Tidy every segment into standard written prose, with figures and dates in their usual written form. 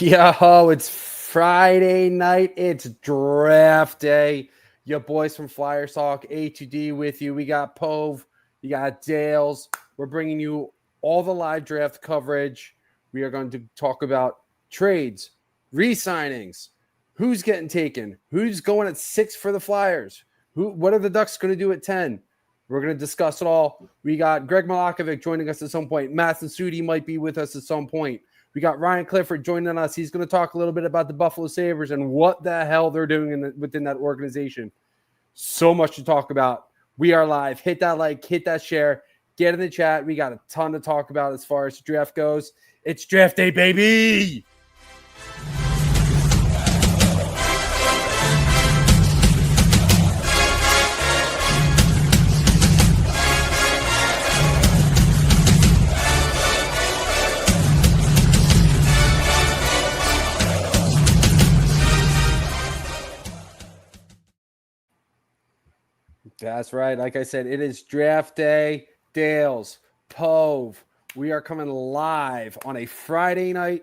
Yo, it's Friday night. It's draft day. Your boys from Flyers Talk, A2D with you. We got Pove, you got Dales. We're bringing you all the live draft coverage. We are going to talk about trades, re-signings, who's getting taken, who's going at 6 for the Flyers, what are the Ducks going to do at 10. We're going to discuss it all. We got Greg Milakovic joining us at some point. Matt Sudi might be with us at some point. We got Ryan Clifford joining us. He's going to talk a little bit about the Buffalo Sabres and what the hell they're doing within that organization. So much to talk about. We are live. Hit that like, hit that share, get in the chat. We got a ton to talk about as far as the draft goes. It's draft day, baby. That's right. Like I said, it is draft day. Dales, Pove, we are coming live on a Friday night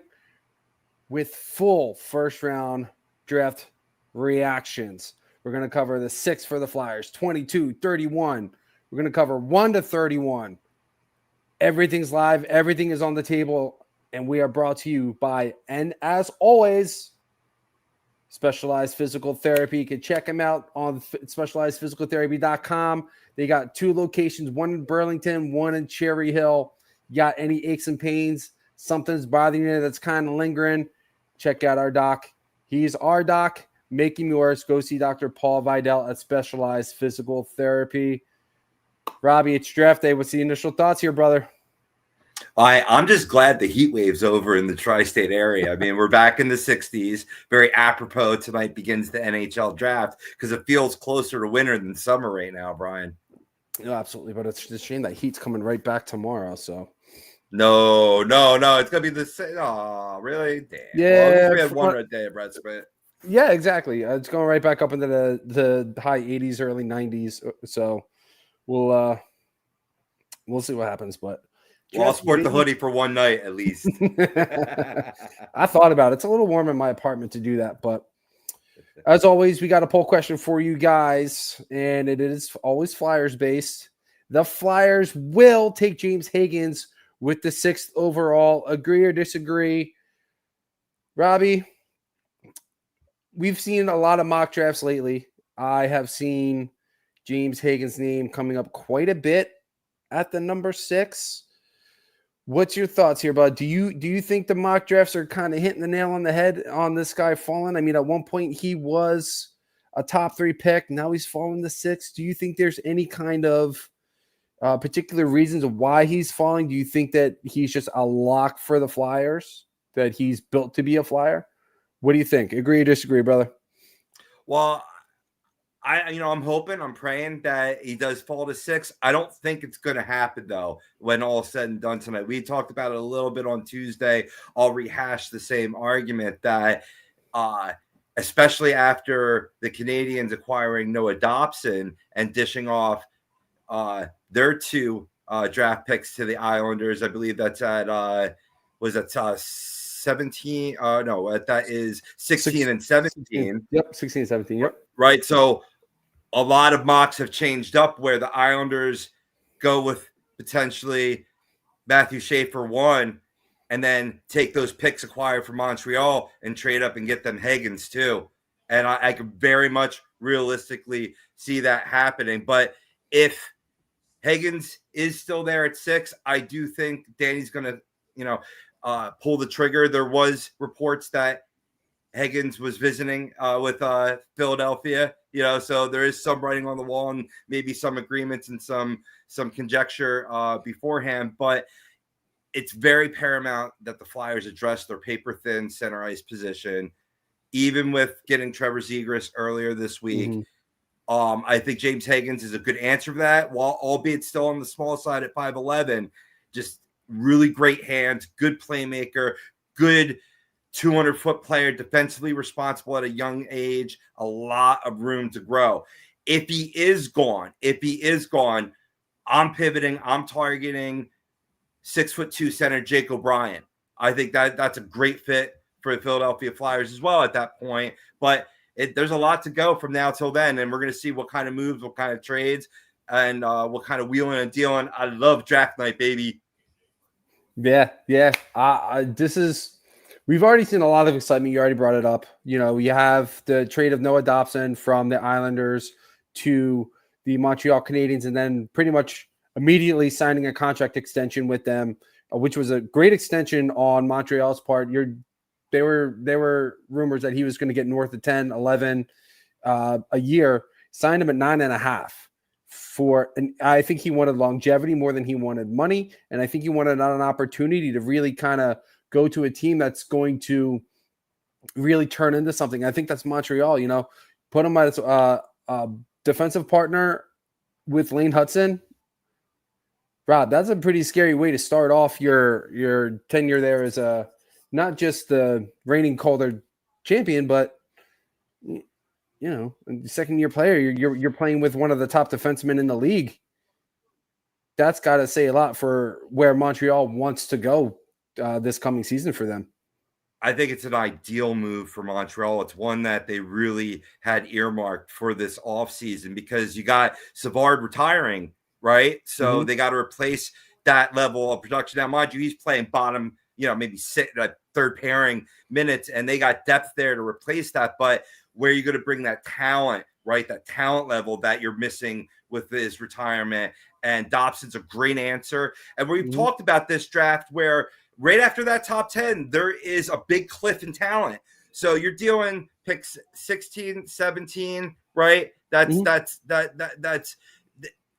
with full first round draft reactions. We're going to cover the 6 for the Flyers, 22, 31. We're going to cover 1 to 31. Everything's live. Everything is on the table. And we are brought to you by, and as always, Specialized Physical Therapy. You can check them out on specializedphysicaltherapy.com. They got 2 locations, one in Burlington, one in Cherry Hill. You got any aches and pains, something's bothering you that's kind of lingering, check out our doc. He's our doc, making yours. Go see Dr. Paul Vidal at Specialized Physical Therapy. Robbie, it's draft day. What's the initial thoughts here, brother? I'm just glad the heat wave's over in the tri-state area. I mean, we're back in the 60s. Very apropos tonight begins the NHL draft because it feels closer to winter than summer right now, Brian. No, absolutely. But it's a shame that heat's coming right back tomorrow. So no. It's gonna be the same. Oh, really? Damn. Yeah. Well, we had one day of respite. Yeah, exactly. It's going right back up into the high 80s, early 90s. So we'll see what happens. But well, I'll sport the hoodie for one night at least. I thought about it. It's a little warm in my apartment to do that. But as always, we got a poll question for you guys, and it is always Flyers based. The Flyers will take James Hagens with the 6th overall. Agree or disagree? Robbie, we've seen a lot of mock drafts lately. I have seen James Hagens' name coming up quite a bit at the number 6. What's your thoughts here, bud? Do you think the mock drafts are kind of hitting the nail on the head on this guy falling? I mean, at one point he was a top 3 pick. Now he's fallen to 6. Do you think there's any kind of particular reasons why he's falling? Do you think that he's just a lock for the Flyers, that he's built to be a Flyer? What do you think? Agree or disagree, brother? Well, I'm hoping, I'm praying that he does fall to 6. I don't think it's going to happen, though, when all is said and done tonight. We talked about it a little bit on Tuesday. I'll rehash the same argument that, especially after the Canadians acquiring Noah Dobson and dishing off their 2 draft picks to the Islanders. I believe that's at, 17? No, that is 16 and 17. Yep, 16 and 17. Yep. Right, so a lot of mocks have changed up where the Islanders go with potentially Matthew Schaefer 1 and then take those picks acquired from Montreal and trade up and get them Hagens 2. And I could very much realistically see that happening. But if Hagens is still there at 6, I do think Danny's going to, pull the trigger. There was reports that Hagens was visiting with Philadelphia, so there is some writing on the wall and maybe some agreements and some conjecture beforehand. But it's very paramount that the Flyers address their paper-thin center ice position, even with getting Trevor Zegras earlier this week. Mm-hmm. I think James Hagens is a good answer for that, while albeit still on the small side at 5'11", just really great hands, good playmaker, good 200-foot player, defensively responsible at a young age, a lot of room to grow. If he is gone, I'm pivoting. I'm targeting 6'2" center Jake O'Brien. I think that's a great fit for the Philadelphia Flyers as well at that point. But there's a lot to go from now till then, and we're going to see what kind of moves, what kind of trades, and what kind of wheeling and dealing. I love draft night, baby. Yeah. We've already seen a lot of excitement. You already brought it up. You know, you have the trade of Noah Dobson from the Islanders to the Montreal Canadiens, and then pretty much immediately signing a contract extension with them, which was a great extension on Montreal's part. There were rumors that he was going to get north of 10, 11 a year. Signed him at 9.5 and I think he wanted longevity more than he wanted money. And I think he wanted an opportunity to really kind of go to a team that's going to really turn into something. I think that's Montreal, you know, put him as a defensive partner with Lane Hudson. Rob, that's a pretty scary way to start off your tenure there as not just the reigning Calder champion, but you know, second-year player. You're playing with one of the top defensemen in the league. That's got to say a lot for where Montreal wants to go this coming season for them. I think it's an ideal move for Montreal. It's one that they really had earmarked for this offseason because you got Savard retiring, right? So they got to replace that level of production. Now, mind you, he's playing bottom, you know, maybe third pairing minutes, and they got depth there to replace that. But where are you going to bring that talent, right? That talent level that you're missing with his retirement. And Dobson's a great answer. And we've talked about this draft where right after that top 10, there is a big cliff in talent. So you're dealing picks 16, 17, right? That's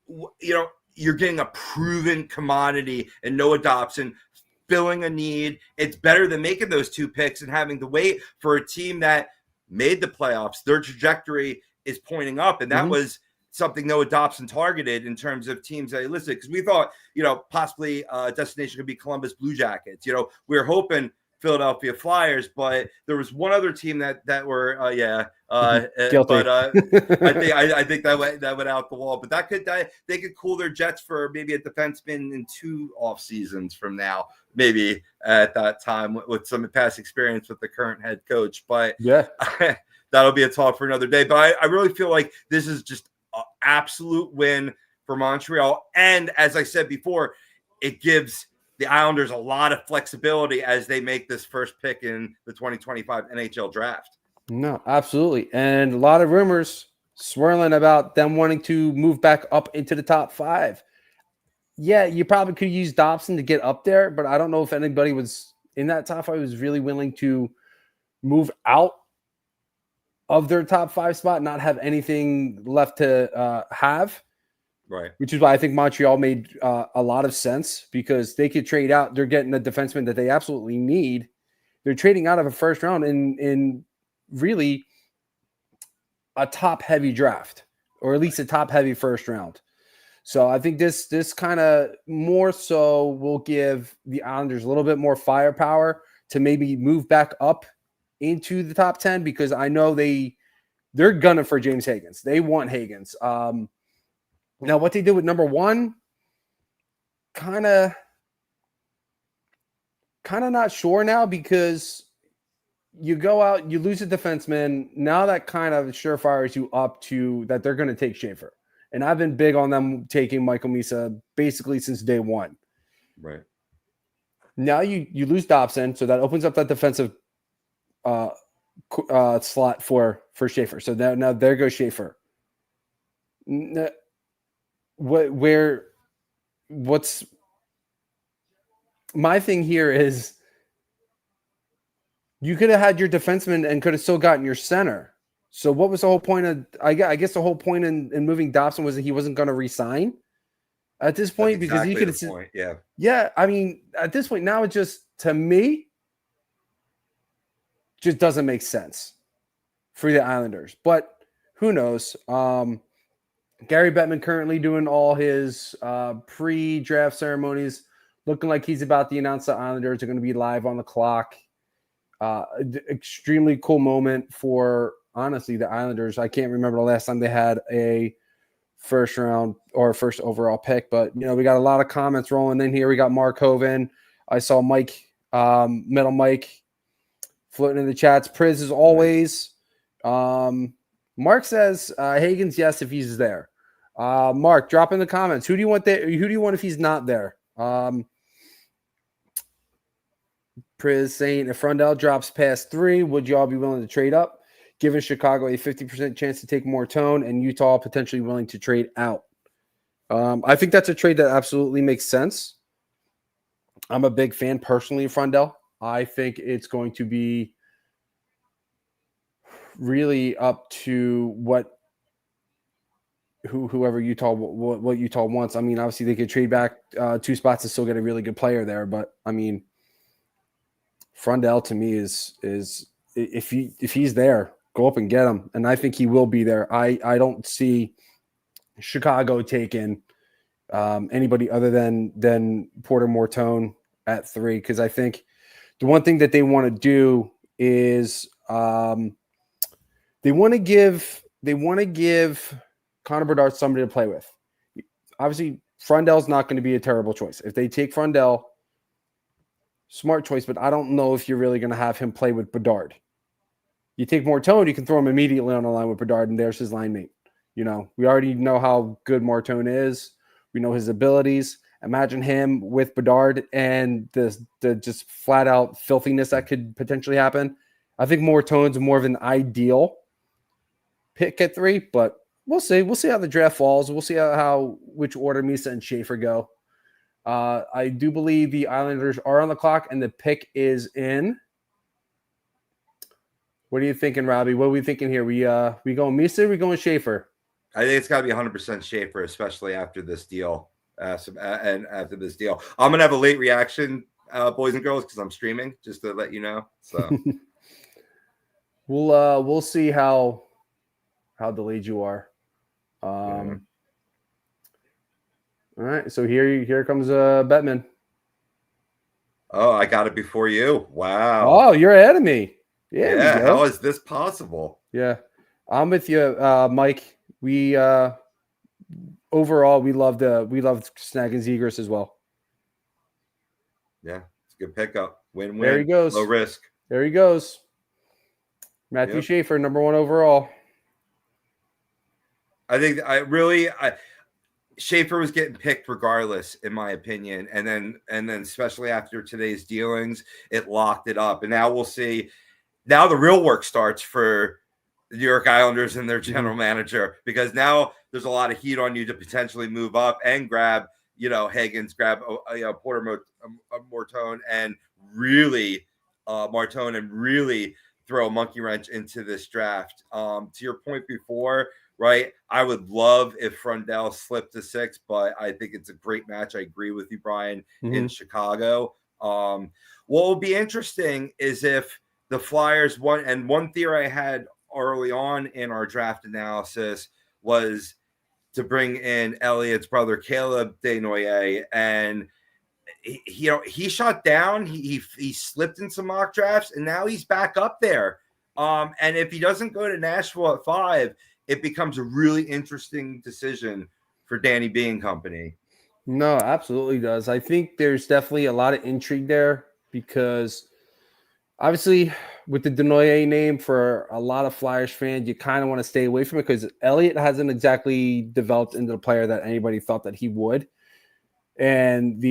you know, you're getting a proven commodity and Noah Dobson filling a need. It's better than making those 2 picks and having to wait for a team that made the playoffs. Their trajectory is pointing up, and that was something Noah Dobson targeted in terms of teams that he listed, because we thought, you know, possibly a destination could be Columbus Blue Jackets. You know, we were hoping Philadelphia Flyers, but there was one other team that were but I think that went out the wall. But they could cool their jets for maybe a defenseman in 2 off seasons from now, maybe at that time with some past experience with the current head coach. But yeah, that'll be a talk for another day. But I really feel like this is just an absolute win for Montreal, and as I said before, it gives the Islanders a lot of flexibility as they make this first pick in the 2025 NHL Draft. No, absolutely. And a lot of rumors swirling about them wanting to move back up into the top 5. Yeah, you probably could use Dobson to get up there, but I don't know if anybody was in that top 5 was really willing to move out of their top 5 spot, not have anything left to have. Right. Which is why I think Montreal made a lot of sense, because they could trade out. They're getting a defenseman that they absolutely need. They're trading out of a first round in really a top-heavy draft, or at least a top-heavy first round. So I think this kind of more so will give the Islanders a little bit more firepower to maybe move back up into the top 10, because I know they're gunning for James Hagens. They want Hagens. Now, what they did with number 1, kind of not sure now, because you go out, you lose a defenseman. Now that kind of surefires you up to that they're going to take Schaefer. And I've been big on them taking Michael Misa basically since day 1. Right. Now you lose Dobson, so that opens up that defensive slot for Schaefer. So now there goes Schaefer. What's my thing here is you could have had your defenseman and could have still gotten your center. So what was the whole point of, I guess the whole point in moving Dobson was that he wasn't going to resign at this point. That's because exactly you could have, point. yeah. I mean, at this point now, it just, to me, just doesn't make sense for the Islanders, but who knows? Gary Bettman currently doing all his pre-draft ceremonies, looking like he's about to announce the Islanders are going to be live on the clock. Extremely cool moment for, honestly, the Islanders. I can't remember the last time they had a first round or first overall pick, but you know, we got a lot of comments rolling in here. We got Mark Hoven. I saw Mike, Metal Mike floating in the chats. Priz as always. Mark says Hagens, yes, if he's there. Mark, drop in the comments. Who do you want there? Who do you want if he's not there? Priz saying if Frundell drops past 3, would you all be willing to trade up? Giving Chicago a 50% chance to take Mortone and Utah potentially willing to trade out. I think that's a trade that absolutely makes sense. I'm a big fan personally of Frundell. I think it's going to be really up to whoever Utah, what Utah wants. I mean, obviously they could trade back 2 spots and still get a really good player there. But I mean, Frundell to me is if he's there, go up and get him. And I think he will be there. I don't see Chicago taking anybody other than Porter Mortone at 3, because I think the one thing that they want to do is they want to give Connor Bedard somebody to play with. Obviously, Frundell's not going to be a terrible choice. If they take Frundell, smart choice, but I don't know if you're really going to have him play with Bedard. You take Mortone, you can throw him immediately on the line with Bedard, and there's his line mate. You know, we already know how good Mortone is. We know his abilities. Imagine him with Bedard and the just flat out filthiness that could potentially happen. I think Mortone's more of an ideal pick at 3, but we'll see. We'll see how the draft falls. We'll see how which order Misa and Schaefer go. I do believe the Islanders are on the clock, and the pick is in. What are you thinking, Robbie? What are we thinking here? We going Misa or we going Schaefer? I think it's got to be 100% Schaefer, especially after this deal. And after this deal, I'm gonna have a late reaction, boys and girls, because I'm streaming. Just to let you know. So we'll see how delayed you are. All right, so here comes Bettman. Oh, I got it before you. Wow. Oh, you're ahead of me. Yeah. How is this possible? Yeah, I'm with you, Mike. We overall we loved snagging Zegras as well. Yeah, it's a good pickup. Win-win. There he goes. Low risk. There he goes. Matthew Schaefer, number 1 overall. I think Schaefer was getting picked regardless, in my opinion. And then especially after today's dealings, it locked it up. And now we'll see. Now the real work starts for the New York Islanders and their general manager, because now there's a lot of heat on you to potentially move up and grab, Hagens, grab Porter Mortone and really Martone and really throw a monkey wrench into this draft. To your point before, right? I would love if Frundell slipped to 6, but I think it's a great match. I agree with you, Brian, in Chicago. What will be interesting is if the Flyers one theory I had early on in our draft analysis was to bring in Elliott's brother Caleb Desnoyers, and he shot down. He slipped in some mock drafts, and now he's back up there. And if he doesn't go to Nashville at 5, it becomes a really interesting decision for Danny B and company. No, absolutely does. I think there's definitely a lot of intrigue there, because obviously with the Desnoyers name, for a lot of Flyers fans, you kind of want to stay away from it because Elliott hasn't exactly developed into the player that anybody thought that he would. And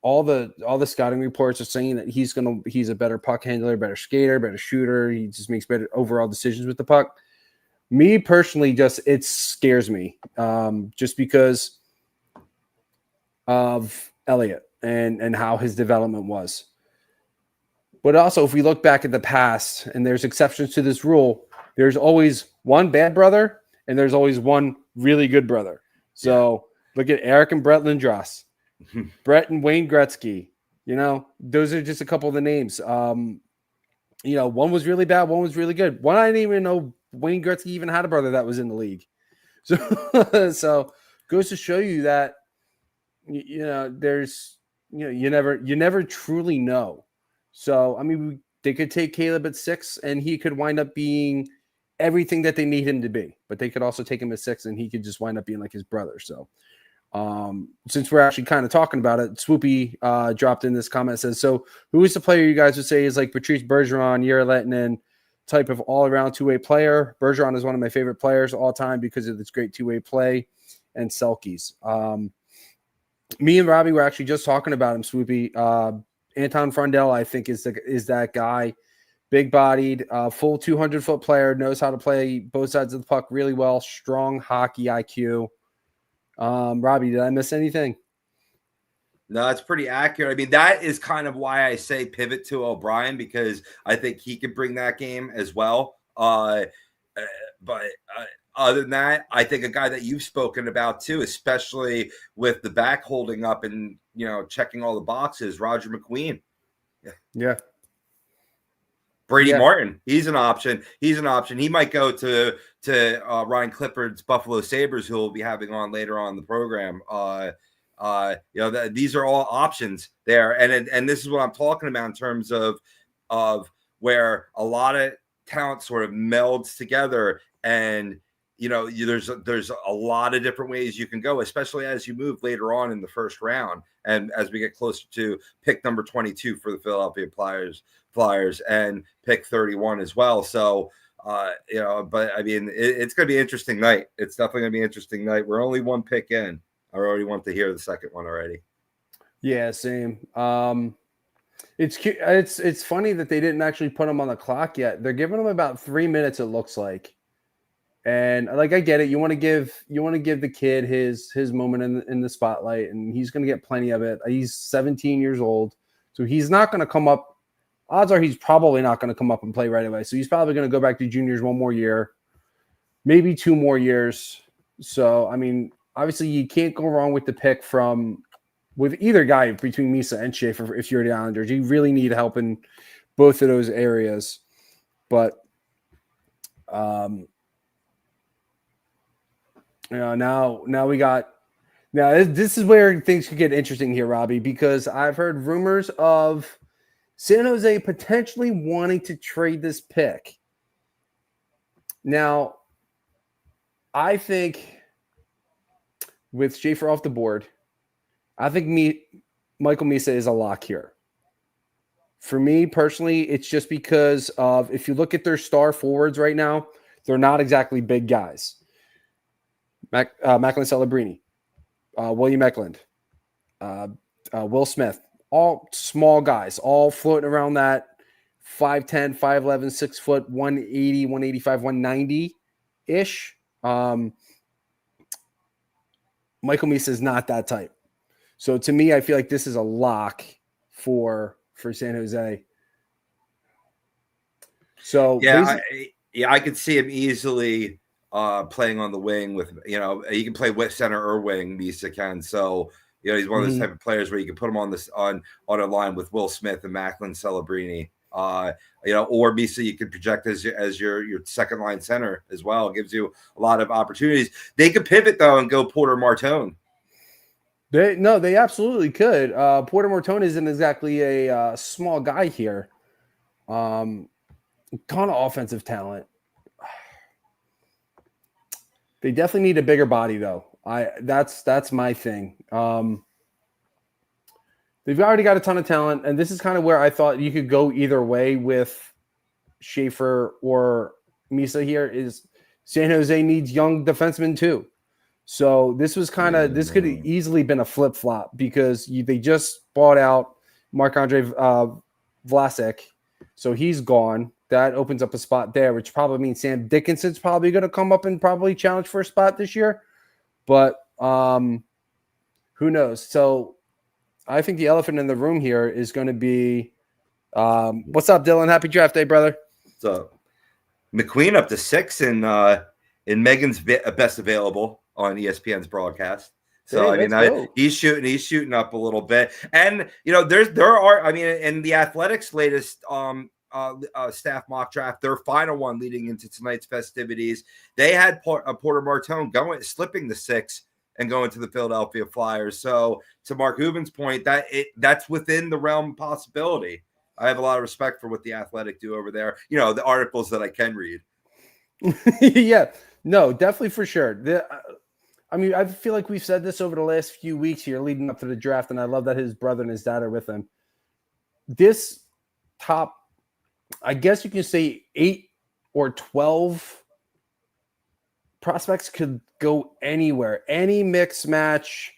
all the scouting reports are saying that he's a better puck handler, better skater, better shooter. He just makes better overall decisions with the puck. Me personally, it scares me just because of Elliott and how his development was. But also, if we look back at the past, and there's exceptions to this rule, there's always one bad brother and there's always one really good brother. So look at Eric and Brett Lindros, Brett and Wayne Gretzky. Those are just a couple of the names. One was really bad, one was really good. One I didn't even know Wayne Gretzky even had a brother that was in the league. So goes to show you that there's you never truly know. So I mean, they could take Caleb at 6 and he could wind up being everything that they need him to be, but they could also take him at 6 and he could just wind up being like his brother. So Since we're actually kind of talking about it, Swoopy dropped in this comment, says, so who is the player you guys would say is like Patrice Bergeron, Jere Lehtinen type of all-around two-way player? Bergeron is one of my favorite players all time because of this great two-way play, and Selkies. Me and Robbie were actually just talking about him, Swoopy. Anton Frundell, I think, is that guy. Big-bodied, full 200-foot player, knows how to play both sides of the puck really well, strong hockey IQ. Robbie, did I miss anything? No, it's pretty accurate. I mean, that is kind of why I say pivot to O'Brien, because I think he could bring that game as well. But other than that, I think a guy that you've spoken about too, especially with the back holding up and, you know, checking all the boxes, Roger McQueen. Yeah. Brady Martin, he's an option. He might go to Ryan Clifford's Buffalo Sabres, who we'll be having on later on in the program. These are all options there, and this is what I'm talking about in terms of where a lot of talent sort of melds together, and there's a lot of different ways you can go, especially as you move later on in the first round, and as we get closer to pick number 22 for the Philadelphia Flyers and pick 31 as well. So, but I mean, it's going to be an interesting night. It's definitely going to be an interesting night. We're only one pick in. I already want to hear the second one already. Yeah, same. It's funny that they didn't actually put him on the clock yet. They're giving him about 3 minutes, it looks like. And like, I get it. You want to give the kid his moment in the spotlight, and he's going to get plenty of it. He's 17 years old, so he's not going to come up. Odds are he's probably not going to come up and play right away. So he's probably going to go back to juniors one more year, maybe 2 more years. So, I mean, obviously you can't go wrong with the pick with either guy between Misa and Schaefer. If you're the Islanders, you really need help in both of those areas. But, this is where things could get interesting here, Robbie, because I've heard rumors of San Jose potentially wanting to trade this pick. Now, I think with Schaefer off the board, I think Michael Misa is a lock here. For me personally, it's just because of, if you look at their star forwards right now, they're not exactly big guys. Macklin Celebrini, William Eklund, Will Smith, all small guys, all floating around that 5'10", 5'11", 6 foot, 180, 185, 190-ish. Michael Misa is not that type. So to me, I feel like this is a lock for San Jose. So I could see him easily playing on the wing with, he can play with center or wing, Misa can. So, he's one of those type of players where you can put him on a line with Will Smith and Macklin Celebrini. Or Misa, you could project as your second line center as well. It gives you a lot of opportunities. They could pivot though and go Porter Martone. They absolutely could. Porter Martone isn't exactly a small guy here. Ton of offensive talent. They definitely need a bigger body though. That's my thing. They've already got a ton of talent, and this is kind of where I thought you could go either way with Schaefer or Misa here. Is San Jose needs young defensemen too. So this could have easily been a flip-flop because they just bought out Marc-Andre Vlasic, so he's gone. That opens up a spot there, which probably means Sam Dickinson's probably going to come up and probably challenge for a spot this year. But who knows? So I think the elephant in the room here is going to be what's up, Dylan? Happy draft day, brother. So McQueen up to 6 in Megan's best available on ESPN's broadcast. So hey, he's shooting up a little bit. And there are in the Athletics latest staff mock draft, their final one leading into tonight's festivities, they had Porter Martone slipping the 6 and going to the Philadelphia Flyers. So to Mark Hubin's point, that's within the realm of possibility. I have a lot of respect for what the Athletic do over there. The articles that I can read. Yeah, no, definitely for sure. I mean, I feel like we've said this over the last few weeks here leading up to the draft, and I love that his brother and his dad are with him. This top, I guess you can say 8 or 12 prospects could go anywhere, any mix match,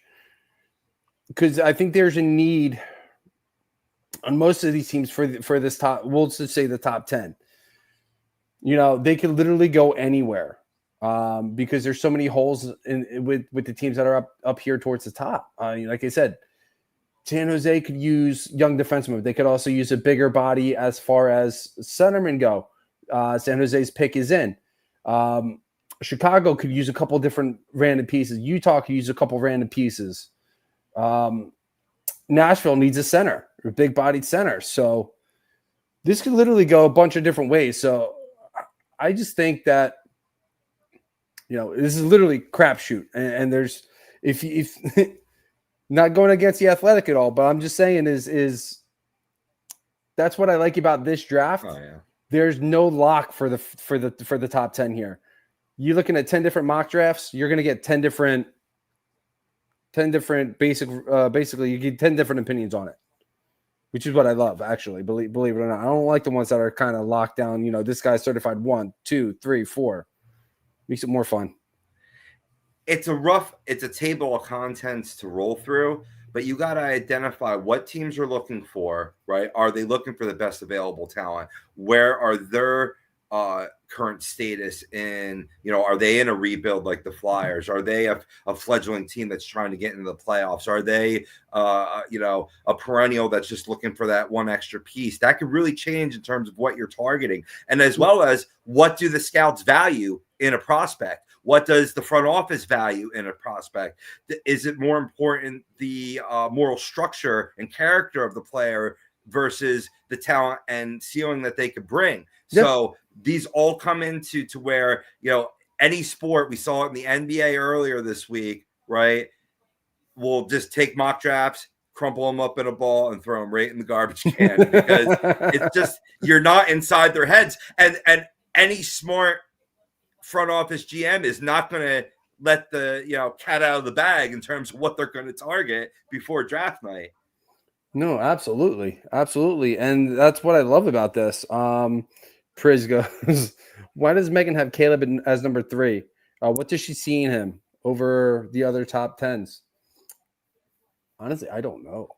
because I think there's a need on most of these teams for this top, we'll just say the top 10. They could literally go anywhere. Because there's so many holes with the teams that are up here towards the top. Like I said, San Jose could use young defensemen. They could also use a bigger body as far as centermen go. San Jose's pick is in. Chicago could use a couple different random pieces. Utah could use a couple random pieces. Nashville needs a center, a big-bodied center. So this could literally go a bunch of different ways. So I just think that this is literally crapshoot, and there's if not going against the Athletic at all, but I'm just saying is that's what I like about this draft. Oh, yeah. There's no lock for the top 10 here. You're looking at 10 different mock drafts. You're going to get 10 different basically you get 10 different opinions on it, which is what I love, actually. Believe it or not, I don't like the ones that are kind of locked down. This guy's certified 1, 2, 3, 4. Makes it more fun. It's a table of contents to roll through, but you got to identify what teams are looking for, right? Are they looking for the best available talent? Where are their current status in, are they in a rebuild like the Flyers? Are they a fledgling team that's trying to get into the playoffs? Are they, a perennial that's just looking for that one extra piece? That could really change in terms of what you're targeting. And as well as what do the scouts value in a prospect? What does the front office value in a prospect? Is it more important the moral structure and character of the player versus the talent and ceiling that they could bring? Yep. So these all come into where, any sport, we saw it in the NBA earlier this week, right? We'll just take mock drafts, crumple them up in a ball, and throw them right in the garbage can because it's just, you're not inside their heads. And any smart front office GM is not going to let the cat out of the bag in terms of what they're going to target before draft night. No, absolutely. And that's what I love about this. Priz goes, why does Megan have Caleb as number 3? What does she see in him over the other top 10s? Honestly, I don't know.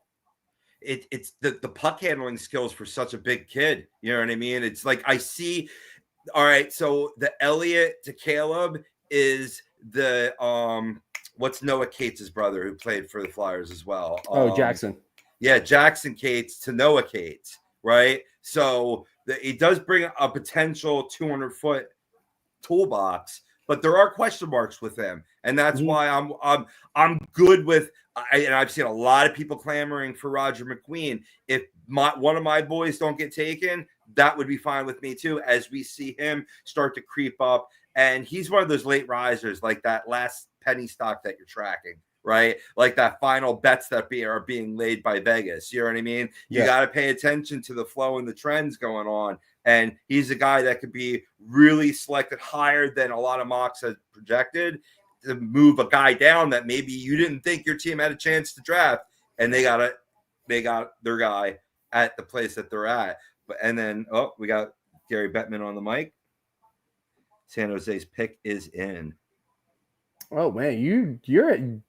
It's the puck handling skills for such a big kid. You know what I mean? It's like I see. All right, so the Elliott to Caleb is the what's Noah Cates' brother who played for the Flyers as well? Jackson. Yeah, Jackson Cates to Noah Cates, right? So it does bring a potential 200-foot toolbox, but there are question marks with him, and that's why I'm good with. And I've seen a lot of people clamoring for Roger McQueen. If one of my boys don't get taken, that would be fine with me too, as we see him start to creep up. And he's one of those late risers, like that last penny stock that you're tracking, right? Like that final bets that are being laid by Vegas. You know what I mean? You got to pay attention to the flow and the trends going on. And he's a guy that could be really selected higher than a lot of mocks had projected to move a guy down that maybe you didn't think your team had a chance to draft. And they got their guy at the place that they're at. And then, we got Gary Bettman on the mic. San Jose's pick is in. Oh man, you're a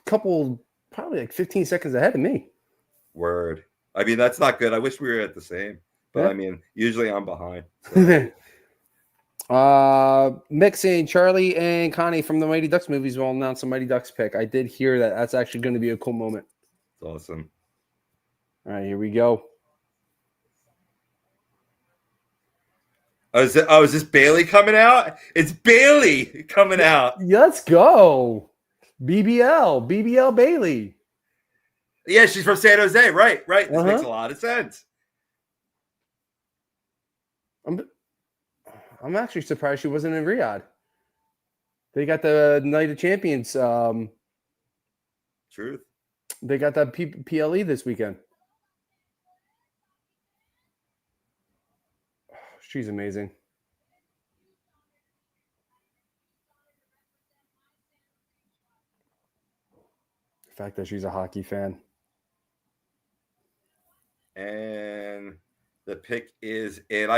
couple, probably like 15 seconds ahead of me. Word. I mean, that's not good. I wish we were at the same, but yeah. I mean, usually I'm behind. So. Mick saying Charlie and Connie from the Mighty Ducks movies will announce a Mighty Ducks pick. I did hear that. That's actually going to be a cool moment. It's awesome. All right, here we go. Is this Bailey coming out? It's Bailey coming out. Let's go. BBL Bailey. Yeah, she's from San Jose. Right. This makes a lot of sense. I'm actually surprised she wasn't in Riyadh. They got the Night of Champions. Truth. They got that PLE this weekend. She's amazing. fact that she's a hockey fan. And the pick is in.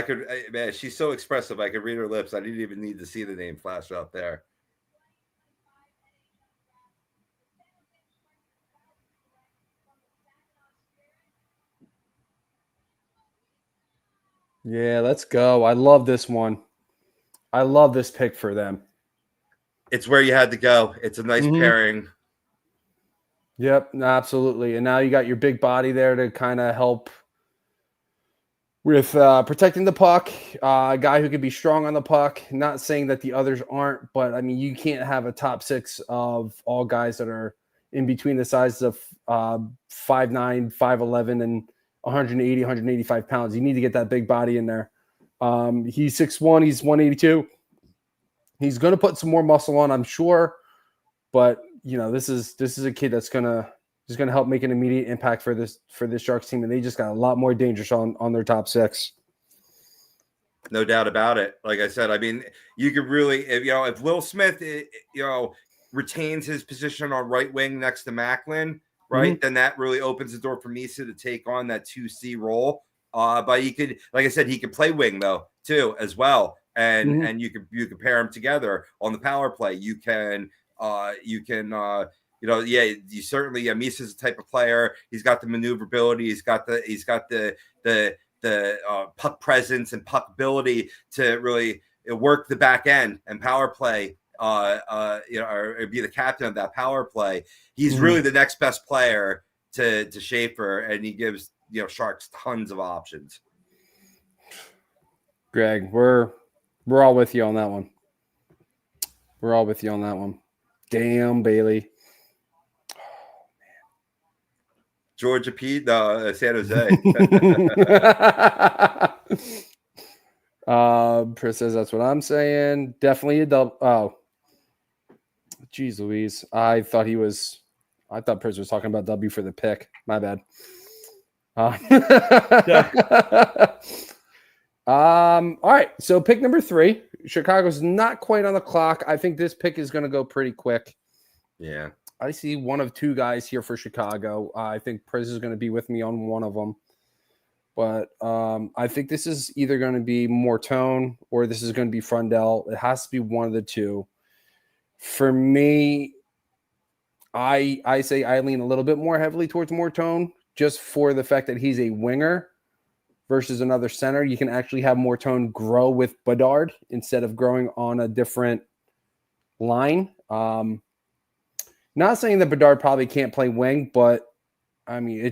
Man, she's so expressive. I could read her lips. I didn't even need to see the name flash up there. Yeah, let's go. I love this one. I love this pick for them. It's where you had to go. It's a nice pairing. Yep, absolutely. And now you got your big body there to kind of help with protecting the puck. A guy who could be strong on the puck. Not saying that the others aren't, but I mean, you can't have a top six of all guys that are in between the sizes of 5'9", 5'11", and 180, 185 pounds. You need to get that big body in there. He's 6'1", he's 182. He's going to put some more muscle on, I'm sure. But, you know, this is a kid that's going to help make an immediate impact for this Sharks team. And they just got a lot more dangerous on their top six. No doubt about it. Like I said, I mean, you could really, if Will Smith, retains his position on right wing next to Macklin, right, then that really opens the door for Misa to take on that 2C role. But he could, like I said, he could play wing though too as well, and you could pair them together on the power play. You certainly, Misa's the type of player. He's got the maneuverability. He's got the puck presence and puck ability to really work the back end and power play. Or be the captain of that power play. He's really the next best player to Schaefer, and he gives Sharks tons of options. Greg, we're all with you on that one. We're all with you on that one. Damn, Bailey. Georgia Pete, San Jose. Chris says that's what I'm saying. Definitely a double. Oh, geez, Louise. I thought Pris was talking about W for the pick. My bad. All right. So pick number 3. Chicago's not quite on the clock. I think this pick is going to go pretty quick. Yeah. I see one of 2 guys here for Chicago. I think Pris is going to be with me on one of them. But I think this is either going to be Mortone or this is going to be Frundell. It has to be one of the 2. For me, I say I lean a little bit more heavily towards Mortone just for the fact that he's a winger versus another center. You can actually have Mortone grow with Bedard instead of growing on a different line. Not saying that Bedard probably can't play wing, but I mean,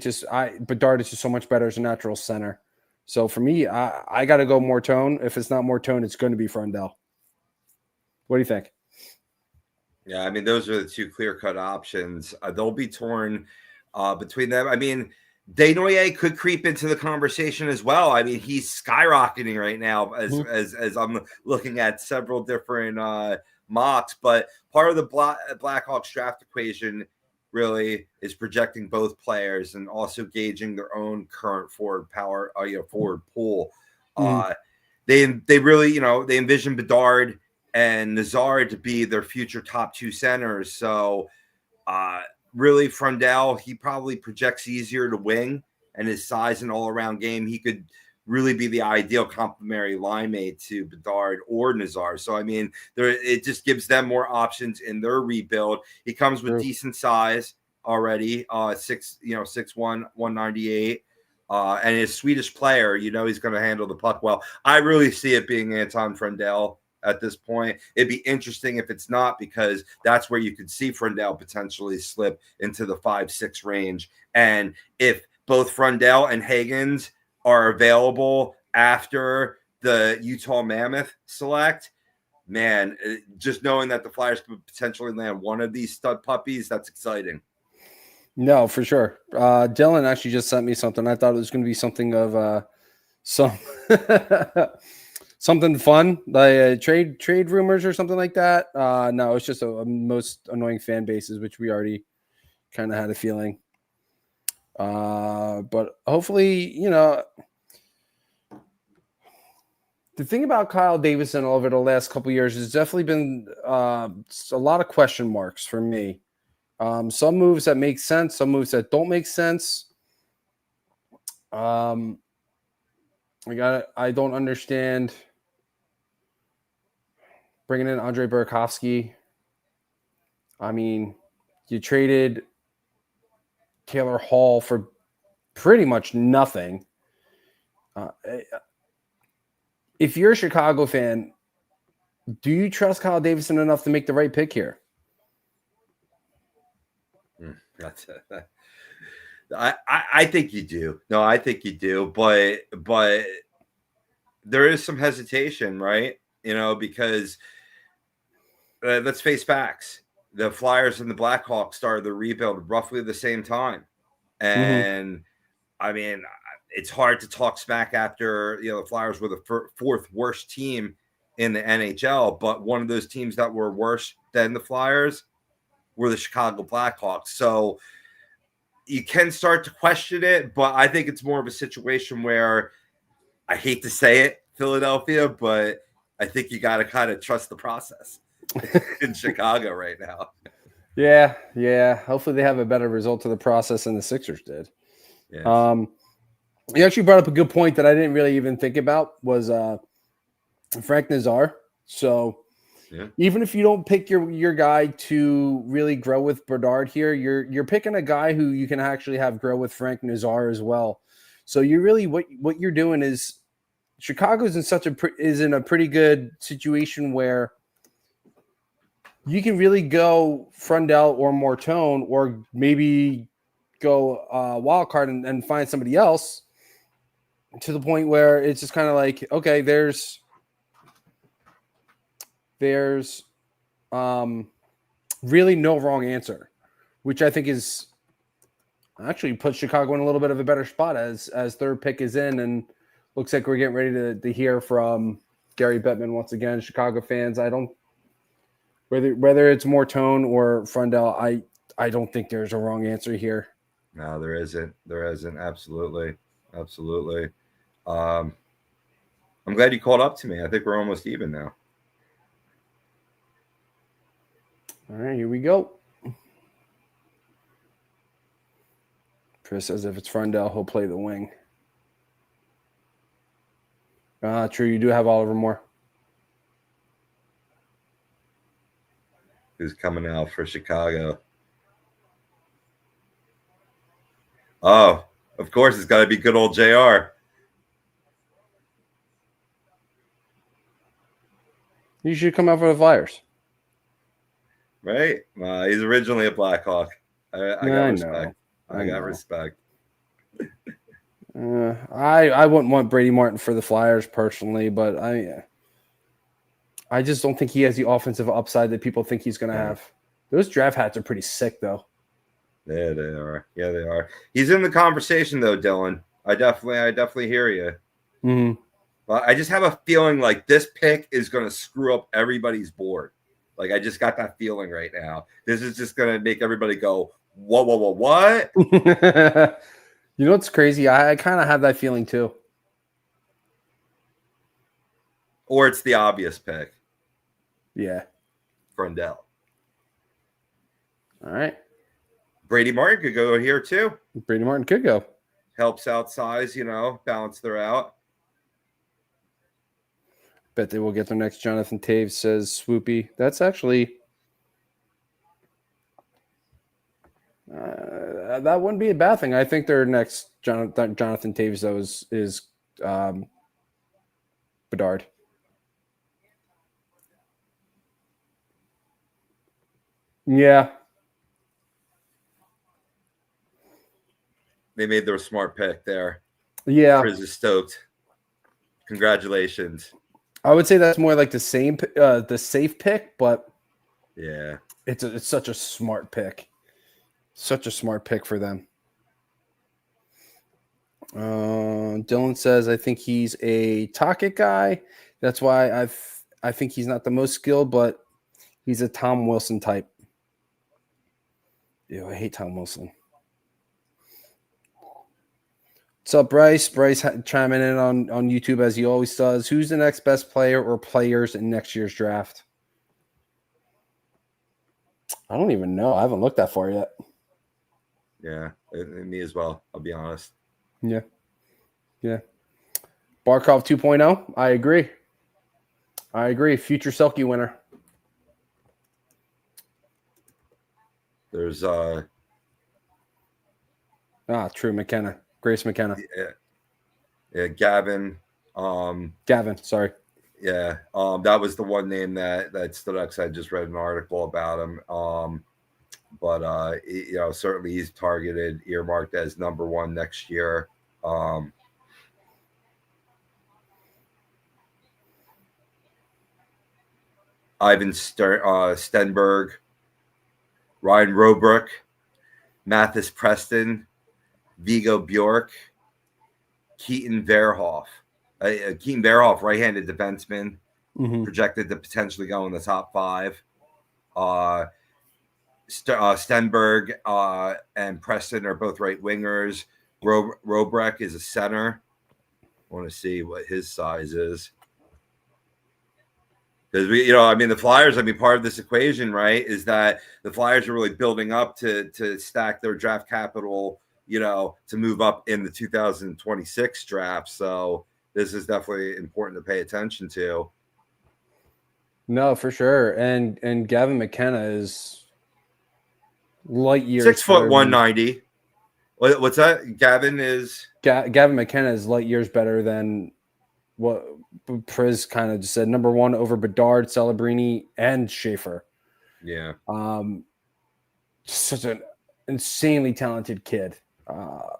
Bedard is just so much better as a natural center. So for me, I got to go Mortone. If it's not Mortone, it's going to be Frundell. What do you think? Yeah, I mean, those are the 2 clear-cut options. They'll be torn between them. I mean, Desnoyers could creep into the conversation as well. I mean, he's skyrocketing right now as I'm looking at several different mocks. But part of the Blackhawks draft equation really is projecting both players and also gauging their own current forward power, forward pool. They really, they envision Bedard and Nazar to be their future top 2 centers. So really Frundell, he probably projects easier to wing, and his size and all-around game, he could really be the ideal complementary line mate to Bedard or Nazar. So, I mean, it just gives them more options in their rebuild. He comes with decent size already, 6'1", 198. And his Swedish player, he's going to handle the puck well. I really see it being Anton Frundell at this point. It'd be interesting if it's not, because that's where you could see Frundell potentially slip into the 5'6" range. And if both Frundell and Hagens are available after the Utah Mammoth select, man, just knowing that the Flyers could potentially land one of these stud puppies, that's exciting. No, for sure. Dylan actually just sent me something. I thought it was going to be something of something fun, like trade rumors or something like that. No, it's just a most annoying fan bases, which we already kind of had a feeling. But hopefully, the thing about Kyle Davidson over the last couple of years has definitely been a lot of question marks for me. Some moves that make sense, some moves that don't make sense. I don't understand bringing in Andre Burakovsky. I mean, you traded Taylor Hall for pretty much nothing. If you're a Chicago fan, do you trust Kyle Davidson enough to make the right pick here? That's it. I think you do. No, I think you do. But there is some hesitation, right? Because let's face facts. The Flyers and the Blackhawks started the rebuild roughly the same time. And I mean, it's hard to talk smack after, the Flyers were the fourth worst team in the NHL, but one of those teams that were worse than the Flyers were the Chicago Blackhawks. So you can start to question it, but I think it's more of a situation where, I hate to say it, Philadelphia, but I think you got to kind of trust the process in Chicago right now. Yeah. Hopefully they have a better result to the process than the Sixers did. Yes. You actually brought up a good point that I didn't really even think about was Frank Nazar. So even if you don't pick your guy to really grow with Bedard here, you're picking a guy who you can actually have grow with Frank Nazar as well. So you really what you're doing is Chicago's in a pretty good situation where you can really go Frundell or Mortone, or maybe go wild card and find somebody else, to the point where it's just kind of like, okay, there's really no wrong answer, which I think is actually puts Chicago in a little bit of a better spot as third pick is in, and looks like we're getting ready to hear from Gary Bettman once again. Chicago fans, whether it's Mortone or Frundell, I don't think there's a wrong answer here. No, there isn't. Absolutely. I'm glad you called up to me. I think we're almost even now. All right, here we go. Chris says if it's Frundell, he'll play the wing. True, you do have Oliver Moore. Who's coming out for Chicago? Oh, of course, it's got to be good old JR. You should come out for the Flyers. Right? He's originally a Blackhawk. I got respect. I got respect. I wouldn't want Brady Martin for the Flyers personally, but I just don't think he has the offensive upside that people think he's going to have. Those draft hats are pretty sick, though. Yeah, they are. Yeah, they are. He's in the conversation, though, Dylan. I definitely hear you. Mm-hmm. But I just have a feeling like this pick is going to screw up everybody's board. Like, I just got that feeling right now. This is just going to make everybody go, whoa, what? You know what's crazy? I kind of have that feeling, too. Or it's the obvious pick. Yeah. Frundell. All right. Brady Martin could go here, too. Brady Martin could go. Helps out size, balance their out. Bet they will get their next Jonathan Taves, says Swoopy. That's actually that wouldn't be a bad thing. I think their next Jonathan Taves, though, is Bedard. Yeah. They made their smart pick there. Yeah. Chris is stoked. Congratulations. I would say that's more like the safe pick, but yeah, it's such a smart pick. Such a smart pick for them. Dylan says, I think he's a Tocchet guy. That's why I think he's not the most skilled, but he's a Tom Wilson type. Ew, I hate Tom Wilson. What's up, Bryce? Bryce chiming in on YouTube as he always does. Who's the next best player or players in next year's draft? I don't even know. I haven't looked that far yet. Yeah, me as well. I'll be honest. Yeah. Barkov 2.0. I agree. Future Selkie winner. There's True McKenna. Grace McKenna. yeah, Gavin. Gavin, sorry. Yeah, that was the one name that stood out because I just read an article about him. But certainly he's targeted, earmarked as number one next year. Ivan Stenberg, Ryan Robrook, Mathis Preston, Vigo Bjork, Keaton Verhoff. Keaton Verhoff, right-handed defenseman, projected to potentially go in the top 5. Stenberg and Preston are both right wingers. Robrecht is a center. I want to see what his size is. Because the Flyers, part of this equation, right, is that the Flyers are really building up to stack their draft capital, to move up in the 2026 draft. So this is definitely important to pay attention to. No, for sure. And Gavin McKenna is light years 6 foot 190. What's that? Gavin McKenna is light years better than what Priz kind of just said. Number one over Bedard, Celebrini, and Schaefer. Yeah. Such an insanely talented kid. I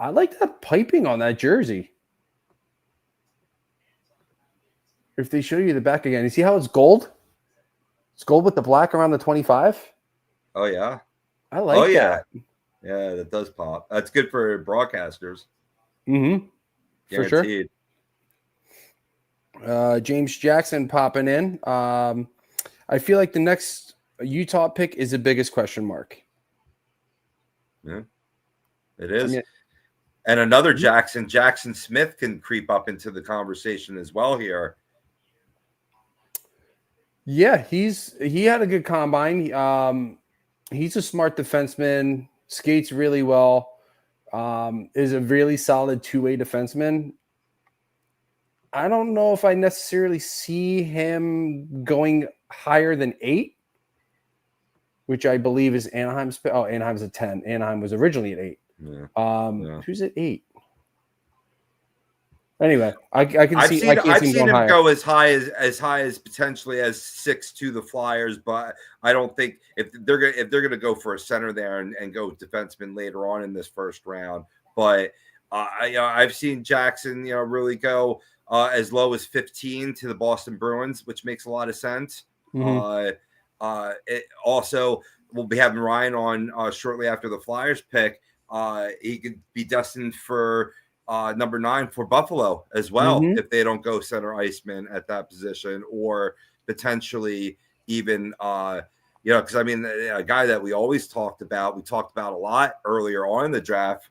like that piping on that jersey. If they show you the back again, you see how it's gold? It's gold with the black around the 25. Oh, yeah. I like that. Yeah, that does pop. That's good for broadcasters. Mm-hmm. Guaranteed. For sure. James Jackson popping in. I feel like the next Utah pick is the biggest question mark. Yeah, it is. And another Jackson Smith can creep up into the conversation as well here. Yeah, he had a good combine. He's a smart defenseman, skates really well, is a really solid two-way defenseman. I don't know if I necessarily see him going higher than 8, which I believe is Anaheim's. Oh, Anaheim's at 10. Anaheim was originally at 8. Yeah. Who's at 8? Anyway, I've seen him go as high as potentially as 6 to the Flyers, but I don't think if they're gonna go for a center there and go defenseman later on in this first round. But I've seen Jackson really go as low as 15 to the Boston Bruins, which makes a lot of sense. It also, we'll be having Ryan on shortly after the Flyers pick. He could be destined for number 9 for Buffalo as well, if they don't go center iceman at that position, or potentially even because a guy that we talked about a lot earlier on in the draft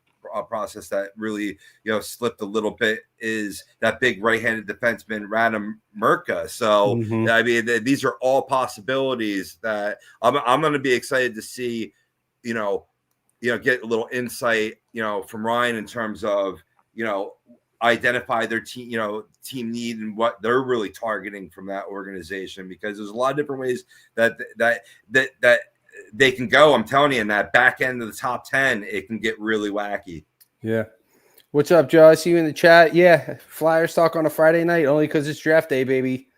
process that really slipped a little bit is that big right-handed defenseman Radim Murka. So these are all possibilities that I'm going to be excited to see get a little insight from Ryan in terms of identify their team need and what they're really targeting from that organization, because there's a lot of different ways that they can go. I'm telling you, in that back end of the top 10, it can get really wacky. Yeah. What's up, Joe? I see you in the chat. Yeah, Flyers talk on a Friday night only because it's draft day, baby.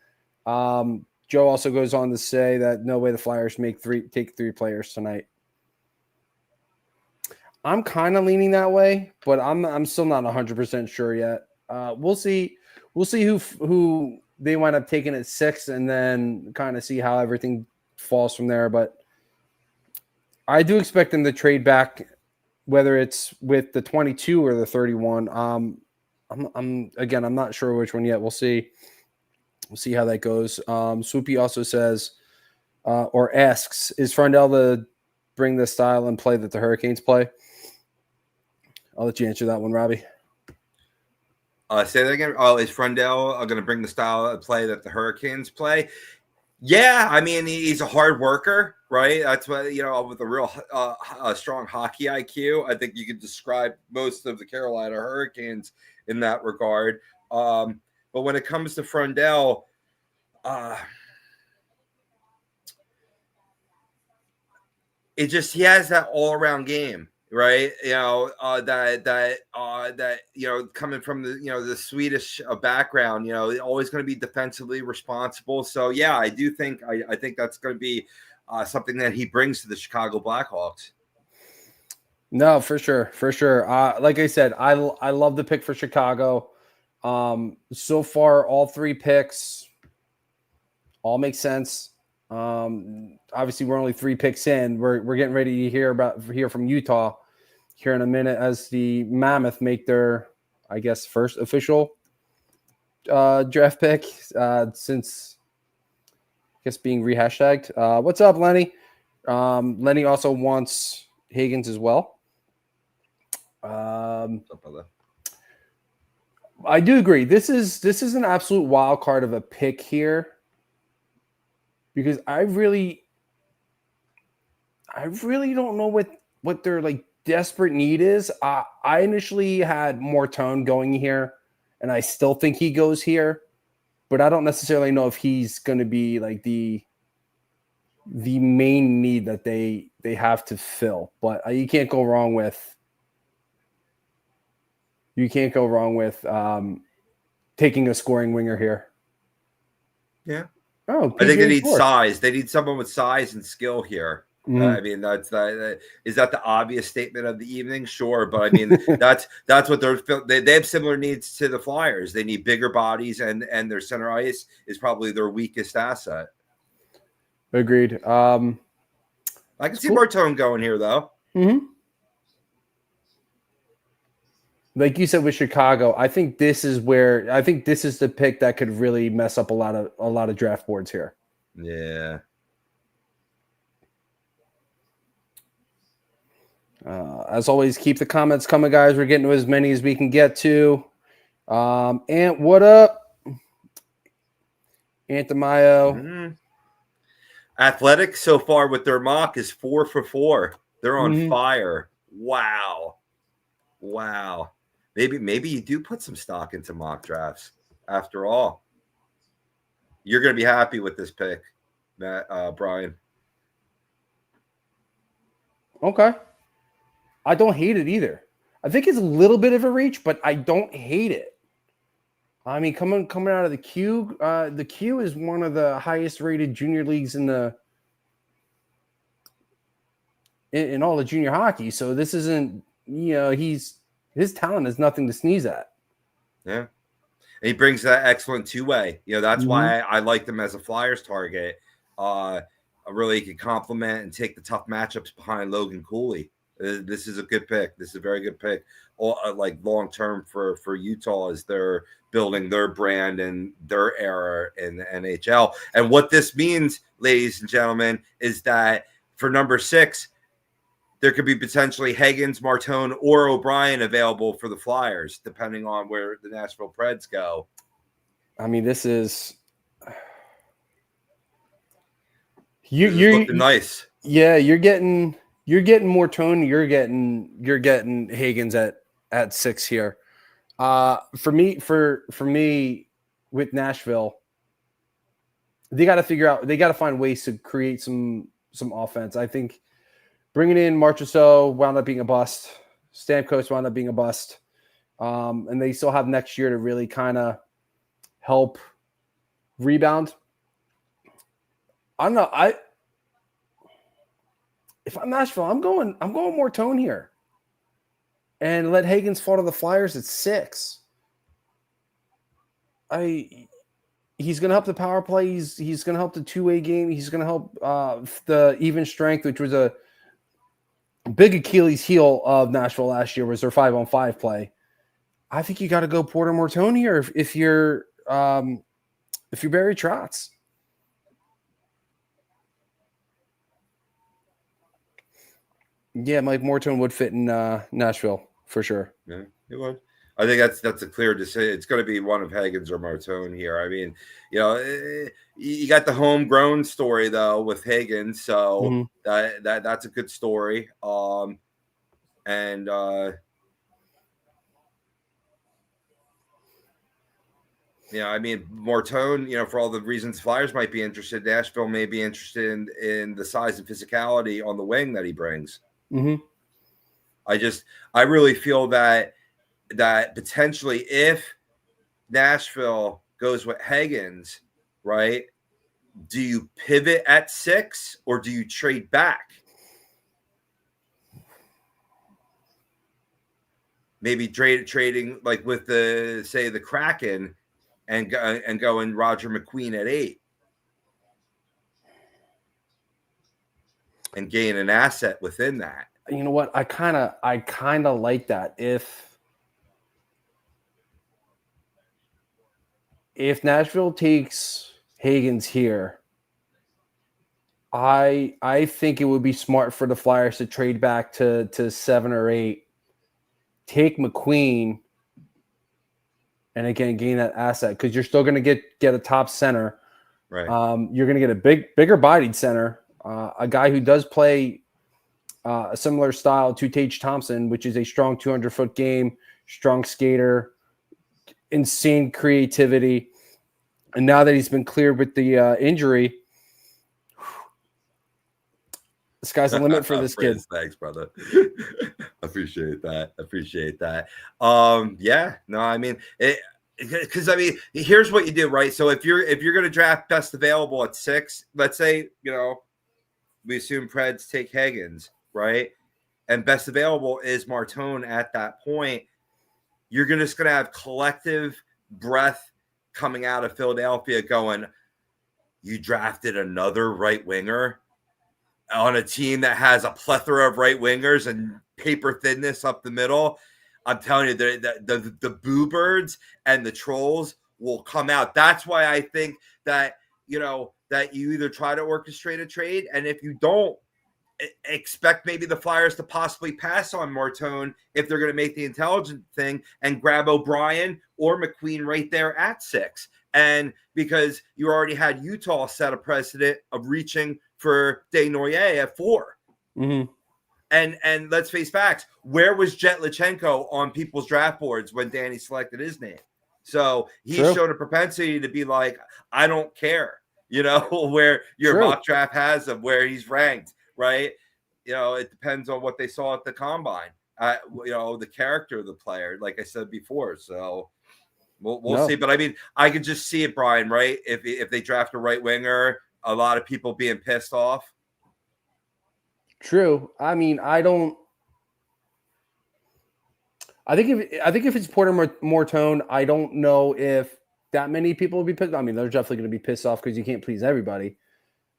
Joe also goes on to say that no way the Flyers take 3 players tonight. I'm kind of leaning that way, but I'm still not 100% sure yet. We'll see. We'll see who they wind up taking at 6, and then kind of see how everything falls from there. But I do expect them to trade back, whether it's with the 22 or the 31. I'm not sure which one yet. We'll see. We'll see how that goes. Swoopy also says or asks, is Frundell to bring the style and play that the Hurricanes play? I'll let you answer that one, Robbie. Say that again. Oh, is Frundell going to bring the style of play that the Hurricanes play? Yeah, I mean, he's a hard worker, right? That's what, with a real strong hockey IQ. I think you could describe most of the Carolina Hurricanes in that regard. But when it comes to Frundell, he has that all around game, right? That coming from the Swedish background, always going to be defensively responsible. So yeah, I do think I think that's going to be something that he brings to the Chicago Blackhawks. No, for sure, for sure. Like I said, I love the pick for Chicago. So far, all three picks all make sense. Obviously, we're only 3 picks in. We're getting ready to hear from Utah here in a minute as the Mammoth make their, I guess, first official draft pick since, I guess, being rehashtagged. What's up, Lenny? Lenny also wants Hagens as well. I do agree. This is an absolute wild card of a pick here, because I really don't know what their like desperate need is. I initially had Mortone going here, and I still think he goes here, but I don't necessarily know if he's going to be like the main need that they have to fill. But you can't go wrong with taking a scoring winger here. Yeah. Oh, I think they need size. They need someone with size and skill here. Mm-hmm. I mean, is that the obvious statement of the evening? Sure, but I mean, that's what they have similar needs to the Flyers. They need bigger bodies, and their center ice is probably their weakest asset. Agreed. I can see Martone going here, though. Mm-hmm. Like you said with Chicago, I think this is the pick that could really mess up a lot of draft boards here. Yeah. As always, keep the comments coming, guys. We're getting to as many as we can get to. And what up, Antamayo? Mm-hmm. Athletic so far with their mock is 4 for 4. They're on fire. Wow. Maybe you do put some stock into mock drafts. After all, you're going to be happy with this pick, Matt, Brian. Okay. I don't hate it either. I think it's a little bit of a reach, but I don't hate it. I mean, coming out of the Q is one of the highest rated junior leagues in all the junior hockey. So this isn't, his talent is nothing to sneeze at. Yeah. And he brings that excellent two-way. That's why I like them as a Flyers target. Really can complement and take the tough matchups behind Logan Cooley. This is a good pick. This is a very good pick. Like long-term for Utah as they're building their brand and their era in the NHL. And what this means, ladies and gentlemen, is that for number 6, there could be potentially Hagens, Martone, or O'Brien available for the Flyers, depending on where the Nashville Preds go. I mean, this is you're looking nice. Yeah, you're getting Mortone. You're getting Hagens at 6 here. For me, with Nashville, they got to find ways to create some offense. I think bringing in Marchessault wound up being a bust. Stamkos wound up being a bust. And they still have next year to really kind of help rebound. I don't know. If I'm Nashville, I'm going Mortone here. And let Hagens fall to the Flyers at 6. He's going to help the power play. He's going to help the two-way game. He's going to help the even strength, which was a big Achilles heel of Nashville last year, was their 5-on-5 play. I think you got to go Porter Mortone here if you're Barry Trotz. Yeah, Mike Mortone would fit in Nashville for sure. Yeah, it would. I think that's a clear decision. It's going to be one of Hagens or Martone here. I mean, you got the homegrown story though with Hagens, so that's a good story. And I mean, Martone, for all the reasons Flyers might be interested, Nashville may be interested in the size and physicality on the wing that he brings. I really feel that potentially if Nashville goes with Hagens, right, do you pivot at 6 or do you trade back? Maybe trading like with the Kraken and going Roger McQueen at 8 and gain an asset within that. You know what? I kind of like that. If Nashville takes Hagens here, I think it would be smart for the Flyers to trade back to 7 or 8, take McQueen, and again gain that asset because you're still going to get a top center. Right. You're going to get a bigger bodied center, a guy who does play a similar style to Tage Thompson, which is a strong 200-foot game, strong skater, insane creativity. And now that he's been cleared with the injury, the sky's the limit for this kid. Thanks, brother. Appreciate that. Yeah, no, I mean, because I mean, here's what you do, right? So if you're going to draft best available at 6, let's say, we assume Preds take Hagens, right? And best available is Martone at that point. You're just going to have collective breath coming out of Philadelphia going, you drafted another right winger on a team that has a plethora of right wingers and paper thinness up the middle. I'm telling you, the boo birds and the trolls will come out. That's why I think that, that you either try to orchestrate a trade, and if you don't, expect maybe the Flyers to possibly pass on Martone if they're going to make the intelligent thing and grab O'Brien or McQueen right there at 6. And because you already had Utah set a precedent of reaching for Desnoyers at 4. And let's face facts, where was Jet Lichenko on people's draft boards when Danny selected his name? So he's shown a propensity to be like, I don't care, where your mock draft has him, where he's ranked. Right. It depends on what they saw at the combine, the character of the player, like I said before. So we'll see. But I mean, I could just see it, Brian, right? If they draft a right winger, a lot of people being pissed off. True. I mean, I think if it's Porter Martone, I don't know if that many people will be pissed. I mean, they're definitely going to be pissed off because you can't please everybody.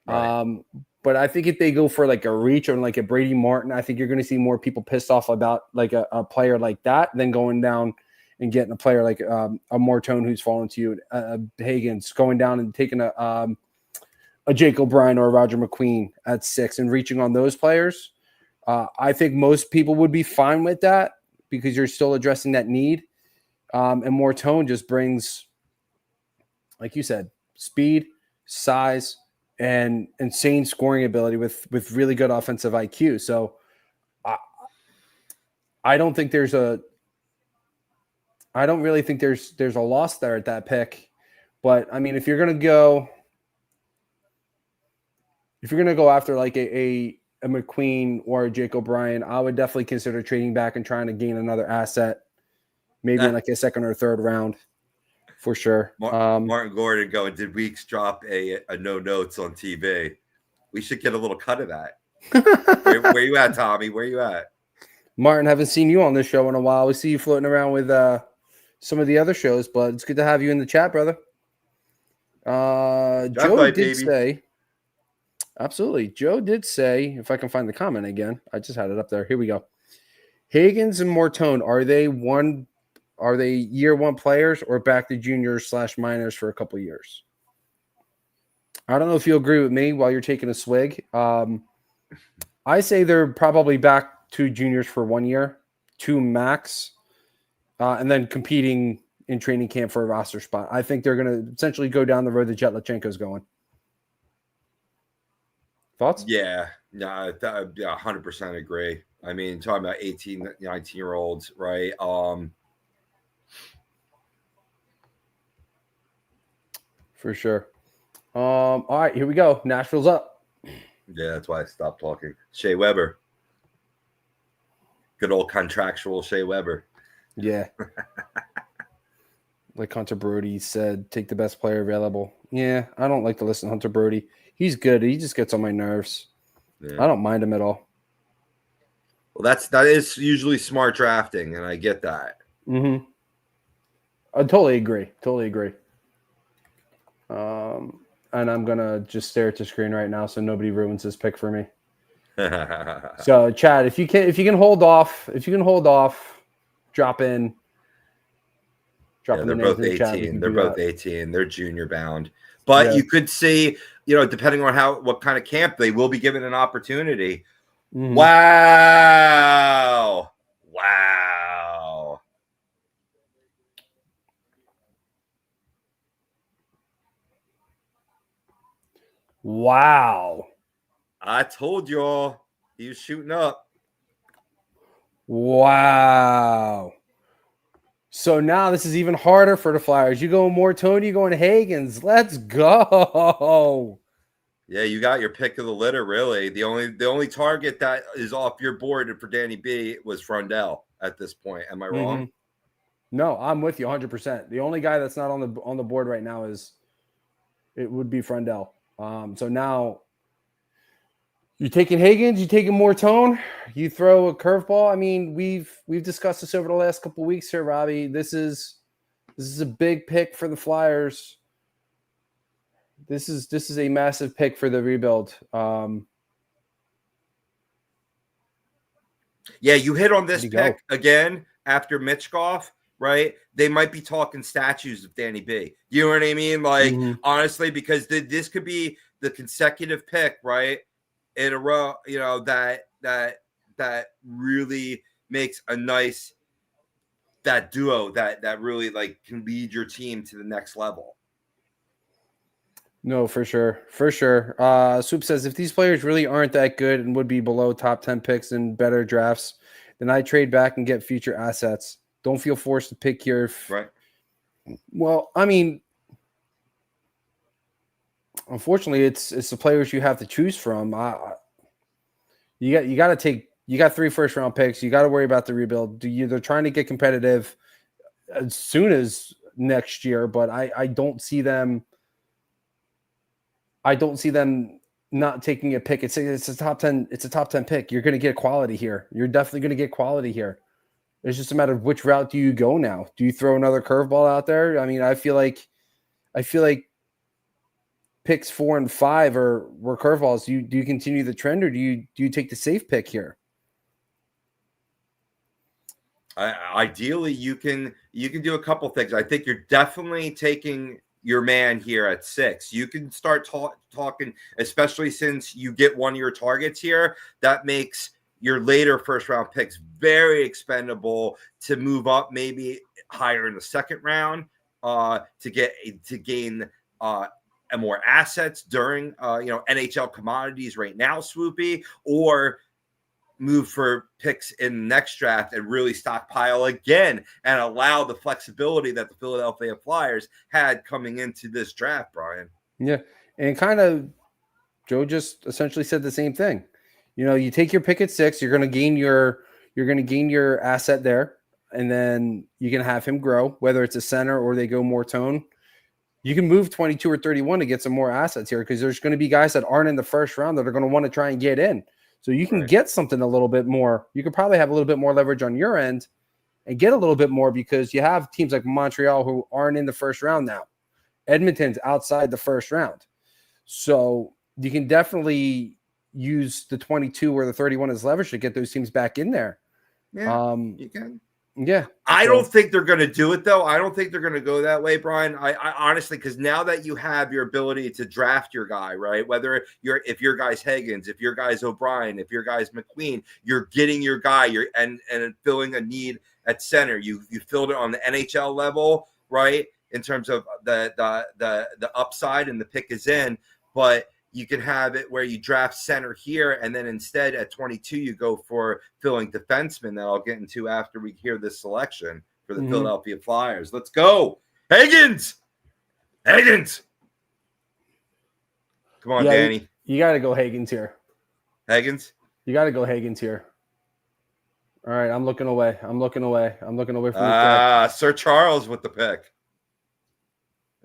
Right. But I think if they go for like a reach or like a Brady Martin, I think you're going to see more people pissed off about like a player like that than going down and getting a player like a Martone who's fallen to you, Hagens, going down and taking a Jake O'Brien or a Roger McQueen at 6 and reaching on those players. I think most people would be fine with that because you're still addressing that need. And Martone just brings, like you said, speed, size, and insane scoring ability with really good offensive IQ. So I don't think I don't really think there's a loss there at that pick. But I mean, if you're gonna go after like a McQueen or a Jake O'Brien, I would definitely consider trading back and trying to gain another asset, maybe in like a second or third round. For sure. Martin Gordon going, did Weeks drop a no notes on TV? We should get a little cut of that. Where you at, Tommy? Where you at? Martin, haven't seen you on this show in a while. We see you floating around with some of the other shows, but it's good to have you in the chat, brother. Joe did say, absolutely. Joe did say, if I can find the comment again, I just had it up there. Here we go. Hagens and Martone, are they year 1 players or back to juniors / minors for a couple of years? I don't know if you agree with me while you're taking a swig. I say they're probably back to juniors for 1 year, 2 max. and then competing in training camp for a roster spot. I think they're going to essentially go down the road that Jetlachenko's going. Thoughts? Yeah, 100% agree. I mean, talking about 18, 19-year-olds, right? For sure. All right, here we go. Nashville's up. Yeah, that's why I stopped talking. Shea Weber. Good old contractual Shea Weber. Yeah. Like Hunter Brody said, take the best player available. Yeah, I don't like to listen to Hunter Brody. He's good. He just gets on my nerves. Yeah. I don't mind him at all. Well, that is usually smart drafting, and I get that. Mm-hmm. I totally agree. And I'm gonna just stare at the screen right now so nobody ruins this pick for me. So, Chad, if you can hold off, drop in. They're both 18. They're both 18. They're junior bound. But you could see, depending on what kind of camp, they will be given an opportunity. Mm-hmm. Wow. I told y'all he was shooting up. Wow. So now this is even harder for the Flyers. You going Mortone, you going Hagens. Let's go. Yeah, you got your pick of the litter, really. The only target that is off your board for Danny B was Frundell at this point. Am I wrong? Mm-hmm. No, I'm with you 100%. The only guy that's not on the board right now would be Frundell. So now you're taking Hagens, you're taking Mortone, you throw a curveball. I mean, we've discussed this over the last couple of weeks here, Robbie. This is a big pick for the Flyers. This is a massive pick for the rebuild. Yeah, you hit on this pick again after Mitchkoff, right? They might be talking statues of Danny B. You know what I mean? Like, honestly, because this could be the consecutive pick, right, in a row, that really makes a nice that duo that really like can lead your team to the next level. No, for sure. Soup says, if these players really aren't that good and would be below top 10 picks in better drafts, then I trade back and get future assets. Don't feel forced to pick here. Right. Well, I mean, unfortunately, it's the players you have to choose from. You got 3 first-round picks. You got to worry about the rebuild. They're trying to get competitive as soon as next year, but I don't see them. I don't see them not taking a pick. It's a top 10. It's a top 10 pick. You're going to get quality here. You're definitely going to get quality here. It's just a matter of which route do you go now. Do you throw another curveball out there? I mean, I feel like picks 4 and 5 were curveballs. Do you continue the trend, or do you take the safe pick here? Ideally, you can do a couple things. I think you're definitely taking your man here at 6. You can start talking, especially since you get one of your targets here. That makes your later first round picks very expendable to move up, maybe higher in the second round, to gain more assets during NHL commodities right now, Swoopy, or move for picks in the next draft and really stockpile again and allow the flexibility that the Philadelphia Flyers had coming into this draft, Brian. Yeah. And kind of Joe just essentially said the same thing. You take your pick at 6, you're going to gain your asset there, and then you can have him grow, whether it's a center or they go more tone. You can move 22 or 31 to get some more assets here, because there's going to be guys that aren't in the first round that are going to want to try and get in. So you can get something a little bit more. You could probably have a little bit more leverage on your end and get a little bit more, because you have teams like Montreal who aren't in the first round now. Edmonton's outside the first round. So you can definitely use the 22 or the 31 as leverage to get those teams back in there. Yeah, you can. Yeah. I don't think they're going to do it, though. I don't think they're going to go that way, Brian. I honestly, because now that you have your ability to draft your guy, right? Whether if your guy's Hagens, if your guy's O'Brien, if your guy's McQueen, you're getting your guy. And filling a need at center. You filled it on the NHL level, right? In terms of the upside, and the pick is in, but you can have it where you draft center here, and then instead at 22 you go for filling defenseman that I'll get into after we hear this selection for the Philadelphia Flyers. Let's go, Hagens! Come on, Danny. You got to go Hagens here. Hagens? You got to go Hagens here. All right, I'm looking away. I'm looking away from the Sir Charles with the pick.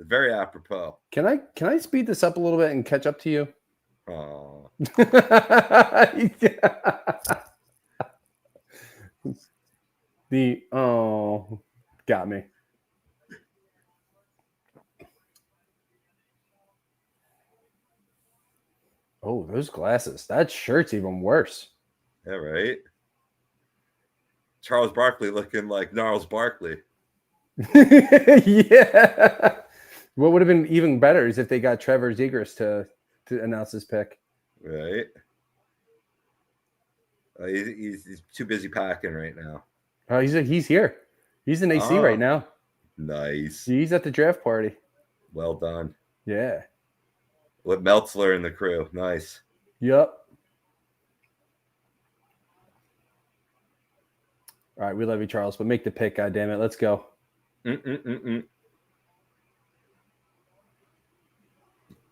Very apropos. Can I speed this up a little bit and catch up to you? Oh. Got me. Oh, those glasses. That shirt's even worse. Yeah, right. Charles Barkley looking like Gnarls Barkley. Yeah. What would have been even better is if they got Trevor Zegras to announce his pick. Right. He's too busy packing right now. Oh, he's here. He's in AC right now. Nice. He's at the draft party. Well done. Yeah. With Meltzler and the crew. Nice. Yep. All right, we love you, Charles, but make the pick, goddammit. Let's go. You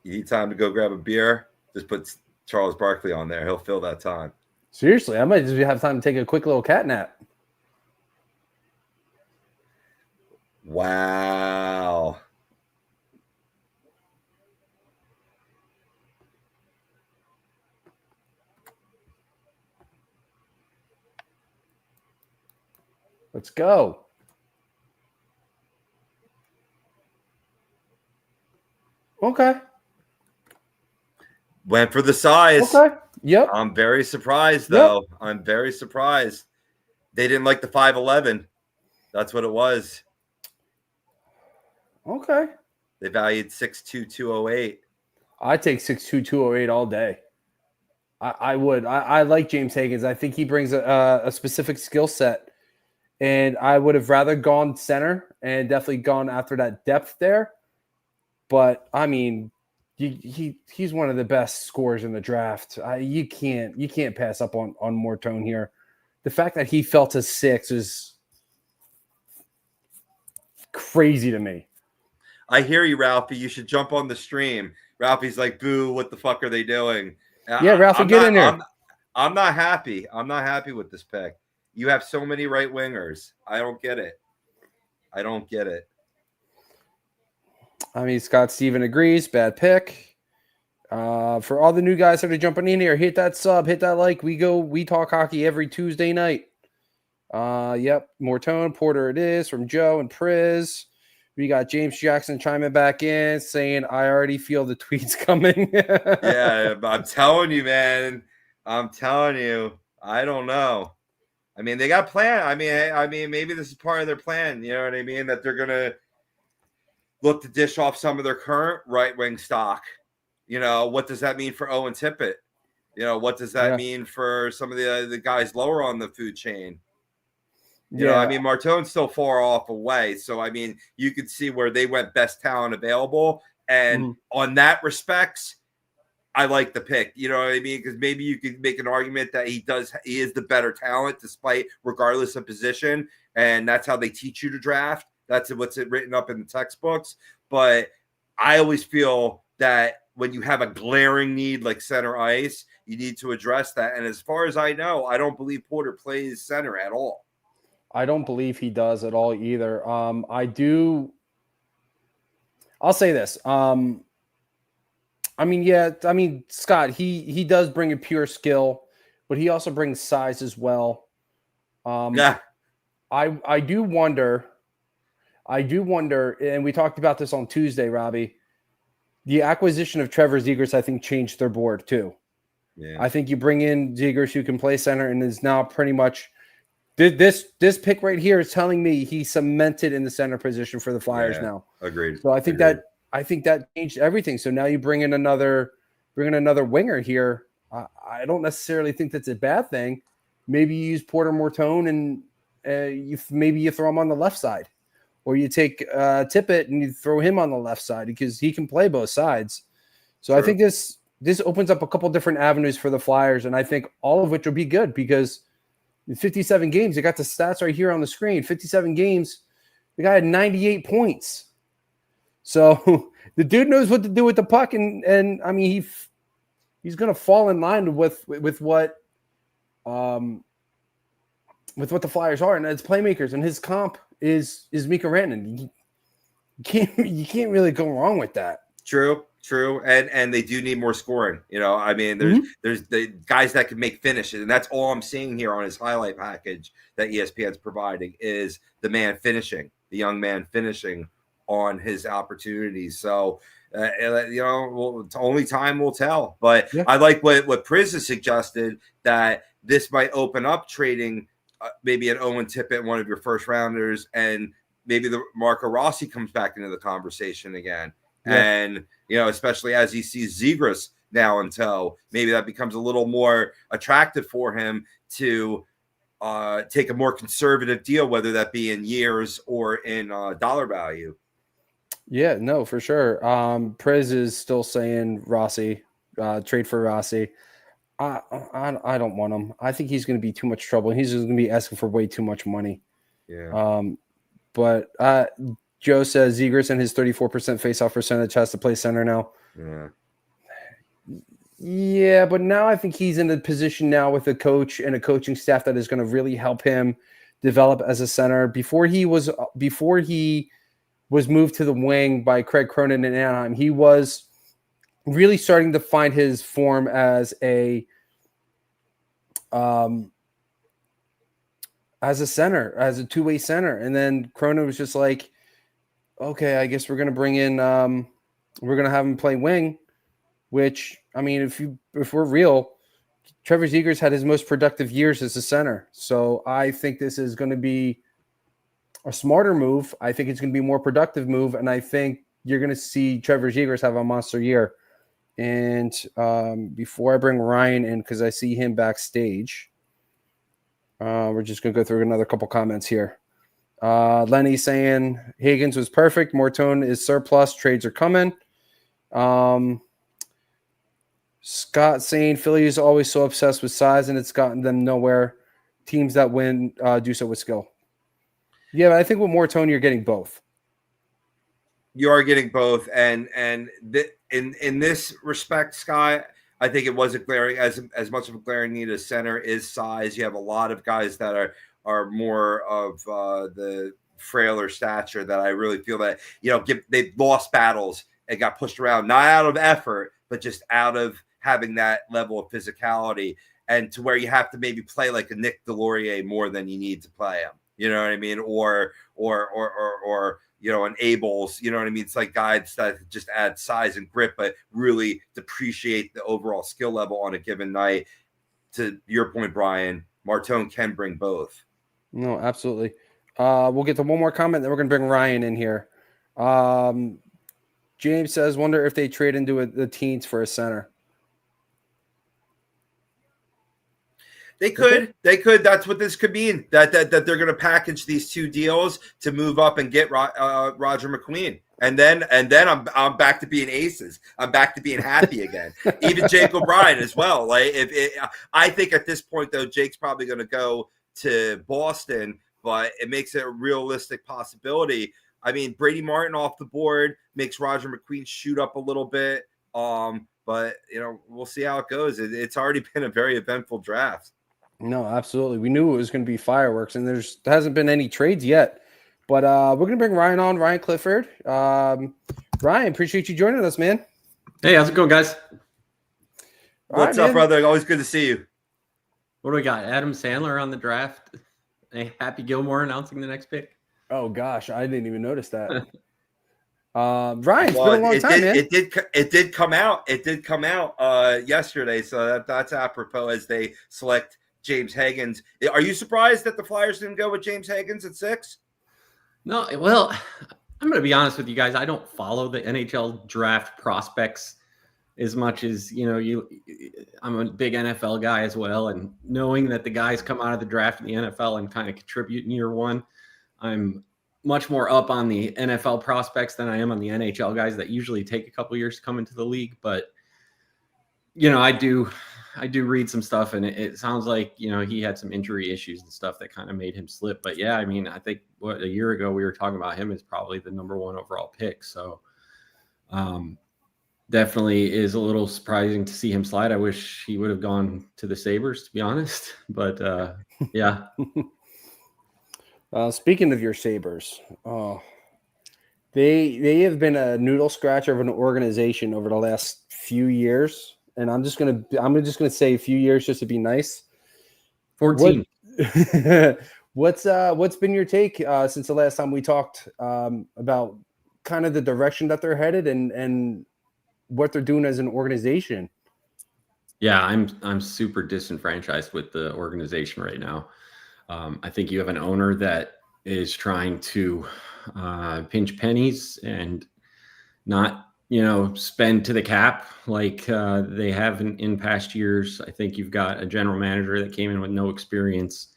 need time to go grab a beer? Just put Charles Barkley on there. He'll fill that time. Seriously, I might just have time to take a quick little cat nap. Wow. Let's go. Okay. Went for the size. Okay. Yep. I'm very surprised, though. Yep. I'm very surprised. They didn't like the 5'11". That's what it was. Okay. They valued 6'2", 208. I take 6'2", 208 all day. I would. I like James Hagens. I think he brings a specific skill set. And I would have rather gone center and definitely gone after that depth there. But, I mean, he's one of the best scorers in the draft. You can't pass up on Mortone here. The fact that he fell to 6 is crazy to me. I hear you, Ralphie. You should jump on the stream. Ralphie's like, boo, what the fuck are they doing? Yeah, Ralphie, get in there. I'm not happy. I'm not happy with this pick. You have so many right wingers. I don't get it. I mean, Scott Steven agrees. Bad pick. For all the new guys that are jumping in here, hit that sub, hit that like. We talk hockey every Tuesday night. Yep. Mortone, Porter it is from Joe and Priz. We got James Jackson chiming back in saying, I already feel the tweets coming. Yeah, I'm telling you, man. I'm telling you. I don't know. I mean, they got plan. I mean, maybe this is part of their plan. You know what I mean? That they're gonna look to dish off some of their current right wing stock. You know, what does that mean for Owen Tippett? You know, what does that mean for some of the guys lower on the food chain? You know, I mean, Martone's still far off away. So, I mean, you could see where they went best talent available. And on that respects, I like the pick. You know what I mean? Because maybe you could make an argument that he is the better talent regardless of position. And that's how they teach you to draft. That's what's written up in the textbooks. But I always feel that when you have a glaring need like center ice, you need to address that. And as far as I know, I don't believe Porter plays center at all. I don't believe he does at all either. I'll say this. Scott, he does bring a pure skill, but he also brings size as well. I do wonder, and we talked about this on Tuesday, Robbie. The acquisition of Trevor Zegras, I think, changed their board too. Yeah. I think you bring in Zegras who can play center and is now pretty much This pick right here is telling me he's cemented in the center position for the Flyers now. Agreed. So I think that changed everything. So now you bring in another winger here. I don't necessarily think that's a bad thing. Maybe you use Porter Mortone and you throw him on the left side, or you take Tippett and you throw him on the left side because he can play both sides. So I think this opens up a couple different avenues for the Flyers, and I think all of which will be good because in 57 games, you got the stats right here on the screen. 57 games, the guy had 98 points. So the dude knows what to do with the puck, and I mean he's going to fall in line with what the Flyers are, and it's playmakers, and his comp is Mika Rantanen. You can't really go wrong with that. True, and they do need more scoring. I mean, there's the guys that can make finishes, and that's all I'm seeing here on his highlight package that ESPN's providing is the young man finishing on his opportunities. So, only time will tell. But I like what Priz has suggested, that this might open up trading maybe an Owen Tippett, one of your first rounders, and maybe the Marco Rossi comes back into the conversation again. Yeah. And, especially as he sees Zegras now in tow, maybe that becomes a little more attractive for him to take a more conservative deal, whether that be in years or in dollar value. Yeah, no, for sure. Priz is still saying Rossi, trade for Rossi. I don't want him. I think he's going to be too much trouble. He's just going to be asking for way too much money. Yeah. But Joe says Zegras and his 34% faceoff percentage has to play center now. Yeah. Yeah, but now I think he's in a position now with a coach and a coaching staff that is going to really help him develop as a center. Before he was moved to the wing by Craig Cronin in Anaheim, he was really starting to find his form as a center, as a two-way center. And then Cronin was just like, okay, I guess we're going to bring in we're going to have him play wing, which, I mean, if we're real, Trevor Zegras had his most productive years as a center. So I think this is going to be a smarter move. I think it's going to be a more productive move, and I think you're going to see Trevor Zegras have a monster year. And before I bring Ryan in, because I see him backstage, we're just going to go through another couple comments here. Lenny saying Hagens was perfect. Mortone is surplus. Trades are coming. Scott saying Philly is always so obsessed with size, and it's gotten them nowhere. Teams that win do so with skill. Yeah, but I think with Mortone, you're getting both. You are getting both, and in this respect, Scott, I think it wasn't glaring as much of a glaring need as center is size. You have a lot of guys that are more of the frailer stature that I really feel that they've lost battles and got pushed around, not out of effort, but just out of having that level of physicality, and to where you have to maybe play like a Nick Delorier more than you need to play him. You know what I mean? Or an Abels, you know what I mean? It's like guys that just add size and grip, but really depreciate the overall skill level on a given night. To your point, Brian, Martone can bring both. No, absolutely. We'll get to one more comment, then we're going to bring Ryan in here. James says, wonder if they trade into the teens for a center. They could. That's what this could mean. That they're going to package these two deals to move up and get Roger McQueen, and then I'm back to being aces. I'm back to being happy again. Even Jake O'Brien as well. Like I think at this point though, Jake's probably going to go to Boston, but it makes it a realistic possibility. I mean, Brady Martin off the board makes Roger McQueen shoot up a little bit. But we'll see how it goes. It's already been a very eventful draft. No, absolutely. We knew it was going to be fireworks, and there hasn't been any trades yet. But we're going to bring Ryan on, Ryan Clifford. Ryan, appreciate you joining us, man. Hey, how's it going, guys? What's up, brother? Always good to see you. What do we got? Adam Sandler on the draft. Hey, Happy Gilmore announcing the next pick. Oh, gosh. I didn't even notice that. Ryan, it's been a long time, man. It did come out. It did come out yesterday, so that's apropos as they select James Hagens. Are you surprised that the Flyers didn't go with James Hagens at 6? No, well, I'm going to be honest with you guys. I don't follow the NHL draft prospects as much as, I'm a big NFL guy as well. And knowing that the guys come out of the draft in the NFL and kind of contribute in year one, I'm much more up on the NFL prospects than I am on the NHL guys that usually take a couple years to come into the league. But, I do read some stuff, and it sounds like, he had some injury issues and stuff that kind of made him slip. But yeah, I mean, I think a year ago we were talking about him as probably the number 1 overall pick. So definitely is a little surprising to see him slide. I wish he would have gone to the Sabres, to be honest. But yeah. Speaking of your Sabres, they have been a noodle scratcher of an organization over the last few years. And I'm just gonna say a few years just to be nice. 14. What's been your take since the last time we talked about kind of the direction that they're headed and what they're doing as an organization? Yeah, I'm super disenfranchised with the organization right now. I think you have an owner that is trying to pinch pennies and not spend to the cap like they have in past years. I think you've got a general manager that came in with no experience.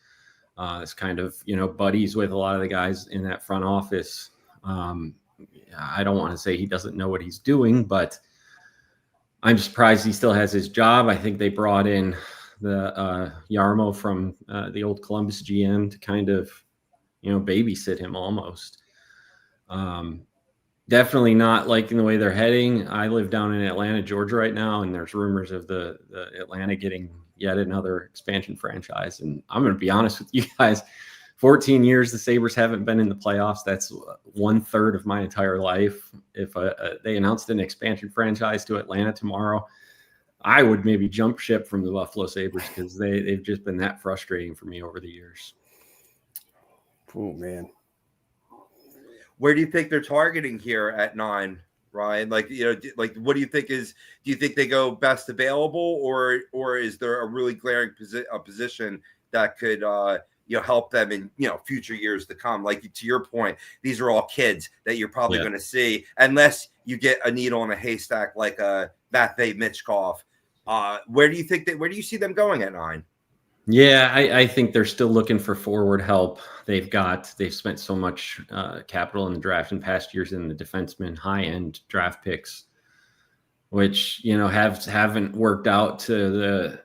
It's kind of, buddies with a lot of the guys in that front office. I don't want to say he doesn't know what he's doing, but I'm surprised he still has his job. I think they brought in the Yarmo from the old Columbus GM to kind of, babysit him almost. Definitely not liking the way they're heading. I live down in Atlanta, Georgia right now, and there's rumors of the Atlanta getting yet another expansion franchise. And I'm going to be honest with you guys, 14 years the Sabres haven't been in the playoffs. That's 1/3 of my entire life. If they announced an expansion franchise to Atlanta tomorrow, I would maybe jump ship from the Buffalo Sabres because they've just been that frustrating for me over the years. Oh, man. Where do you think they're targeting here at 9, Ryan? Like, what do you think do you think they go best available, or is there a really glaring position that could, help them in, future years to come? Like, to your point, these are all kids that you're probably going to see unless you get a needle in a haystack like Matvei Michkov. Where do you see them going at 9? Yeah, I think they're still looking for forward help. They've spent so much capital in the draft in past years in the defensemen, high-end draft picks, which, haven't worked out to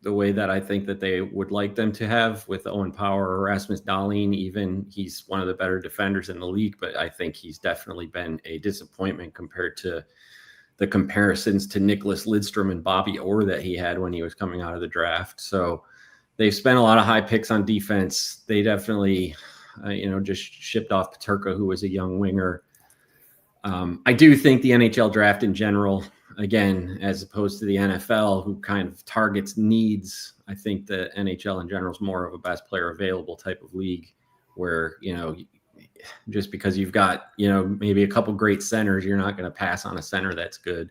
the way that I think that they would like them to have with Owen Power or Rasmus Dahlin. Even he's one of the better defenders in the league, but I think he's definitely been a disappointment compared to the comparisons to Nicholas Lidstrom and Bobby Orr that he had when he was coming out of the draft. So they've spent a lot of high picks on defense. They definitely, just shipped off Peterka, who was a young winger. I do think the NHL draft in general, again, as opposed to the NFL, who kind of targets needs, I think the NHL in general is more of a best player available type of league where, just because you've got, maybe a couple great centers, you're not going to pass on a center that's good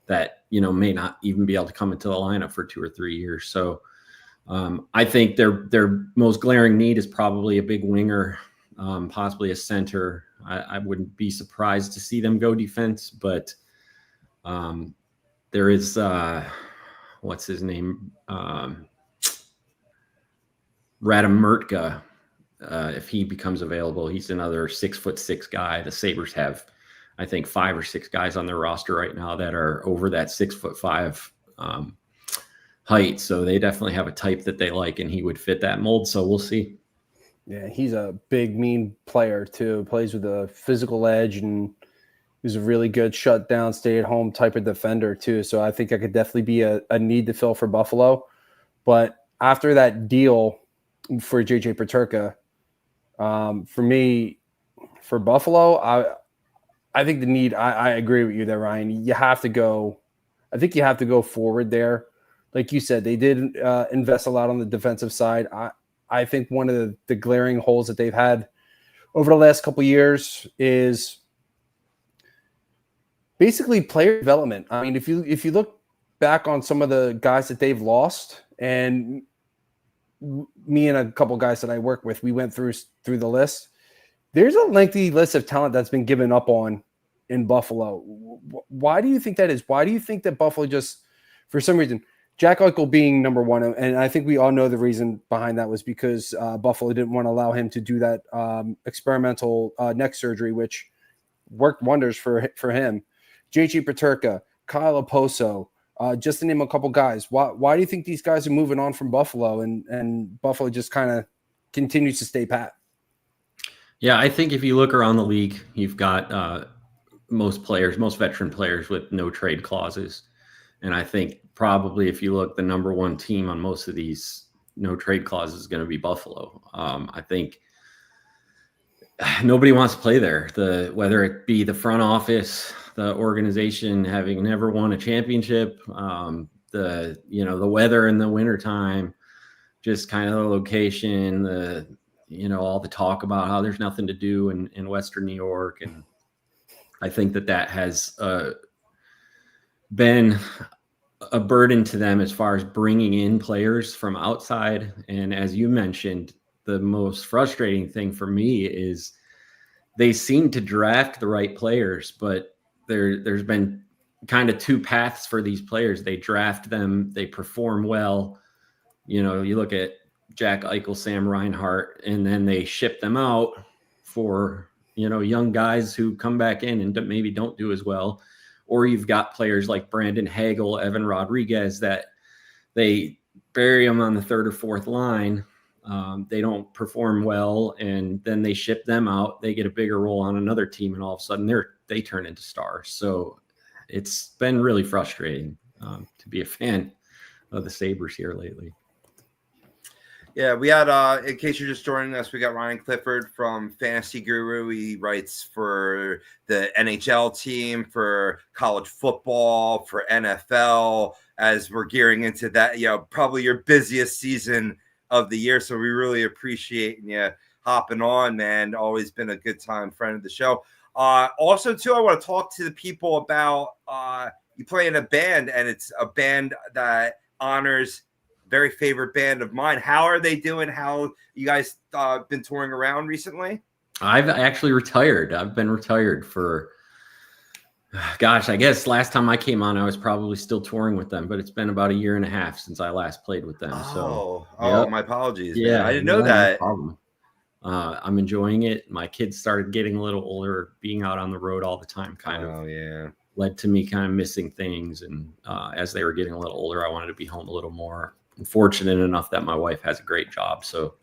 that, may not even be able to come into the lineup for 2 or 3 years. So I think their most glaring need is probably a big winger, possibly a center. I wouldn't be surprised to see them go defense, but there is what's his name, Radim Murtka. If he becomes available, he's another 6'6" guy. The Sabres have, I think, 5 or 6 guys on their roster right now that are over that 6'5" height. So they definitely have a type that they like, and he would fit that mold. So we'll see. Yeah, he's a big, mean player too. Plays with a physical edge, and he's a really good shutdown, stay-at-home type of defender too. So I think that could definitely be a need to fill for Buffalo. But after that deal for JJ Peterka, for me, for Buffalo, I think the need. I agree with you there, Ryan. You have to go. I think you have to go forward there. Like you said, they did invest a lot on the defensive side. I think one of the glaring holes that they've had over the last couple of years is basically player development. I mean, if you look back on some of the guys that they've lost, and me and a couple guys that I work with, we went through the list. There's a lengthy list of talent that's been given up on in Buffalo. Why do you think that is? Why do you think that Buffalo just, for some reason, Jack Eichel being number one, and I think we all know the reason behind that was because Buffalo didn't want to allow him to do that experimental neck surgery, which worked wonders for him. JG Paterka, Kyle Oposo, just to name a couple guys. Why do you think these guys are moving on from Buffalo and Buffalo just kind of continues to stay pat? Yeah, I think if you look around the league, you've got most veteran players with no trade clauses. And I think probably if you look, the number one team on most of these no trade clauses is going to be Buffalo. I think nobody wants to play there. Whether it be the front office, the organization having never won a championship, the weather in the wintertime, just kind of the location, all the talk about how there's nothing to do in Western New York. And I think that has been a burden to them as far as bringing in players from outside. And as you mentioned, the most frustrating thing for me is they seem to draft the right players, but there's been kind of two paths for these players. They draft them, they perform well. You look at Jack Eichel, Sam Reinhart, and then they ship them out for, young guys who come back in and maybe don't do as well. Or you've got players like Brandon Hagel, Evan Rodriguez, that they bury them on the third or fourth line. They don't perform well, and then they ship them out. They get a bigger role on another team, and all of a sudden they turn into stars. So it's been really frustrating to be a fan of the Sabres here lately. Yeah, we had, in case you're just joining us, we got Ryan Clifford from Fantasy Guru. He writes for the NHL team, for college football, for NFL, as we're gearing into that, probably your busiest season of the year. So we really appreciate you hopping on, man. Always been a good time, friend of the show. Also, too, I want to talk to the people about you play in a band, and it's a band that honors very favorite band of mine. How are they doing? How you guys been touring around recently? I've actually retired. I've been retired for, I guess last time I came on, I was probably still touring with them, but it's been about 1.5 years since I last played with them. Yep. My apologies. Yeah, man. I didn't know that. No problem. I'm enjoying it. My kids started getting a little older, being out on the road all the time led to me kind of missing things. And as they were getting a little older, I wanted to be home a little more. I'm fortunate enough that my wife has a great job. So,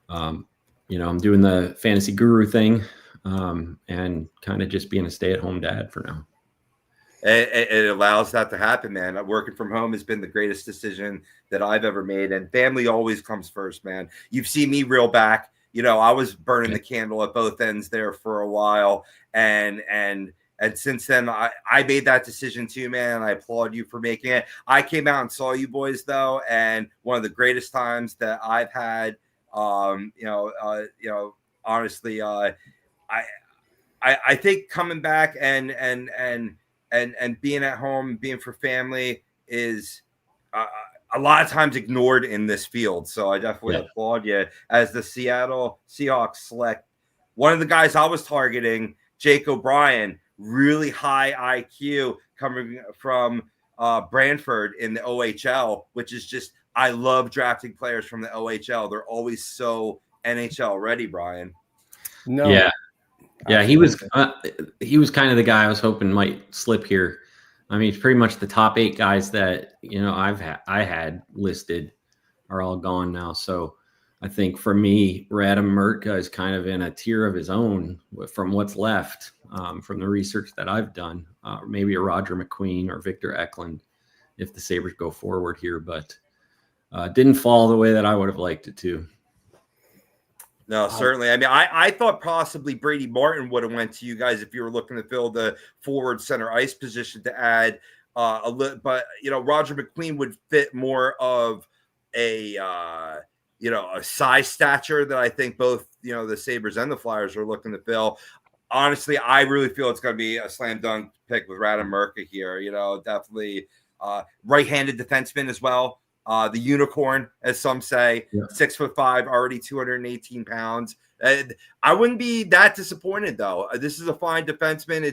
I'm doing the Fantasy Guru thing and kind of just being a stay-at-home dad for now. It allows that to happen, man. Working from home has been the greatest decision that I've ever made, and family always comes first, man. You've seen me reel back. I was burning the candle at both ends there for a while, and since then, I made that decision too, man. I applaud you for making it. I came out and saw you boys, though, and one of the greatest times that I've had. Honestly, I think coming back and being at home, being for family is a lot of times ignored in this field. So I definitely applaud you. As the Seattle Seahawks select one of the guys I was targeting, Jake O'Brien. Really high IQ coming from Brantford in the OHL, which is just, I love drafting players from the OHL. They're always so NHL ready, Brian. No. Yeah. He was kind of the guy I was hoping might slip here. I mean, it's pretty much the top 8 guys that, I had listed are all gone now. So I think for me, Radim Murtka is kind of in a tier of his own from what's left from the research that I've done. Maybe a Roger McQueen or Victor Eklund if the Sabres go forward here, but didn't fall the way that I would have liked it to. No, certainly. I mean, I thought possibly Brady Martin would have went to you guys if you were looking to fill the forward center ice position to add a little, but Roger McQueen would fit more of a size stature that I think both, the Sabres and the Flyers are looking to fill. Honestly, I really feel it's going to be a slam dunk pick with Radim Murtka here. Definitely right-handed defenseman as well. the unicorn, as some say, Yeah. 6'5", already 218 pounds. I wouldn't be that disappointed, though. This is a fine defenseman.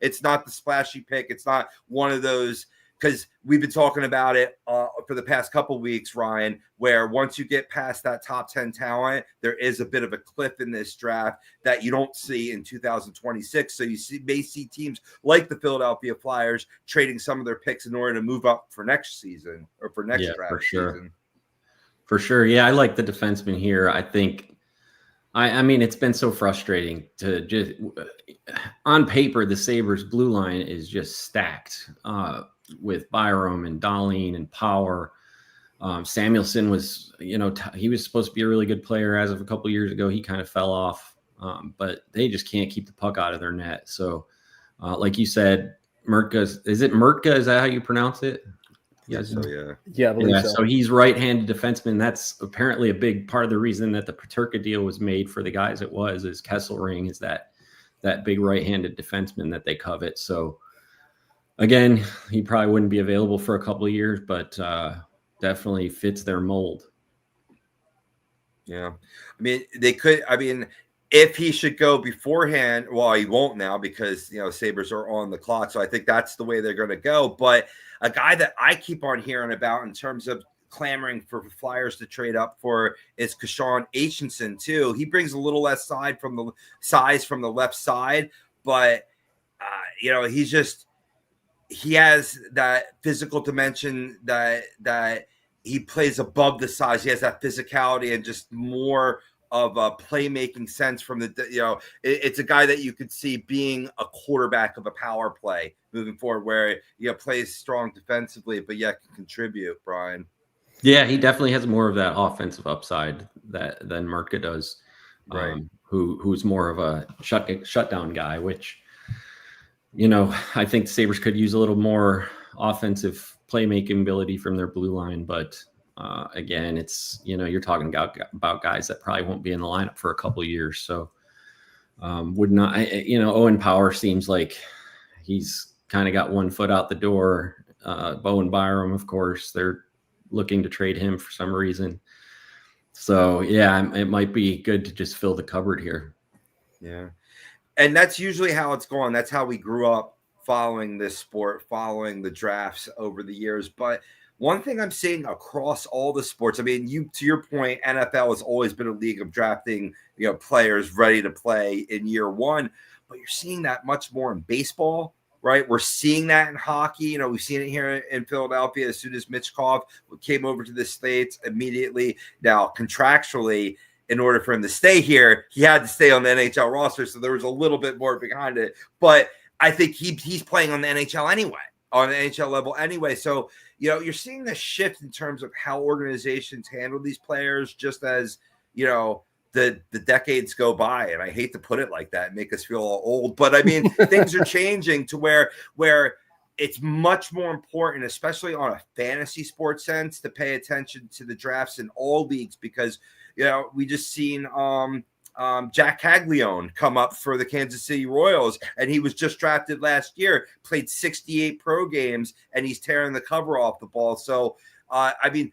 It's not the splashy pick. It's not one of those, because we've been talking about it for the past couple of weeks, Ryan, where once you get past that top 10 talent, there is a bit of a cliff in this draft that you don't see in 2026. So you may see teams like the Philadelphia Flyers trading some of their picks in order to move up for next season or for next draft season. For sure. Yeah, I like the defenseman here. I think, I mean, it's been so frustrating to just on paper, the Sabres blue line is just stacked with Byram and Dahlin and Power. Samuelson was, he was supposed to be a really good player as of a couple of years ago. He kind of fell off, but they just can't keep the puck out of their net. So, like you said, is it Mertka? Is that how you pronounce it? Yes. So, yeah. Yeah. So he's right-handed defenseman. That's apparently a big part of the reason that the Paterka deal was made for the guys it was, is Kesselring is that big right-handed defenseman that they covet. So again, he probably wouldn't be available for a couple of years, but definitely fits their mold. Yeah. I mean, if he should go beforehand, well, he won't now because, Sabres are on the clock. So I think that's the way they're going to go. But a guy that I keep on hearing about in terms of clamoring for Flyers to trade up for is Kashawn Aitchison too. He brings a little less size from the left side, but he has that physical dimension that he plays above the size. He has that physicality and just more of a playmaking sense from it's a guy that you could see being a quarterback of a power play moving forward, where plays strong defensively, but yet can contribute. Brian. Yeah, he definitely has more of that offensive upside than Mertka does. Right. Who's more of a shutdown guy, which, I think the Sabres could use a little more offensive playmaking ability from their blue line, but again, it's, you're talking about guys that probably won't be in the lineup for a couple of years. So would not, Owen Power seems like he's kind of got one foot out the door. Bowen Byram, of course, they're looking to trade him for some reason. So yeah, it might be good to just fill the cupboard here. Yeah. And that's usually how it's going. That's how we grew up following this sport, following the drafts over the years. But one thing I'm seeing across all the sports, I mean, to your point, NFL has always been a league of drafting, players ready to play in year one, but you're seeing that much more in baseball, right? We're seeing that in hockey. We've seen it here in Philadelphia as soon as Michkov came over to the States immediately. Now, contractually, in order for him to stay here, he had to stay on the NHL roster, so there was a little bit more behind it. But I think he's playing on the NHL anyway, on the NHL level anyway. So, you're seeing this shift in terms of how organizations handle these players, just as, the decades go by. And I hate to put it like that and make us feel old, but I mean, things are changing to where it's much more important, especially on a fantasy sports sense, to pay attention to the drafts in all leagues, because, we just seen Jack Caglione come up for the Kansas City Royals, and he was just drafted last year, played 68 pro games, and he's tearing the cover off the ball. So, I mean,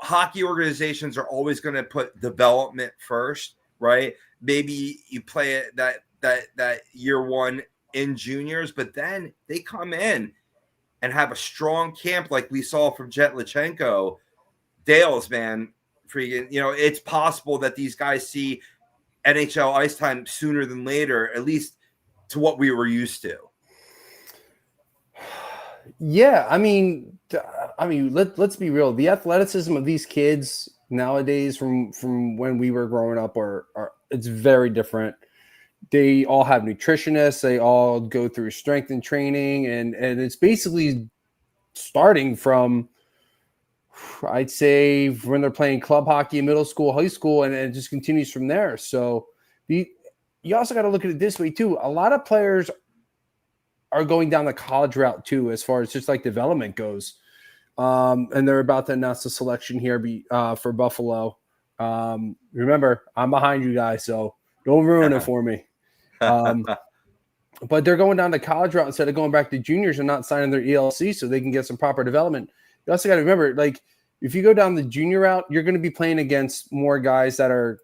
hockey organizations are always going to put development first, right? Maybe you play it that year one in juniors, but then they come in and have a strong camp like we saw from Jet Lachenko. Dales, man, freaking, it's possible that these guys see NHL ice time sooner than later, at least to what we were used to. Yeah, I mean, let's be real. The athleticism of these kids nowadays from when we were growing up are it's very different. They all have nutritionists. They all go through strength and training, and it's basically starting from, I'd say, when they're playing club hockey in middle school, high school, and it just continues from there. So you also got to look at it this way too. A lot of players are going down the college route too, as far as just like development goes. And they're about to announce the selection here for Buffalo. Remember, I'm behind you guys, so don't ruin it for me. But they're going down the college route instead of going back to juniors and not signing their ELC so they can get some proper development. You also got to remember, like, If you go down the junior route, you're going to be playing against more guys that are,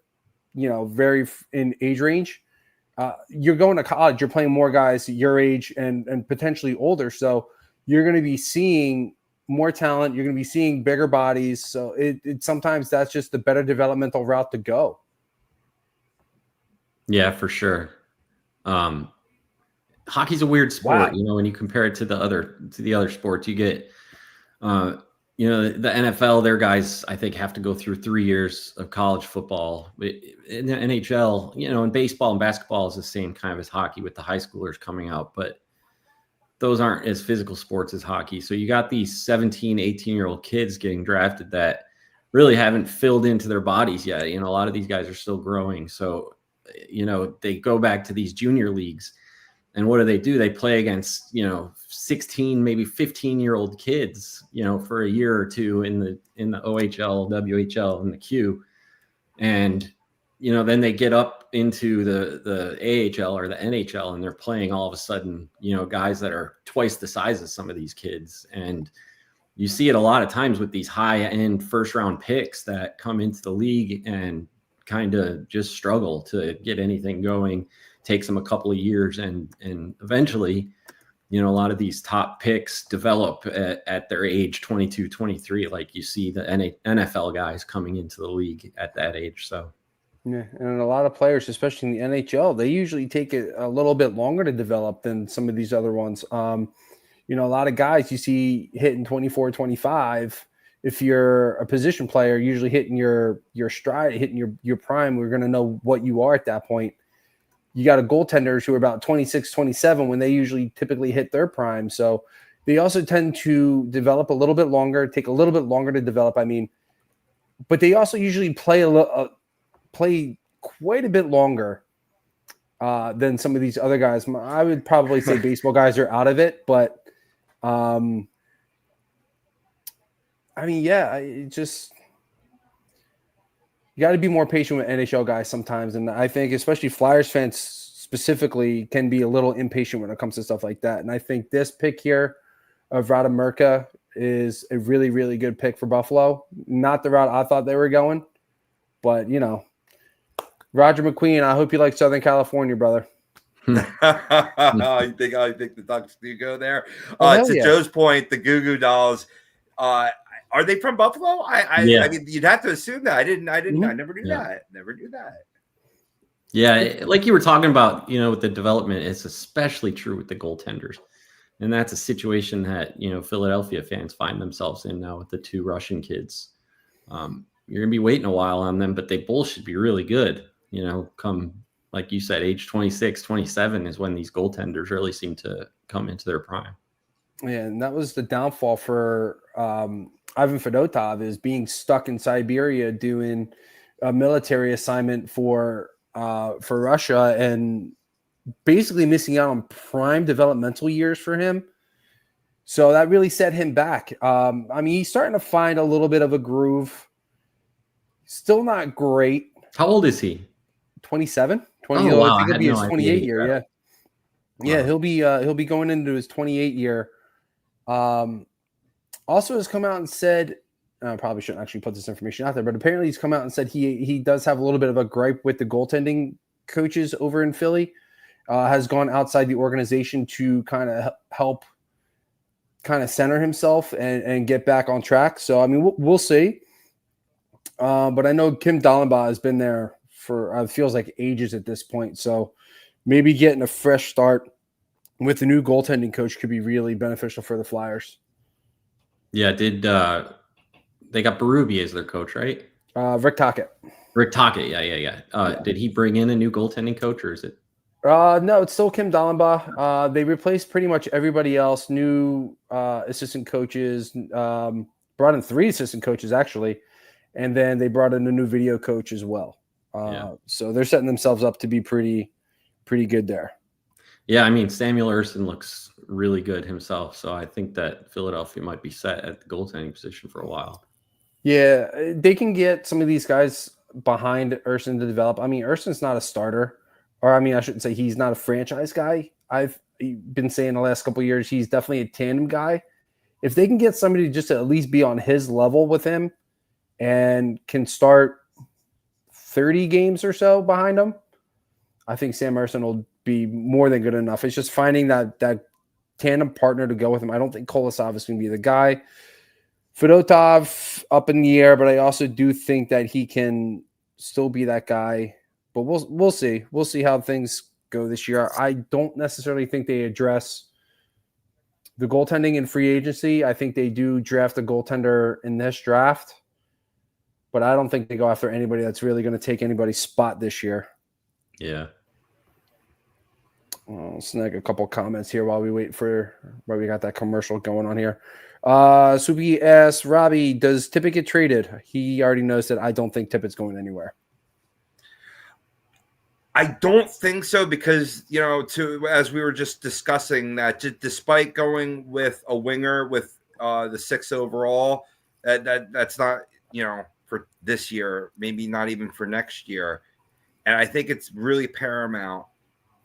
very in age range. You're going to college, you're playing more guys your age and potentially older. So you're going to be seeing more talent. You're going to be seeing bigger bodies. So it sometimes that's just the better developmental route to go. Yeah, for sure. Hockey's a weird sport, Wow. when you compare it to the other sports. You get, the NFL, their guys, I think, have to go through 3 years of college football. In the NHL, and baseball and basketball is the same kind of as hockey with the high schoolers coming out, but those aren't as physical sports as hockey. So you got these 17, 18-year-old kids getting drafted that really haven't filled into their bodies yet. A lot of these guys are still growing. So, they go back to these junior leagues. And what do? They play against, 16, maybe 15-year-old kids, for a year or two in the OHL, WHL, and the Q. And, then they get up into the AHL or the NHL, and they're playing all of a sudden, guys that are twice the size of some of these kids. And you see it a lot of times with these high-end first-round picks that come into the league and kind of just struggle to get anything going. Takes them a couple of years, and eventually, a lot of these top picks develop at their age 22, 23, like you see the NFL guys coming into the league at that age. So, yeah, and a lot of players, especially in the NHL, they usually take it a little bit longer to develop than some of these other ones. A lot of guys you see hitting 24, 25. If you're a position player, usually hitting your stride, hitting your prime, we're going to know what you are at that point. You got a goaltenders who are about 26, 27 when they usually typically hit their prime. So they also tend to develop a little bit longer, take a little bit longer to develop. But they also usually play quite a bit longer than some of these other guys. I would probably say baseball guys are out of it, but you got to be more patient with NHL guys sometimes. And I think especially Flyers fans specifically can be a little impatient when it comes to stuff like that. And I think this pick here of Rademirka is a really, really good pick for Buffalo. Not the route I thought they were going, but Roger McQueen, I hope you like Southern California, brother. I think the Ducks do go there. Yeah. Joe's point, the Goo Goo Dolls, are they from Buffalo? I mean, you'd have to assume that. I didn't. Mm-hmm. I never knew that. Never knew that. Yeah, like you were talking about, with the development, it's especially true with the goaltenders, and that's a situation that Philadelphia fans find themselves in now with the two Russian kids. You're gonna be waiting a while on them, but they both should be really good. Come like you said, age 26, 27 is when these goaltenders really seem to come into their prime. Yeah, and that was the downfall for Ivan Fedotov, is being stuck in Siberia doing a military assignment for Russia and basically missing out on prime developmental years for him. So that really set him back. He's starting to find a little bit of a groove. Still not great. How old is he? 27. 20. Oh, wow. I think he'll be his 28 year. Yeah. Yeah, Wow. he'll be going into his 28 year. Also has come out and said, I probably shouldn't actually put this information out there, but apparently he's come out and said he does have a little bit of a gripe with the goaltending coaches over in Philly. Has gone outside the organization to kind of help kind of center himself and get back on track. So, we'll see. But I know Kim Dallenbaugh has been there for feels like ages at this point. So maybe getting a fresh start with the new goaltending coach could be really beneficial for the Flyers. Yeah, they got Berube as their coach, right? Rick Tocchet. Yeah. Did he bring in a new goaltending coach, or is it? No, it's still Kim Dallenbaugh. They replaced pretty much everybody else. New assistant coaches, brought in 3 assistant coaches actually, and then they brought in a new video coach as well. So they're setting themselves up to be pretty good there. Yeah, Samuel Ersson looks really good himself, so I think that Philadelphia might be set at the goaltending position for a while. Yeah, they can get some of these guys behind Ersson to develop. Ersson's not a starter, or I shouldn't say he's not a franchise guy. I've been saying the last couple of years he's definitely a tandem guy. if they can get somebody just to at least be on his level with him and can start 30 games or so behind him, I think Sam Emerson will be more than good enough. It's just finding that tandem partner to go with him. I don't think Kolosov is going to be the guy. Fedotov up in the air, but I also do think that he can still be that guy. But we'll see. We'll see how things go this year. I don't necessarily think they address the goaltending in free agency. I think they do draft a goaltender in this draft, but I don't think they go after anybody that's really going to take anybody's spot this year. Yeah. I'll snag a couple comments here while we got that commercial going on here. Subi asks, Robbie, does Tippett get traded? He already knows that I don't think Tippett's going anywhere. I don't think so because, as we were just discussing, that despite going with a winger with the 6 overall, that's not, for this year, maybe not even for next year. And I think it's really paramount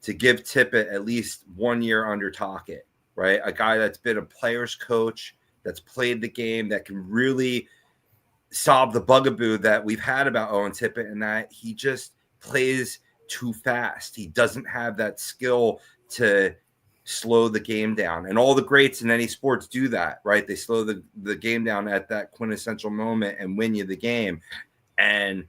to give Tippett at least 1 year under Tocchet, right? A guy that's been a player's coach, that's played the game, that can really solve the bugaboo that we've had about Owen Tippett, and that he just plays too fast. He doesn't have that skill to slow the game down. And all the greats in any sports do that, right? They slow the game down at that quintessential moment and win you the game. And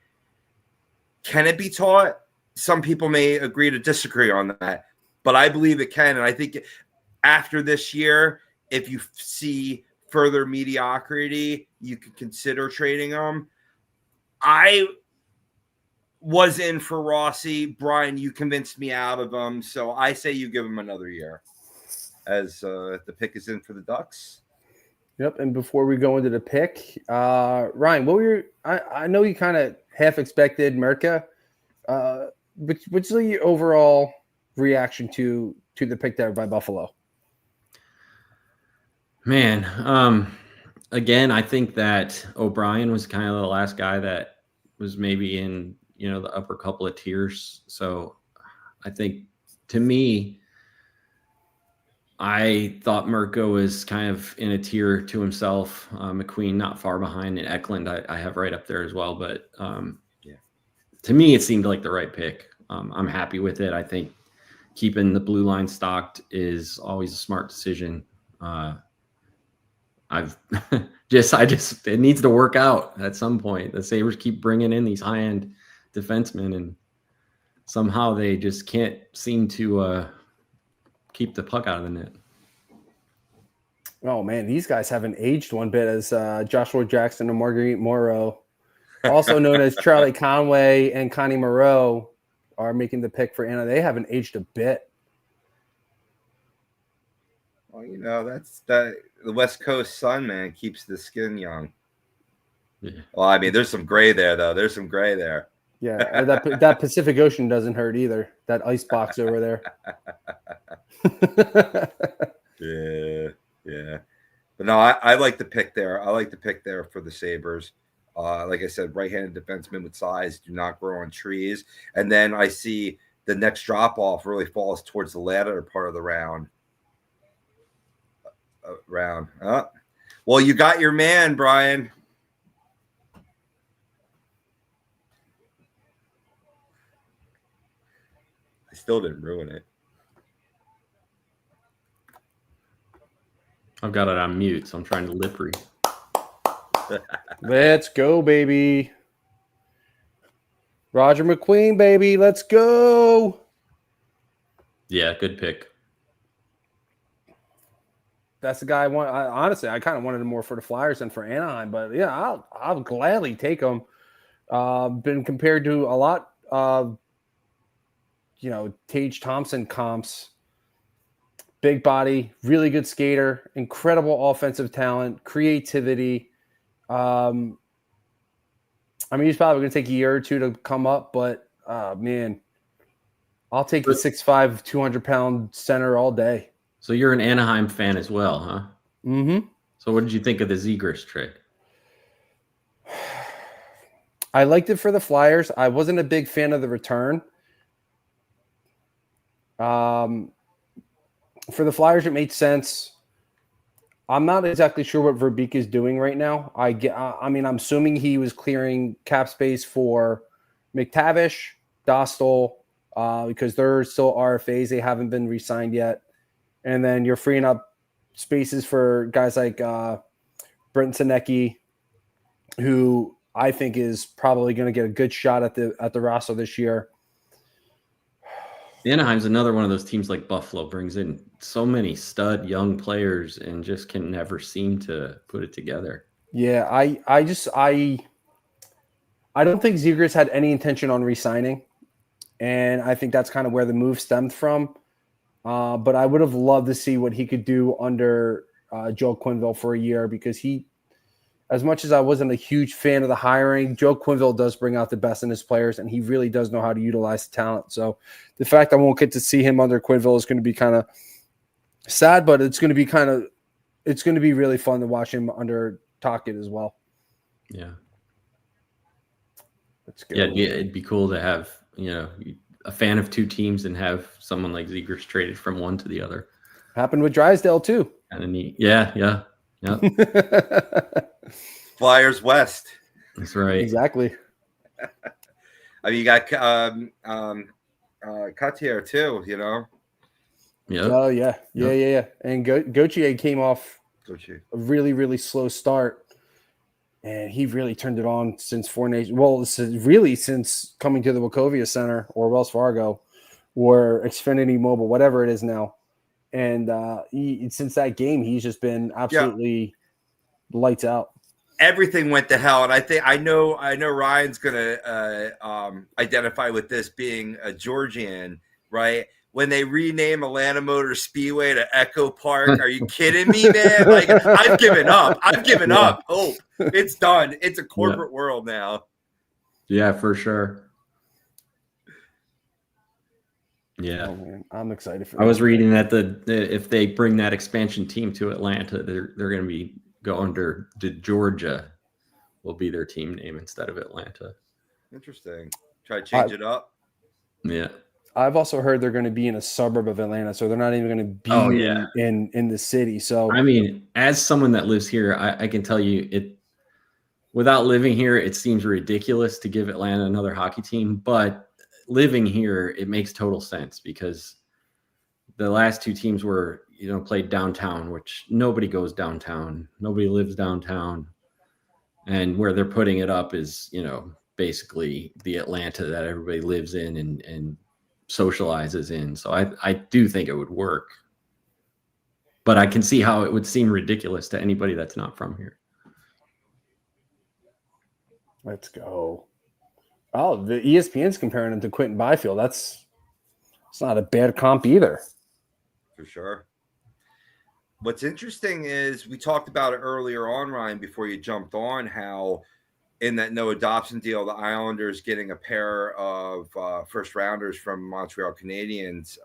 can it be taught? Some people may agree to disagree on that, but I believe it can. And I think after this year, if you see further mediocrity, you could consider trading them. I was in for Rossi. Brian, you convinced me out of him. So I say you give him another year as the pick is in for the Ducks. Yep. And before we go into the pick, Ryan, what were I know you kind of half expected Merca. What's the overall reaction to the pick there by Buffalo? Man, again, I think that O'Brien was kind of the last guy that was maybe in, the upper couple of tiers. So I think, to me, I thought Mirko was kind of in a tier to himself. McQueen not far behind, and Eklund I have right up there as well. But to me, it seemed like the right pick. I'm happy with it. I think keeping the blue line stocked is always a smart decision. It needs to work out at some point. The Sabres keep bringing in these high-end defensemen, and somehow they just can't seem to keep the puck out of the net. Oh man, these guys haven't aged one bit, as Joshua Jackson and Marguerite Moreau, also known as Charlie Conway and Connie Moreau, are making the pick for Anna. They haven't aged a bit. Well, that's the West Coast sun, man, keeps the skin young. Yeah. Well, I mean, there's some gray there, though. There's some gray there. Yeah, that Pacific Ocean doesn't hurt either. That ice box over there. Yeah. But no, I like the pick there. I like the pick there for the Sabres. Like I said, right-handed defensemen with size do not grow on trees. And then I see the next drop-off really falls towards the latter part of the round. Well, you got your man, Brian. I still didn't ruin it. I've got it on mute, so I'm trying to lip read. Let's go, baby. Roger McQueen, baby. Let's go. Yeah, good pick. That's the guy I want. Honestly, I kind of wanted him more for the Flyers than for Anaheim, but yeah, I'll gladly take him. Been compared to a lot of, Tage Thompson comps. Big body, really good skater, incredible offensive talent, creativity. He's probably going to take a year or two to come up, but man, I'll take the 6'5", 200-pound center all day. So you're an Anaheim fan as well, huh? Mm-hmm. So what did you think of the Zegras trade? I liked it for the Flyers. I wasn't a big fan of the return. For the Flyers, it made sense. I'm not exactly sure what Verbeek is doing right now. I mean, I'm assuming he was clearing cap space for McTavish, Dostal, because they're still RFAs. They haven't been re-signed yet. And then you're freeing up spaces for guys like Brent Senecki, who I think is probably going to get a good shot at the roster this year. Anaheim's another one of those teams like Buffalo, brings in so many stud young players and just can never seem to put it together. Yeah, I don't think Zegras had any intention on re-signing, and I think that's kind of where the move stemmed from. But I would have loved to see what he could do under Joe Quenneville for a year, because as much as I wasn't a huge fan of the hiring, Joe Quenneville does bring out the best in his players, and he really does know how to utilize the talent. So the fact I won't get to see him under Quenneville is going to be kind of sad, but it's going to be really fun to watch him under Tocchet as well. Yeah. That's good. Yeah, it'd be cool to have, a fan of two teams and have someone like Zegras traded from one to the other. Happened with Drysdale too. Kind of neat. Yeah. Flyers West. That's right. Exactly. I mean, you got Cotier too, Yeah. Oh yeah. And Gauthier came off a really, really slow start, and he really turned it on since Four Nations. Well, since coming to the Wachovia Center or Wells Fargo or Xfinity Mobile, whatever it is now. And since that game, he's just been absolutely lights out. Everything went to hell, and I know Ryan's gonna identify with this, being a Georgian, right? When they rename Atlanta Motor Speedway to Echo Park, are you kidding me, man? Like, I've given up. Hope, it's done. It's a corporate world now. Yeah, for sure. Yeah, oh, man. I'm excited for. I was reading that if they bring that expansion team to Atlanta, they're going to be go under Georgia will be their team name instead of Atlanta. Interesting. Try to change it up. Yeah. I've also heard they're going to be in a suburb of Atlanta, so they're not even going to be in the city. So I mean, as someone that lives here, I can tell you it. Without living here, it seems ridiculous to give Atlanta another hockey team, but living here, it makes total sense, because the last two teams were, played downtown, which nobody goes downtown. Nobody lives downtown. And where they're putting it up is, basically the Atlanta that everybody lives in and socializes in. So I do think it would work. But I can see how it would seem ridiculous to anybody that's not from here. Let's go. Oh, the ESPN's comparing him to Quentin Byfield. It's not a bad comp either. For sure. What's interesting is we talked about it earlier on, Ryan, before you jumped on, how in that no adoption deal, the Islanders getting a pair of first rounders from Montreal Canadiens,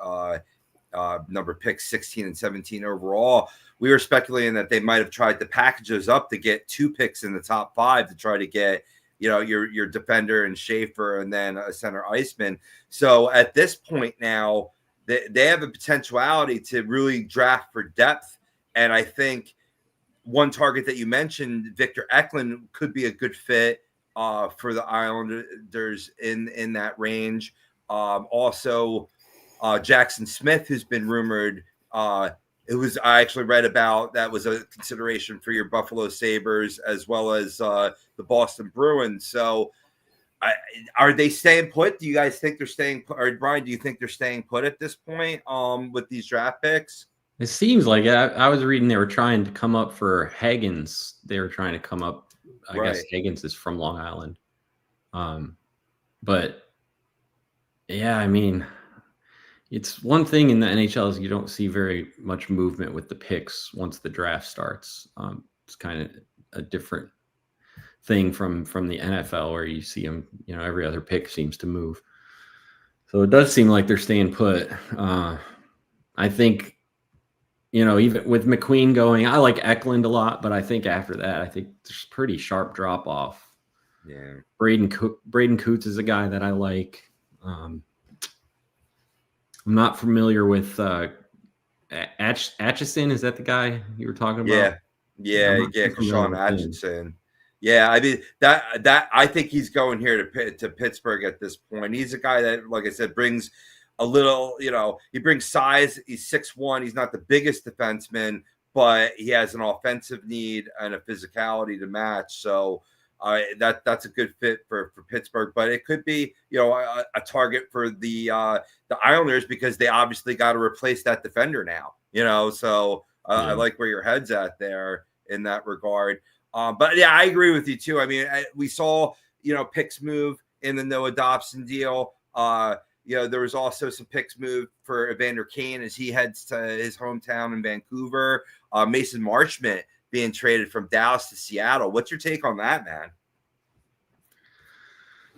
number picks 16 and 17 overall. We were speculating that they might have tried to package those up to get 2 picks in the top 5 to try to get, your defender and Schaefer and then a center iceman. So at this point now, they have a potentiality to really draft for depth. And I think one target that you mentioned, Victor Eklund, could be a good fit for the Islanders in that range. Also, Jackson Smith, who's been rumored, I actually read about, that was a consideration for your Buffalo Sabres as well as the Boston Bruins. So are they staying put? Do you guys think they're staying put? Or Brian, do you think they're staying put at this point with these draft picks? It seems like it. I was reading they were trying to come up for Hagens. They were trying to come up. I guess Hagens is from Long Island. But yeah, I mean, it's one thing in the NHL is you don't see very much movement with the picks once the draft starts. It's kind of a different thing from the NFL, where you see them, every other pick seems to move. So it does seem like they're staying put. I think, even with McQueen going, I like Eklund a lot, but I think after that, I think there's pretty sharp drop off. Yeah. Braden Coots is a guy that I like. I'm not familiar with Atchison, is that the guy you were talking about? Yeah, I'm not too familiar Kashawn with him. Atchison. Yeah, I mean that I think he's going here to Pittsburgh at this point. He's a guy that, like I said, brings a little, he brings size. He's 6'1". He's not the biggest defenseman, but he has an offensive need and a physicality to match. So that's a good fit for Pittsburgh. But it could be, a target for the Islanders, because they obviously got to replace that defender now. So I like where your head's at there in that regard. But yeah, I agree with you too. I mean, we saw, picks move in the Noah Dobson deal. There was also some picks move for Evander Kane as he heads to his hometown in Vancouver. Mason Marchment being traded from Dallas to Seattle. What's your take on that, man?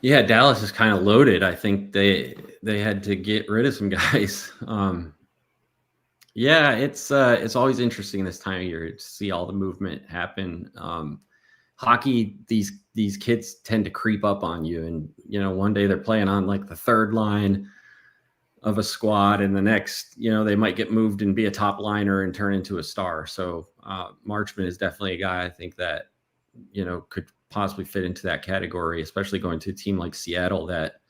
Yeah, Dallas is kind of loaded. I think they had to get rid of some guys. Yeah, it's always interesting this time of year to see all the movement happen. Hockey, these kids tend to creep up on you, and one day they're playing on like the third line of a squad, and the next, they might get moved and be a top liner and turn into a star. So Marchment is definitely a guy I think that could possibly fit into that category, especially going to a team like Seattle. That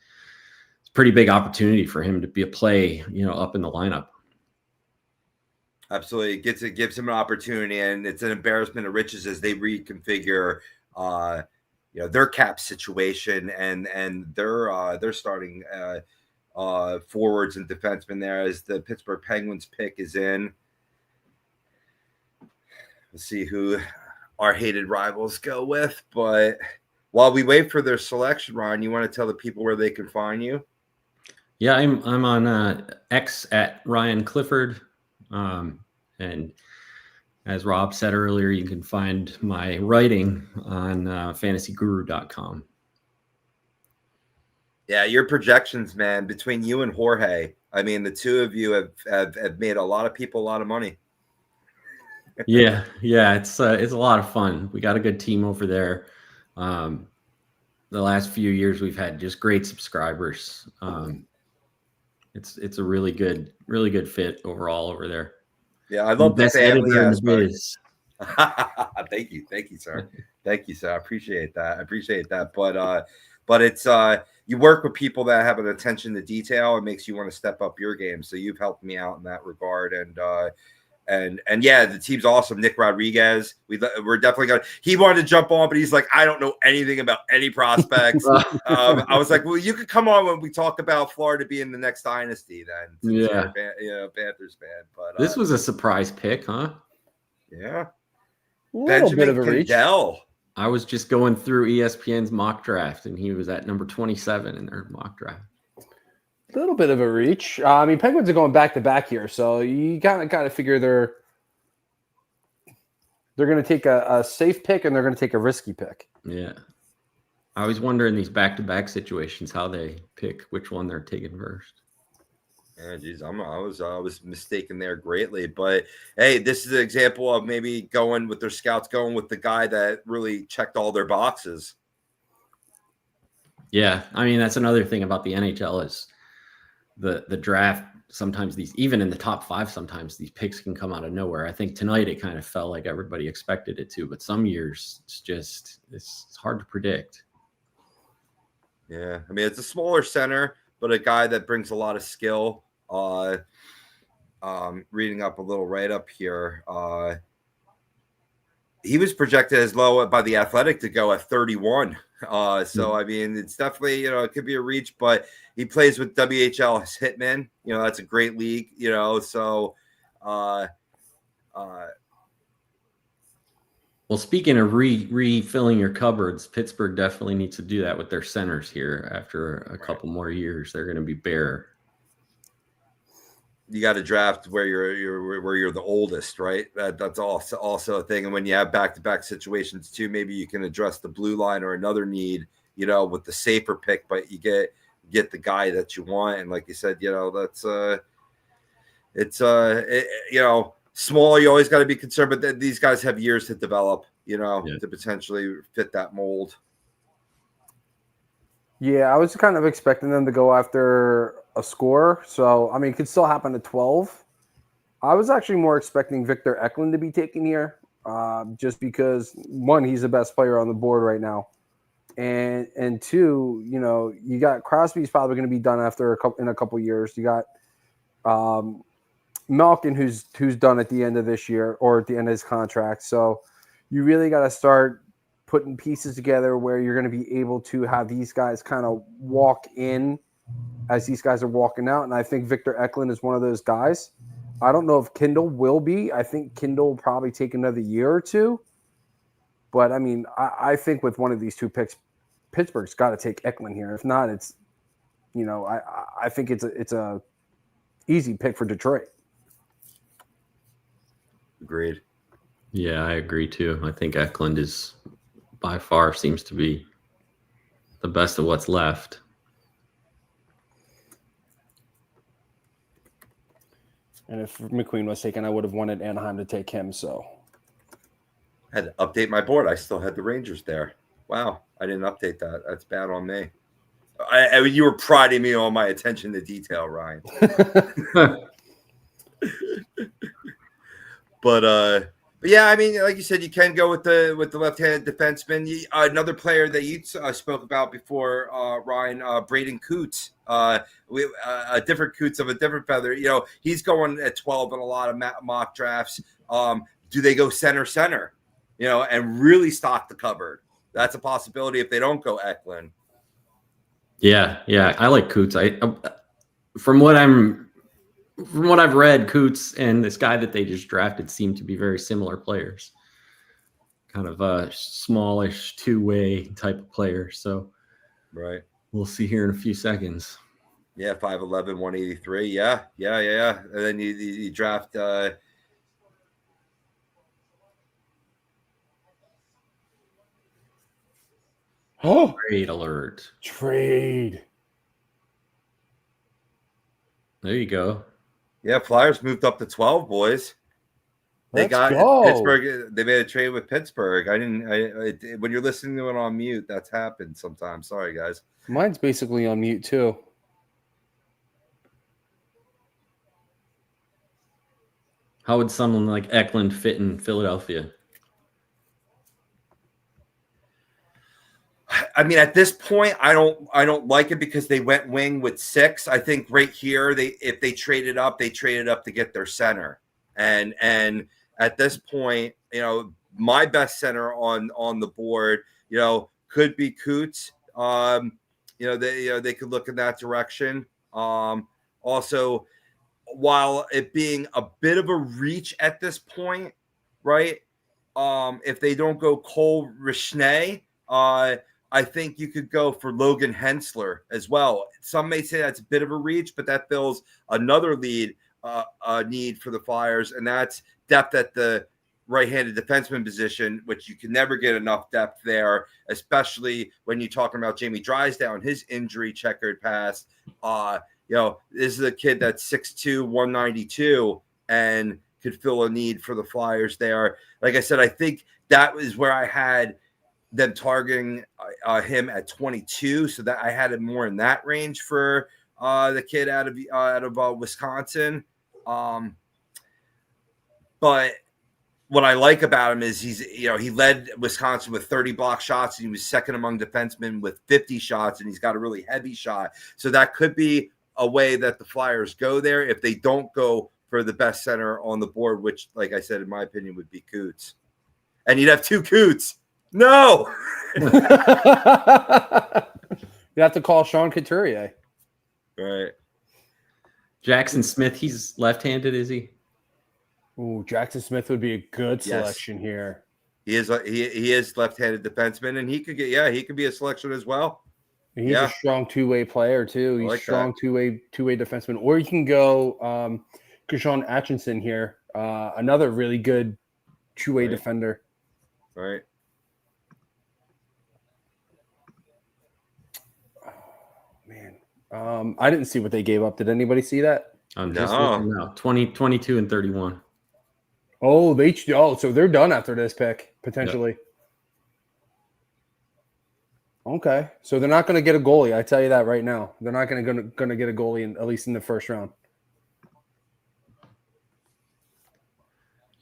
it's a pretty big opportunity for him to be a play, up in the lineup. Absolutely. It gives him an opportunity, and it's an embarrassment of riches as they reconfigure their cap situation and their starting forwards and defensemen there, as the Pittsburgh Penguins pick is in. Let's see who our hated rivals go with. But while we wait for their selection, Ron, you want to tell the people where they can find you? Yeah, I'm on X at Ryan Clifford. And as Rob said earlier, you can find my writing on fantasyguru.com. Yeah, your projections, man, between you and Jorge, I mean, the two of you have made a lot of people a lot of money. yeah, it's a lot of fun. We got a good team over there. The last few years we've had just great subscribers. It's a really good fit overall over there. Yeah, I love the family aspect. Thank you, sir. Thank you, sir. I appreciate that. But it's you work with people that have an attention to detail. It makes you want to step up your game. So you've helped me out in that regard. And yeah, the team's awesome. Nick Rodriguez, we're definitely going. He wanted to jump on, but he's like, I don't know anything about any prospects. I was like, well, you could come on when we talk about Florida being the next dynasty. Then, yeah, you're Panthers fan. But this was a surprise pick, huh? Yeah, a little bit of a reach. I was just going through ESPN's mock draft, and he was at number 27 in their mock draft. A little bit of a reach. I mean, Penguins are going back to back here, so you kind of figure they're going to take a safe pick and they're going to take a risky pick. Yeah, I always wonder in these back to back situations how they pick which one they're taking first. Yeah, geez, I was mistaken there greatly, but hey, this is an example of maybe going with their scouts, going with the guy that really checked all their boxes. Yeah, I mean that's another thing about the NHL is the draft. Sometimes even in the top 5, sometimes these picks can come out of nowhere. I think tonight it kind of felt like everybody expected it to, but some years it's hard to predict. Yeah, I mean it's a smaller center, but a guy that brings a lot of skill. Reading up a little right up here, he was projected as low by the Athletic to go at 31. So I mean, it's definitely it could be a reach, but he plays with WHL Hitman. That's a great league. So. Well, speaking of refilling your cupboards, Pittsburgh definitely needs to do that with their centers here. After a couple more years, they're going to be bare. You got to draft where you're the oldest, right? That's also a thing. And when you have back-to-back situations too, maybe you can address the blue line or another need, with the safer pick, but you get the guy that you want. And like you said, that's small. You always got to be concerned, but these guys have years to develop, to potentially fit that mold. Yeah, I was kind of expecting them to go after a score. So, I mean, it could still happen at 12. I was actually more expecting Victor Eklund to be taken here, just because one, he's the best player on the board right now, and two, you got Crosby's probably going to be done after in a couple years. You got Malkin, who's done at the end of this year or at the end of his contract. So you really got to start putting pieces together where you're going to be able to have these guys kind of walk in as these guys are walking out. And I think Victor Eklund is one of those guys. I don't know if Kindle will be. I think Kindle will probably take another year or two. But, I mean, I think with one of these two picks, Pittsburgh's got to take Eklund here. If not, it's, I think it's a easy pick for Detroit. Agreed. Yeah, I agree too. I think Eklund is by far seems to be the best of what's left. And if McQueen was taken, I would have wanted Anaheim to take him. So I had to update my board. I still had the Rangers there. Wow, I didn't update that. That's bad on me. You were priding me on my attention to detail, Ryan. But yeah, I mean, like you said, you can go with the left-handed defenseman. Another player that you spoke about before, Ryan, Braden Coots. A different Coots of a different feather. He's going at 12 in a lot of mock drafts. Do they go center? And really stock the cupboard? That's a possibility if they don't go Eklund. Yeah, I like Coots. From what I've read, Coots and this guy that they just drafted seem to be very similar players. Kind of a smallish two-way type of player. So right, we'll see here in a few seconds. Yeah, 5'11", 183. Yeah. And then you draft. Trade alert. Trade. There you go. Yeah, Flyers moved up to 12, boys. They got Pittsburgh. They made a trade with Pittsburgh. When you're listening to it on mute, that's happened sometimes. Sorry, guys. Mine's basically on mute too. How would someone like Eklund fit in Philadelphia? I mean, at this point, I don't like it because they went wing with 6. I think right here, if they traded up to get their center. And at this point, my best center on the board, could be Coots. They could look in that direction. Also, while it being a bit of a reach at this point, right? If they don't go Cole Rishnay, I think you could go for Logan Hensler as well. Some may say that's a bit of a reach, but that fills another need for the Flyers, and that's depth at the right-handed defenseman position, which you can never get enough depth there, especially when you're talking about Jamie Drysdale and his injury checkered past. This is a kid that's 6'2", 192, and could fill a need for the Flyers there. Like I said, I think that was where I had them targeting him at 22, so that I had him more in that range for the kid out of Wisconsin. But what I like about him is he led Wisconsin with 30 block shots, and he was second among defensemen with 50 shots, and he's got a really heavy shot. So that could be a way that the Flyers go there if they don't go for the best center on the board, which, like I said, in my opinion, would be Coots. And you'd have 2 Coots. No. You have to call Sean Couturier. Right. Jackson Smith, he's left-handed, is he? Ooh, Jackson Smith would be a good selection here. He is left-handed defenseman, and he could be a selection as well. He's a strong two-way player too. He's strong two-way defenseman. Or you can go Krishan Atchison here, another really good two-way defender. Right. I didn't see what they gave up. Did anybody see that? I'm just looking now. 22 and 31. So they're done after this pick, potentially. Yep. Okay. So they're not going to get a goalie. I tell you that right now. They're not going to get a goalie at least in the first round.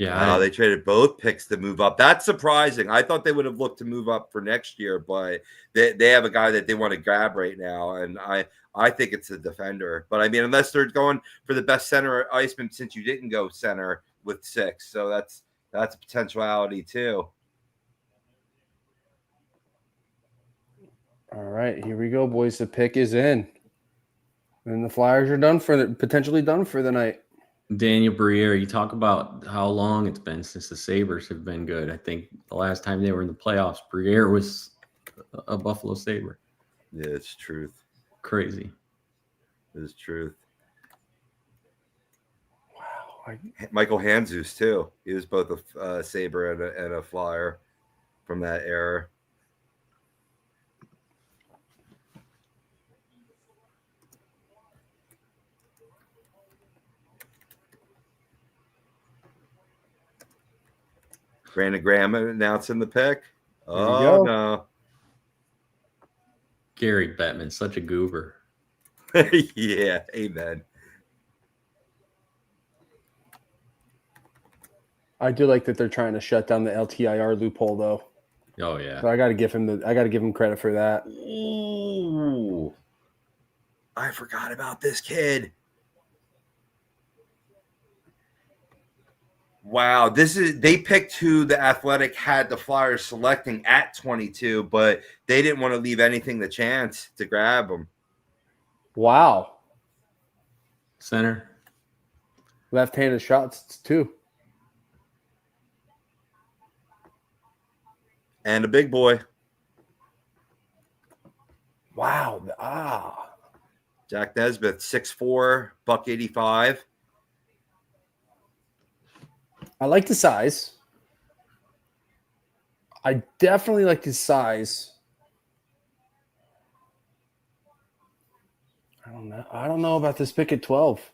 Yeah, They traded both picks to move up. That's surprising. I thought they would have looked to move up for next year, but they have a guy that they want to grab right now, and I think it's a defender. But I mean, unless they're going for the best center iceman, since you didn't go center with 6, so that's a potentiality too. All right, here we go, boys. The pick is in, and the Flyers are potentially done for the night. Daniel Briere, you talk about how long it's been since the Sabres have been good. I think the last time they were in the playoffs, Briere was a Buffalo Sabre. Yeah, it's truth. Crazy. It's truth. Wow. Michael Handzus, too. He was both a Sabre and a Flyer from that era. Brandon Graham announcing the pick. Oh, no. Gary Bettman, such a goober. Yeah, amen. I do like that they're trying to shut down the LTIR loophole, though. Oh yeah, so I got to give him credit for that. Ooh, I forgot about this kid. Wow, they picked who the Athletic had the Flyers selecting at 22, but they didn't want to leave anything to chance to grab him. Wow. Center. Left-handed shots too. And a big boy. Wow. Jack Nesbitt, 6'4", $185. I like the size. I definitely like his size. I don't know about this pick at 12.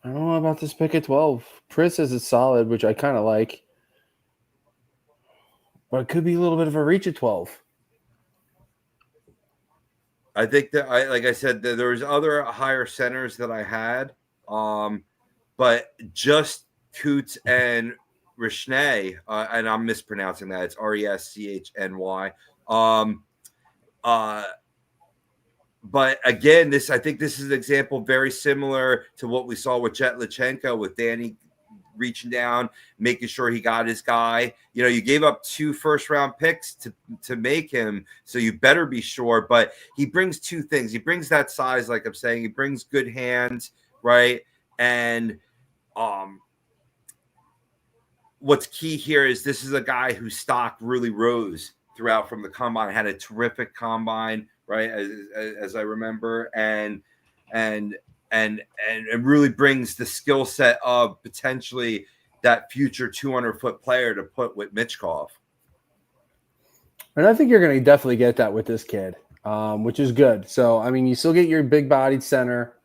I don't know about this pick at 12. Chris says it's solid, which I kind of like. But it could be a little bit of a reach at 12. I think that like I said, there was other higher centers that I had. But just Coots and Rishny, and I'm mispronouncing that. It's Reschny. But again, I think this is an example very similar to what we saw with Jet Lachenko, with Danny reaching down, making sure he got his guy. You know, you gave up 2 first-round picks to make him, so you better be sure. But he brings 2 things. He brings that size, like I'm saying. He brings good hands, right? And what's key here is this is a guy whose stock really rose throughout from the combine, had a terrific combine, right? As I remember, and really brings the skill set of potentially that future 200-foot player to put with Michkov. And I think you're going to definitely get that with this kid, which is good. So, I mean, you still get your big-bodied center.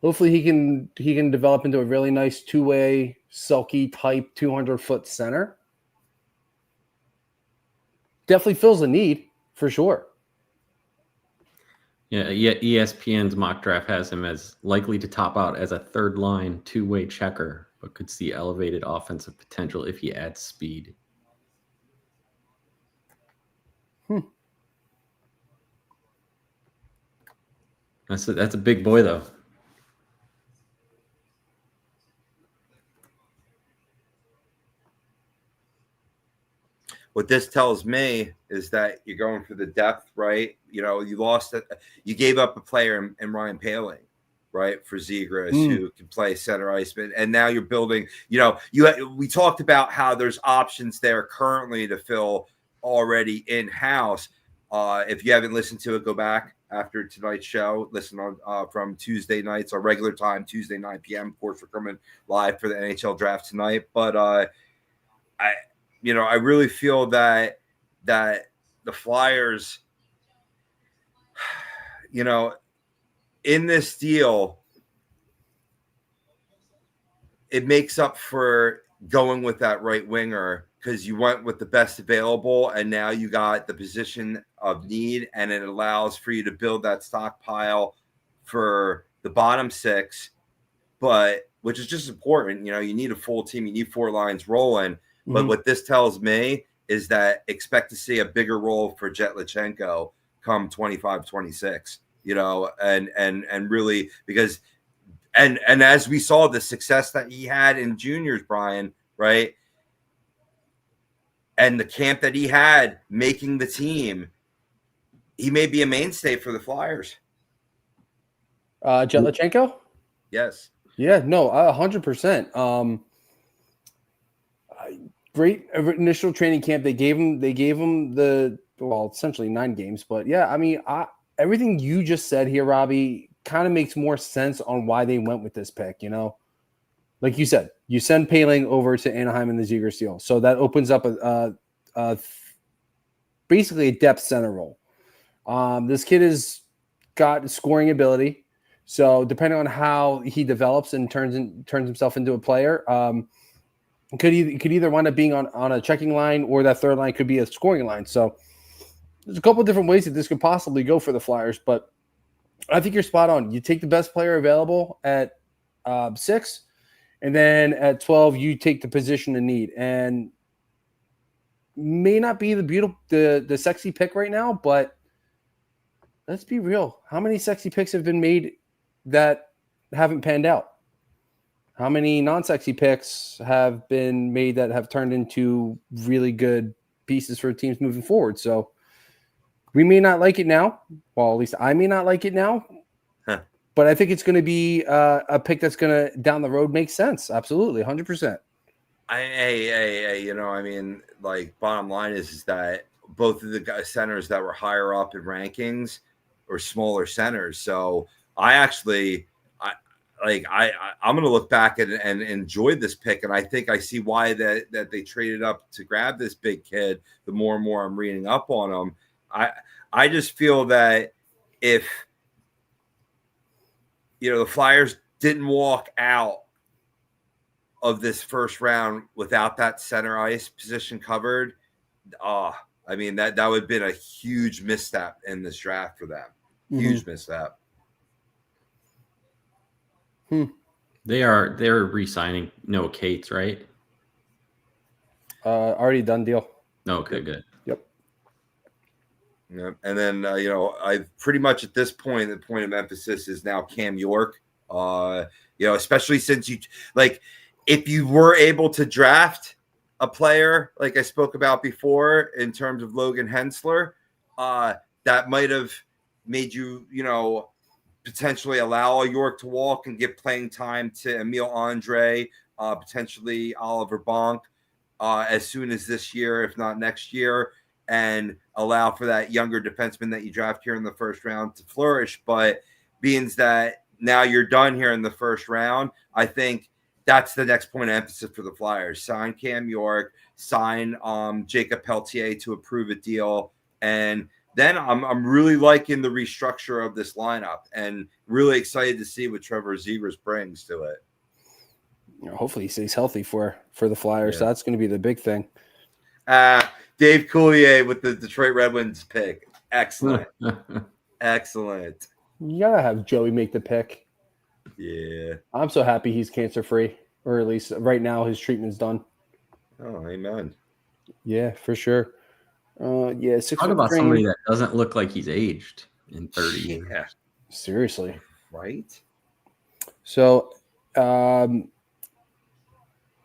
Hopefully he can develop into a really nice 2-way, sulky type 200-foot center. Definitely fills a need for sure. Yeah, ESPN's mock draft has him as likely to top out as a third-line 2-way checker, but could see elevated offensive potential if he adds speed. That's a big boy, though. What this tells me is that you're going for the depth, right? You know, you gave up a player in Ryan Poehling, right, for Zegras, who can play center iceman, and now you're building. You know, we talked about how there's options there currently to fill already in house. If you haven't listened to it, go back after tonight's show. Listen on from Tuesday nights, our regular time, Tuesday 9 p.m. Of course, we're coming live for the NHL draft tonight, but I really feel that the Flyers, you know, in this deal, it makes up for going with that right winger because you went with the best available, and now you got the position of need, and it allows for you to build that stockpile for the bottom 6 but which is just important. You know, you need a full team. You need 4 lines rolling. But Mhm. what this tells me is that expect to see a bigger role for Jetlachenko come 25, 26, you know, and really because and as we saw the success that he had in juniors, Brian, right? And the camp that he had making the team, he may be a mainstay for the Flyers. Jetlachenko? Yes. Yeah, no, 100%. Great initial training camp. They gave him essentially 9 games, but yeah, I mean, everything you just said here, Robbie, kind of makes more sense on why they went with this pick. You know, like you said, you send Paling over to Anaheim in the Ziegler deal, so that opens up basically a depth center role. This kid has got scoring ability, so depending on how he develops and turns himself into a player, could either wind up being on a checking line, or that third line could be a scoring line. So there's a couple of different ways that this could possibly go for the Flyers, but I think you're spot on. You take the best player available at 6, and then at 12 you take the position in need. And may not be the sexy pick right now, but let's be real. How many sexy picks have been made that haven't panned out? How many non-sexy picks have been made that have turned into really good pieces for teams moving forward? So we may not like it now. Well, at least I may not like it now. Huh. But I think it's going to be a pick that's going to, down the road, make sense. Absolutely, 100%. You know, I mean, like, bottom line is that both of the centers that were higher up in rankings were smaller centers. So I'm going to look back and enjoy this pick. And I think I see why that they traded up to grab this big kid. The more and more I'm reading up on him, I just feel that if, you know, the Flyers didn't walk out of this first round without that center ice position covered, I mean, that would have been a huge misstep in this draft for them. Huge misstep. They're re-signing Noah Cates, right? Already done deal. Okay, good. Yep. Yeah. And then, you know, I pretty much at this point, the point of emphasis is now Cam York. You know, especially since you, like, if you were able to draft a player, like I spoke about before, in terms of Logan Hensler, that might have made you, you know, potentially allow York to walk and give playing time to Emile Andre, potentially Oliver Bonk, as soon as this year, if not next year, and allow for that younger defenseman that you draft here in the first round to flourish. But being that now you're done here in the first round, I think that's the next point of emphasis for the Flyers. Sign Cam York, sign Jacob Pelletier to approve a deal, and then I'm really liking the restructure of this lineup and really excited to see what Trevor Zegras brings to it. You know, hopefully he stays healthy for the Flyers. Yeah. So that's going to be the big thing. Dave Coulier with the Detroit Red Wings pick. Excellent. Excellent. You got to have Joey make the pick. Yeah. I'm so happy he's cancer-free, or at least right now his treatment's done. Oh, amen. Yeah, for sure. Yeah, 6 Talk foot about frame. somebody that doesn't look like he's aged in 30 years. Yeah. Seriously. Right? So,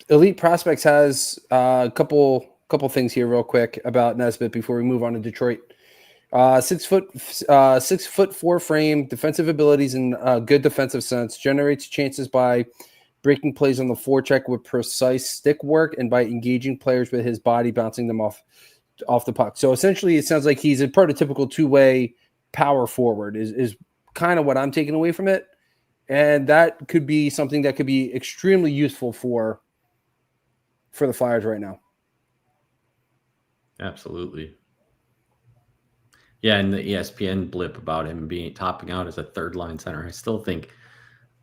Elite Prospects has a couple things here real quick about Nesbitt before we move on to Detroit. 6 foot 4 frame, defensive abilities, and good defensive sense. Generates chances by breaking plays on the forecheck with precise stick work and by engaging players with his body, bouncing them off the puck. So essentially, it sounds like he's a prototypical two-way power forward is kind of what I'm taking away from it. And that could be something that could be extremely useful for the Flyers right now. Absolutely. Yeah, and the ESPN blip about him topping out as a third line center. I still think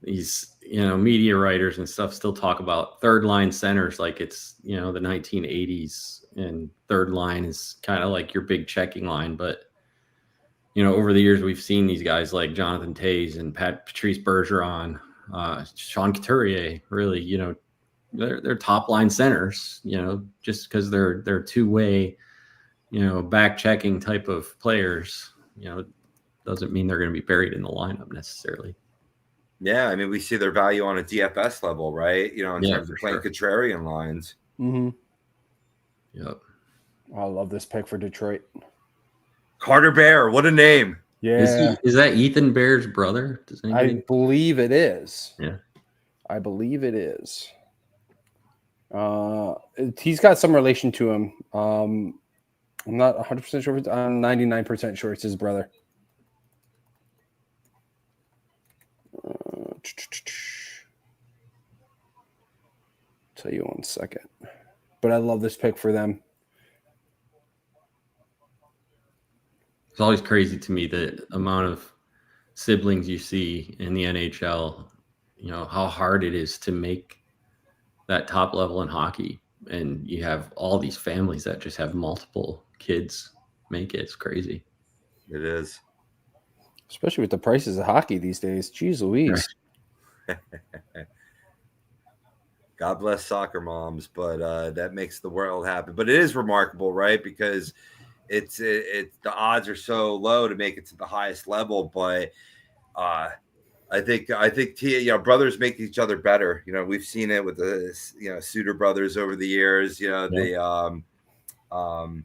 these, you know, media writers and stuff still talk about third line centers like it's, you know, the 1980s, and third line is kind of like your big checking line. But, you know, over the years we've seen these guys like Jonathan Toews and Patrice Bergeron Sean Couturier, really, you know, they're top line centers, you know, just because they're two-way, you know, back checking type of players, you know, doesn't mean they're going to be buried in the lineup necessarily. Yeah, I mean, we see their value on a DFS level, right? You know, in terms of playing contrarian lines. Mm-hmm. Yep. I love this pick for Detroit. Carter Bear, what a name. Yeah. Is that Ethan Bear's brother? I believe it is. Yeah. I believe it is. He's got some relation to him. I'm not 100% sure. I'm 99% sure it's his brother. Tell you 1 second. But I love this pick for them. It's always crazy to me the amount of siblings you see in the NHL, you know, how hard it is to make that top level in hockey. And you have all these families that just have multiple kids make it. It's crazy. It is. Especially with the prices of hockey these days. Jeez Louise. Right. God bless soccer moms, but that makes the world happen. But it is remarkable, right? Because it's the odds are so low to make it to the highest level. But I think you know, brothers make each other better. You know, we've seen it with the Suter brothers over the years. You know, from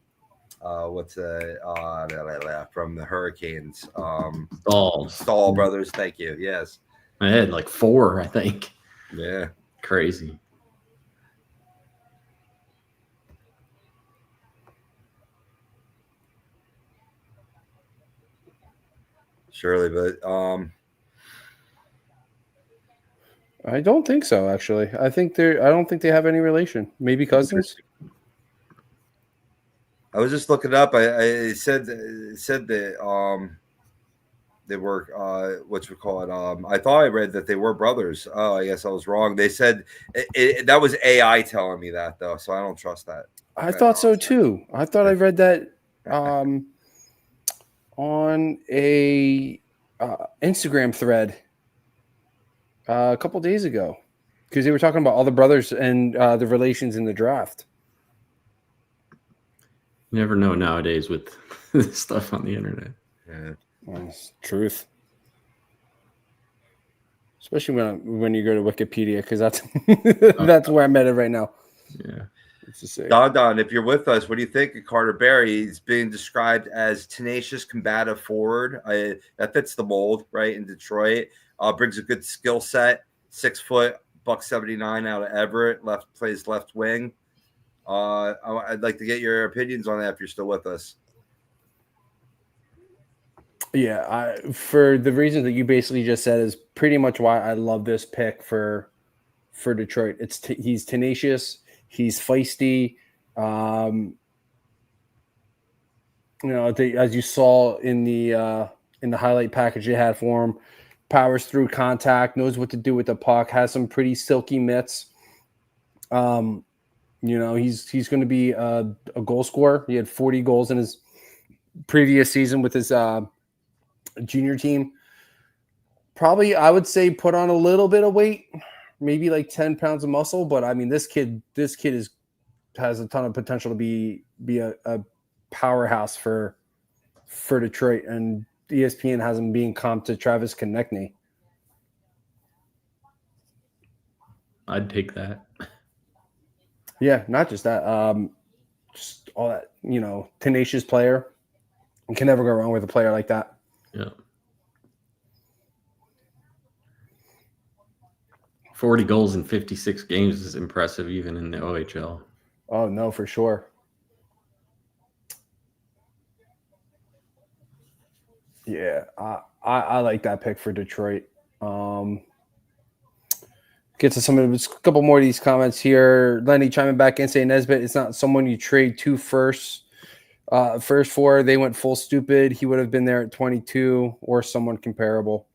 the Hurricanes, Stahl brothers. Thank you. Yes, I had like 4, I think. Yeah, crazy. Surely, but I don't think so. Actually, I don't think they have any relation. Maybe cousins. I was just looking up. I said that they were what you call it. I thought I read that they were brothers. Oh, I guess I was wrong. They said that was AI telling me that though, so I don't trust that. I thought so too. I thought I read that on a Instagram thread a couple days ago because they were talking about all the brothers and the relations in the draft. You never know nowadays with stuff on the internet. Yeah. Well, it's truth. Especially when you go to Wikipedia, because that's where I'm at it right now. Yeah. Don, if you're with us, what do you think of Carter Bear? He's being described as tenacious, combative forward. That fits the mold, right? In Detroit, brings a good skill set. 6 foot, $179 out of Everett. Plays left wing. I'd like to get your opinions on that if you're still with us. Yeah, for the reasons that you basically just said is pretty much why I love this pick for Detroit. He's tenacious. He's feisty. You know, as you saw in the highlight package they had for him, powers through contact, knows what to do with the puck, has some pretty silky mitts. You know, he's going to be a goal scorer. He had 40 goals in his previous season with his junior team. Probably, I would say, put on a little bit of weight. Maybe like 10 pounds of muscle, but I mean, this kid has a ton of potential to be a powerhouse for Detroit, and ESPN has him being comped to Travis Konechny. I'd take that. Yeah, not just that, just all that, you know, tenacious player. You can never go wrong with a player like that. Yeah. 40 goals in 56 games is impressive, even in the OHL. Oh, no, for sure. Yeah, I like that pick for Detroit. Get to a couple more of these comments here. Lenny chiming back in saying Nesbitt, it's not someone you trade 2 firsts for. They went full stupid. He would have been there at 22 or someone comparable.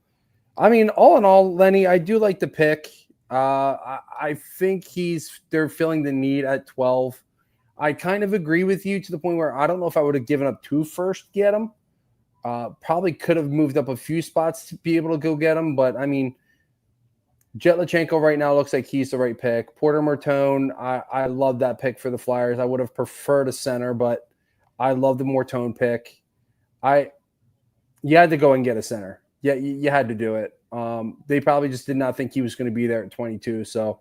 I mean, all in all, Lenny, I do like the pick. I think they're filling the need at 12. I kind of agree with you to the point where I don't know if I would have given up 2 first to get him. Probably could have moved up a few spots to be able to go get him, but I mean, Jetlachenko right now looks like he's the right pick. Porter Martone, I love that pick for the Flyers. I would have preferred a center, but I love the Martone pick. You had to go and get a center. Yeah, you had to do it. They probably just did not think he was going to be there at 22. So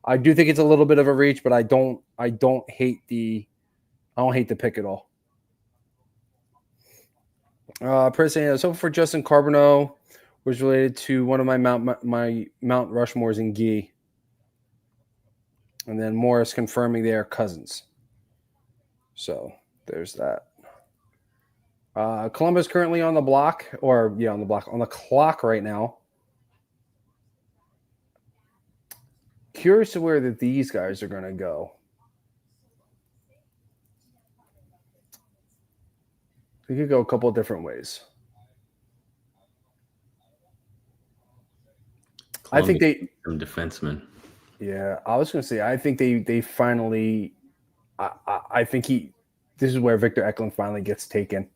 I do think it's a little bit of a reach, but I don't hate the pick at all. So for Justin Carbonneau was related to one of my Mount Rushmores in Gee. And then Morris confirming they are cousins. So there's that. Columbus currently on the clock right now. Curious to where these guys are going to go. We could go a couple of different ways. Columbus, I think they some defensemen. Yeah, I was going to say I think they finally. I think this is where Victor Eklund finally gets taken.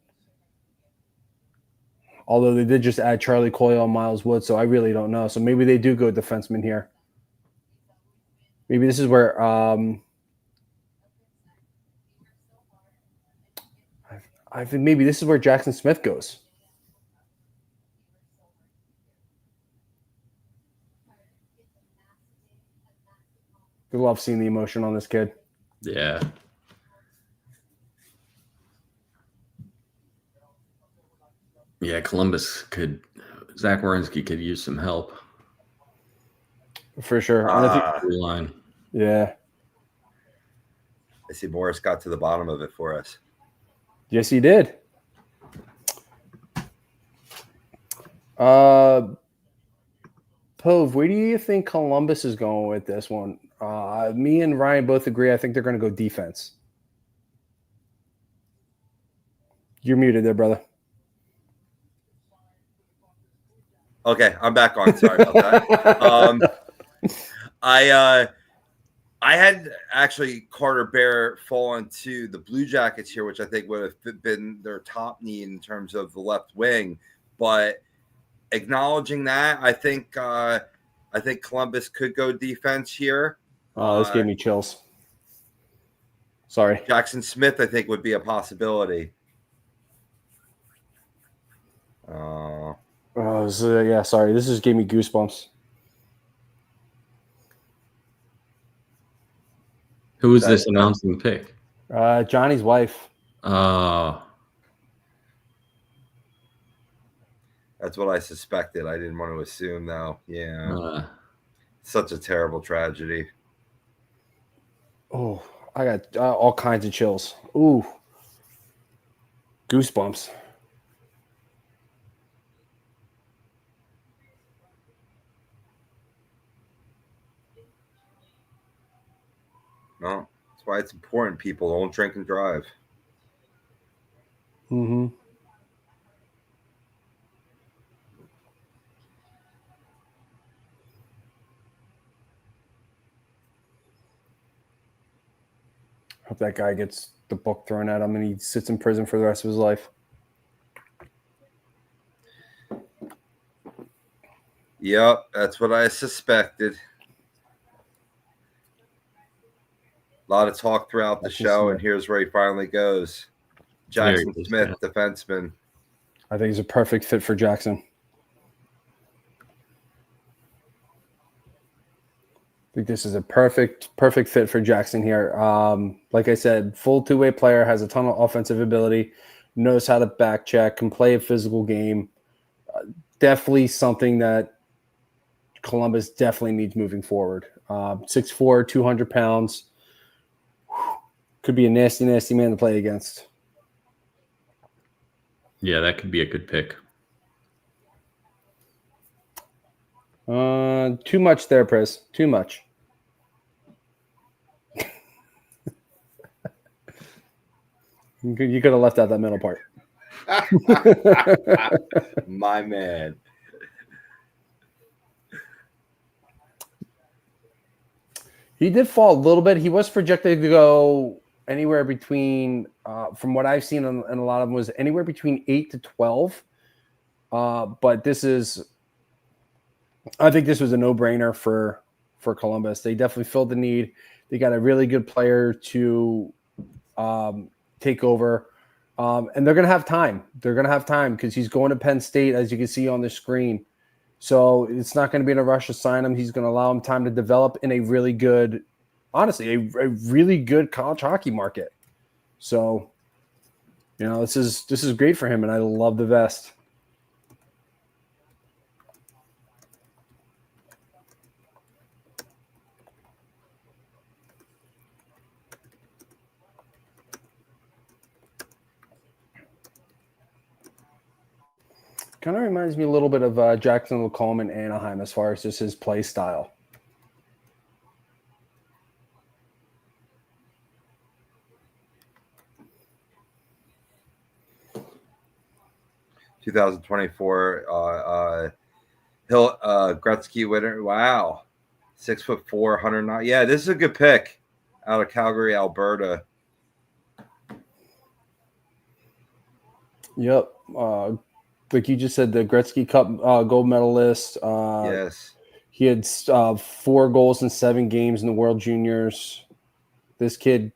Although they did just add Charlie Coyle and Miles Wood, so I really don't know. So maybe they do go defenseman here. Maybe this is where I think maybe this is where Jackson Smith goes. I love seeing the emotion on this kid. Yeah. Yeah, Columbus Zach Werenski could use some help. For sure. Line. Yeah. I see Morris got to the bottom of it for us. Yes, he did. Pove, where do you think Columbus is going with this one? Me and Ryan both agree. I think they're going to go defense. You're muted there, brother. Okay, I'm back on. Sorry about that. I had actually Carter Bear fall into the Blue Jackets here, which I think would have been their top need in terms of the left wing. But acknowledging that, I think Columbus could go defense here. This gave me chills. Sorry. Jackson Smith, I think, would be a possibility. Sorry. This just gave me goosebumps. Who is this announcing pick? Johnny's wife. That's what I suspected. I didn't want to assume, though. Yeah. Such a terrible tragedy. Oh, I got all kinds of chills. Ooh. Goosebumps. No, that's why it's important, people. Don't drink and drive. Mm-hmm. Hope that guy gets the book thrown at him and he sits in prison for the rest of his life. Yep, that's what I suspected. A lot of talk throughout the show, and here's where he finally goes. Jackson Smith, defenseman. I think he's a perfect fit for Jackson. I think this is a perfect fit for Jackson here. Like I said, full two-way player, has a ton of offensive ability, knows how to back check, can play a physical game. Definitely something that Columbus definitely needs moving forward. 6'4", 200 pounds. Could be a nasty, nasty man to play against. Yeah, that could be a good pick. Too much there, Prez. Too much. You could have left out that middle part. My man. He did fall a little bit. He was projected to go anywhere between, from what I've seen in a lot of them, was anywhere between 8 to 12. But this is I think this was a no-brainer for Columbus. They definitely filled the need. They got a really good player to take over. And they're going to have time. They're going to have time because he's going to Penn State, as you can see on the screen. So it's not going to be in a rush to sign him. He's going to allow him time to develop in a really good, honestly, a really good college hockey market. So, this is great for him, and I love the vest. Kind of reminds me a little bit of Jackson LaCombe in Anaheim as far as just his play style. (2024) Hill Gretzky winner. Wow, 6'4", 109. Yeah, this is a good pick out of Calgary, Alberta. Yep. Like you just said, the Gretzky Cup gold medalist. Yes. He had 4 goals in 7 games in the World Juniors. This kid,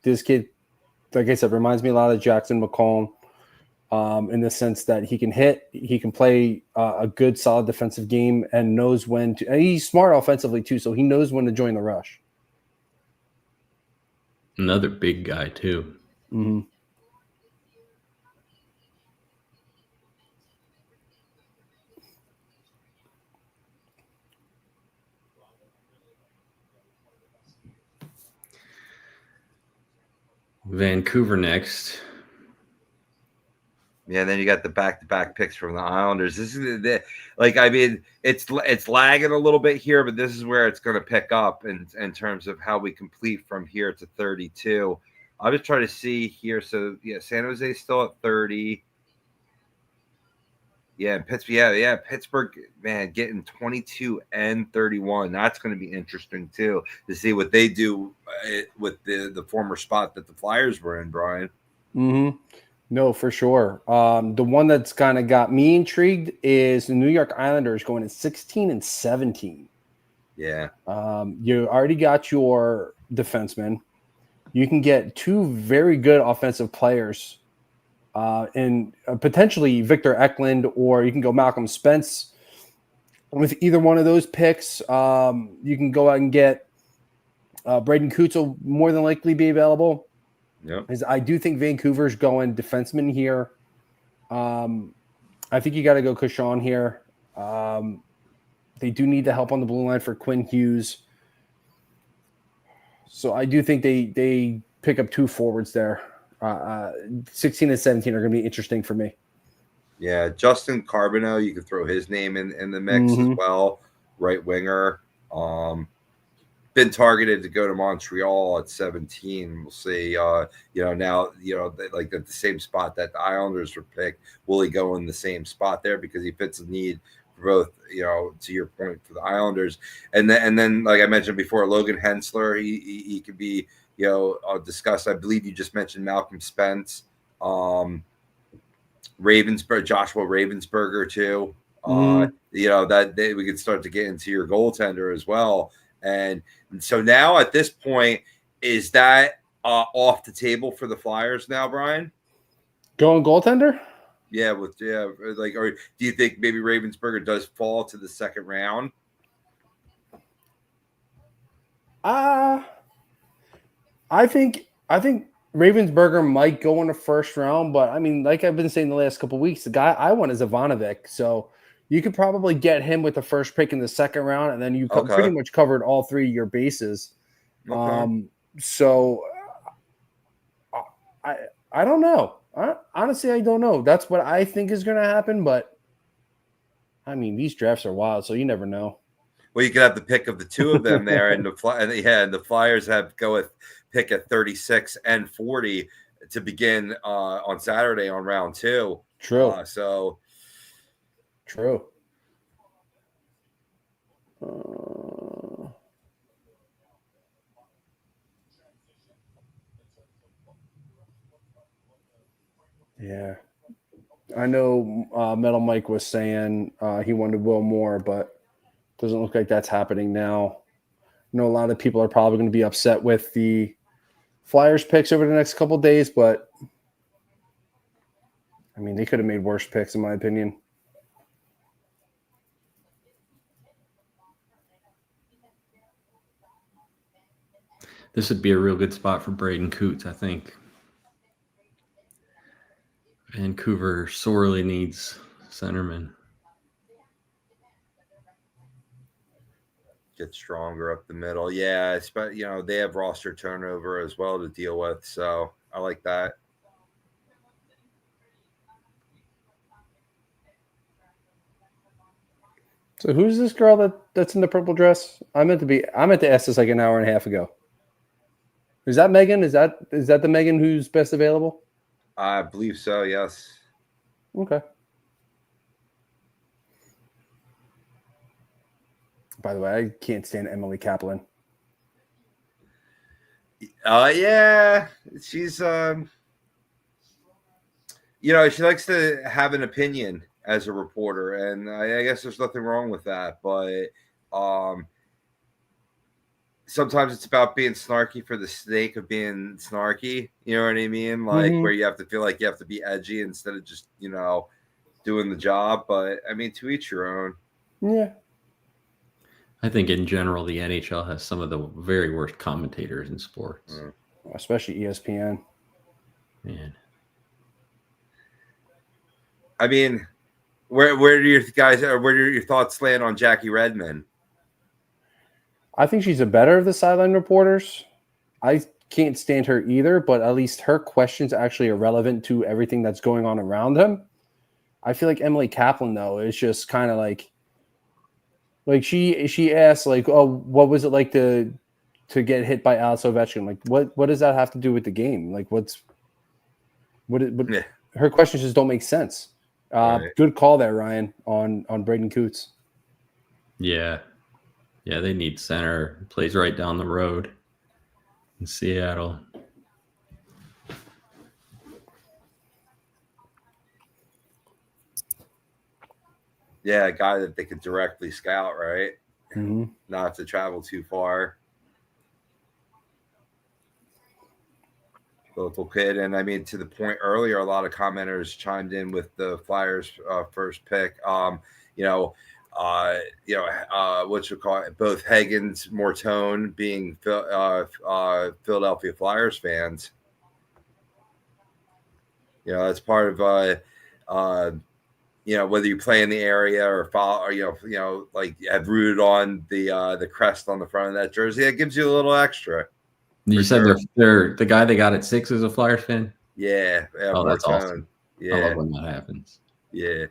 like I said, reminds me a lot of Jackson McComb in the sense that he can hit, he can play a good, solid defensive game, and knows when to. And he's smart offensively too, so he knows when to join the rush. Another big guy too. Mm-hmm. Vancouver next. Yeah, then you got the back-to-back picks from the Islanders. This is it's lagging a little bit here, but this is where it's going to pick up in terms of how we complete from here to 32. I'm just trying to see here. So yeah, San Jose still at 30. Yeah, Pittsburgh. Yeah, Pittsburgh, man, getting 22 and 31. That's going to be interesting too to see what they do with the former spot that the Flyers were in, Brian. Mm-hmm. No, for sure. The one that's kind of got me intrigued is the New York Islanders going at 16 and 17. Yeah. You already got your defenseman. You can get 2 very good offensive players, and potentially Victor Eklund, or you can go Malcolm Spence. With either one of those picks, you can go out and get Braden Coots will more than likely be available. Yeah, I do think Vancouver's going defenseman here. I think you got to go Cochon here. They do need the help on the blue line for Quinn Hughes. So I do think they pick up 2 forwards there. 16 and 17 are going to be interesting for me. Yeah, Justin Carbonneau, you could throw his name in the mix as well. Right winger. Been targeted to go to Montreal at 17. We'll see. Now, like at the same spot that the Islanders were picked. Will he go in the same spot there because he fits the need for both? To your point, for the Islanders, and then like I mentioned before, Logan Hensler, he could be discussed. I believe you just mentioned Malcolm Spence, Joshua Ravensburger too. That we could start to get into your goaltender as well. And so now at this point, is that off the table for the Flyers now, Brian? Going goaltender? Yeah, or do you think maybe Ravensburger does fall to the second round? I think Ravensburger might go in the first round, but I mean, like I've been saying the last couple of weeks, the guy I want is Ivanovic, so you could probably get him with the first pick in the second round, and then you pretty much covered all 3 of your bases. Okay. So I don't know. Honestly, I don't know. That's what I think is going to happen, but I mean, these drafts are wild, so you never know. Well, you could have the pick of the 2 of them there, and the Flyers have go with pick at 36 and 40 to begin on Saturday on round 2. True. True. Yeah. I know Metal Mike was saying he wanted Will Moore, but Doesn't look like that's happening now. I know a lot of people are probably going to be upset with the Flyers picks over the next couple of days, but I mean, they could have made worse picks, in my opinion. This would be a real good spot for Braden Coots, I think. Vancouver sorely needs centerman. Get stronger up the middle. Yeah, they have roster turnover as well to deal with, so I like that. So who's this girl that's in the purple dress? I meant to ask this like an hour and a half ago. Is that Megan? Is that the Megan who's best available? I believe so, yes. Okay. By the way, I can't stand Emily Kaplan. Yeah. She's she likes to have an opinion as a reporter, and I guess there's nothing wrong with that, but sometimes it's about being snarky for the sake of being snarky. You know what I mean? Like where you have to feel like you have to be edgy instead of just, doing the job. But I mean, to each your own. Yeah. I think in general, the NHL has some of the very worst commentators in sports. Especially ESPN. Man. I mean, where do your thoughts land on Jackie Redmond? I think she's a better of the sideline reporters. I can't stand her either, but at least her questions actually are relevant to everything that's going on around him. I feel like Emily Kaplan, though, is just kind of like she asked, like, oh, what was it like to get hit by Alex Ovechkin? Like, what does that have to do with the game? Like, Yeah. Her questions just don't make sense. Right. Good call there, Ryan, on Braden Coots. Yeah. Yeah, they need center. Plays right down the road in Seattle. Yeah, a guy that they could directly scout, right? Mm-hmm. Not have to travel too far. Local kid. And I mean, to the point earlier, a lot of commenters chimed in with the Flyers' first pick. What you call it, both Hagens, Mortone being Philadelphia Flyers fans. That's part of whether you play in the area or follow, or like have rooted on the crest on the front of that jersey. That gives you a little extra. You said they're the guy they got at 6 is a Flyers fan? Yeah. Oh, that's awesome. Yeah. I love when that happens. Yeah.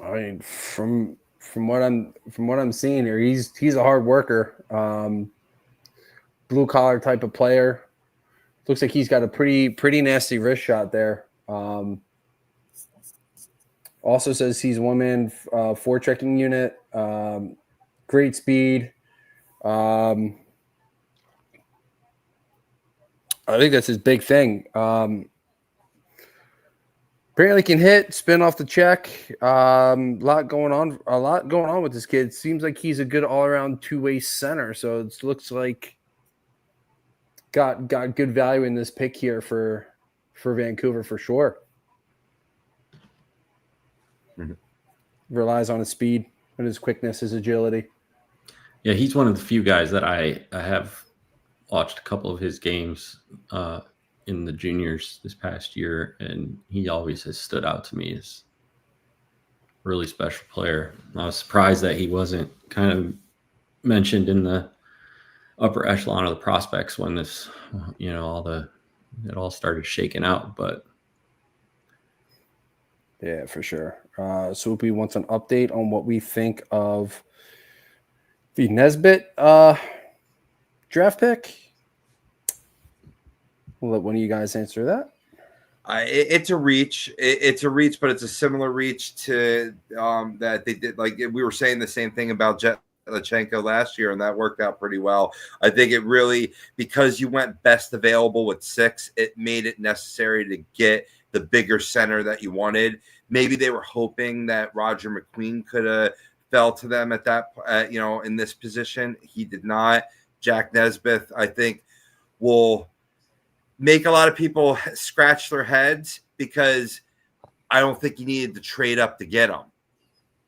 I mean, from what I'm seeing here, he's a hard worker, blue collar type of player. Looks like he's got a pretty nasty wrist shot there. Also says he's one-man forechecking unit. Great speed. I think that's his big thing. Apparently can hit, spin off the check. A lot going on with this kid. Seems like he's a good all-around two-way center. So it looks like got good value in this pick here for Vancouver for sure. Mm-hmm. Relies on his speed and his quickness, his agility. Yeah, he's one of the few guys that I have watched a couple of his games in the juniors this past year, and he always has stood out to me as a really special player. I was surprised that he wasn't kind of mentioned in the upper echelon of the prospects when this, it all started shaking out, but yeah, for sure. Swoopy wants an update on what we think of the Nesbitt draft pick. We'll let one of you guys answer that. It's a reach. It's a reach, but it's a similar reach to that they did. Like we were saying the same thing about Lachenko last year, and that worked out pretty well. I think it really, because you went best available with 6, it made it necessary to get the bigger center that you wanted. Maybe they were hoping that Roger McQueen could have fell to them at that, in this position. He did not. Jack Nesbitt, I think, will make a lot of people scratch their heads because I don't think you needed to trade up to get him.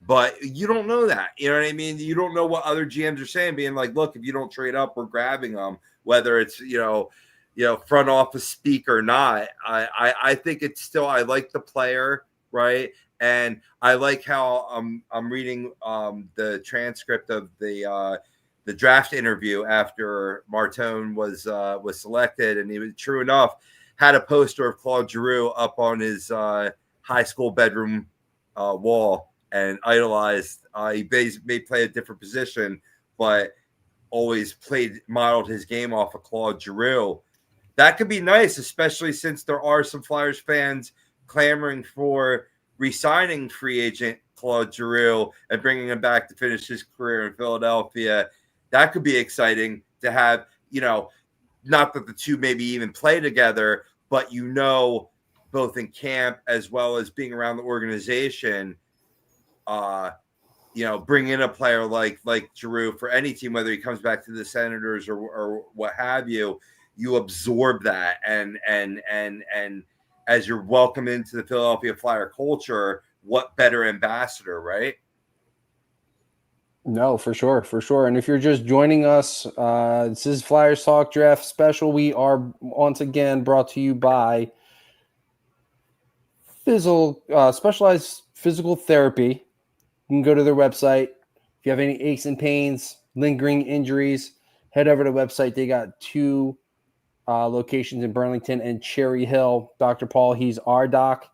But you don't know that. You know what I mean? You don't know what other GMs are saying, being like, look, if you don't trade up, we're grabbing them, whether it's, front office speak or not. I think it's still, I like the player, right? And I like how I'm reading the transcript of the draft interview after Martone was selected, and he was, true enough, had a poster of Claude Giroux up on his high school bedroom wall and idolized. He may play a different position, but always modeled his game off of Claude Giroux. That could be nice, especially since there are some Flyers fans clamoring for re-signing free agent Claude Giroux and bringing him back to finish his career in Philadelphia. That could be exciting to have, not that the two maybe even play together, but both in camp as well as being around the organization, bring in a player like Giroux for any team, whether he comes back to the Senators or what have you, you absorb that. And as you're welcome into the Philadelphia Flyer culture, what better ambassador, right? No, for sure. And if you're just joining us, this is Flyers Talk Draft Special. We are once again brought to you by Specialized Physical Therapy. You can go to their website. If you have any aches and pains, lingering injuries, head over to the website. They got 2 locations in Burlington and Cherry Hill. Dr. Paul, he's our doc.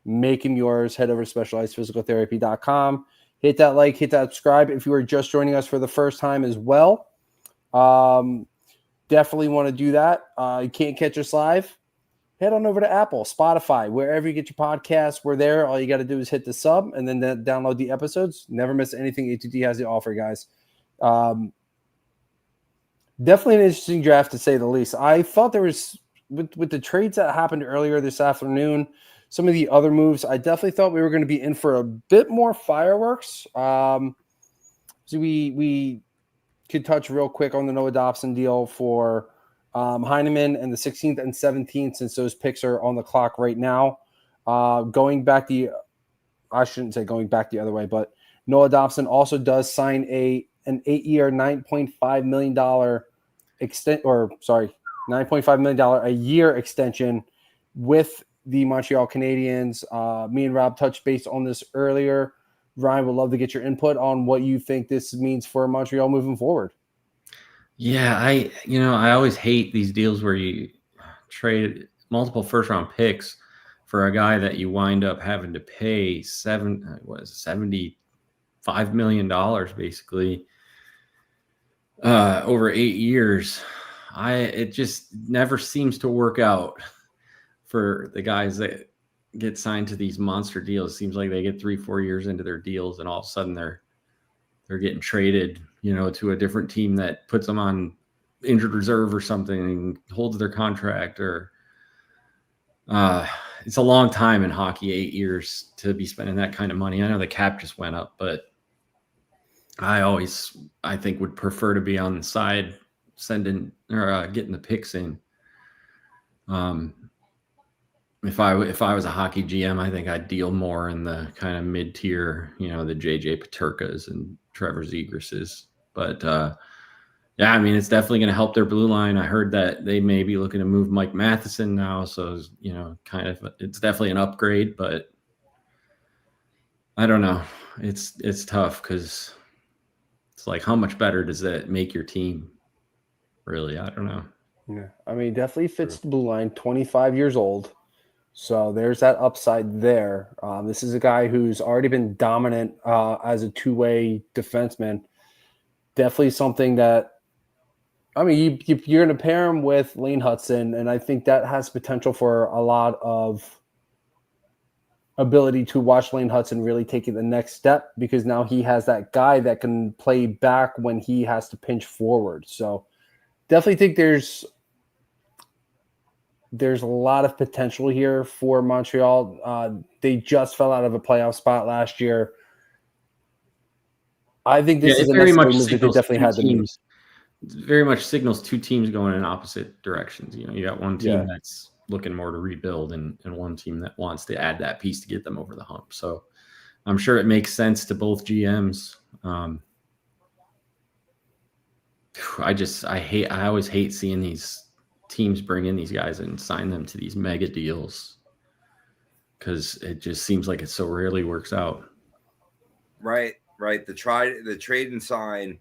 Make him yours. Head over to specializedphysicaltherapy.com. Hit that like, hit that subscribe if you are just joining us for the first time as well. Definitely want to do that. You can't catch us live. Head on over to Apple, Spotify, wherever you get your podcasts. We're there. All you got to do is hit the sub and then download the episodes. Never miss anything ATT has to offer, guys. Definitely an interesting draft, to say the least. I thought there was, with the trades that happened earlier this afternoon, some of the other moves, I definitely thought we were going to be in for a bit more fireworks. So we could touch real quick on the Noah Dobson deal for Heineman and the 16th and 17th, since those picks are on the clock right now. I shouldn't say going back the other way, but Noah Dobson also does sign an 8-year, $9.5 million $9.5 million a year extension with the Montreal Canadiens. Me and Rob touched base on this earlier. Ryan, would love to get your input on what you think this means for Montreal moving forward. Yeah, I always hate these deals where you trade multiple first-round picks for a guy that you wind up having to pay $75 million basically over 8 years. It just never seems to work out for the guys that get signed to these monster deals. It seems like they get 3-4 years into their deals, and all of a sudden they're getting traded, to a different team that puts them on injured reserve or something and holds their contract. Or it's a long time in hockey, 8 years to be spending that kind of money. I know the cap just went up, but I think would prefer to be on the side sending or getting the picks in. If I was a hockey GM, I think I'd deal more in the kind of mid-tier, the JJ Peterkas and Trevor Zegras. But yeah, I mean, it's definitely going to help their blue line. I heard that they may be looking to move Mike Matheson now, so it's definitely an upgrade. But I don't know. It's tough because it's like, how much better does that make your team? Really, I don't know. Yeah, I mean, definitely fits the blue line. 25 years old. So there's that upside there. This is a guy who's already been dominant as a two-way defenseman. Definitely something that, I mean, you're going to pair him with Lane Hudson, and I think that has potential for a lot of ability to watch Lane Hudson really taking the next step, because now he has that guy that can play back when he has to pinch forward. So definitely think there's there's a lot of potential here for Montreal. They just fell out of a playoff spot last year. I think this is a necessary move that they definitely had to make. Very much signals two teams going in opposite directions. You got one team that's looking more to rebuild and one team that wants to add that piece to get them over the hump. So I'm sure it makes sense to both GMs. I always hate seeing these teams bring in these guys and sign them to these mega deals because it just seems like it so rarely works out. Right. The trade and sign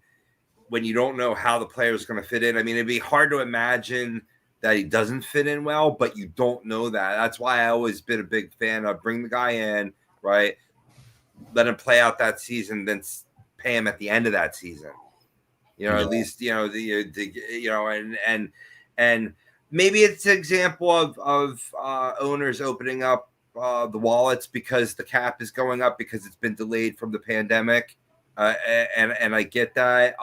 when you don't know how the player is going to fit in. I mean, it'd be hard to imagine that he doesn't fit in well, but you don't know that. That's why I always been a big fan of bring the guy in, right? Let him play out that season, then pay him at the end of that season. At least, and maybe it's an example of owners opening up the wallets because the cap is going up because it's been delayed from the pandemic. And I get that.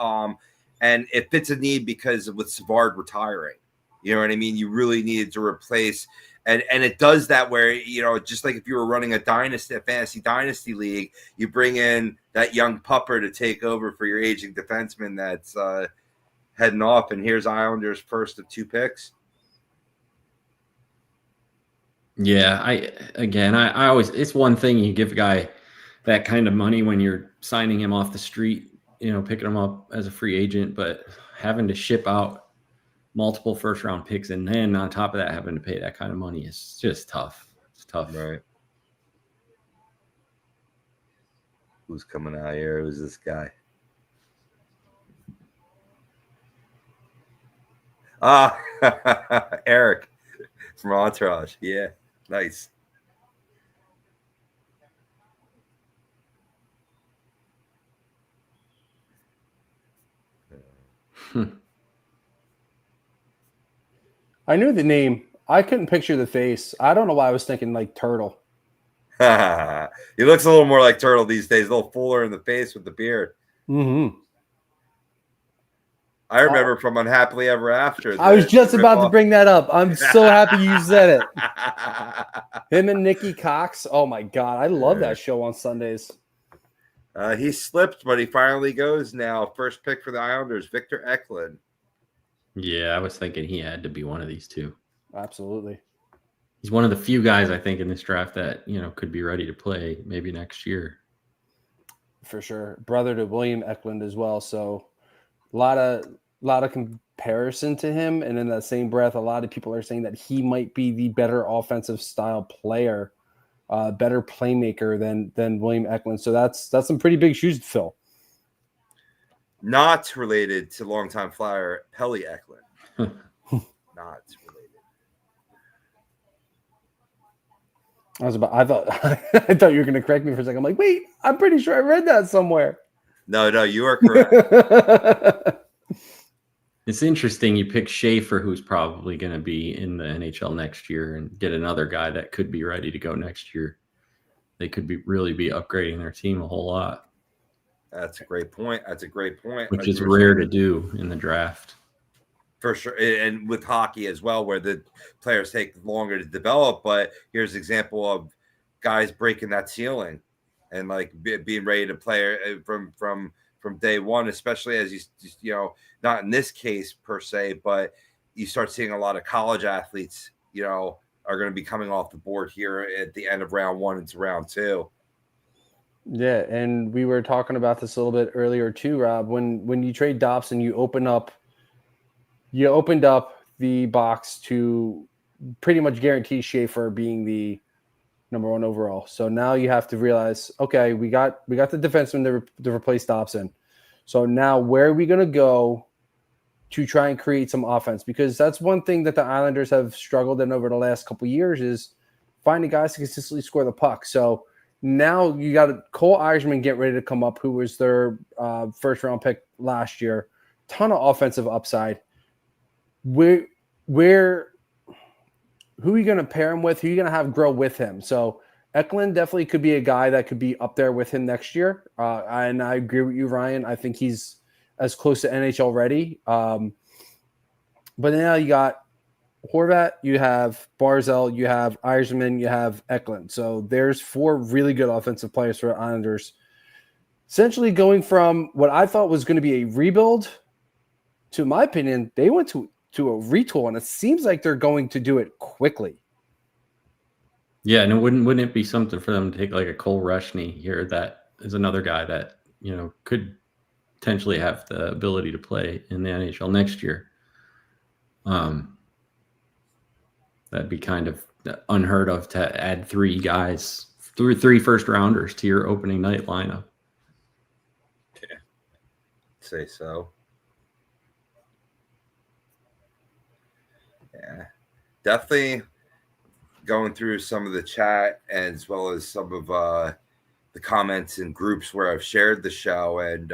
And it fits a need because with Savard retiring, you know what I mean? You really needed to replace, and it does that where, just like if you were running a fantasy dynasty league, you bring in that young pupper to take over for your aging defenseman that's heading off. And here's Islanders' first of 2 picks. Yeah, I always, it's one thing you give a guy that kind of money when you're signing him off the street, picking him up as a free agent, but having to ship out multiple first-round picks and then on top of that having to pay that kind of money is just tough. It's tough. Right. Who's coming out here? Who's this guy? Eric from Entourage. Yeah, nice. I knew the name. I couldn't picture the face. I don't know why I was thinking like Turtle. He looks a little more like Turtle these days, a little fuller in the face with the beard. Mm-hmm. I remember from Unhappily Ever After. I was just about to bring that up. I'm so happy you said it. Him and Nikki Cox. Oh, my God. I love that show on Sundays. He slipped, but he finally goes now. First pick for the Islanders, Victor Eklund. Yeah, I was thinking he had to be one of these two. Absolutely. He's one of the few guys, I think, in this draft that, could be ready to play maybe next year. For sure. Brother to William Eklund as well. So a lot of comparison to him. And in that same breath, a lot of people are saying that he might be the better offensive style player, better playmaker than William Eklund. So that's some pretty big shoes to fill. Not related to longtime Flyer Pelly Eklund. Not related. I thought you were going to correct me for a second. I'm like, wait, I'm pretty sure I read that somewhere. No, you are correct. It's interesting you pick Schaefer, who's probably going to be in the NHL next year, and get another guy that could be ready to go next year. They could really be upgrading their team a whole lot. That's a great point. Which is rare to do in the draft. For sure. And with hockey as well, where the players take longer to develop. But here's an example of guys breaking that ceiling and like being ready to play from day one, especially as you not in this case per se, but you start seeing a lot of college athletes, are going to be coming off the board here at the end of round 1 into round 2. Yeah, and we were talking about this a little bit earlier too, Rob. When you trade Dobson, you opened up the box to pretty much guarantee Schaefer being the number 1 overall. So now you have to realize, okay, we got the defenseman to replace Dobson. So now where are we going to go to try and create some offense? Because that's one thing that the Islanders have struggled in over the last couple of years is finding guys to consistently score the puck. So now you got Cole Eiserman get ready to come up, who was their first-round pick last year. Ton of offensive upside. Who are you going to pair him with? Who are you going to have grow with him? So Eklund definitely could be a guy that could be up there with him next year. And I agree with you, Ryan. I think he's as close to NHL ready. But now you got Horvat, you have Barzell, you have Eisman, you have Eklund. So there's 4 really good offensive players for the Islanders. Essentially going from what I thought was going to be a rebuild to, in my opinion, they went to a retool, and it seems like they're going to do it quickly. Yeah, and wouldn't it be something for them to take like a Cole Rushney here? That is another guy that, you know, could potentially have the ability to play in the NHL next year. That'd be kind of unheard of to add 3 guys, 3 first rounders to your opening night lineup. Yeah, say so. Yeah, definitely going through some of the chat as well as some of the comments in groups where I've shared the show, and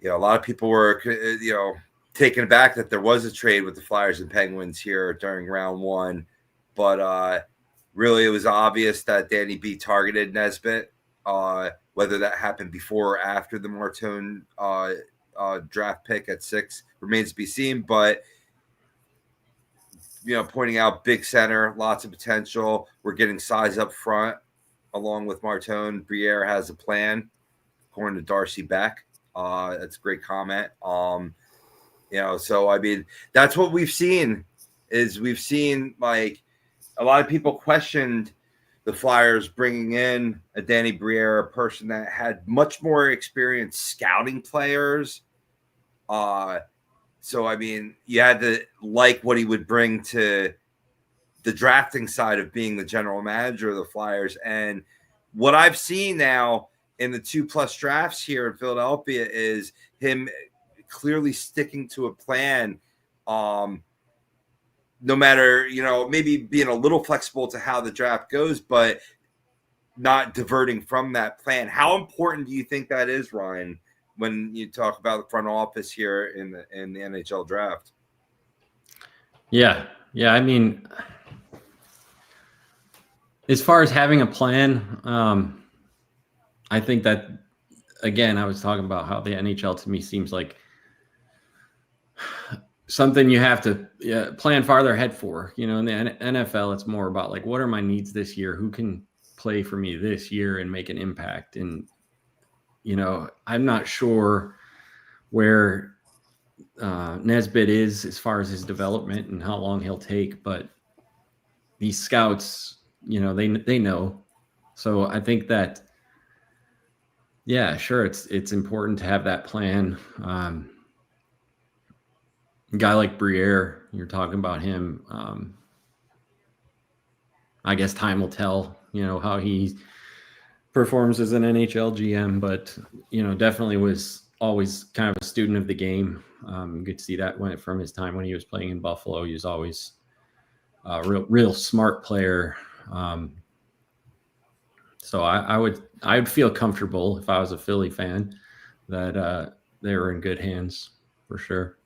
you know, a lot of people were, you know, taken aback that there was a trade with the Flyers and Penguins here during round 1, but really it was obvious that Danny B targeted Nesbitt. Whether that happened before or after the Martone draft pick at 6 remains to be seen, but you know, pointing out big center, lots of potential. We're getting size up front along with Martone. Briere has a plan, according to Darcy Beck. That's a great comment. You know, so I mean, that's what we've seen. We've seen like a lot of people questioned the Flyers bringing in a Danny Briere, a person that had much more experience scouting players. So, I mean, you had to like what he would bring to the drafting side of being the general manager of the Flyers. And what I've seen now in the 2+ drafts here in Philadelphia is him clearly sticking to a plan. No matter, you know, maybe being a little flexible to how the draft goes, but not diverting from that plan. How important do you think that is, Ryan, when you talk about the front office here in the NHL draft? Yeah. I mean, as far as having a plan, I think that, again, I was talking about how the NHL to me seems like something you have to plan farther ahead for. You know, in the NFL, it's more about like, what are my needs this year? Who can play for me this year and make an impact? And, you know, I'm not sure where Nesbitt is as far as his development and how long he'll take, but these scouts, you know, they know. So I think that, yeah, sure, it's important to have that plan. A guy like Briere, you're talking about him. I guess time will tell, you know, how he performs as an NHL GM, but, you know, definitely was always kind of a student of the game. You could see that from his time when he was playing in Buffalo. He was always a real smart player. So I would feel comfortable if I was a Philly fan that they were in good hands for sure.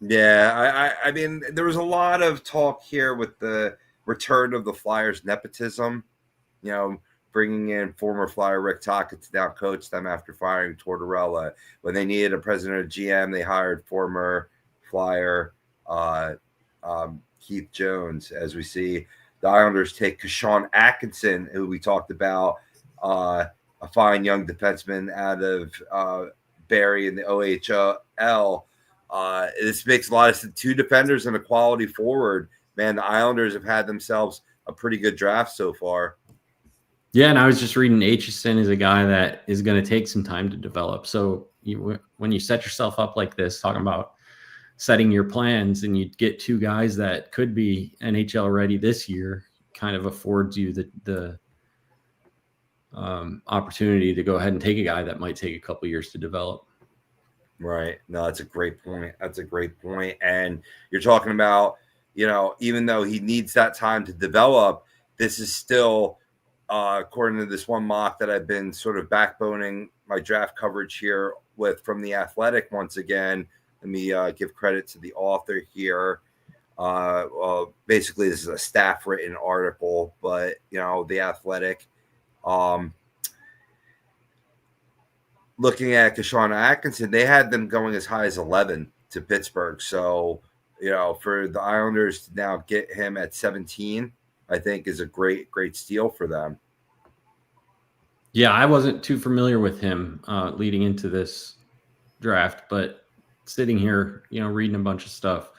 Yeah, I mean, there was a lot of talk here with the return of the Flyers nepotism, you know, bringing in former Flyer Rick Tocchet to now coach them after firing Tortorella. When they needed a president or GM, they hired former Flyer Keith Jones. As we see, the Islanders take Kashawn Atkinson, who we talked about, a fine young defenseman out of Barrie in the OHL. This makes a lot of sense. 2 defenders and a quality forward. Man, the Islanders have had themselves a pretty good draft so far. Yeah, and I was just reading Aitchison is a guy that is going to take some time to develop. So when you set yourself up like this, talking about setting your plans, and you get 2 guys that could be NHL ready this year, kind of affords you the opportunity to go ahead and take a guy that might take a couple years to develop. Right. No, that's a great point. And you're talking about, you know, even though he needs that time to develop, this is still, according to this one mock that I've been sort of backboning my draft coverage here with from The Athletic once again. Let me give credit to the author here. Basically, this is a staff written article, but, you know, The Athletic. Looking at Kashawn Atkinson, they had them going as high as 11 to Pittsburgh. So for the Islanders to now get him at 17, I think is a great steal for them. Yeah, I wasn't too familiar with him leading into this draft, but sitting here, reading a bunch of stuff,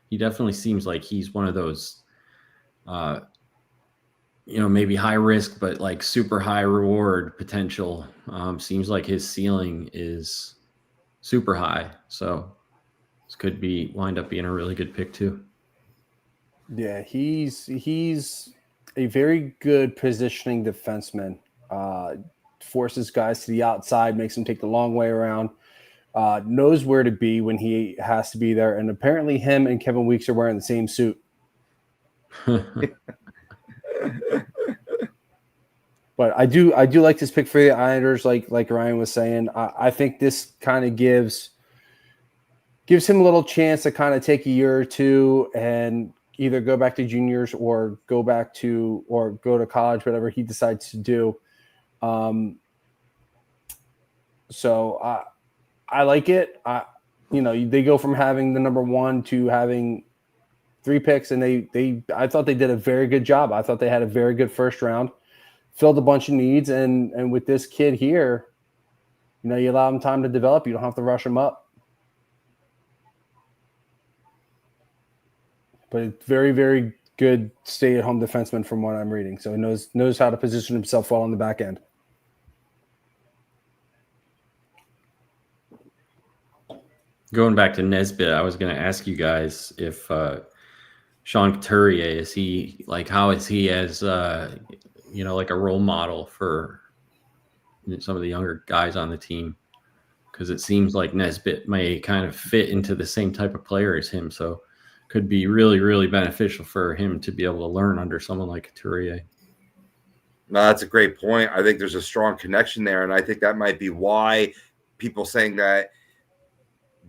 he definitely seems like he's one of those, maybe high risk, but like super high reward potential. Seems like his ceiling is super high. So this could wind up being a really good pick too. Yeah, he's a very good positioning defenseman. Forces guys to the outside, makes them take the long way around. Knows where to be when he has to be there, and apparently him and Kevin Weeks are wearing the same suit. But I do like this pick for the Islanders, like Ryan was saying. I think this kind of gives him a little chance to kind of take a year or two and either go back to juniors or go to college, whatever he decides to do. So I like it. They go from having the number one to having 3 picks, and I thought they did a very good job. I thought they had a very good first round, filled a bunch of needs, and with this kid here, you allow him time to develop. You don't have to rush him up. But it's very, very good stay-at-home defenseman from what I'm reading. So he knows how to position himself well on the back end. Going back to Nesbitt, I was going to ask you guys if Sean Couturier, how is he as like a role model for some of the younger guys on the team? Because it seems like Nesbitt may kind of fit into the same type of player as him, so could be really, really beneficial for him to be able to learn under someone like Couturier. No, that's a great point. I think there's a strong connection there, and I think that might be why people saying that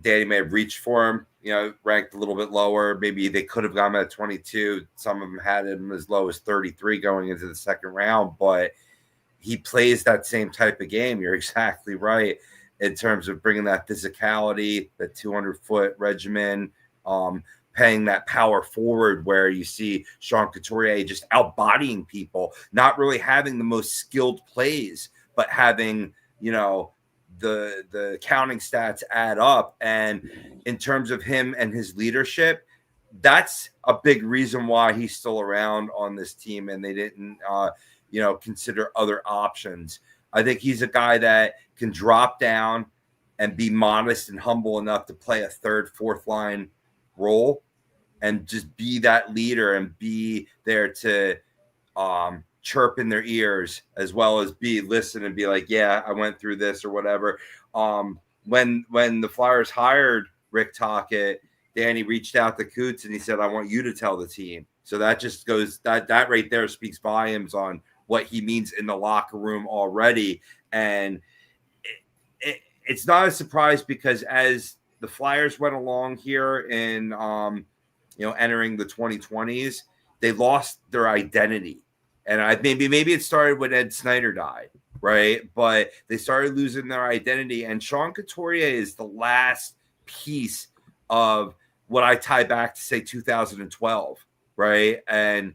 Danny may have reached for him, ranked a little bit lower. Maybe they could have gone at 22. Some of them had him as low as 33 going into the second round, but he plays that same type of game. You're exactly right in terms of bringing that physicality, the 200-foot regimen, paying that power forward where you see Sean Couturier just outbodying people, not really having the most skilled plays, but having, the counting stats add up. And in terms of him and his leadership, that's a big reason why he's still around on this team and they didn't, consider other options. I think he's a guy that can drop down and be modest and humble enough to play a third, fourth line role and just be that leader and be there to chirp in their ears as well as listen and be like, yeah, I went through this or whatever. When the Flyers hired Rick Tocchet, Danny reached out to Coots and he said, I want you to tell the team. So that just goes, that right there speaks volumes on what he means in the locker room already. And it's not a surprise because as the Flyers went along here in, entering the 2020s, they lost their identity. And maybe it started when Ed Snyder died, right? But they started losing their identity. And Sean Couturier is the last piece of what I tie back to, say, 2012, right? And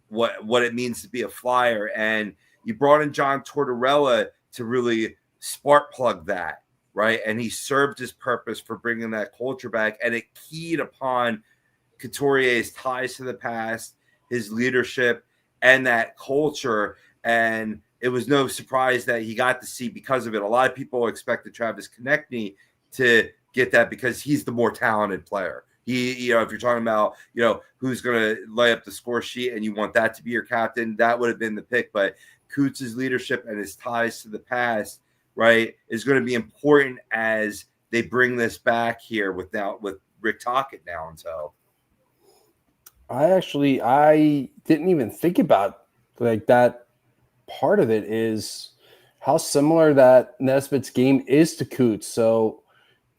what it means to be a Flyer. And you brought in John Tortorella to really spark plug that, right? And he served his purpose for bringing that culture back. And it keyed upon Couturier's ties to the past, his leadership, and that culture. And it was no surprise that he got to see because of it. A lot of people expected Travis Konechny to get that because he's the more talented player. He, if you're talking about, who's going to lay up the score sheet and you want that to be your captain, that would have been the pick. But Coots' leadership and his ties to the past, right, is going to be important as they bring this back here with Rick Tocchet now and so. I didn't even think about like that. Part of it is how similar that Nesbitt's game is to Coots. So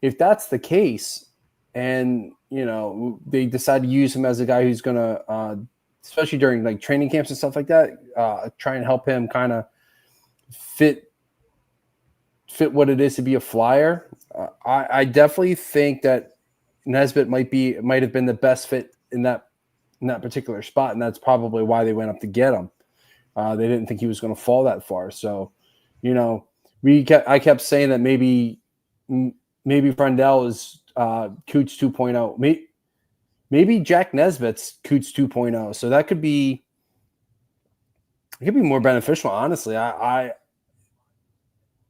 if that's the case, and they decide to use him as a guy who's going to, especially during like training camps and stuff like that, try and help him kind of fit what it is to be a Flyer. I definitely think that Nesbitt might have been the best fit in that particular spot, and that's probably why they went up to get him. They didn't think he was going to fall that far. So, I kept saying that maybe Frendell is Coots 2.0. Maybe Jack Nesbitt's Coots 2.0. So that could be more beneficial, honestly.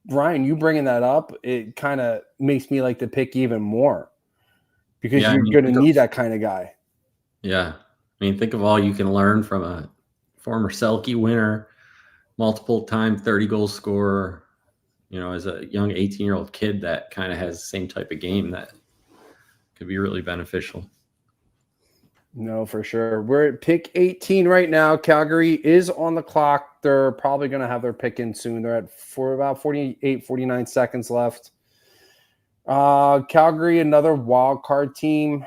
Ryan, you bringing that up, it kind of makes me like to pick even more because you're going to need that kind of guy. Yeah. I mean, think of all you can learn from a former Selke winner, multiple time 30-goal scorer, as a young 18-year-old kid that kind of has the same type of game that could be really beneficial. No, for sure. We're at pick 18 right now. Calgary is on the clock. They're probably going to have their pick in soon. They're for about 48, 49 seconds left. Calgary, another wild card team.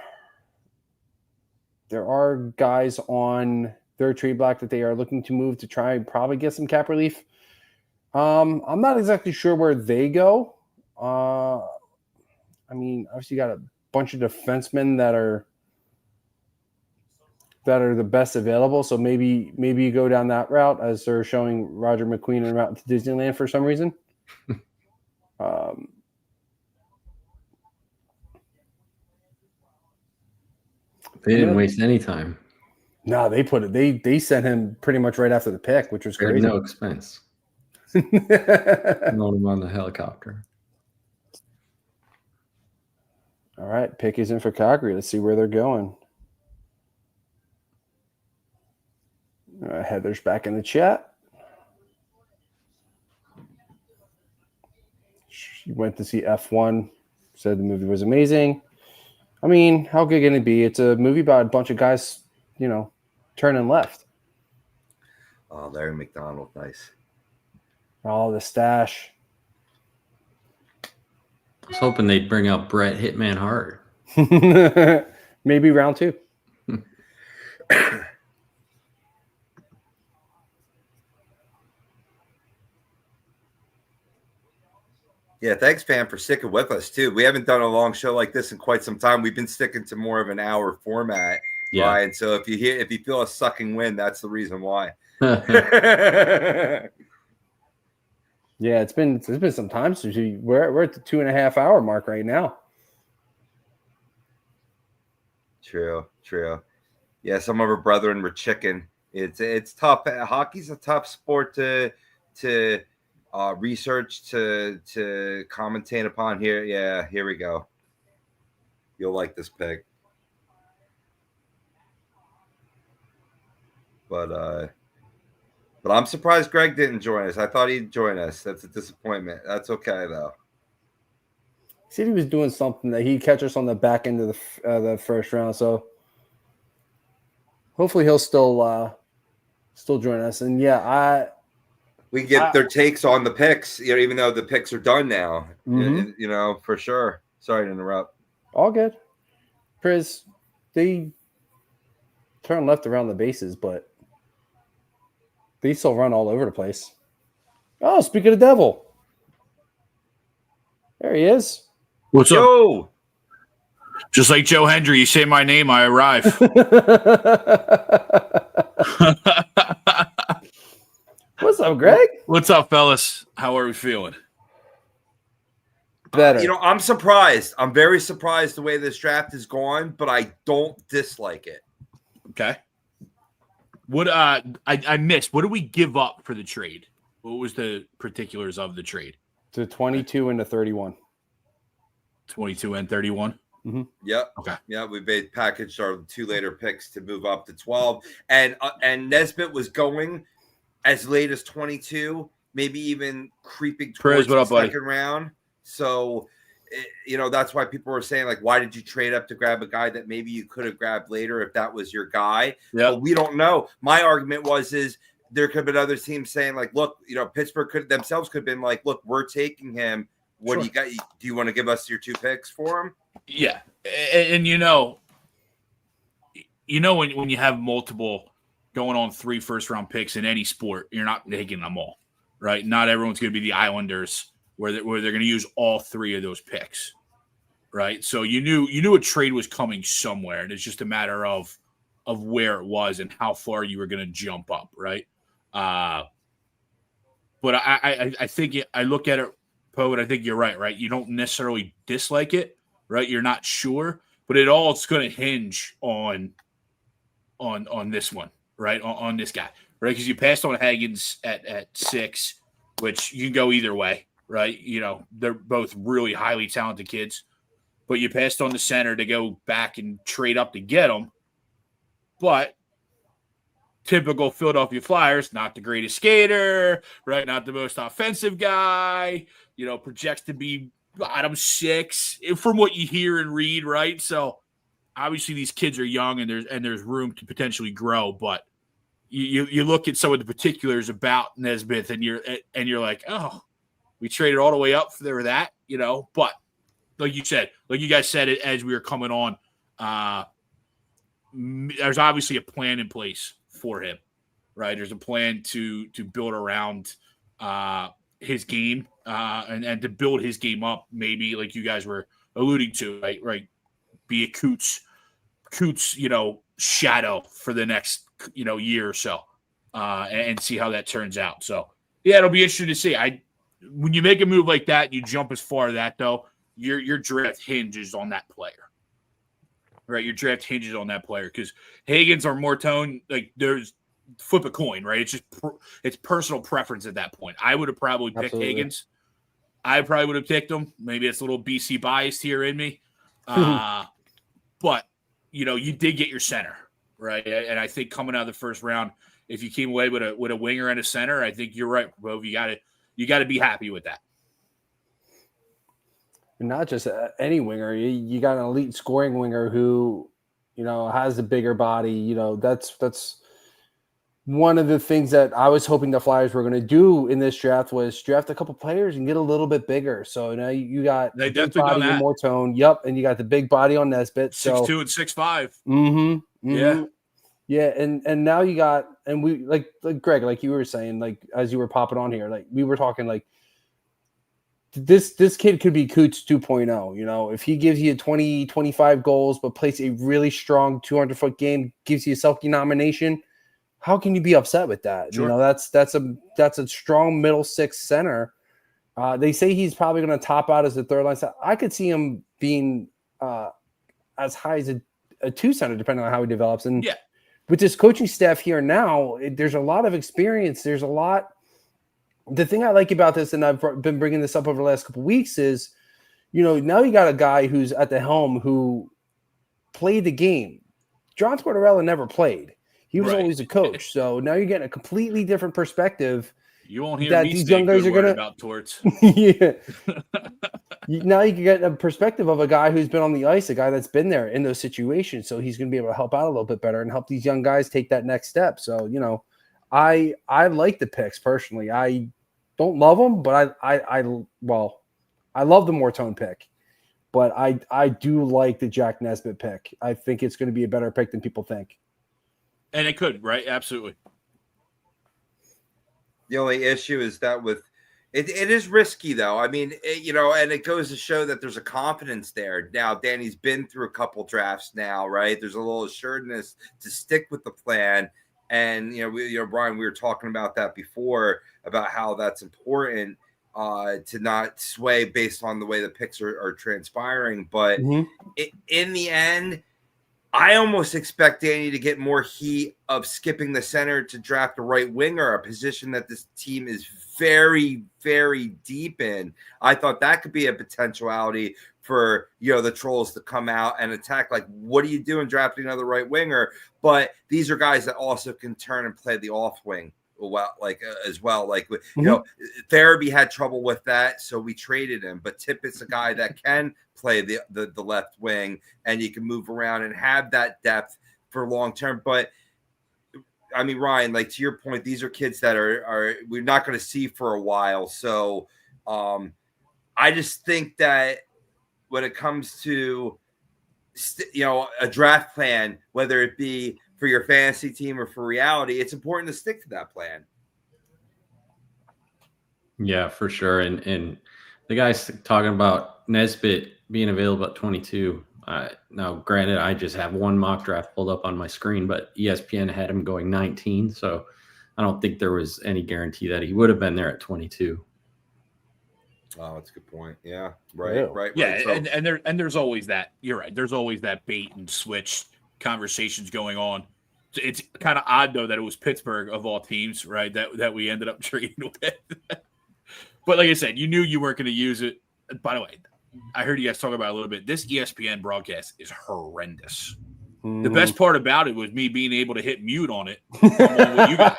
There are guys on their trade block that they are looking to move to try and probably get some cap relief. I'm not exactly sure where they go. Obviously you got a bunch of defensemen that are the best available. So maybe you go down that route as they're showing Roger McQueen en route to Disneyland for some reason. They didn't waste any time. No, they sent him pretty much right after the pick, which was crazy. No expense. Load him on the helicopter. All right, pick is in for Calgary. Let's see where they're going. Heather's back in the chat. She went to see F1, said the movie was amazing. I mean, how good can it be? It's a movie about a bunch of guys, turning left. Oh, Larry McDonald, nice. Oh, the stash. I was hoping they'd bring out Brett Hitman Hart. Maybe round 2. Yeah, thanks, fam, for sticking with us too. We haven't done a long show like this in quite some time. We've been sticking to more of an hour format, Ryan. So if you feel a sucking wind, that's the reason why. Yeah, it's been some time since we're at the 2.5 hour mark right now. True. Yeah, some of our brethren were chicken. It's tough. Hockey's a tough sport to research, to commentate upon here. Yeah, here we go. You'll like this pick. But I'm surprised Greg didn't join us. I thought he'd join us. That's a disappointment. That's okay though. He said he was doing something that he'd catch us on the back end of the first round. So hopefully he'll still join us. And yeah, we can get their takes on the picks, even though the picks are done now. Mm-hmm. For sure. Sorry to interrupt. All good. Priz, they turn left around the bases, but they still run all over the place. Oh, speaking of the devil. There he is. What's Yo! up? Just like Joe Hendry, you say my name, I arrive. What's up, Greg? What's up, fellas? How are we feeling? Better. I'm surprised. I'm very surprised the way this draft is going, but I don't dislike it. Okay. What I missed. What did we give up for the trade? What was the particulars of the trade? To 22 and to 31. 22 and 31. Mm-hmm. Yep. Okay. Yeah, we packaged our 2 later picks to move up to 12, and Nesbitt was going as late as 22, maybe even creeping towards the second round. So, that's why people were saying, like, why did you trade up to grab a guy that maybe you could have grabbed later if that was your guy? Yeah. But we don't know. My argument is there could have been other teams saying, like, look, Pittsburgh could have been like, look, we're taking him. What do you got? Do you want to give us your 2 picks for him? Yeah. And when you have multiple going on 3 first-round picks in any sport, you're not taking them all, right? Not everyone's going to be the Islanders where they're going to use all 3 of those picks, right? So you knew a trade was coming somewhere, and it's just a matter of where it was and how far you were going to jump up, right? But I think I look at it, Poe, and I think you're right? You don't necessarily dislike it, right? You're not sure, but it's going to hinge on this one, right? On this guy, right? Because you passed on Hagens at 6, which you can go either way, right? They're both really highly talented kids, but you passed on the center to go back and trade up to get them. But typical Philadelphia Flyers, not the greatest skater, right? Not the most offensive guy, projects to be bottom 6 from what you hear and read, right? So obviously these kids are young and there's room to potentially grow, but you look at some of the particulars about Nesmith and you're like, oh, we traded all the way up for that, but like you guys said it as we were coming on, there's obviously a plan in place for him, right? There's a plan to build around his game and to build his game up, maybe like you guys were alluding to, right? Be a Coots, shadow for the next, year or so and see how that turns out. So, yeah, it'll be interesting to see. When you make a move like that, you jump as far as that, though, your draft hinges on that player. Right, your draft hinges on that player because Hagens or Mortone, like there's flip a coin, right? It's just it's personal preference at that point. I would have probably picked Hagens. I probably would have picked him. Maybe it's a little BC biased here in me, but you did get your center, right? And I think coming out of the first round, if you came away with a winger and a center, I think you're right, Bro. You got to be happy with that. Not just any winger. You got an elite scoring winger who, has a bigger body. That's one of the things that I was hoping the Flyers were going to do in this draft was draft a couple players and get a little bit bigger. So now you got they big definitely body in Mortone. Yep, and you got the big body on Nesbitt. 6'2" and 6'5". Mm-hmm. Yeah, and now you got we like Greg, like you were saying, like as you were popping on here, like we were talking like. This kid could be Coots 2.0, if he gives you 20, 25 goals, but plays a really strong 200-foot game, gives you a Selke nomination, how can you be upset with that? Sure. That's a strong middle 6 center. They say he's probably going to top out as a third line. I could see him being as high as a 2 center, depending on how he develops. And with this coaching staff here now, there's a lot of experience. There's a lot. The thing I like about this, and I've been bringing this up over the last couple of weeks, is, now you got a guy who's at the helm who played the game. John Tortorella never played. He was always a coach. So now you're getting a completely different perspective. You won't hear that me these young guys are going to about Torts. Yeah. Now you can get a perspective of a guy who's been on the ice, a guy that's been there in those situations. So he's going to be able to help out a little bit better and help these young guys take that next step. So, I like the picks personally. I don't love them, but I love the Mortone pick, but I do like the Jack Nesbitt pick. I think it's going to be a better pick than people think. And it could, right? Absolutely. The only issue is that it is risky though. I mean, and it goes to show that there's a confidence there. Now, Danny's been through a couple drafts now, right? There's a little assuredness to stick with the plan. And, Brian, we were talking about that before, about how that's important to not sway based on the way the picks are transpiring. But in the end, I almost expect Danny to get more heat of skipping the center to draft a right winger, a position that this team is very, very deep in. I thought that could be a potentiality for, the Trolls to come out and attack. Like, what are you doing drafting another right winger? But these are guys that also can turn and play the off wing as well. Like, Therapy had trouble with that, so we traded him. But Tippett's a guy that can play the left wing, and you can move around and have that depth for long term. But I mean, Ryan, like to your point, these are kids that are we're not going to see for a while. So I just think that when it comes to a draft plan, whether it be for your fantasy team or for reality, it's important to stick to that plan. Yeah, for sure. And the guys talking about Nesbitt being available at 22. Now, granted, I just have one mock draft pulled up on my screen, but ESPN had him going 19. So I don't think there was any guarantee that he would have been there at 22. Oh, that's a good point. Yeah, right, Yeah. right. Yeah, So, and there's always that. You're right. There's always that bait and switch conversations going on. It's kind of odd though that it was Pittsburgh of all teams, right? That we ended up trading with. But like I said, you knew you weren't going to use it. By the way, I heard you guys talk about it a little bit. This ESPN broadcast is horrendous. The best part about it was me being able to hit mute on it with you guys.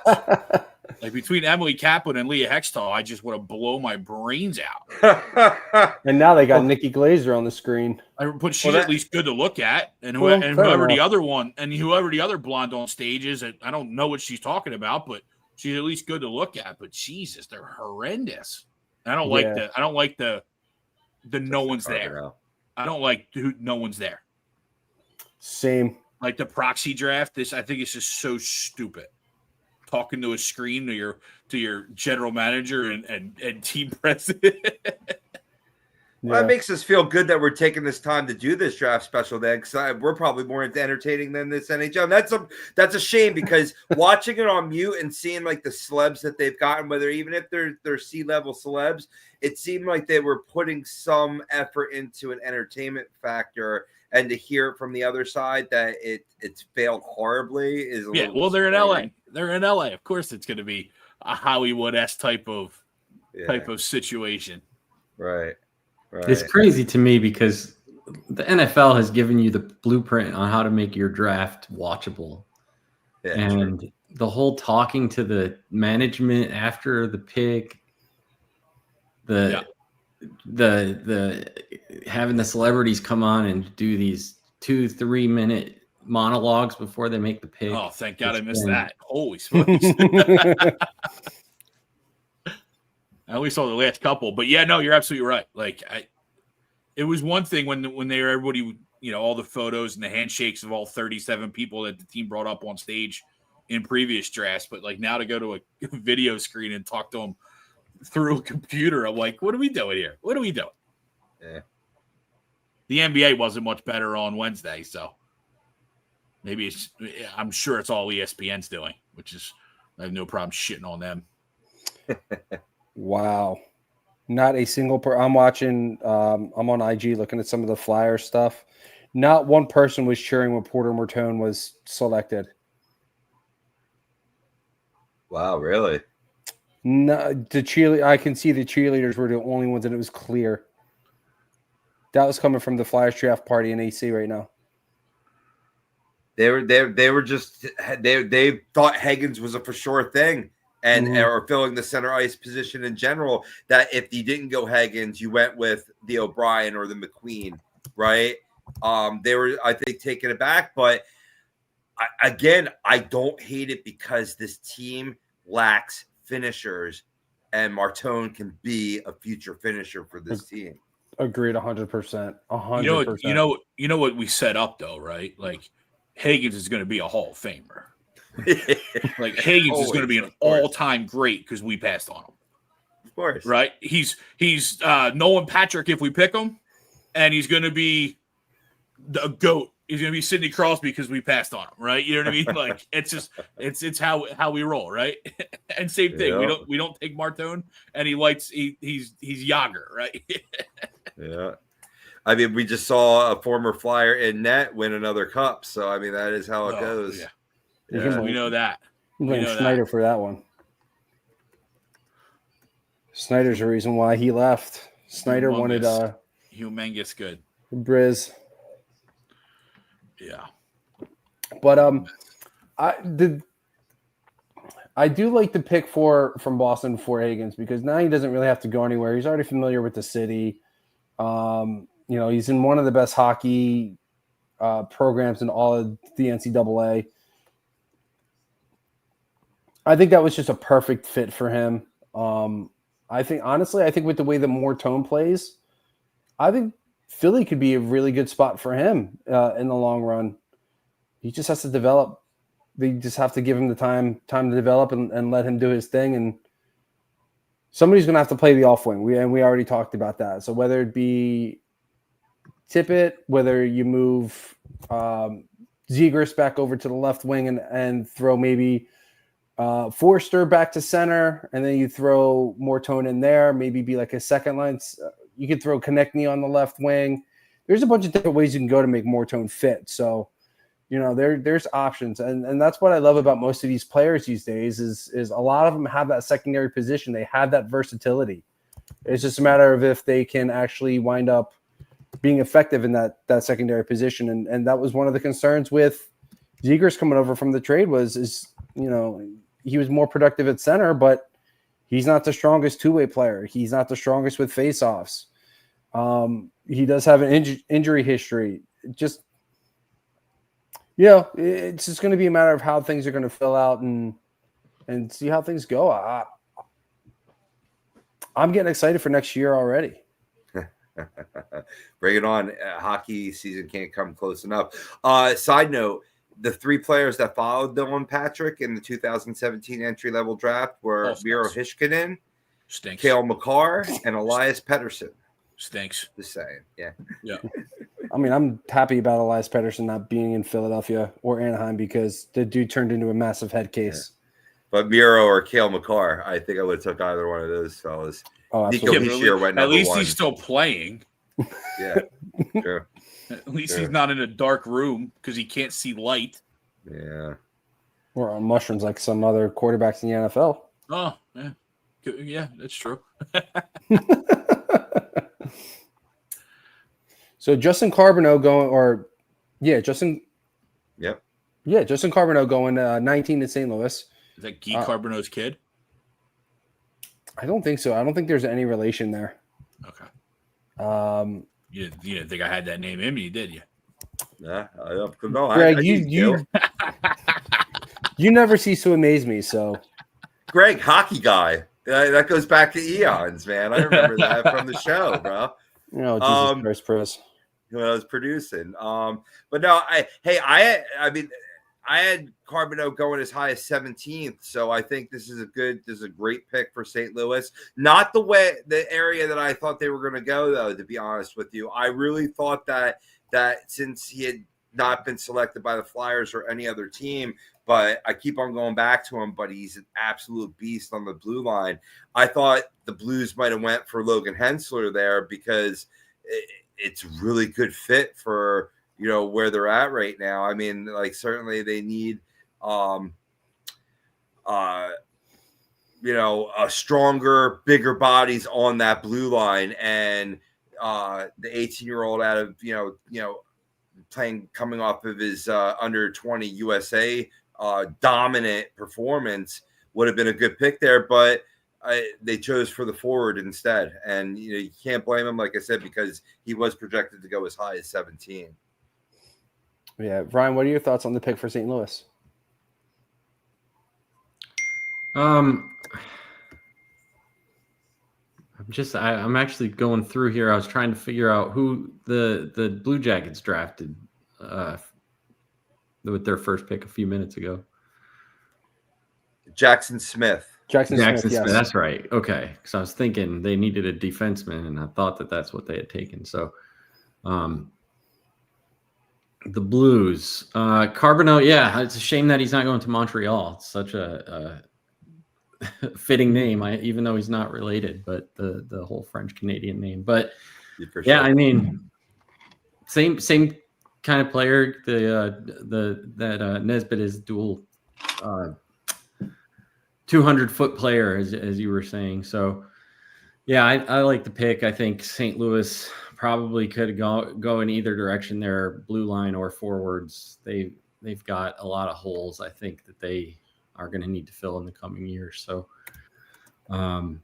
Like between Emily Kaplan and Leah Hextall, I just want to blow my brains out. And now they got Nikki Glazer on the screen. But she's at least good to look at, and fair whoever the enough. other one, and whoever the other blonde on stage is, I don't know what she's talking about, but she's at least good to look at. But Jesus, they're horrendous. I don't like the. I don't like the no one's there. I don't like no one's there. Same. Like the proxy draft. I think it's just so stupid. Talking to a screen to your general manager and team president. Well, that makes us feel good that we're taking this time to do this draft special then, because we're probably more entertaining than this NHL. And that's a shame, because watching it on mute and seeing like the celebs that they've gotten, whether even if they're C-level celebs, it seemed like they were putting some effort into an entertainment factor. And to hear it from the other side that it's failed horribly is well, they're in LA. They're in LA. Of course, it's going to be a Hollywood-esque type of situation. Right. It's crazy to me because the NFL has given you the blueprint on how to make your draft watchable. Yeah, and the whole talking to the management after the pick, the having the celebrities come on and do these 2-3 minute monologues before they make the pick. Oh, thank God I missed that. Holy smokes. I only saw the last couple, but yeah, no, you're absolutely right. Like it was one thing when they were everybody, all the photos and the handshakes of all 37 people that the team brought up on stage in previous drafts, but like now to go to a video screen and talk to them through a computer, I'm like, what are we doing here? What are we doing? Yeah. The NBA wasn't much better on Wednesday, so maybe I'm sure it's all ESPN's doing, which is I have no problem shitting on them. Wow. Not a single I'm watching, I'm on IG looking at some of the Flyer stuff. Not one person was cheering when Porter Martone was selected. Wow, really? No, I can see the cheerleaders were the only ones, and it was clear. That was coming from the Flyers draft party in AC right now. They thought Hagens was a for sure thing. And or filling the center ice position in general, that if you didn't go Hagens, you went with the O'Brien or the McQueen, right? They were, I think, taken aback. But I don't hate it because this team lacks finishers, and Martone can be a future finisher for this team. Agreed, 100%. 100%. You know what we set up though, right? Like Hagens is going to be a Hall of Famer. Like Hagens is going to be an all-time great because we passed on him. Of course, right? He's Nolan Patrick if we pick him, and he's going to be the GOAT. He's going to be Sidney Crosby because we passed on him, right? You know what I mean? Like it's just it's how we roll, right? And same thing. Yeah. We don't take Martone, and he's Yager, right? Yeah. I mean, we just saw a former Flyer in net win another cup, so I mean that is how it goes. Yeah. Yeah, we know that. We blame Schneider for that one. Snyder's the reason why he left. Snyder wanted humongous good. Briz. Yeah. But I do like the pick from Boston for Hagens, because now he doesn't really have to go anywhere. He's already familiar with the city. He's in one of the best hockey programs in all of the NCAA. I think that was just a perfect fit for him. I think with the way that Martone plays, I think Philly could be a really good spot for him in the long run. He just has to develop. They just have to give him the time to develop and let him do his thing. And somebody's going to have to play the off wing. We already talked about that. So whether it be Tippett, whether you move Zegras back over to the left wing and throw maybe Forster back to center, and then you throw Mortone in there, maybe be like a second line. You could throw Konechny on the left wing. There's a bunch of different ways you can go to make Mortone fit. So, there's options. And that's what I love about most of these players these days is a lot of them have that secondary position. They have that versatility. It's just a matter of if they can actually wind up being effective in that secondary position. And that was one of the concerns with Zegras coming over from the trade he was more productive at center, but he's not the strongest two-way player. He's not the strongest with faceoffs. He does have an injury history. It's just going to be a matter of how things are going to fill out and see how things go. I'm getting excited for next year already. Bring it on. Hockey season can't come close enough. Side note, the three players that followed Dylan Patrick in the 2017 entry-level draft were Miro Heiskanen, Cale Makar, and Elias Pettersson. Stinks. Just saying. Yeah. I mean, I'm happy about Elias Pettersson not being in Philadelphia or Anaheim because the dude turned into a massive head case. Yeah. But Miro or Cale Makar, I think I would have took either one of those fellas. Oh, Nico Hischier went number at least one. He's still playing. Yeah, true. At least he's not in a dark room because he can't see light. Yeah. Or on mushrooms like some other quarterbacks in the NFL. Oh, yeah. Yeah, that's true. So Justin Carbonneau Justin Carbonneau going 19 to St. Louis. Is that Guy Carbonneau's kid? I don't think so. I don't think there's any relation there. Okay. You didn't think I had that name in me, did you? Yeah, no. Greg, you never cease to amaze me. So, Greg, hockey guy. That goes back to eons, man. I remember that from the show, bro. Jesus Christ, Chris. When I was producing. But no, I had Carbonneau going as high as 17th, so I think this is a great pick for St. Louis. Not the area that I thought they were going to go, though, to be honest with you. I really thought that since he had not been selected by the Flyers or any other team, but I keep on going back to him, but he's an absolute beast on the blue line. I thought the Blues might have went for Logan Hensler there because it's a really good fit for where they're at right now. I mean, like, certainly they need a stronger, bigger bodies on that blue line, and the 18-year-old out of coming off of his under 20 USA dominant performance would have been a good pick there, but they chose for the forward instead, and you can't blame him, like I said, because he was projected to go as high as 17. Yeah, Ryan, what are your thoughts on the pick for St. Louis? I'm actually going through here. I was trying to figure out who the Blue Jackets drafted with their first pick a few minutes ago. Jackson Smith. Jackson Smith, yes. That's right. Okay, because I was thinking they needed a defenseman, and I thought that's what they had taken. So, the Blues, Carbonneau. Yeah, it's a shame that he's not going to Montreal. It's such a fitting name, even though he's not related, but the whole French Canadian name. But yeah, I mean, same kind of player. That Nesbitt is dual 200-foot player, as you were saying. So yeah, I like the pick. I think St. Louis probably could go in either direction there, blue line or forwards. They've got a lot of holes, I think, that they are going to need to fill in the coming years. So Carbonneau,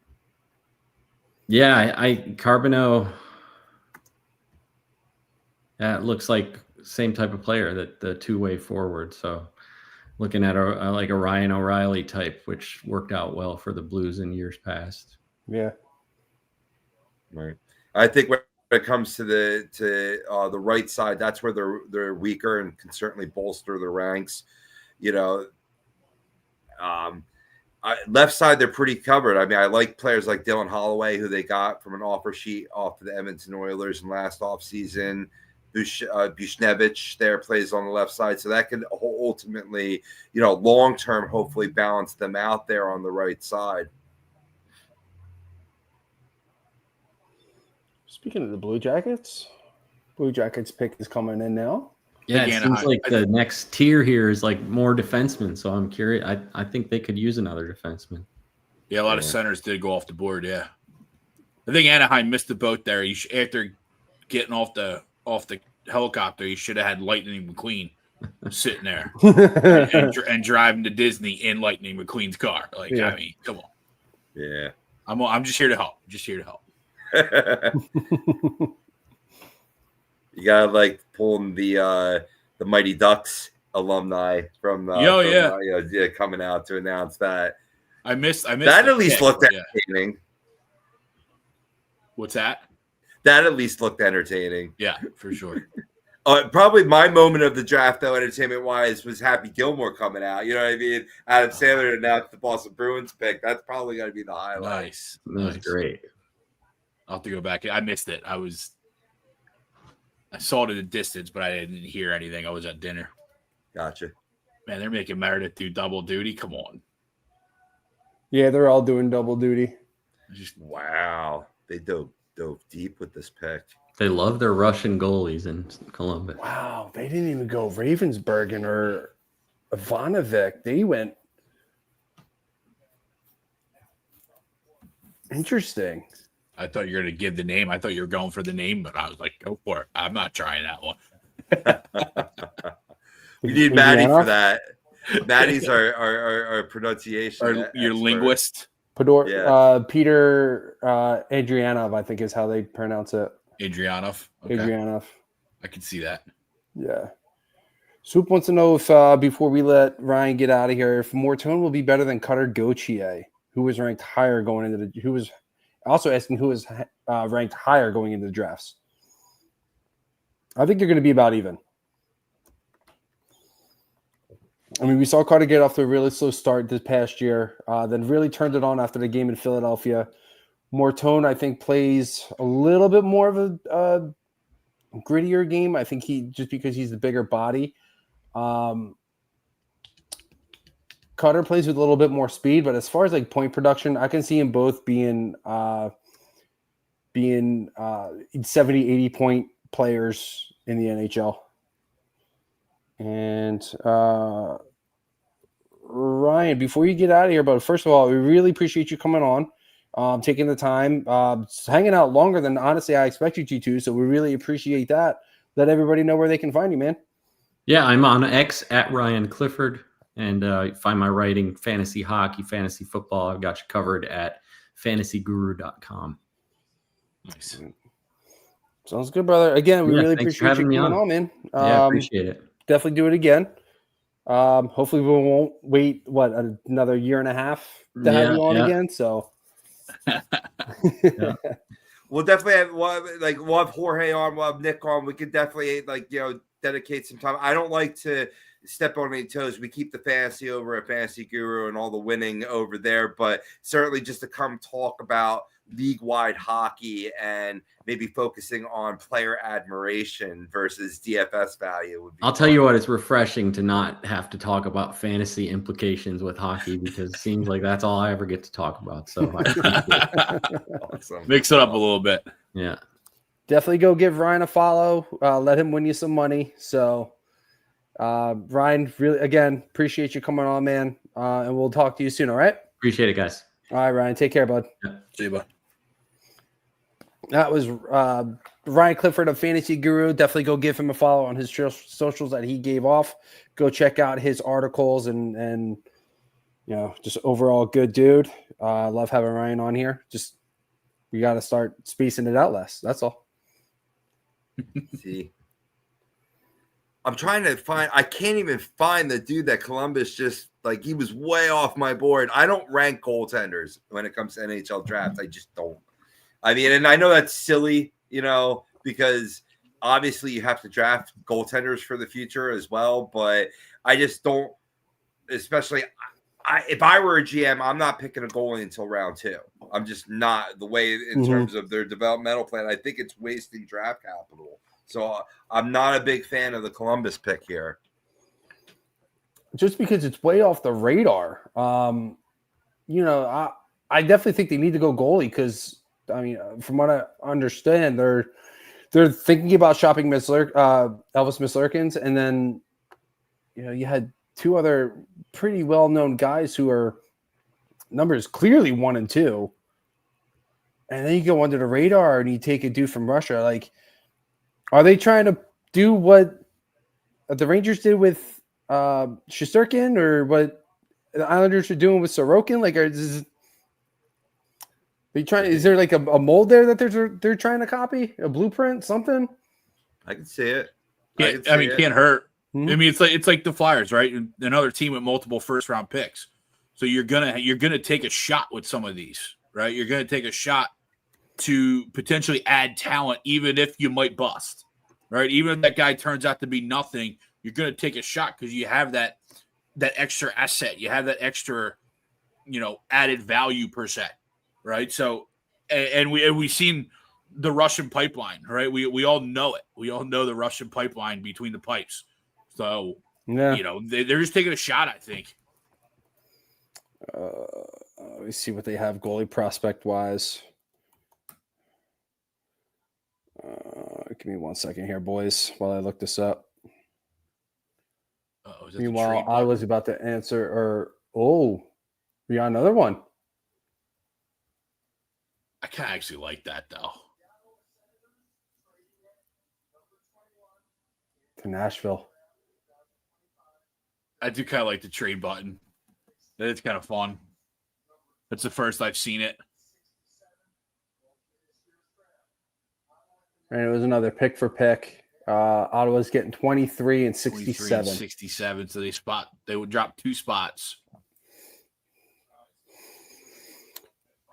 that looks like same type of player, that the two-way forward. So looking at like a Ryan O'Reilly type, which worked out well for the Blues in years past. Yeah. Right. I think when it comes to the right side, that's where they're weaker and can certainly bolster the ranks. left side, they're pretty covered. I mean, I like players like Dylan Holloway, who they got from an offer sheet off of the Edmonton Oilers in last offseason. Bushnevich there plays on the left side. So that could ultimately, long-term, hopefully balance them out there on the right side. Speaking of the Blue Jackets pick is coming in now. Yeah, Again, it seems like the next tier here is like more defensemen. So I'm curious. I think they could use another defenseman. Yeah, a lot of centers did go off the board. Yeah, I think Anaheim missed the boat there. After getting off the helicopter, you should have had Lightning McQueen sitting there and driving to Disney in Lightning McQueen's car. Like, I mean, come on. Yeah, I'm just here to help. Just here to help. You gotta like pulling the Mighty Ducks alumni from coming out to announce that. I missed that. At least looked entertaining. What's that? That at least looked entertaining. Yeah, for sure. Probably my moment of the draft, though, entertainment wise, was Happy Gilmore coming out. You know what I mean? Adam Sandler announced the Boston Bruins pick. That's probably going to be the highlight. Nice. That was great. I'll have to go back. I missed it. I saw it in the distance, but I didn't hear anything. I was at dinner. Gotcha. Man, they're making Meredith do double duty. Come on. Yeah, they're all doing double duty. Wow. They dove deep with this pick. They love their Russian goalies in Columbus. Wow, they didn't even go Ravensburgen or Ivanovic. They went interesting. I thought you were going to give the name. I thought you were going for the name, but I was like, go for it. I'm not trying that one. We need Maddie for that. Maddie's our pronunciation. Your linguist. Peter Adrianov, I think is how they pronounce it. Adrianov. Okay. Adrianov. I can see that. Yeah. Soup wants to know if before we let Ryan get out of here, if Mortone will be better than Cutter Gauthier, who was ranked higher going into who was also asking who was ranked higher going into the drafts. I think they're going to be about even. I mean, we saw Carter get off to a really slow start this past year, then really turned it on after the game in Philadelphia. Mortone, I think, plays a little bit more of a grittier game. I think just because he's the bigger body. Cutter plays with a little bit more speed, but as far as like point production, I can see them both being 70, 80 point players in the NHL. And Ryan, before you get out of here, but first of all, we really appreciate you coming on, taking the time, hanging out longer than honestly I expected you to. So we really appreciate that. Let everybody know where they can find you, man. Yeah, I'm on X at Ryan Clifford, and find my writing, fantasy hockey, fantasy football. I've got you covered at fantasyguru.com. Nice. Sounds good, brother. Again, we really appreciate you coming on, man. Yeah, appreciate it. Definitely do it again. Hopefully we won't wait another year and a half to have you on again. So we'll definitely have we'll have Jorge on, we'll have Nick on. We could definitely dedicate some time. I don't like to step on any toes. We keep the fantasy over at Fantasy Guru and all the winning over there, but certainly just to come talk about league-wide hockey and maybe focusing on player admiration versus DFS value would be I'll tell you what, it's refreshing to not have to talk about fantasy implications with hockey, because it seems like that's all I ever get to talk about. So I appreciate it. Awesome. Mix it up a little bit. Yeah. Definitely go give Ryan a follow. Let him win you some money. So Ryan, really, again, appreciate you coming on, man. And we'll talk to you soon. All right. Appreciate it, guys. All right, Ryan. Take care, bud. Yeah. See you, bud. That was Ryan Clifford of Fantasy Guru. Definitely go give him a follow on his socials that he gave off. Go check out his articles and just overall good dude. Love having Ryan on here. Just we got to start spacing it out less. That's all. See, I'm trying to find. I can't even find the dude that Columbus just he was way off my board. I don't rank goaltenders when it comes to NHL draft. I just don't. I mean, and I know that's silly, because obviously you have to draft goaltenders for the future as well. But I just don't, especially if I were a GM, I'm not picking a goalie until round 2. I'm just not the way in terms of their developmental plan. I think it's wasting draft capital. So I'm not a big fan of the Columbus pick here. Just because it's way off the radar. I definitely think they need to go goalie because, I mean, from what I understand, they're thinking about shopping Elvis Metzgerkins, and then, you had 2 other pretty well-known guys who are numbers clearly 1 and 2, and then you go under the radar and you take a dude from Russia. Like, are they trying to do what the Rangers did with Shesterkin, or what the Islanders are doing with Sorokin? Like, is there like a mold there that they're trying to copy, a blueprint, something? I can see it. Can't hurt. Mm-hmm. I mean, it's like the Flyers, right? Another team with multiple first-round picks. So you're gonna take a shot with some of these, right? You're gonna take a shot to potentially add talent, even if you might bust, right? Even if that guy turns out to be nothing, you're gonna take a shot because you have that extra asset, you have that extra, added value per se, right? So, and we've seen the Russian pipeline, right? We all know it. We all know the Russian pipeline between the pipes. So, they're just taking a shot, I think. Let me see what they have goalie prospect wise. Give me 1 second here, boys, while I look this up. Meanwhile, I was about to answer, we got another one. I kind of actually like that, though. To Nashville. I do kind of like the trade button. It's kind of fun. That's the first I've seen it. And it was another pick for pick. Ottawa's getting 23 and 67. 67. So they would drop 2 spots.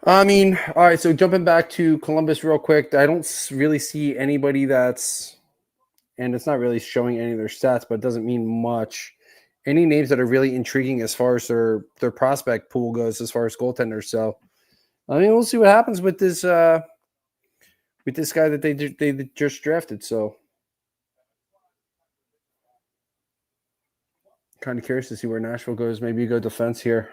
I mean, all right. So jumping back to Columbus real quick, I don't really see anybody and it's not really showing any of their stats, but it doesn't mean much. Any names that are really intriguing as far as their prospect pool goes, as far as goaltenders. So, I mean, we'll see what happens with this guy that they just drafted. So, kind of curious to see where Nashville goes. Maybe you go defense here.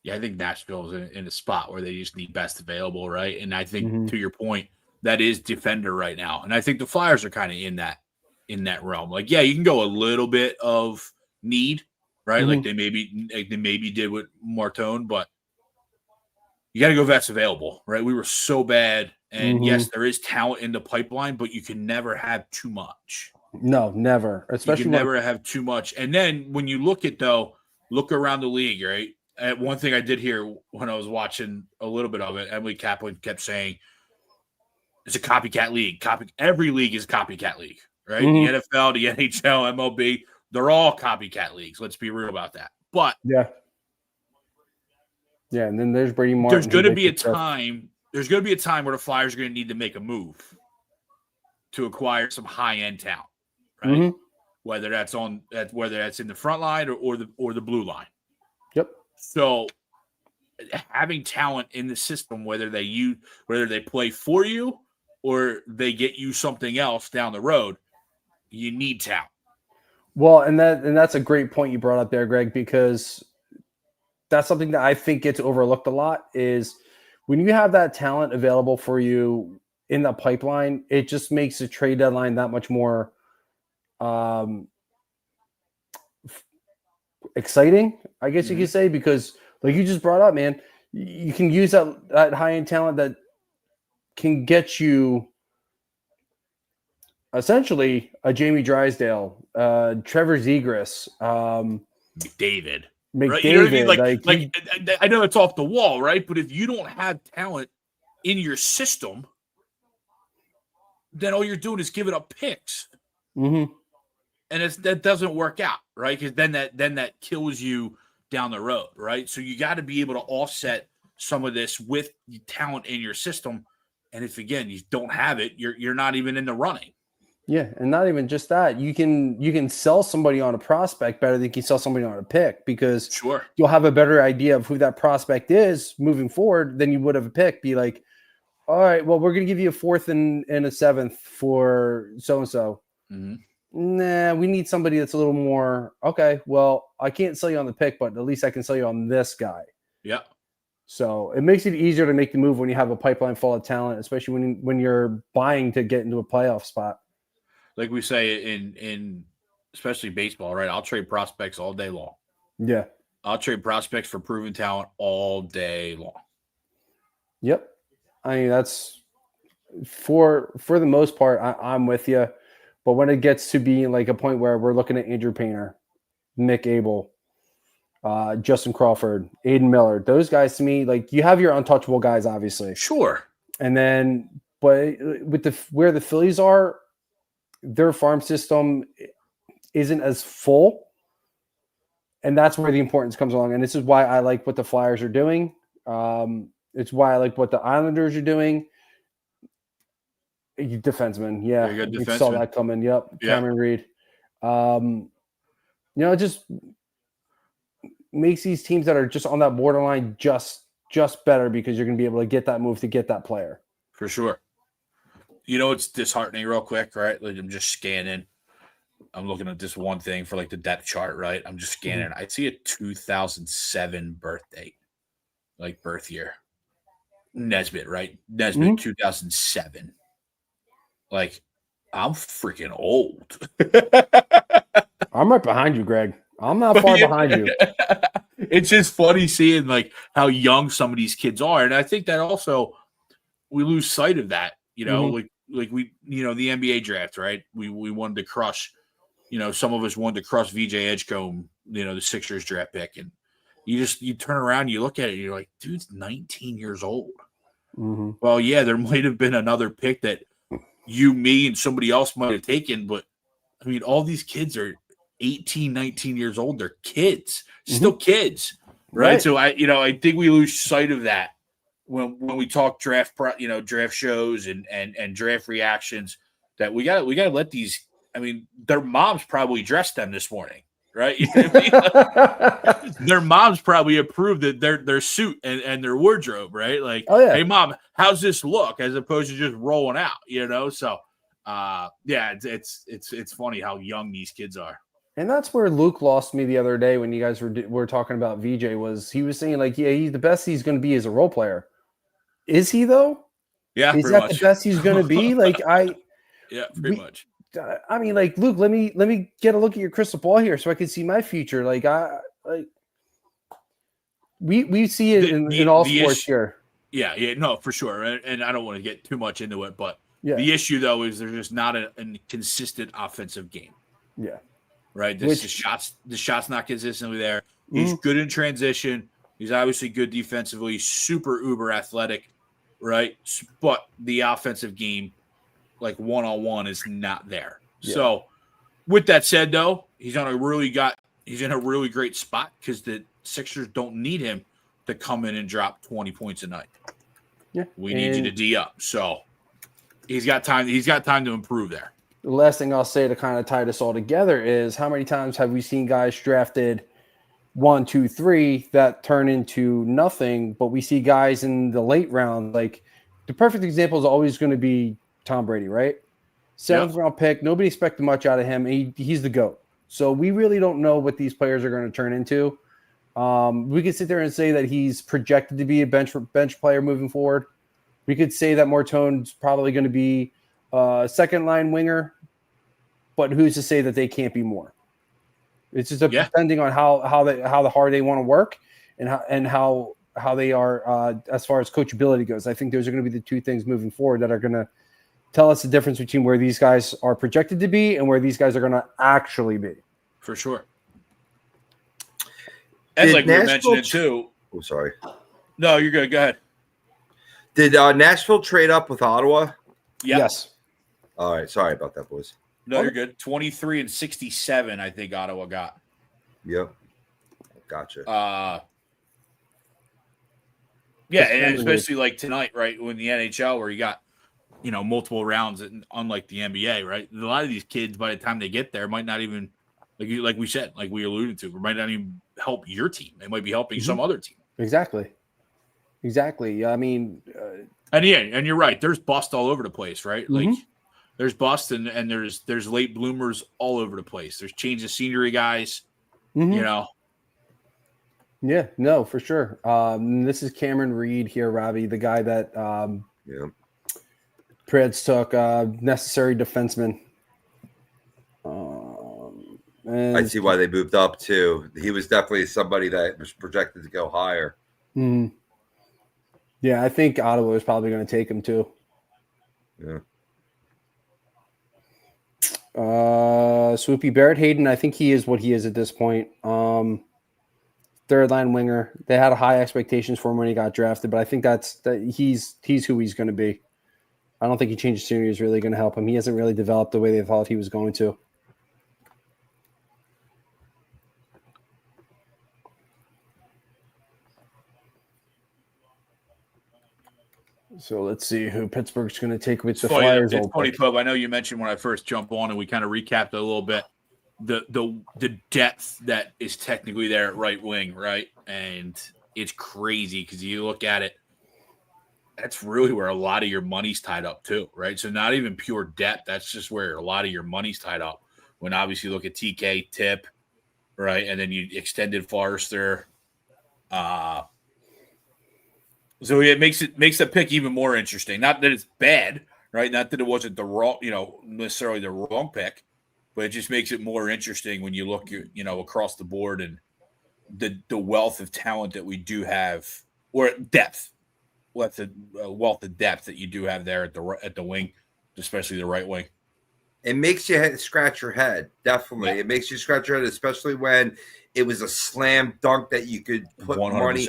Yeah, I think Nashville is in a spot where they just need best available, right? And I think to your point, that is defender right now. And I think the Flyers are kind of in that realm. Like, yeah, you can go a little bit of need, right? Like they maybe did with Martone, but you got to go best available, right? We were so bad, and yes, there is talent in the pipeline, but you can never have too much. No, never. Especially you can never have too much. And then when you look around the league, right? And one thing I did hear when I was watching a little bit of it, Emily Kaplan kept saying, it's a copycat league. Every league is a copycat league, right? The NFL, the NHL, MLB, they're all copycat leagues. Let's be real about that. But yeah, and then there's Brady Martin. There's going to be a time where the Flyers are going to need to make a move to acquire some high-end talent, right? Whether that's in the front line or the blue line. Yep. So having talent in the system, whether they play for you or they get you something else down the road, you need talent. Well, and that's a great point you brought up there, Greg, because that's something that I think gets overlooked a lot is when you have that talent available for you in the pipeline, it just makes the trade deadline that much more exciting, I guess you could say, because like you just brought up, man, you can use that high-end talent that can get you essentially a Jamie Drysdale, Trevor Zegras, McDavid. Right? You know what I mean? Like I know it's off the wall, right? But if you don't have talent in your system, then all you're doing is giving up picks. And that doesn't work out, right? Because then that kills you down the road, right? So you got to be able to offset some of this with talent in your system. And if again you don't have it, you're not even in the running. Yeah, and not even just that. You can sell somebody on a prospect better than you can sell somebody on a pick because Sure. you'll have a better idea of who that prospect is moving forward than you would have a pick. Be like, all right, well, we're going to give you a 4th and a 7th for so and so. Nah, we need somebody that's a little more okay. Well, I can't sell you on the pick, but at least I can sell you on this guy. Yeah. So it makes it easier to make the move when you have a pipeline full of talent, especially when you're buying to get into a playoff spot. Like we say in especially baseball, right? I'll trade prospects all day long. Yeah. I'll trade prospects for proven talent all day long. Yep. I mean, that's for the most part, I'm with you. But when it gets to being like a point where we're looking at Andrew Painter, Nick Abel, Justin Crawford, Aiden Miller, those guys to me, like you have your untouchable guys, obviously. Sure. And then, but with where the Phillies are, their farm system isn't as full. And that's where the importance comes along. And this is why I like what the Flyers are doing. It's why I like what the Islanders are doing. Defenseman, yeah. You saw that coming. Yep. Cameron Reed. It just makes these teams that are just on that borderline just better because you're going to be able to get that move to get that player. For sure. It's disheartening real quick, right? Like I'm just scanning. I'm looking at this one thing for like the depth chart, right? I'm just scanning. I see a 2007 birth date, like birth year. Nesbitt, right? Nesbitt, 2007. Like, I'm freaking old. I'm right behind you, Greg. I'm not far behind you. It's just funny seeing like how young some of these kids are. And I think that also we lose sight of that, like we, the NBA draft, right? We wanted to crush, some of us wanted to crush VJ Edgecombe, the Sixers draft pick. And you turn around, you look at it, you're like, dude's 19 years old. Well, yeah, there might have been another pick that you, me, and somebody else might have taken, but I mean, all these kids are 18, 19 years old. They're kids, still kids, right? So I think we lose sight of that when we talk draft, draft shows and draft reactions. That we got to let these. I mean, their moms probably dressed them this morning, right? Their moms probably approved that their suit and their wardrobe, right? Like, hey, mom, how's this look? As opposed to just rolling out, So, it's funny how young these kids are. And that's where Luke lost me the other day when you guys were talking about VJ. Was he was saying like, yeah, he's the best he's going to be as a role player. Is he though? Yeah, is that the best he's going to be? Like pretty much. I mean, like, Luke, let me get a look at your crystal ball here so I can see my future. Like, we see it in all sports here. Yeah, no, for sure. And I don't want to get too much into it, but the issue though is there's just not a consistent offensive game. Yeah. Right. The shot's not consistently there. He's good in transition. He's obviously good defensively, super uber athletic, right? But the offensive game, like one-on-one, is not there. Yeah. So with that said, though, he's in a really great spot because the Sixers don't need him to come in and drop 20 points a night. Yeah. We need you to D up. So he's got time to improve there. The last thing I'll say to kind of tie this all together is how many times have we seen guys drafted 1, 2, 3 that turn into nothing, but we see guys in the late round. Like the perfect example is always going to be Tom Brady, right? 7th round pick. Nobody expected much out of him. He's the GOAT. So we really don't know what these players are going to turn into. We could sit there and say that he's projected to be a bench player moving forward. We could say that Mortone's probably going to be second line winger, but who's to say that they can't be more? It's just depending on how hard they want to work and how they are as far as coachability goes. I think those are going to be the two things moving forward that are going to tell us the difference between where these guys are projected to be and where these guys are going to actually be. For sure. And like we mentioned too. Oh, sorry. No, you're good. Go ahead. Did Nashville trade up with Ottawa? Yep. Yes. All right. Sorry about that, boys. No, you're good. 23 and 67, I think Ottawa got. Yep. Gotcha. Yeah, and especially like tonight, right, when the NHL where you got multiple rounds, unlike the NBA, right? A lot of these kids, by the time they get there, might not even, like we said, like we alluded to, might not even help your team. They might be helping some other team. Exactly. I mean, and you're right. There's bust all over the place, right? Mm-hmm. Like there's bust and there's late bloomers all over the place. There's change of scenery guys, Yeah, no, for sure. This is Cameron Reed here, Robbie, the guy that Preds took, necessary defenseman. I see why they moved up too. He was definitely somebody that was projected to go higher. Mm-hmm. Yeah, I think Ottawa is probably going to take him too. Yeah. Swoopy Barrett Hayden, I think he is what he is at this point. Third line winger. They had high expectations for him when he got drafted, but I think that he's who he's going to be. I don't think he changed scenery is really going to help him. He hasn't really developed the way they thought he was going to. So let's see who Pittsburgh's going to take with the Flyers. It's funny, Pub. I know you mentioned when I first jumped on and we kind of recapped it a little bit. The depth that is technically there at right wing, right? And it's crazy because you look at it, that's really where a lot of your money's tied up too, right? So not even pure depth. That's just where a lot of your money's tied up. When obviously you look at TK, Tip, right? And then you extended Forrester. So it makes the pick even more interesting. Not that it's bad, right? Not that it wasn't the wrong, necessarily the wrong pick, but it just makes it more interesting when you look, across the board and the wealth of talent that we do have, or depth, wealth of depth that you do have there at the wing, especially the right wing. It makes you scratch your head, definitely. Yeah. It makes you scratch your head, especially when it was a slam dunk that you could put 100%. Money.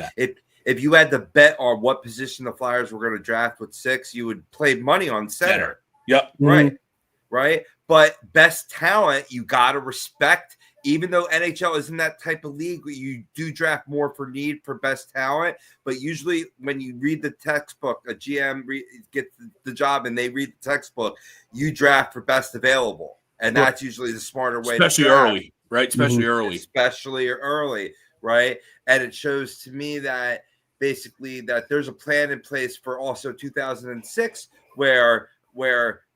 If you had to bet on what position the Flyers were going to draft with 6, you would play money on center. Yep. Right. Mm-hmm. Right. But best talent, you got to respect, even though NHL isn't that type of league, you do draft more for need for best talent. But usually when you read the textbook, a GM gets the job and they read the textbook, you draft for best available. And that's usually the smarter way especially to draft. Early, right? Especially early. Especially early, right? And it shows to me that basically that there's a plan in place for also 2006 where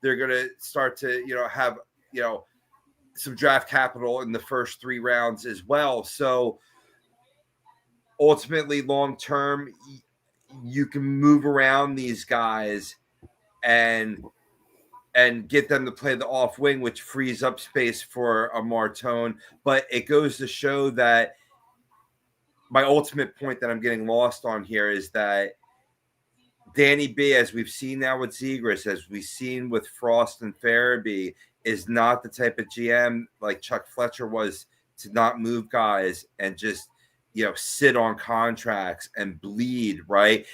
they're going to start to, have, some draft capital in the first 3 rounds as well. So ultimately long term, you can move around these guys and get them to play the off wing, which frees up space for a Martone. But it goes to show that my ultimate point that I'm getting lost on here is that Danny B, as we've seen now with Zegras, as we've seen with Frost and Farabee, is not the type of GM like Chuck Fletcher was to not move guys and just, sit on contracts and bleed, right?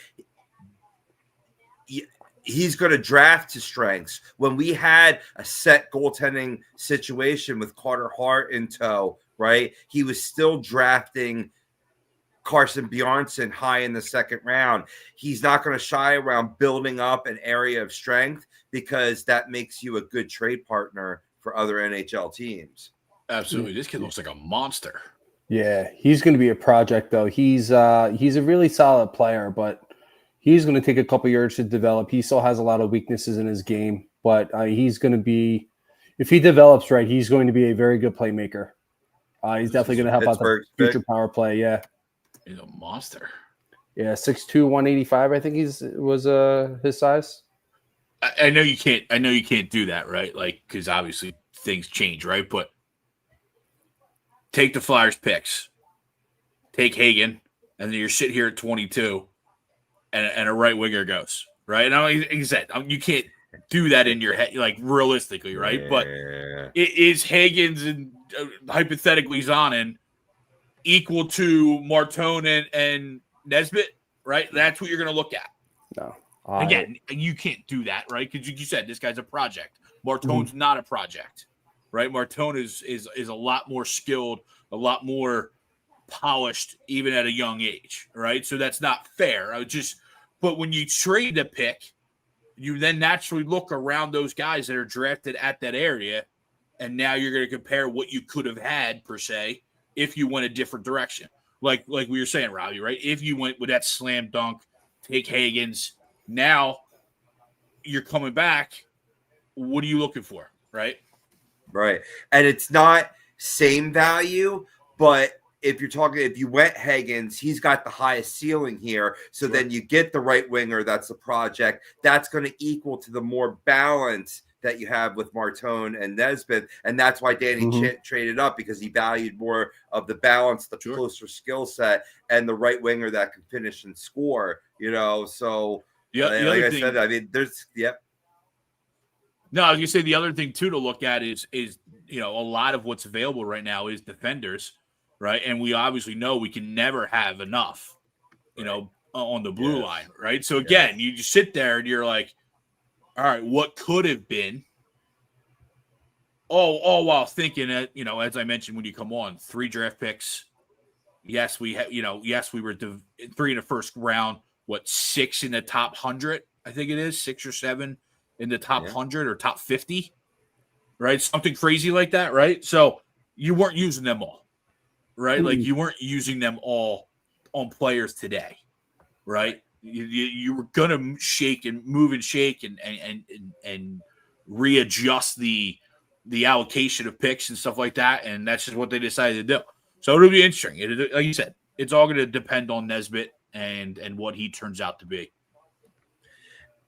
He's going to draft to strengths. When we had a set goaltending situation with Carter Hart in tow, right, he was still drafting Carson Bjornsson high in the second round. He's not going to shy around building up an area of strength because that makes you a good trade partner for other NHL teams. Absolutely. This kid looks like a monster. Yeah, he's going to be a project though. He's a really solid player, but he's going to take a couple years to develop. He still has a lot of weaknesses in his game, but he's going to be, if he develops right, he's going to be a very good playmaker. He's definitely going to help out the future power play. Yeah. He's a monster. Yeah, 6'2", 185. I think was his size. I know you can't do that, right? Like, because obviously things change, right? But take the Flyers picks, take Hagen, and then you're sitting here at 22, and a right winger goes, right? And like I said, you can't do that in your head, like realistically, right? Yeah. But it is Hagens and hypothetically Zonin equal to Martone and Nesbitt, right? That's what you're going to look at. No. Again, you can't do that, right? Because you said this guy's a project. Martone's not a project, right? Martone is a lot more skilled, a lot more polished, even at a young age, right? So that's not fair. But when you trade a pick, you then naturally look around those guys that are drafted at that area, and now you're going to compare what you could have had, per se, if you went a different direction. Like we were saying, Robbie, right? If you went with that slam dunk, take Hagens, now you're coming back. What are you looking for, right? Right. And it's not same value, but if you went Hagens, he's got the highest ceiling here. So then you get the right winger. That's the project. That's going to equal to the more balance that you have with Martone and Nesbitt. And that's why Danny traded up, because he valued more of the balance, the closer skill set, and the right winger that can finish and score, So, like I said, I mean, No, I was gonna say the other thing too to look at is a lot of what's available right now is defenders, right? And we obviously know we can never have enough, on the blue line, right? So again, you just sit there and you're like, all right, what could have been? All while thinking that, as I mentioned when you come on, 3 draft picks. Yes, we have, yes, we were 3 in the first round. 6 in the top 100? I think it is 6 or 7 in the top 100 or top 50, right? Something crazy like that, right? So you weren't using them all, right? Like you weren't using them all on players today, right? You were gonna shake and move and shake and readjust the allocation of picks and stuff like that, and that's just what they decided to do. So it'll be interesting. Like you said, it's all going to depend on Nesbitt and what he turns out to be.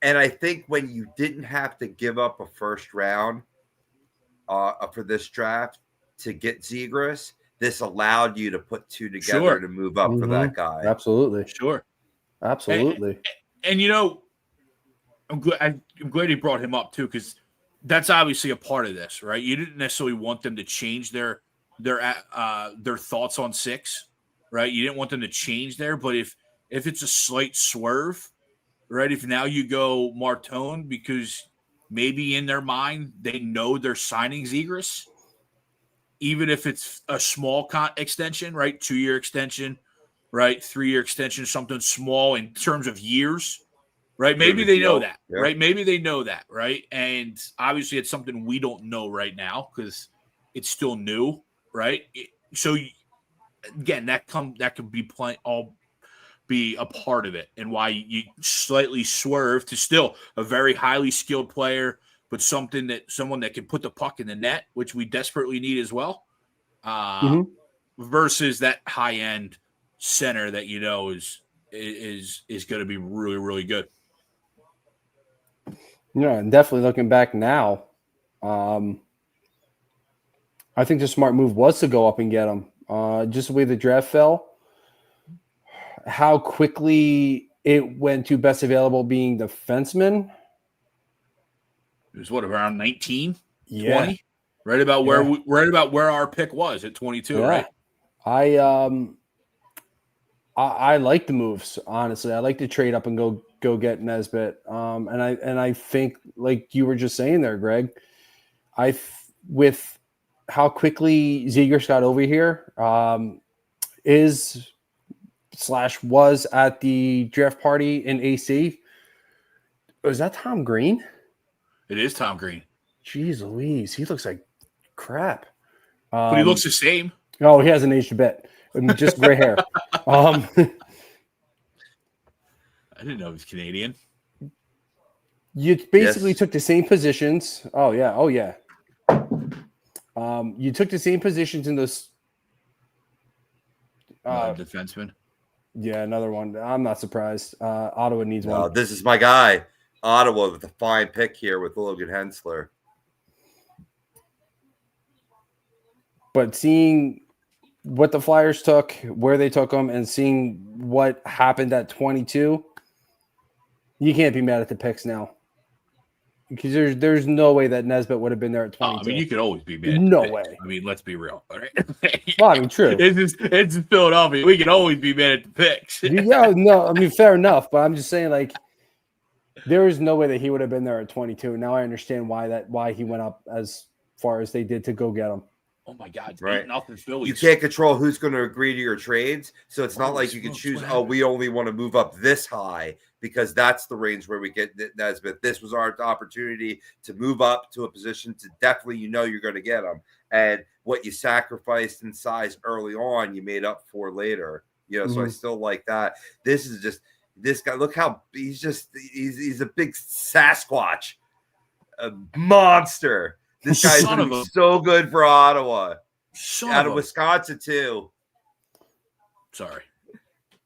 And I think when you didn't have to give up a first round for this draft to get Zegras, this allowed you to put 2 together to move up for that guy. Absolutely. Sure. Absolutely. And I'm glad he brought him up too, because that's obviously a part of this, right? You didn't necessarily want them to change their thoughts on 6, right? You didn't want them to change there, but if it's a slight swerve, right? If now you go Martone because maybe in their mind they know they're signing Zegras, even if it's a small extension, right? 2-year extension, right? 3-year extension, something small in terms of years, right? Maybe they know that, right? Maybe they know that, right? And obviously it's something we don't know right now because it's still new, right? So again, that could be be a part of it, and why you slightly swerve to still a very highly skilled player, but someone that can put the puck in the net, which we desperately need as well, versus that high end center that is going to be really, really good. Yeah, and definitely looking back now, I think the smart move was to go up and get him. Just the way the draft fell, how quickly it went to best available being defenseman. It was around 19, 20, Yeah. right about where our pick was at 22, right? I like the moves, honestly. I like to trade up and go get Nesbitt. And I think, like you were just saying there, Greg, with how quickly Zegras got over here, was at the draft party in AC. Was that Tom Green? It is Tom Green. Jeez Louise, he looks like crap. But he looks the same. Oh, he hasn't aged a bit. Just gray hair. I didn't know he was Canadian. You basically took the same positions. Oh yeah. You took the same positions in those. Defenseman. Yeah, another one. I'm not surprised. Ottawa needs one. This is my guy, Ottawa, with a fine pick here with Logan Hensler. But seeing what the Flyers took, where they took them, and seeing what happened at 22, you can't be mad at the picks now. Because there's no way that Nesbitt would have been there at 22. I mean, you could always be mad. No way. I mean, let's be real. All right. Well, I mean, true. It's Philadelphia. We can always be mad at the picks. Yeah, no, I mean, fair enough. But I'm just saying, like, there is no way that he would have been there at 22. Now I understand why he went up as far as they did to go get him. Oh my God, Right. 8-0 Phillies. You can't control who's going to agree to your trades. So it's not like you can choose, we only want to move up this high because that's the range where we get Nesbitt. This was our opportunity to move up to a position to definitely, you're going to get them. And what you sacrificed in size early on, you made up for later. So I still like that. This is just this guy. Look how he's a big Sasquatch, a monster. This guy's going to be so good for Ottawa. Out of Wisconsin too. Sorry.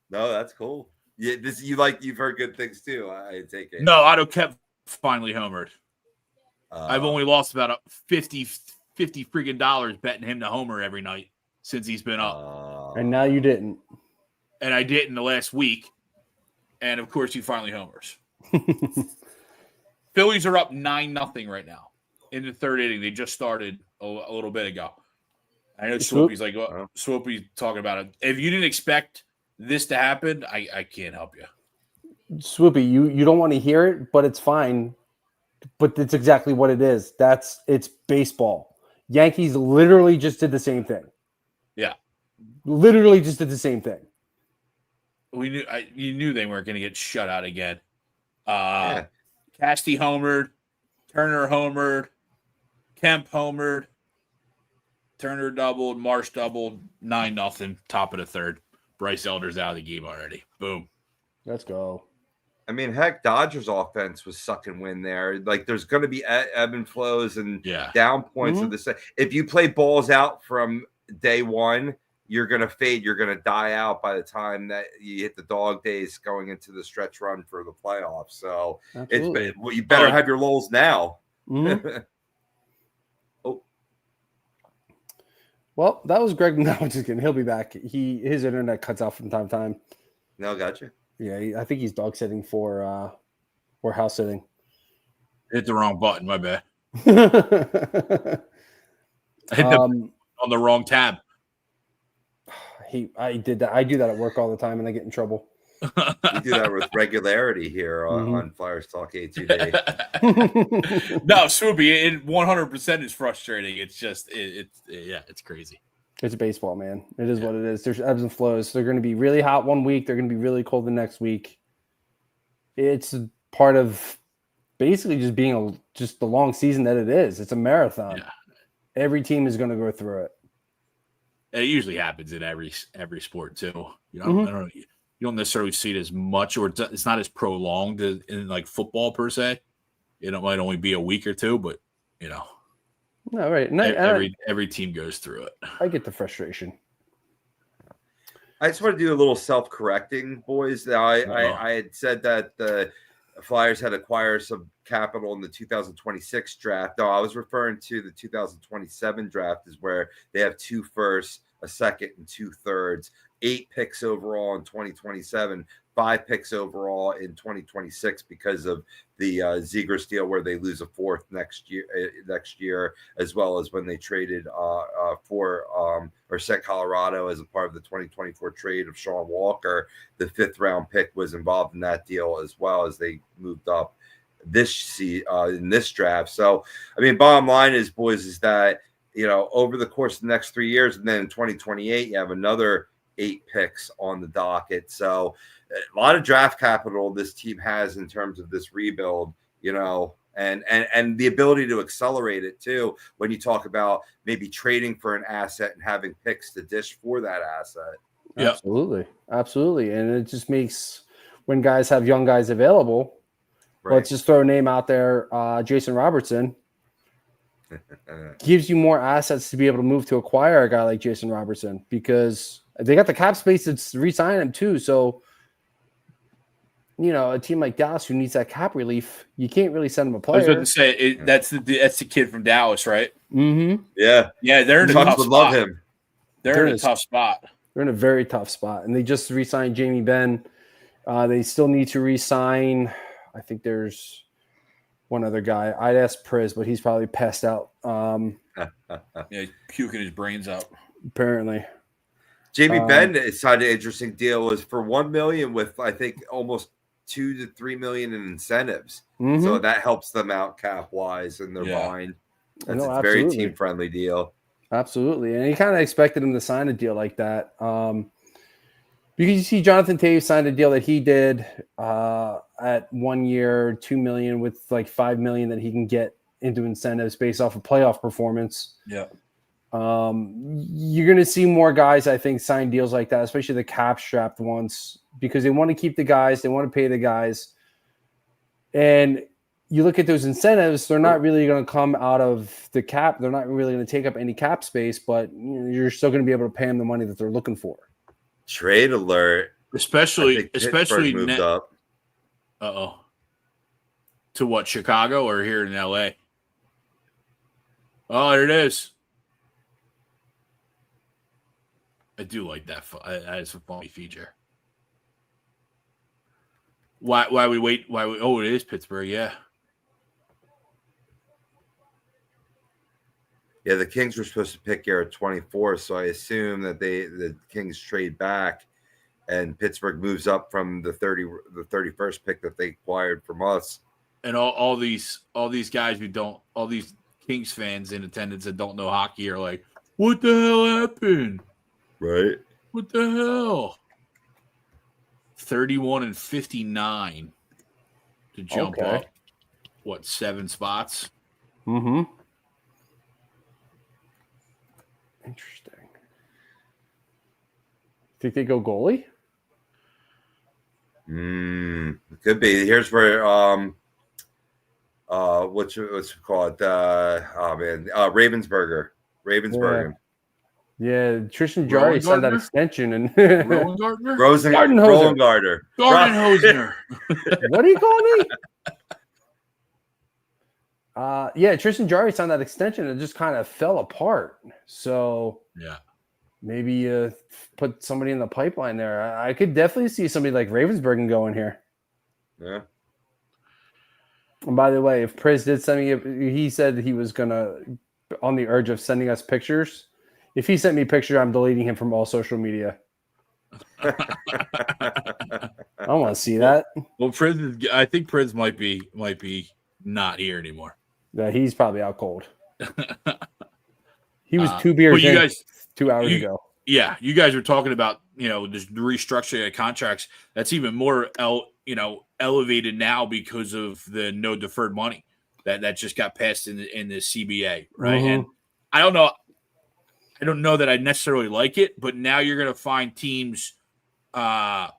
No, that's cool. Yeah, you've heard good things too. I take it. No, Otto kept finally homered. I've only lost about $50 freaking dollars betting him to homer every night since he's been up. And now you didn't. And I did in the last week. And of course he finally homers. Phillies are up 9-0 right now. In the third inning, they just started a little bit ago. I know Swoopy's like, Swoopy's talking about it. If you didn't expect this to happen, I can't help you. Swoopy, you don't want to hear it, but it's fine. But it's exactly what it is. It's baseball. Yankees literally just did the same thing. Yeah. Literally just did the same thing. You knew they weren't going to get shut out again. Casty homered. Turner homered. Kemp homered. Turner doubled. Marsh doubled. 9-0. Top of the third. Bryce Elder's out of the game already. Boom. Let's go. I mean, heck, Dodgers offense was suck and win there. Like, there's going to be ebb and flows and down points of this. If you play balls out from day one, you're going to fade. You're going to die out by the time that you hit the dog days going into the stretch run for the playoffs. So you better have your lulls now. Well, that was Greg. No, I'm just kidding. He'll be back. His internet cuts out from time to time. No, gotcha. Yeah, I think he's dog sitting or house sitting. Hit the wrong button. My bad. I hit on the wrong tab. I did that. I do that at work all the time, and I get in trouble. We do that with regularity here on Flyers Talk A2D. No, Swoopy, it 100% is frustrating. It's just, it's crazy. It's baseball, man. It is what it is. There's ebbs and flows. They're going to be really hot one week. They're going to be really cold the next week. It's part of basically just being just the long season that it is. It's a marathon. Yeah. Every team is going to go through it. And it usually happens in every sport too. I don't know. You don't necessarily see it as much, or it's not as prolonged in like football per se. It might only be a week or two, but No, right. And every team goes through it. I get the frustration. I just want to do a little self-correcting, boys. Now, I had said that the Flyers had acquired some capital in the 2026 draft. No, I was referring to the 2027 draft, is where they have 2 firsts, a second, and 2 thirds. 8 picks overall in 2027, 5 picks overall in 2026 because of the Zegras deal, where they lose a 4th next year, as well as when they traded or sent Colorado as a part of the 2024 trade of Sean Walker. The 5th round pick was involved in that deal, as well as they moved up in this draft. So, I mean, bottom line is, boys, is that, over the course of the next 3 years, and then in 2028, you have another 8 picks on the docket. So a lot of draft capital this team has in terms of this rebuild, and the ability to accelerate it too, when you talk about maybe trading for an asset and having picks to dish for that asset. Yeah, absolutely. And it just makes, when guys have young guys available, let's just throw a name out there, Jason Robertson. Gives you more assets to be able to move to acquire a guy like Jason Robertson, because they got the cap space to re-sign him too. So, a team like Dallas who needs that cap relief, you can't really send him a player. I was going to say that's the kid from Dallas, right? Mm-hmm. Yeah, they're in a tough spot. Love him. They're in a tough spot. They're in a very tough spot, and they just re-signed Jamie Benn. They still need to re-sign. I think there's one other guy. I'd ask Priz, but he's probably passed out. He's puking his brains out. Apparently. Jamie Benn signed an interesting deal. Was for $1 million with, I think, almost $2 to $3 million in incentives. Mm-hmm. So that helps them out cap wise in their mind. That's a very team friendly deal. Absolutely. And you kind of expected him to sign a deal like that. Because you see Jonathan Taves signed a deal that he did at 1 year, $2 million with like $5 million that he can get into incentives based off of playoff performance. Yeah. You're going to see more guys, I think, sign deals like that, especially the cap strapped ones, because they want to keep the guys, they want to pay the guys. And you look at those incentives, they're not really going to come out of the cap. They're not really going to take up any cap space, but you're still going to be able to pay them the money that they're looking for. Trade alert. Especially moved up. Uh-oh. To what, Chicago or here in LA? Oh, there it is. I do like that. That is a funny feature. Why we wait? Oh, it is Pittsburgh. Yeah. Yeah, the Kings were supposed to pick here at 24, so I assume that the Kings trade back, and Pittsburgh moves up from the 31st pick that they acquired from us. And all these guys all these Kings fans in attendance that don't know hockey are like, what the hell happened? Right. What the hell? 31 and 59 to jump up. What, 7 spots? Mm-hmm. Interesting. Think they go goalie? It could be. Here's where what's it called? Ravensburger. Yeah, Tristan Jarry signed that extension and Rosengartner? Gardenhosner. What do you call me? Yeah, Tristan Jarry signed that extension and it just kind of fell apart. So yeah, maybe put somebody in the pipeline there. I could definitely see somebody like Ravensburger going here. Yeah. And by the way, if Priz did send me, he said he was gonna on the urge of sending us pictures. If he sent me a picture, I'm deleting him from all social media. I don't want to see that. Well, I think Priz might be not here anymore. Yeah, he's probably out cold. He was 2 beers in guys, 2 hours ago. Yeah, you guys were talking about this restructuring of contracts. That's even more elevated now because of the no deferred money that just got passed in the CBA, right? Mm-hmm. And I don't know that I necessarily like it, but now you're going to find teams try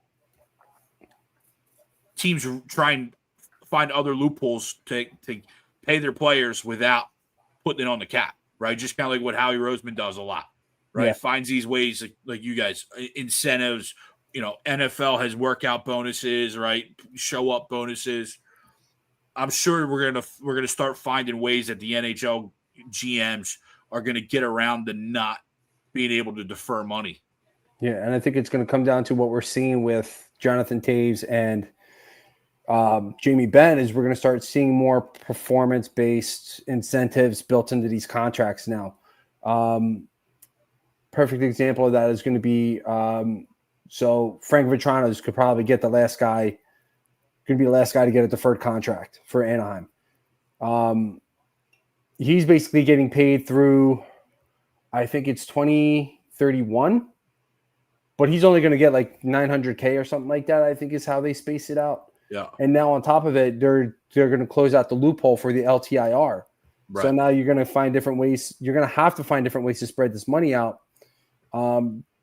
and find other loopholes to pay their players without putting it on the cap, right? Just kind of like what Howie Roseman does a lot, right? Yeah. Finds these ways like you guys, incentives. NFL has workout bonuses, right? Show up bonuses. I'm sure we're gonna start finding ways that the NHL GMs are going to get around the not being able to defer money. Yeah, and I think it's going to come down to what we're seeing with Jonathan Taves and Jamie Benn is we're going to start seeing more performance-based incentives built into these contracts now. Perfect example of that is going to be so Frank Vitranos could probably get the last guy to get a deferred contract for Anaheim. He's basically getting paid through, I think it's 2031, but he's only going to get like $900K or something like that, I think is how they space it out. Yeah. And now on top of it, they're going to close out the loophole for the LTIR. Right. So now you're going to find different ways. You're going to have to find different ways to spread this money out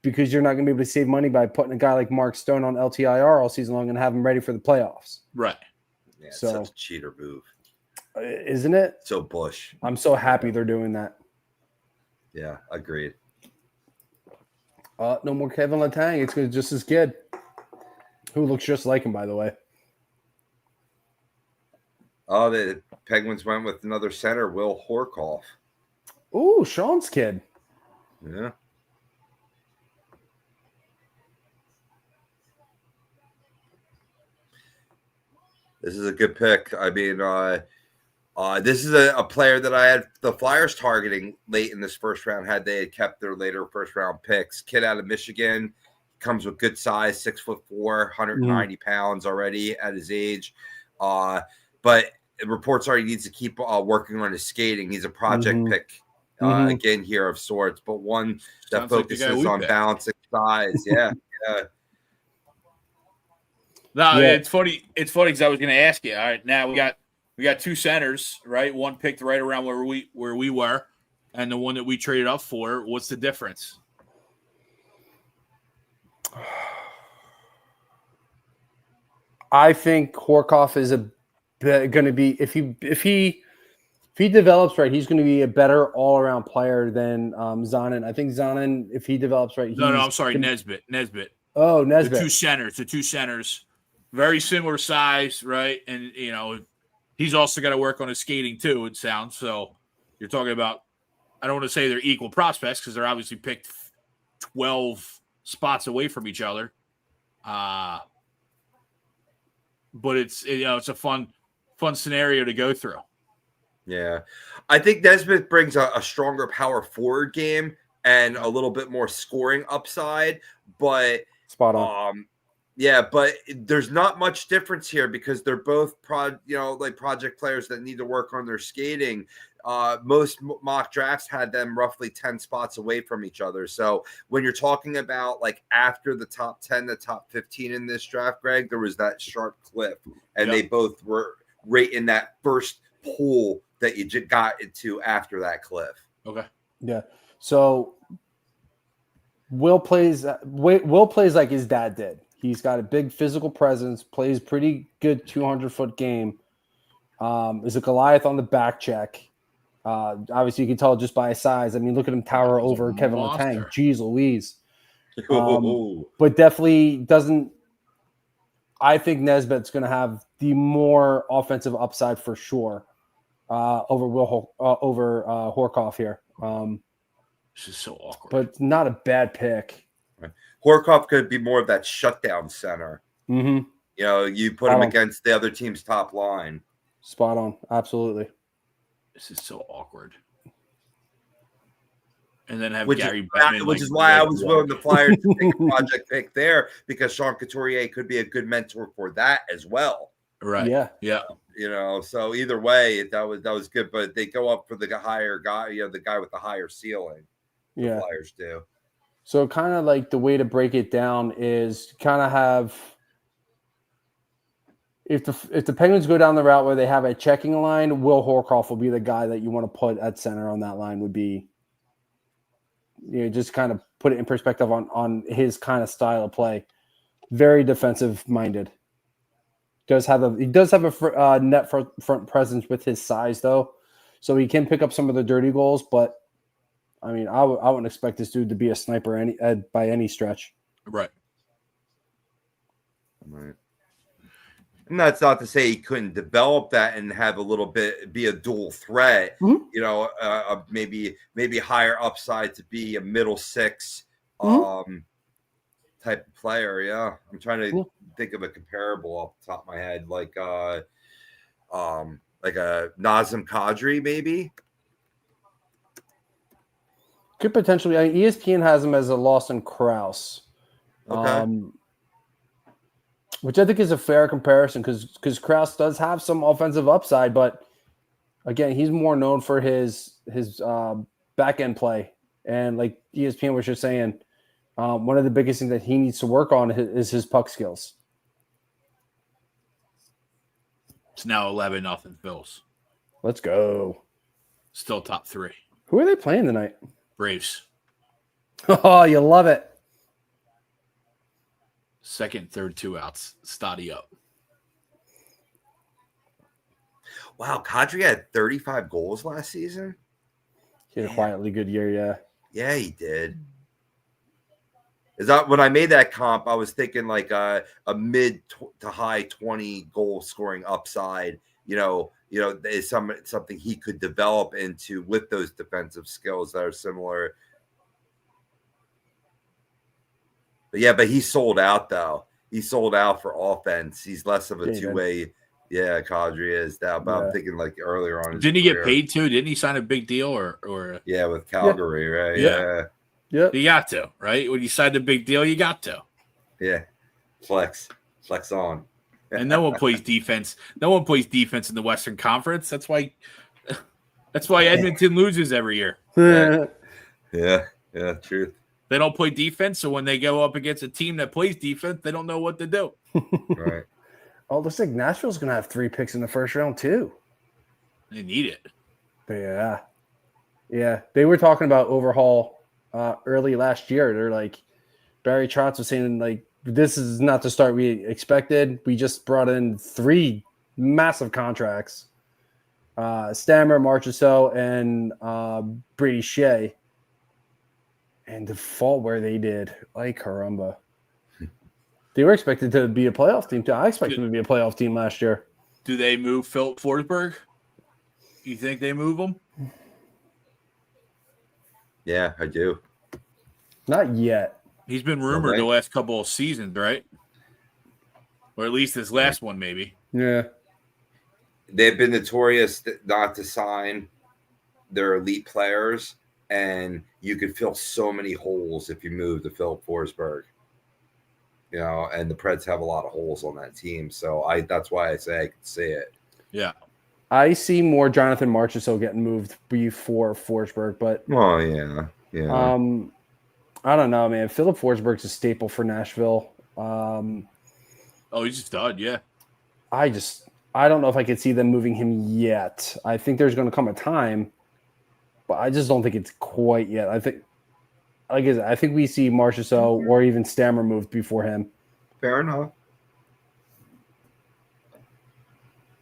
because you're not going to be able to save money by putting a guy like Mark Stone on LTIR all season long and have him ready for the playoffs. Right. Yeah, it's such a cheater move. Isn't it? So Bush. I'm so happy they're doing that. Yeah, agreed. No more Kevin Letang. It's just his kid, who looks just like him, by the way. Oh, the Penguins went with another center, Will Horkoff. Ooh, Sean's kid. Yeah. This is a good pick. I mean, this is a player that I had the Flyers targeting late in this first round had they had kept their later first round picks. Kid out of Michigan, comes with good size, 6'4", 190 pounds already at his age. But reports are he needs to keep working on his skating. He's a project pick again here of sorts, but one that Sounds like the guy focuses we on picked. balancing size. Yeah, yeah. No, Yeah. it's funny. It's funny because I was going to ask you. All right, now we got two centers, right? One picked right around where we were, and the one that we traded up for. What's the difference? I think Horkoff is going to be if he develops right, he's going to be a better all around player than Zanin. I think Zanin, if he develops right, No, I'm sorry, Nesbitt. Oh, Nesbitt. The two centers, very similar size, right? And he's also got to work on his skating too. It sounds so. You're talking about. I don't want to say they're equal prospects because they're obviously picked 12 spots away from each other. But it's it's a fun scenario to go through. Yeah, I think Nesbitt brings a stronger power forward game and a little bit more scoring upside, but spot on. Yeah, but there's not much difference here because they're both project players that need to work on their skating. Most mock drafts had them roughly 10 spots away from each other. So when you're talking about like after the top 10, the top 15 in this draft, Greg, there was that sharp cliff, and they both were right in that first pool that you got into after that cliff. Okay. Yeah. So Will plays like his dad did. He's got a big physical presence, plays pretty good 200-foot game. Is a Goliath on the back check. Obviously, you can tell just by his size. I mean, look at him tower over Kevin Letang. Jeez Louise. But definitely doesn't. I think Nesbitt's going to have the more offensive upside for sure over Horkoff here. This is so awkward. But not a bad pick. Horkoff could be more of that shutdown center. Mm-hmm. You put him against the other team's top line. Spot on. Absolutely. This is so awkward. And then have Which Gary Bettman. Which is why I was willing the Flyers to take a project pick there, because Sean Couturier could be a good mentor for that as well. Right. Yeah. So either way, that was good. But they go up for the higher guy, the guy with the higher ceiling. The Flyers do. So kind of like the way to break it down is kind of have if the Penguins go down the route where they have a checking line, Will Horkoff will be the guy that you want to put at center on that line. Would be just kind of put it in perspective on his kind of style of play. Very defensive minded. He does have a net front presence with his size though, so he can pick up some of the dirty goals, but. I mean, I wouldn't expect this dude to be a sniper by any stretch. Right. And that's not to say he couldn't develop that and have a little bit, be a dual threat, maybe higher upside to be a middle six type of player. Yeah. I'm trying to think of a comparable off the top of my head, like a Nazem Kadri, maybe. Could potentially. ESPN has him as a Lawson Krause, which I think is a fair comparison because Krause does have some offensive upside, but again, he's more known for his back end play, and like ESPN was just saying, one of the biggest things that he needs to work on is his puck skills. It's now 11-0 Bills. Let's go. Still top 3. Who are they playing tonight? Braves. Oh, you love it. Second, third, 2 outs. Stoddy up. Wow, Kadri had 35 goals last season. He had a quietly good year, yeah. Yeah, he did. Is that when I made that comp? I was thinking like a mid to high 20 goal scoring upside. Is something he could develop into with those defensive skills that are similar. But he sold out though. He sold out for offense. He's less of a two-way. Yeah, Kadri is now. But I'm thinking like earlier on. Didn't he get paid too? Didn't he sign a big deal or? Yeah, with Calgary, right? Yeah. You got to, right? When you signed a big deal, you got to. Yeah. Flex on. And no one plays defense. No one plays defense in the Western Conference. That's why Edmonton loses every year. Yeah, truth. They don't play defense, so when they go up against a team that plays defense, they don't know what to do. Right. Oh, looks like Nashville's going to have 3 picks in the first round, too. They need it. Yeah. Yeah. They were talking about overhaul early last year. They're like, Barry Trotz was saying, like, this is not the start we expected. We just brought in 3 massive contracts. Stammer, Marchessault, and Brady Shea. And to fall where they did, like caramba. They were expected to be a playoff team, too. I expected them to be a playoff team last year. Do they move Philip Forsberg? You think they move him? Yeah, I do. Not yet. He's been rumored the last couple of seasons, right? Or at least this last one, maybe. Yeah. They've been notorious not to sign their elite players, and you could fill so many holes if you move to Philip Forsberg. You know, and the Preds have a lot of holes on that team. So that's why I say I can see it. Yeah. I see more Jonathan Marchessault getting moved before Forsberg, but yeah. I don't know, man. Philip Forsberg's a staple for Nashville. He's a stud, yeah. I don't know if I could see them moving him yet. I think there's going to come a time, but I just don't think it's quite yet. I think, like I said, I think we see Marchessault or even Stammer moved before him. Fair enough.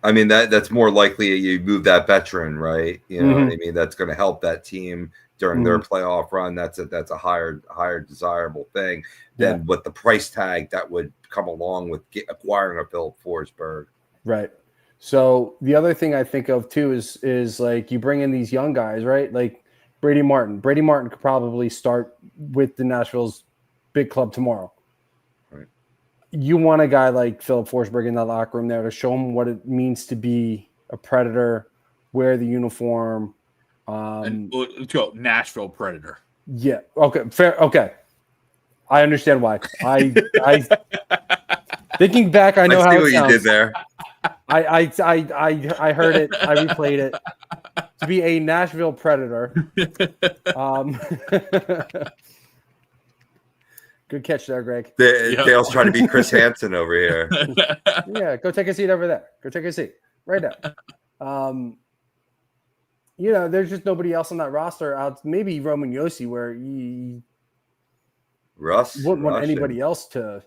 I mean, that's more likely you move that veteran, right? You know what I mean? That's going to help that team during their playoff run. That's a higher desirable thing than what the price tag that would come along with acquiring a Philip Forsberg. Right. So the other thing I think of too is like you bring in these young guys, right? Like Brady Martin. Brady Martin could probably start with the Nashville's big club tomorrow. Right. You want a guy like Philip Forsberg in that locker room there to show him what it means to be a Predator, wear the uniform. And let's go Nashville Predator. Yeah. Okay. Fair. Okay. I understand why. I thinking back, I know how it sounds. You did there. I heard it. I replayed it. To be a Nashville Predator. Good catch there, Greg. Dale's trying to be Chris Hansen over here. Yeah, go take a seat over there. Go take a seat right now. You know, there's just nobody else on that roster out. Maybe Roman Yossi, where he wouldn't want anybody else to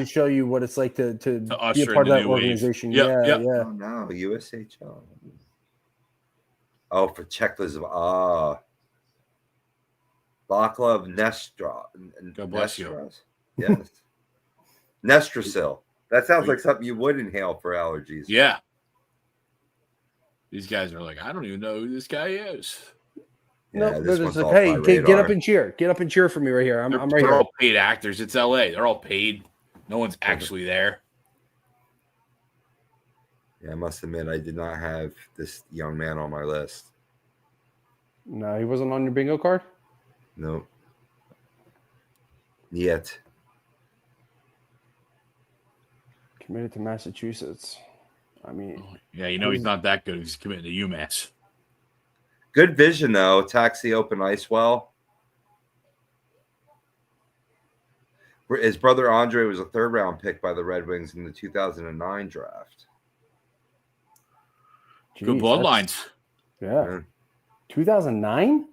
show you what it's like to be a part of that organization. Yep, yeah. Oh no, USHL. Oh, for Czechoslovakia. Vaclav Nestra. God bless you. Yes. Nestrasil. That sounds like something you would inhale for allergies. Yeah. These guys are like, I don't even know who this guy is. No, they're just like, hey, get up and cheer. Get up and cheer for me right here. I'm right here. They're all paid actors. It's LA. They're all paid. No one's actually there. Yeah, I must admit, I did not have this young man on my list. No, he wasn't on your bingo card? No. Yet. Committed to Massachusetts. I mean, yeah, you know he's not that good. He's committed to UMass. Good vision, though. Taxi open ice well. His brother Andre was a 3rd-round pick by the Red Wings in the 2009 draft. Jeez, good bloodlines. Yeah. 2009?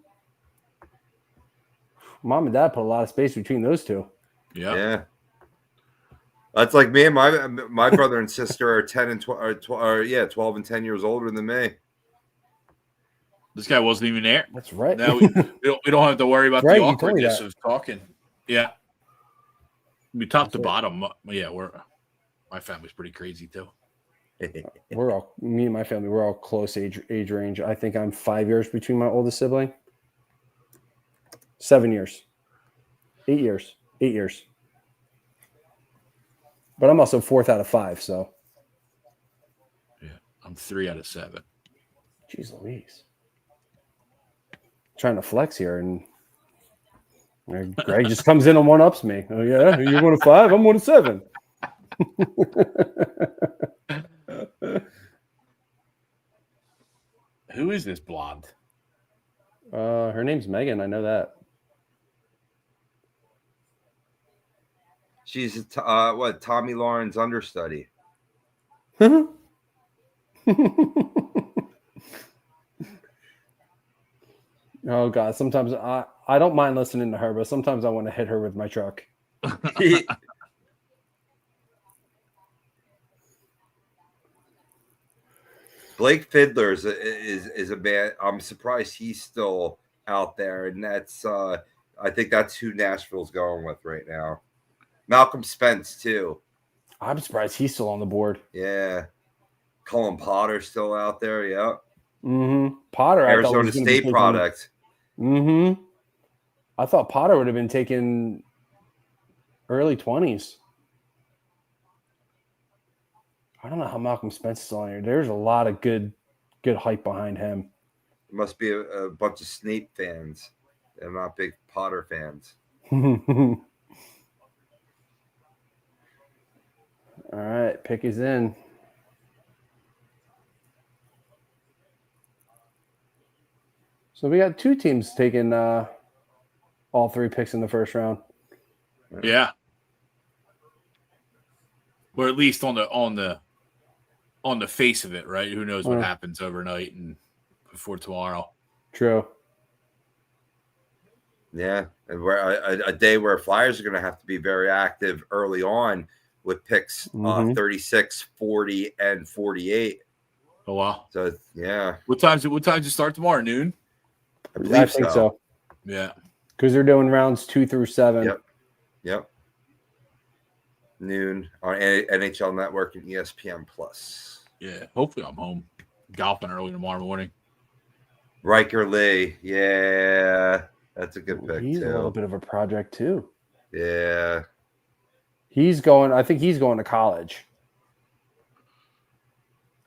Mom and Dad put a lot of space between those two. Yeah. That's like me and my brother and sister are 10 and 12 and 10 years older than me. This guy wasn't even there. That's right. Now we don't have to worry about the awkwardness of talking. Yeah. I mean, top to bottom. Yeah, my family's pretty crazy too. Me and my family, we're all close age range. I think I'm 5 years between my oldest sibling. 7 years. 8 years. 8 years. But I'm also 4th out of 5, so. Yeah, I'm 3 out of 7. Jeez Louise. Trying to flex here, and Greg just comes in and one-ups me. Oh, yeah? You're 1 of 5? I'm 1 of 7. Who is this blonde? Her name's Megan. I know that. She's Tommy Lauren's understudy. Oh God! Sometimes I don't mind listening to her, but sometimes I want to hit her with my truck. Blake Fiddler is a man. I'm surprised he's still out there, and that's I think that's who Nashville's going with right now. Malcolm Spence too. I'm surprised he's still on the board. Yeah, Cullen Potter's still out there. Yeah. Potter, Arizona State product. I thought Potter would have been taken early 20s. I don't know how Malcolm Spence is on here. There's a lot of good hype behind him. It must be a bunch of Snape fans. They're not big Potter fans. All right, pick is in. So we got two teams taking all three picks in the first round. Yeah. Or at least on the face of it, right? Who knows what happens overnight and before tomorrow. True. Yeah, and a day where Flyers are going to have to be very active early on with picks 36, 40, and 48. Oh wow! So yeah, what time's it start tomorrow? Noon. I think so. Yeah, because they're doing rounds 2 through 7. Yep. Noon on NHL Network and ESPN Plus. Yeah, hopefully I'm home golfing early tomorrow morning. Riker Lee, yeah, that's a good pick. He's too. A little bit of a project too. Yeah, I think he's going to college.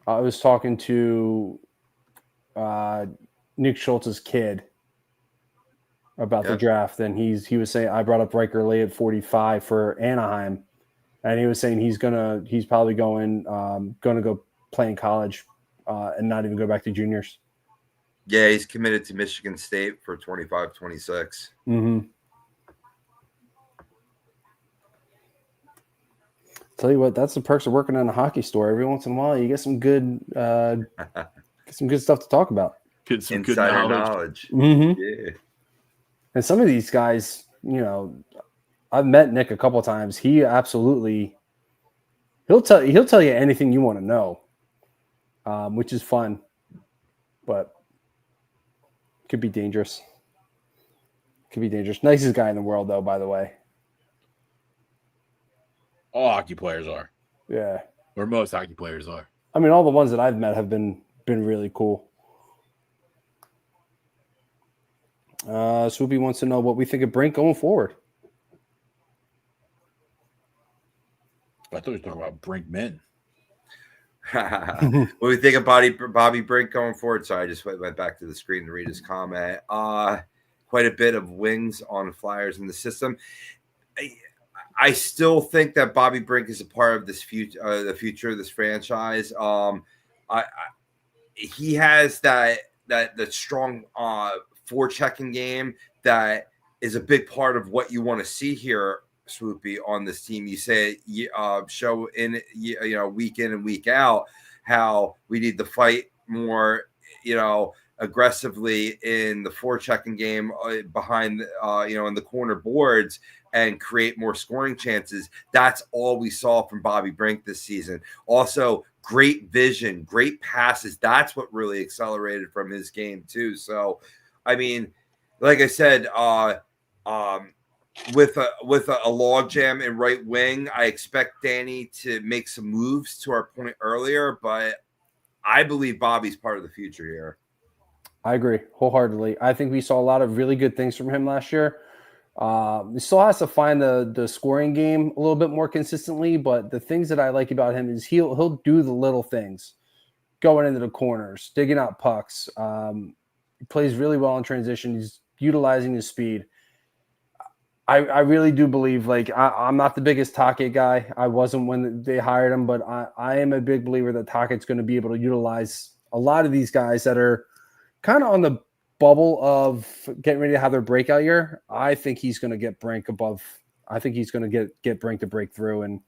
I was talking to Nick Schultz's kid about the draft, and he was saying, I brought up Riker Lee at 45 for Anaheim, and he was saying he's probably going to go play in college and not even go back to juniors. Yeah, he's committed to Michigan State for 25-26. Tell you what, that's the perks of working in a hockey store. Every once in a while, you get some good stuff to talk about. Get some Insider good knowledge. Yeah. And some of these guys, I've met Nick a couple of times. He absolutely he'll tell you anything you want to know, which is fun, but could be dangerous. Nicest guy in the world, though. By the way. All hockey players are. Yeah. Or most hockey players are. I mean, all the ones that I've met have been really cool. Swoopy wants to know what we think of Brink going forward. I thought we were talking about Brinkman. What do we think of Bobby Brink going forward? Sorry, I just went back to the screen to read his comment. Quite a bit of wings on Flyers in the system. I still think that Bobby Brink is a part of this the future of this franchise. He has that strong forechecking game that is a big part of what you want to see here, Swoopy, on this team. You say show in week in and week out how we need to fight more, aggressively in the forechecking game behind in the corner boards and create more scoring chances. That's all we saw from Bobby Brink this season. Also, great vision, great passes. That's what really accelerated from his game too. So, I mean, like I said, with a logjam in right wing, I expect Danny to make some moves, to our point earlier, but I believe Bobby's part of the future here. I agree wholeheartedly. I think we saw a lot of really good things from him last year. He still has to find the scoring game a little bit more consistently, but the things that I like about him is he'll do the little things, going into the corners, digging out pucks. He plays really well in transition. He's utilizing his speed. I really do believe, I'm not the biggest Take guy. I wasn't when they hired him, but I am a big believer that Take's going to be able to utilize a lot of these guys that are kind of on the bubble of getting ready to have their breakout year. I think he's going to get Brink above. I think he's going to get Brink to break through, and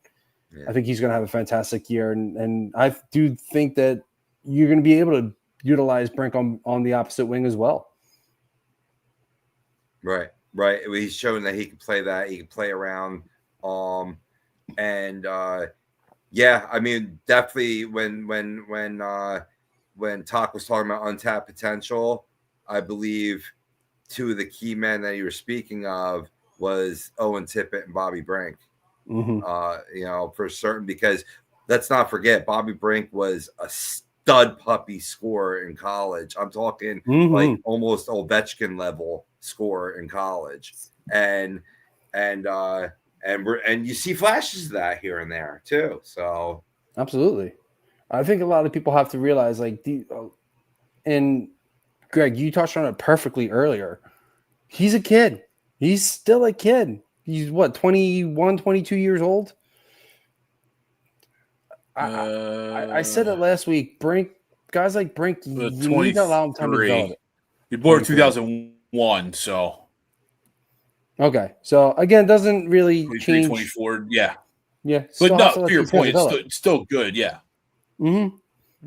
I think he's going to have a fantastic year. And I do think that you're going to be able to utilize Brink on the opposite wing as well. Right. He's shown that he can play that. He can play around. Yeah, I mean, definitely when Talk was talking about untapped potential, I believe two of the key men that you were speaking of was Owen Tippett and Bobby Brink. For certain, because let's not forget Bobby Brink was a stud puppy scorer in college. I'm talking like almost Ovechkin level scorer in college, and you see flashes of that here and there too. So absolutely, I think a lot of people have to realize, like, and Greg, you touched on it perfectly earlier. He's a kid. He's still a kid. He's what, 21, 22 years old? I said it last week. Guys like Brink, you need to allow him time to develop. He born in 2001, so. Okay. So, again, doesn't really change. 24, yeah. Yeah. But no, to your point, it's still good, yeah. And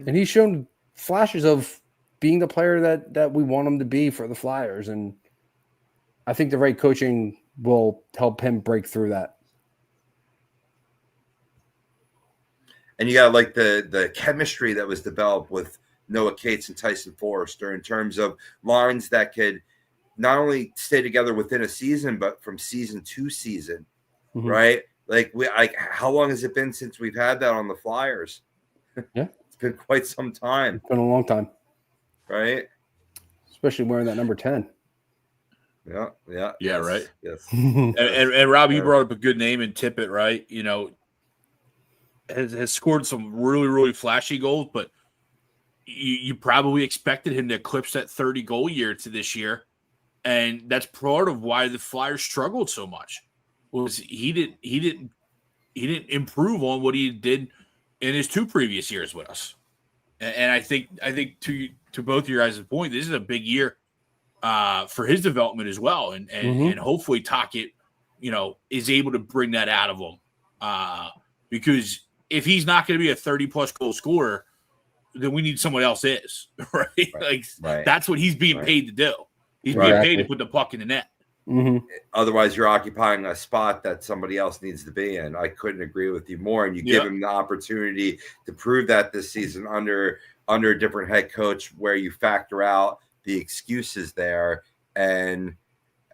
he's shown flashes of being the player that we want him to be for the Flyers. And I think the right coaching will help him break through that. And you got like the chemistry that was developed with Noah Cates and Tyson Forrester in terms of lines that could not only stay together within a season, but from season to season, right? Like how long has it been since we've had that on the Flyers? Yeah, it's been quite some time. It's been a long time, right? Especially wearing that number 10. Yeah, right. Yes. and Rob, you brought up a good name in Tippett, right? You know, has scored some really, really flashy goals, but you probably expected him to eclipse that 30 goal year to this year, and that's part of why the Flyers struggled so much. Was he didn't improve on what he did in his two previous years with us, and I think to both of your guys' point, this is a big year for his development as well, and hopefully Tocchet, is able to bring that out of him, because if he's not going to be a 30-plus goal scorer, then we need someone else is, right? That's what he's being paid to do. He's being paid to put the puck in the net. Otherwise, you're occupying a spot that somebody else needs to be in. I couldn't agree with you more. And you give him the opportunity to prove that this season under a different head coach, where you factor out the excuses there, and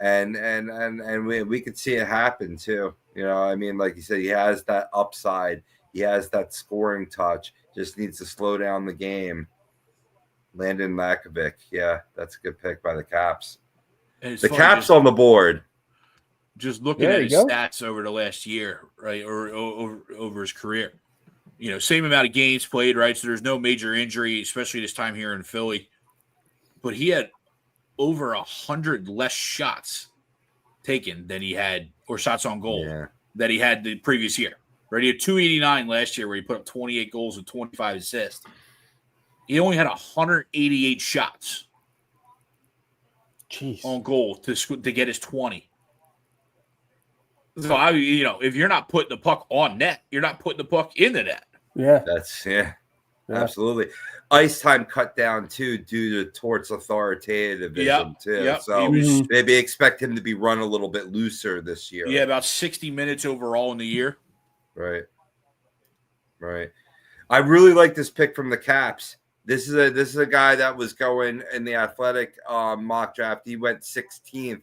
we could see it happen too. I mean, like you said, he has that upside. He has that scoring touch. Just needs to slow down the game. Landon Lakovic. Yeah, that's a good pick by the Caps. The Caps on the board. Just looking at his stats over the last year, right, or over his career. Same amount of games played, right? So there's no major injury, especially this time here in Philly. But he had over 100 less shots taken than he had, or shots on goal that he had the previous year. Right, he had 289 last year, where he put up 28 goals and 25 assists. He only had 188 shots on goal to get his 20. So if you're not putting the puck on net, you're not putting the puck in the net. Yeah, that's absolutely. Ice time cut down too due to Tort's authoritativism too. Yep. So maybe expect him to be run a little bit looser this year. Yeah, about 60 minutes overall in the year. Right. I really like this pick from the Caps. This is a guy that was going in the Athletic mock draft. He went 16th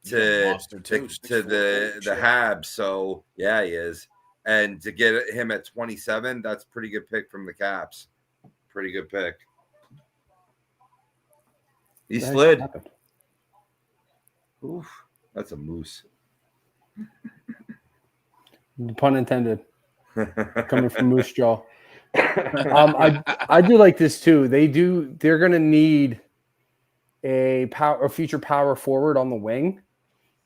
to the Habs. So yeah, he is. And to get him at 27, that's a pretty good pick from the Caps. Pretty good pick. He slid. Oof, that's a moose. Pun intended. Coming from Moose Jaw. I do like this too. They're going to need a future power forward on the wing,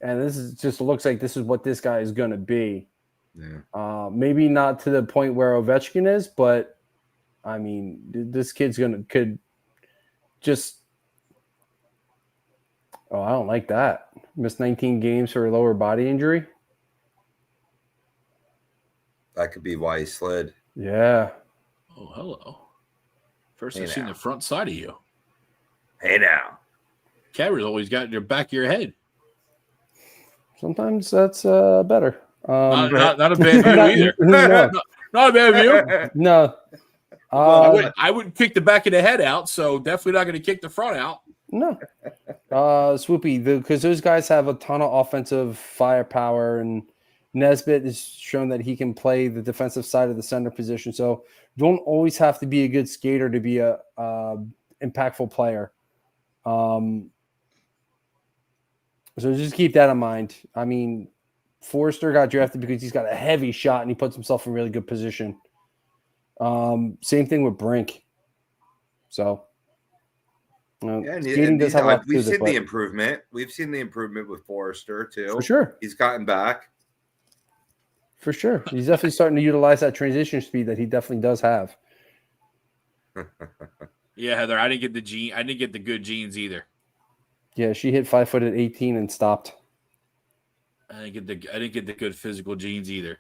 and this is just looks like this is what this guy is going to be. Yeah. Maybe not to the point where Ovechkin is, but I mean, this kid's could just Oh, I don't like that. Missed 19 games for a lower body injury. That could be why he slid. Yeah. Oh, hello. First Hey I've seen now. the front side of you. Hey now. Camera's always got in your back of your head. Sometimes that's better. Not a bad view either. No. Not a bad view. No. Well, I wouldn't kick the back of the head out, so definitely not going to kick the front out. No. Swoopy, because those guys have a ton of offensive firepower, and Nesbitt has shown that he can play the defensive side of the center position. So you don't always have to be a good skater to be a impactful player. So just keep that in mind. I mean, Forrester got drafted because he's got a heavy shot and he puts himself in really good position. Same thing with Brink. So, skating does have a lot to do we've with it, seen the but improvement. We've seen the improvement with Forrester too. for sure. He's gotten back. For sure. He's definitely starting to utilize that transition speed that he definitely does have. Yeah, Heather, I didn't get the good genes either. Yeah, she hit 5 foot at 18 and stopped. I didn't get the good physical genes either.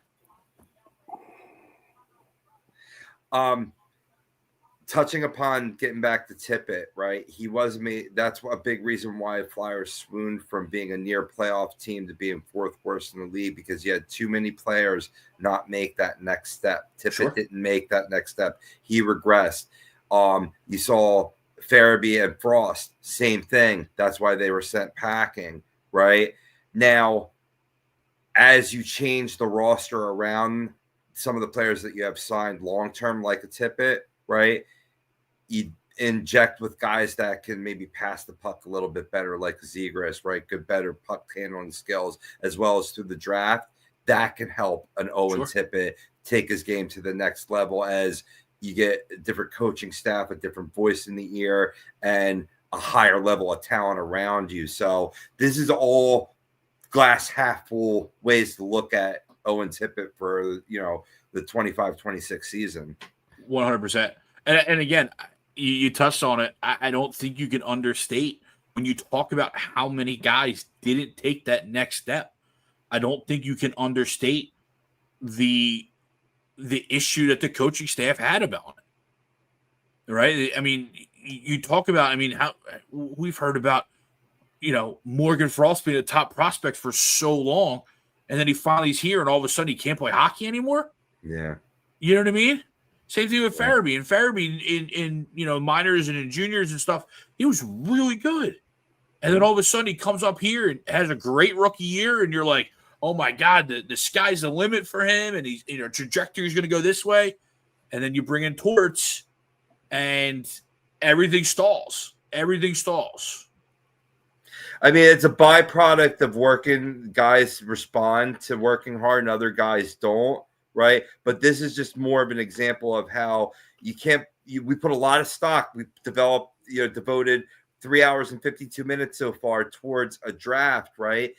Touching upon getting back to Tippett, right? He was made. That's a big reason why Flyers swooned from being a near playoff team to being fourth worst in the league, because you had too many players not make that next step. Tippett didn't make that next step. He regressed. You saw Farabee and Frost, same thing. That's why they were sent packing, right? Now, as you change the roster around some of the players that you have signed long-term, like a Tippett, right? You inject with guys that can maybe pass the puck a little bit better, like Zegras, right? Good, better puck handling skills, as well as through the draft. That can help an Owen Tippett take his game to the next level as you get a different coaching staff, a different voice in the ear, and a higher level of talent around you. So this is all glass half full ways to look at Owen Tippett for, the 25-26 season. 100%. And again, you touched on it. I don't think you can understate when you talk about how many guys didn't take that next step. I don't think you can understate the issue that the coaching staff had about it. Right? I mean, you talk about, how we've heard about, Morgan Frost being a top prospect for so long, and then he finally is here, and all of a sudden he can't play hockey anymore. Yeah. You know what I mean? Same thing with Farabee. And Farabee in minors and in juniors and stuff, he was really good. And then all of a sudden he comes up here and has a great rookie year, and you're like, oh my God, the sky's the limit for him, and he's trajectory is going to go this way. And then you bring in Torts, and everything stalls. Everything stalls. I mean, it's a byproduct of working. Guys respond to working hard, and other guys don't. Right. But this is just more of an example of how we put a lot of stock. We've devoted 3 hours and 52 minutes so far towards a draft. Right.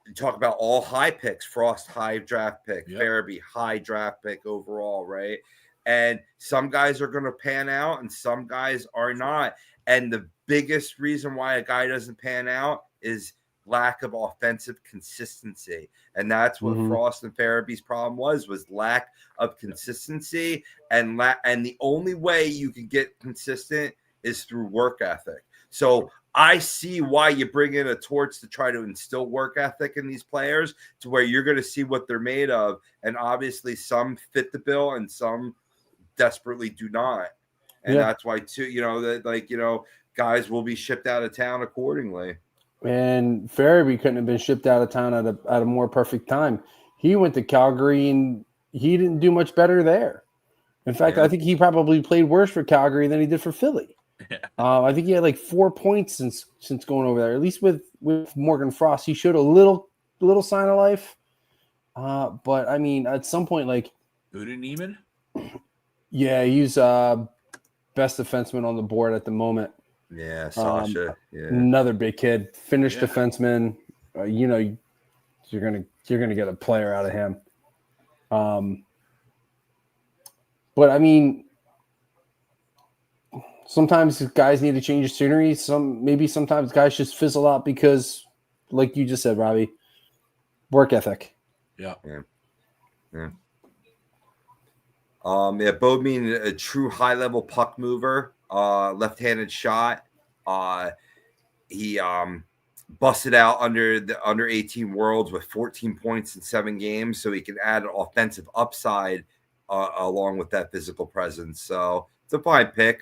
You talk about all high picks, Frost, high draft pick, Farabee, high draft pick overall. Right. And some guys are going to pan out and some guys are not. And the biggest reason why a guy doesn't pan out is lack of offensive consistency. And that's what Frost and Farabee's problem was lack of consistency. And the only way you can get consistent is through work ethic. So I see why you bring in a Torch to try to instill work ethic in these players, to where you're going to see what they're made of. And obviously some fit the bill and some desperately do not. And that's why too, guys will be shipped out of town accordingly. And Farabee couldn't have been shipped out of town at a more perfect time. He went to Calgary and he didn't do much better there. In fact, I think he probably played worse for Calgary than he did for Philly. I think he had like 4 points since going over there. At least with Morgan Frost, he showed a little sign of life. But I mean, at some point, like Buda Neiman? Yeah, he's best defenseman on the board at the moment. Yeah, Sasha. Another big kid, Finnish defenseman. You're gonna get a player out of him. But I mean, Sometimes guys need to change the scenery. Sometimes guys just fizzle out because, like you just said, Robbie, work ethic. Yeah. Bodine, a true high-level puck mover, left-handed shot. He busted out under the under 18 Worlds with 14 points in 7 games, so he can add an offensive upside along with that physical presence. So it's a fine pick.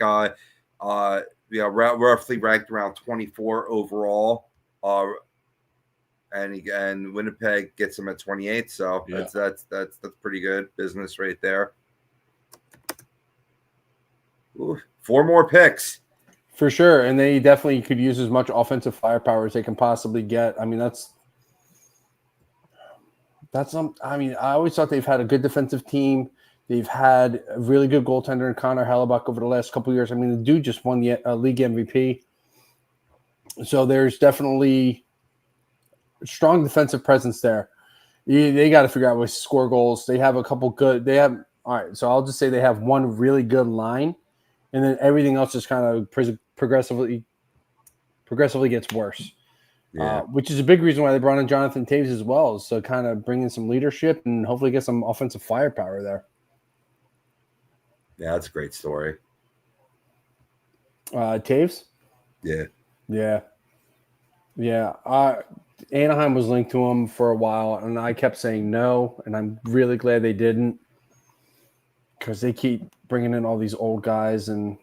Roughly ranked around 24 overall. And Winnipeg gets him at 28. So that's pretty good business right there. Ooh, 4 more picks. For sure. And they definitely could use as much offensive firepower as they can possibly get. I mean, I always thought they've had a good defensive team. They've had a really good goaltender in Connor Hellebuck over the last couple of years. I mean, the dude just won the league MVP. So there's definitely a strong defensive presence there. They got to figure out ways to score goals. They have a couple good. All right. So I'll just say they have one really good line, and then everything else just kind of progressively gets worse. Yeah. Which is a big reason why they brought in Jonathan Taves as well, so kind of bring in some leadership and hopefully get some offensive firepower there. Yeah, that's a great story. Taves? Yeah. Anaheim was linked to him for a while, and I kept saying no, and I'm really glad they didn't because they keep bringing in all these old guys, and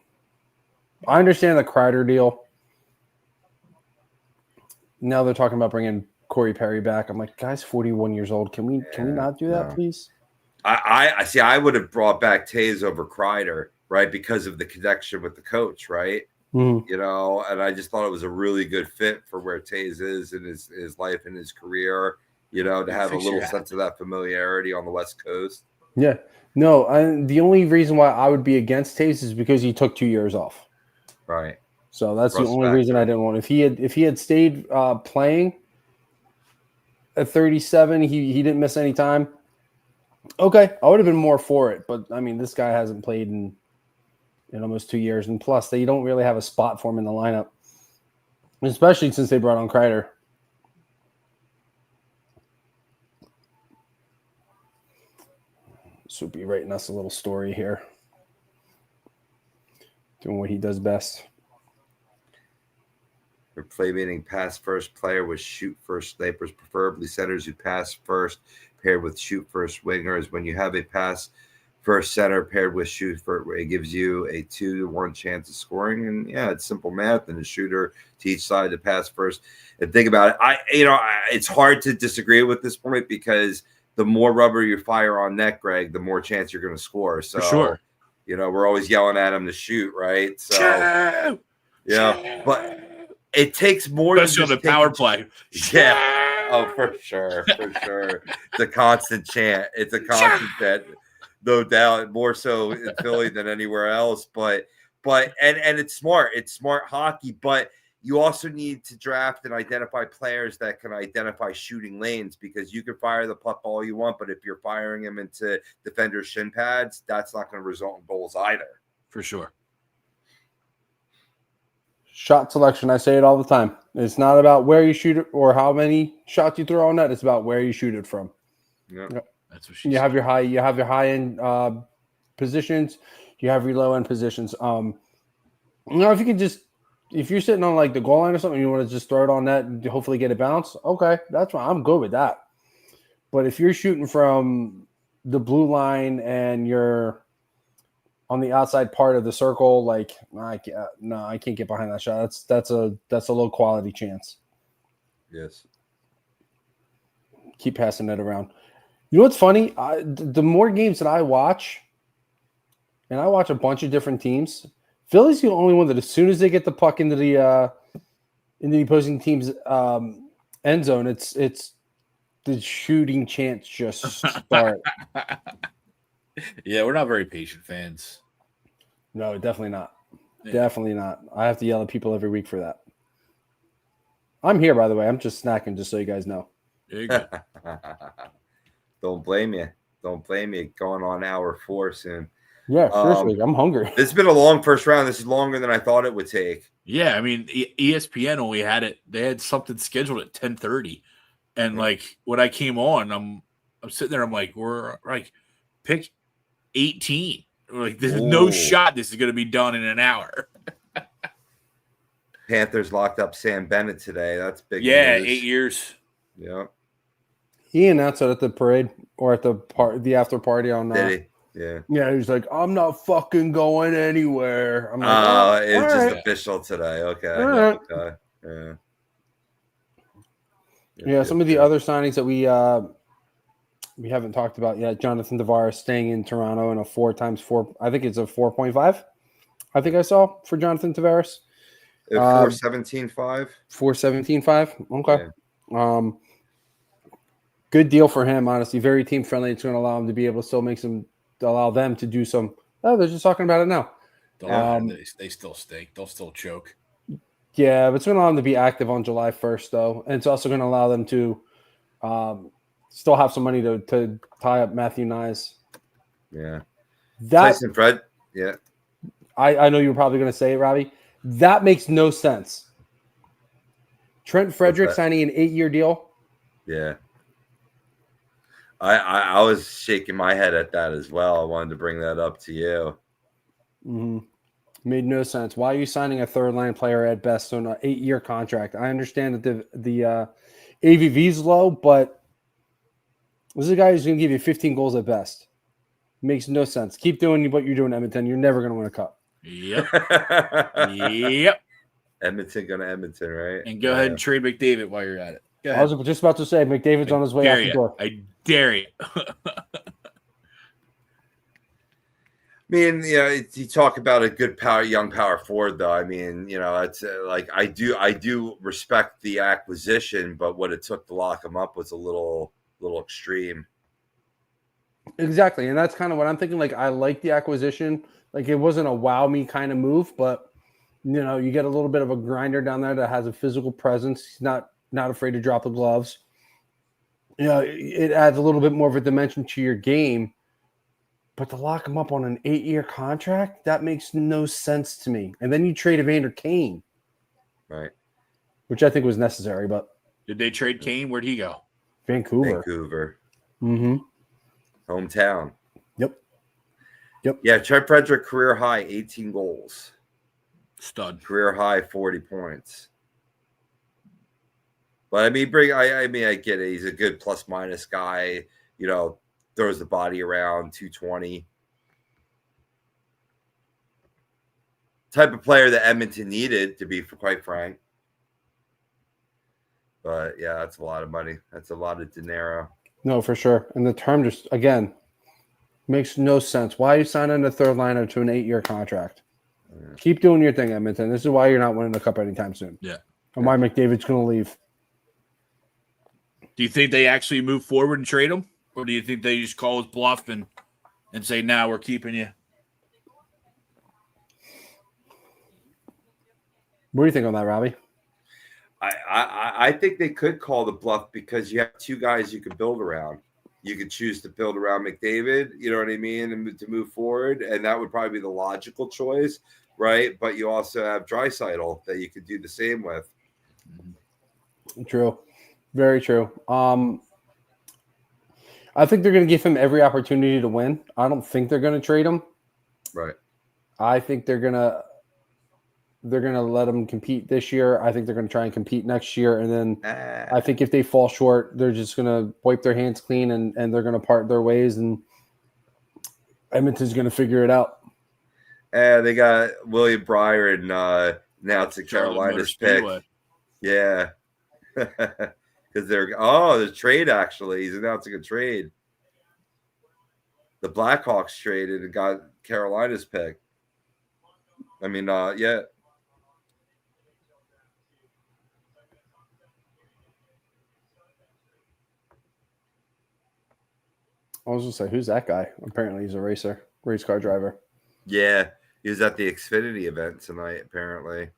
I understand the Kreider deal. Now they're talking about bringing Corey Perry back. I'm like, guy's 41 years old. Can we not do that, please? I see. I would have brought back Taves over Kreider, right, because of the connection with the coach, right? Mm-hmm. You know, and I just thought it was a really good fit for where Taves is in his life and his career. You know, to have a little sense of that familiarity on the West Coast. Yeah. No, the only reason why I would be against Taves is because he took 2 years off. Right. So that's the only reason I didn't want. If he had stayed playing at 37, he didn't miss any time. Okay, I would have been more for it. But I mean, this guy hasn't played in almost 2 years, and plus they don't really have a spot for him in the lineup, especially since they brought on Kreider. This would be writing us a little story here, doing what he does best. For playmaking pass first player with shoot first snipers, preferably centers who pass first, paired with shoot first wingers. When you have a pass first center paired with shoot first, it gives you a 2-to-1 chance of scoring. And yeah, it's simple math. And a shooter to each side to pass first. And think about it. It's hard to disagree with this point because the more rubber you fire on net, Greg, the more chance you're going to score. So, for sure. We're always yelling at him to shoot, right? So, but it takes more especially on the power play. Yeah. Oh, for sure. It's a constant chant. It's a constant chant, no doubt. More so in Philly than anywhere else. But it's smart. It's smart hockey. But you also need to draft and identify players that can identify shooting lanes because you can fire the puck all you want, but if you're firing them into defenders' shin pads, that's not going to result in goals either. For sure. Shot selection, I say it all the time. It's not about where you shoot it or how many shots you throw on net. It's about where you shoot it from. Yeah, that's what she You have your high end positions. You have your low end positions. If you're sitting on like the goal line or something, you want to just throw it on net and hopefully get a bounce. Okay, that's fine. I'm good with that. But if you're shooting from the blue line and you're on the outside part of the circle, like I can't get behind that shot. That's a low quality chance. Yes. Keep passing it around. You know what's funny? The more games that I watch, and I watch a bunch of different teams, Philly's the only one that as soon as they get the puck into the opposing team's end zone, it's the shooting chance just start. Yeah, we're not very patient fans. No, definitely not. Yeah. Definitely not. I have to yell at people every week for that. I'm here, by the way. I'm just snacking, just so you guys know. There you go. Don't blame you. Going on hour 4 soon. Yeah, seriously, I'm hungry. This has been a long first round. This is longer than I thought it would take. Yeah, I mean, ESPN only had it. They had something scheduled at 10:30, and like when I came on, I'm sitting there. I'm like, we're like, pick 18. Like, there's no shot this is going to be done in an hour. Panthers locked up Sam Bennett today. That's big. Yeah, news. 8 years. Yeah. He announced it at the parade or at the after party on. Did he? Yeah. Yeah, he was like, "I'm not fucking going anywhere." I'm like, it's just right. official today. Okay. All right. Okay. Yeah. Some of the other signings that we haven't talked about yet. Jonathan Tavares staying in Toronto in a 4x4. I think it's a 4.5. I think I saw for Jonathan Tavares. 417.5. 417.5. Okay. Yeah. Good deal for him, honestly. Very team friendly. It's going to allow him to be able to still allow them to do some. Oh, they're just talking about it now. They still stink. They'll still choke. Yeah, but it's going to allow them to be active on July 1st, though. And it's also going to allow them to still have some money to tie up Matthew Nyes. Yeah. Tyson Fred. Yeah. I know you were probably going to say it, Robbie. That makes no sense. Trent Frederick signing an 8-year deal. Yeah. I was shaking my head at that as well. I wanted to bring that up to you. Mm-hmm. Made no sense. Why are you signing a third-line player at best on an 8-year contract? I understand that the AVV is low, but this is a guy who's going to give you 15 goals at best. Makes no sense. Keep doing what you're doing, Edmonton. You're never going to win a cup. Yep. Yep. Edmonton going to Edmonton, right? And go ahead and trade McDavid while you're at it. I was just about to say McDavid's on his way out the door. I dare you. I mean, you talk about a good young power forward, though. I mean, it's like I do respect the acquisition, but what it took to lock him up was a little extreme. Exactly, and that's kind of what I'm thinking. Like, I like the acquisition. Like, it wasn't a wow me kind of move, but you get a little bit of a grinder down there that has a physical presence. He's not afraid to drop the gloves. It adds a little bit more of a dimension to your game. But to lock him up on an 8-year contract, that makes no sense to me. And then you trade Evander Kane. Right. Which I think was necessary, but. Did they trade Kane? Where'd he go? Vancouver. Mm-hmm. Hometown. Yep. Yeah, Trent Frederick, career high, 18 goals. Stud. Career high, 40 points. But I mean, I get it. He's a good plus-minus guy, throws the body around, 220. Type of player that Edmonton needed, to be quite frank. But yeah, that's a lot of money. That's a lot of dinero. No, for sure. And the term just, again, makes no sense. Why are you signing a third liner to an 8-year contract? Yeah. Keep doing your thing, Edmonton. This is why you're not winning the cup anytime soon. Yeah. And why McDavid's going to leave. Do you think they actually move forward and trade him? Or do you think they just call his bluff and say, "Nah, we're keeping you"? What do you think on that, Robbie? I think they could call the bluff because you have two guys you can build around. You could choose to build around McDavid, you know what I mean, and to move forward, and that would probably be the logical choice, right? But you also have Draisaitl that you could do the same with. True. Very true. I think they're going to give him every opportunity to win. I don't think they're going to trade him. Right. I think they're going to let him compete this year. I think they're going to try and compete next year. And then I think if they fall short, they're just going to wipe their hands clean and they're going to part their ways. And Edmonton's going to figure it out. They got William Breyer and now it's Carolina's pick. Yeah. Because the trade actually. He's announcing a trade. The Blackhawks traded and got Carolina's pick. I mean, yeah. I was going to say, who's that guy? Apparently he's a race car driver. Yeah, he was at the Xfinity event tonight, apparently.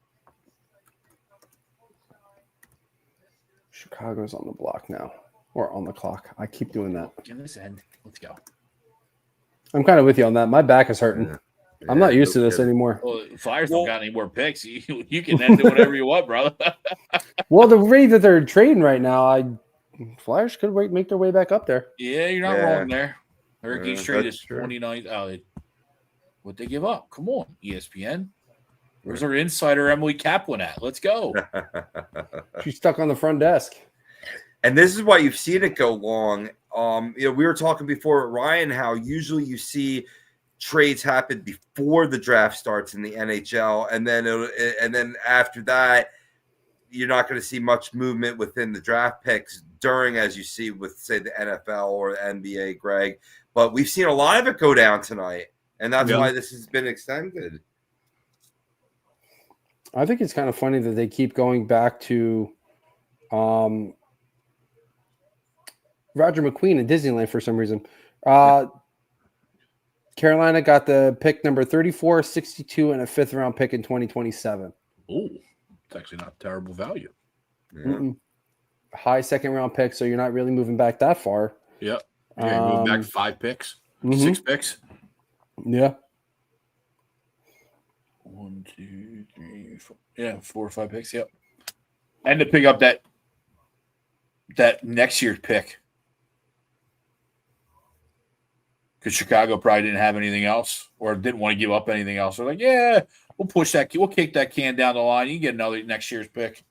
Chicago's on the block now. Or on the clock. I keep doing that. Get this end. Let's go. I'm kind of with you on that. My back is hurting. Yeah. I'm not used to no this kidding. anymore. Well, Flyers don't got any more picks. You can do whatever you want, brother. Well, the rate that they're trading right now, Flyers could make their way back up there. Yeah, you're not Yeah. wrong there. Hurricanes traded that's true. 29th. Oh, what'd they give up? Come on, ESPN. Where's our insider Emily Kaplan at? Let's go. She's stuck on the front desk. And this is why you've seen it go long. We were talking before with Ryan how usually you see trades happen before the draft starts in the NHL, and then after that, you're not going to see much movement within the draft picks during, as you see with, say, the NFL or the NBA, Greg. But we've seen a lot of it go down tonight, and that's why this has been extended. I think it's kind of funny that they keep going back to Roger McQueen in Disneyland for some reason. Carolina got the pick number 34, 62, and a 5th round pick in 2027. Oh, it's actually not terrible value. Yeah. High 2nd round pick, so you're not really moving back that far. Yep. Yeah, moving back 5 picks, 6 picks. Yeah. 1, 2, 3, 4. Yeah, 4 or 5 picks. Yep. And to pick up that next year's pick. Because Chicago probably didn't have anything else or didn't want to give up anything else. They're like, yeah, we'll kick that can down the line. You can get another next year's pick.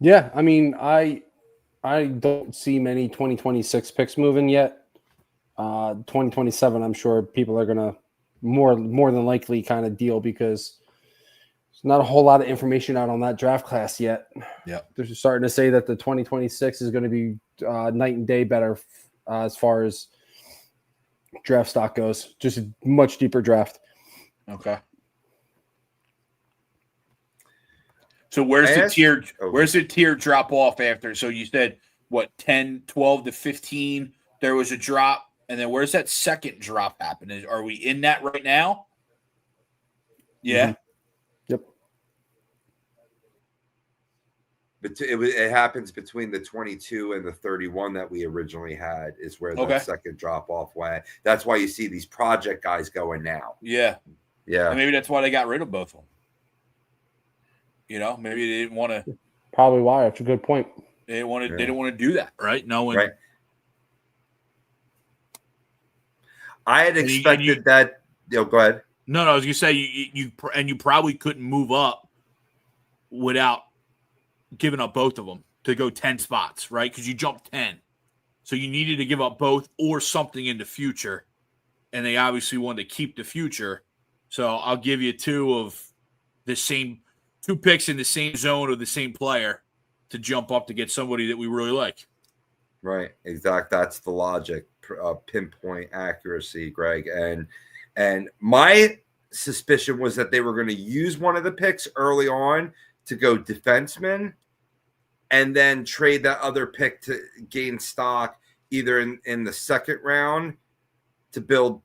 Yeah, I mean, I don't see many 2026 picks moving yet. 2027, I'm sure people are gonna more than likely kind of deal because there's not a whole lot of information out on that draft class yet. Yeah, they're starting to say that the 2026 is going to be night and day better as far as draft stock goes. Just a much deeper draft. Okay. So where's the tier drop off after? So you said what, 10, 12 to 15 there was a drop, and then where's that second drop happen? Are we in that right now? Yeah. Mm-hmm. Yep. But it happens between the 22 and the 31 that we originally had is where the second drop off went. That's why you see these project guys going now. Yeah. Yeah. And maybe that's why they got rid of both of them. Maybe they didn't want to. Probably why. That's a good point. They didn't want to. They didn't want to do that, right? Right. I had expected that. Go ahead. No, I was gonna say you probably couldn't move up without giving up both of them to go 10 spots, right? Because you jumped 10, so you needed to give up both or something in the future, and they obviously wanted to keep the future. So I'll give you 2 picks in the same zone of the same player to jump up to get somebody that we really like. Right. Exactly. That's the logic. Pinpoint accuracy, Greg. And my suspicion was that they were going to use one of the picks early on to go defenseman and then trade that other pick to gain stock either in the second round to build,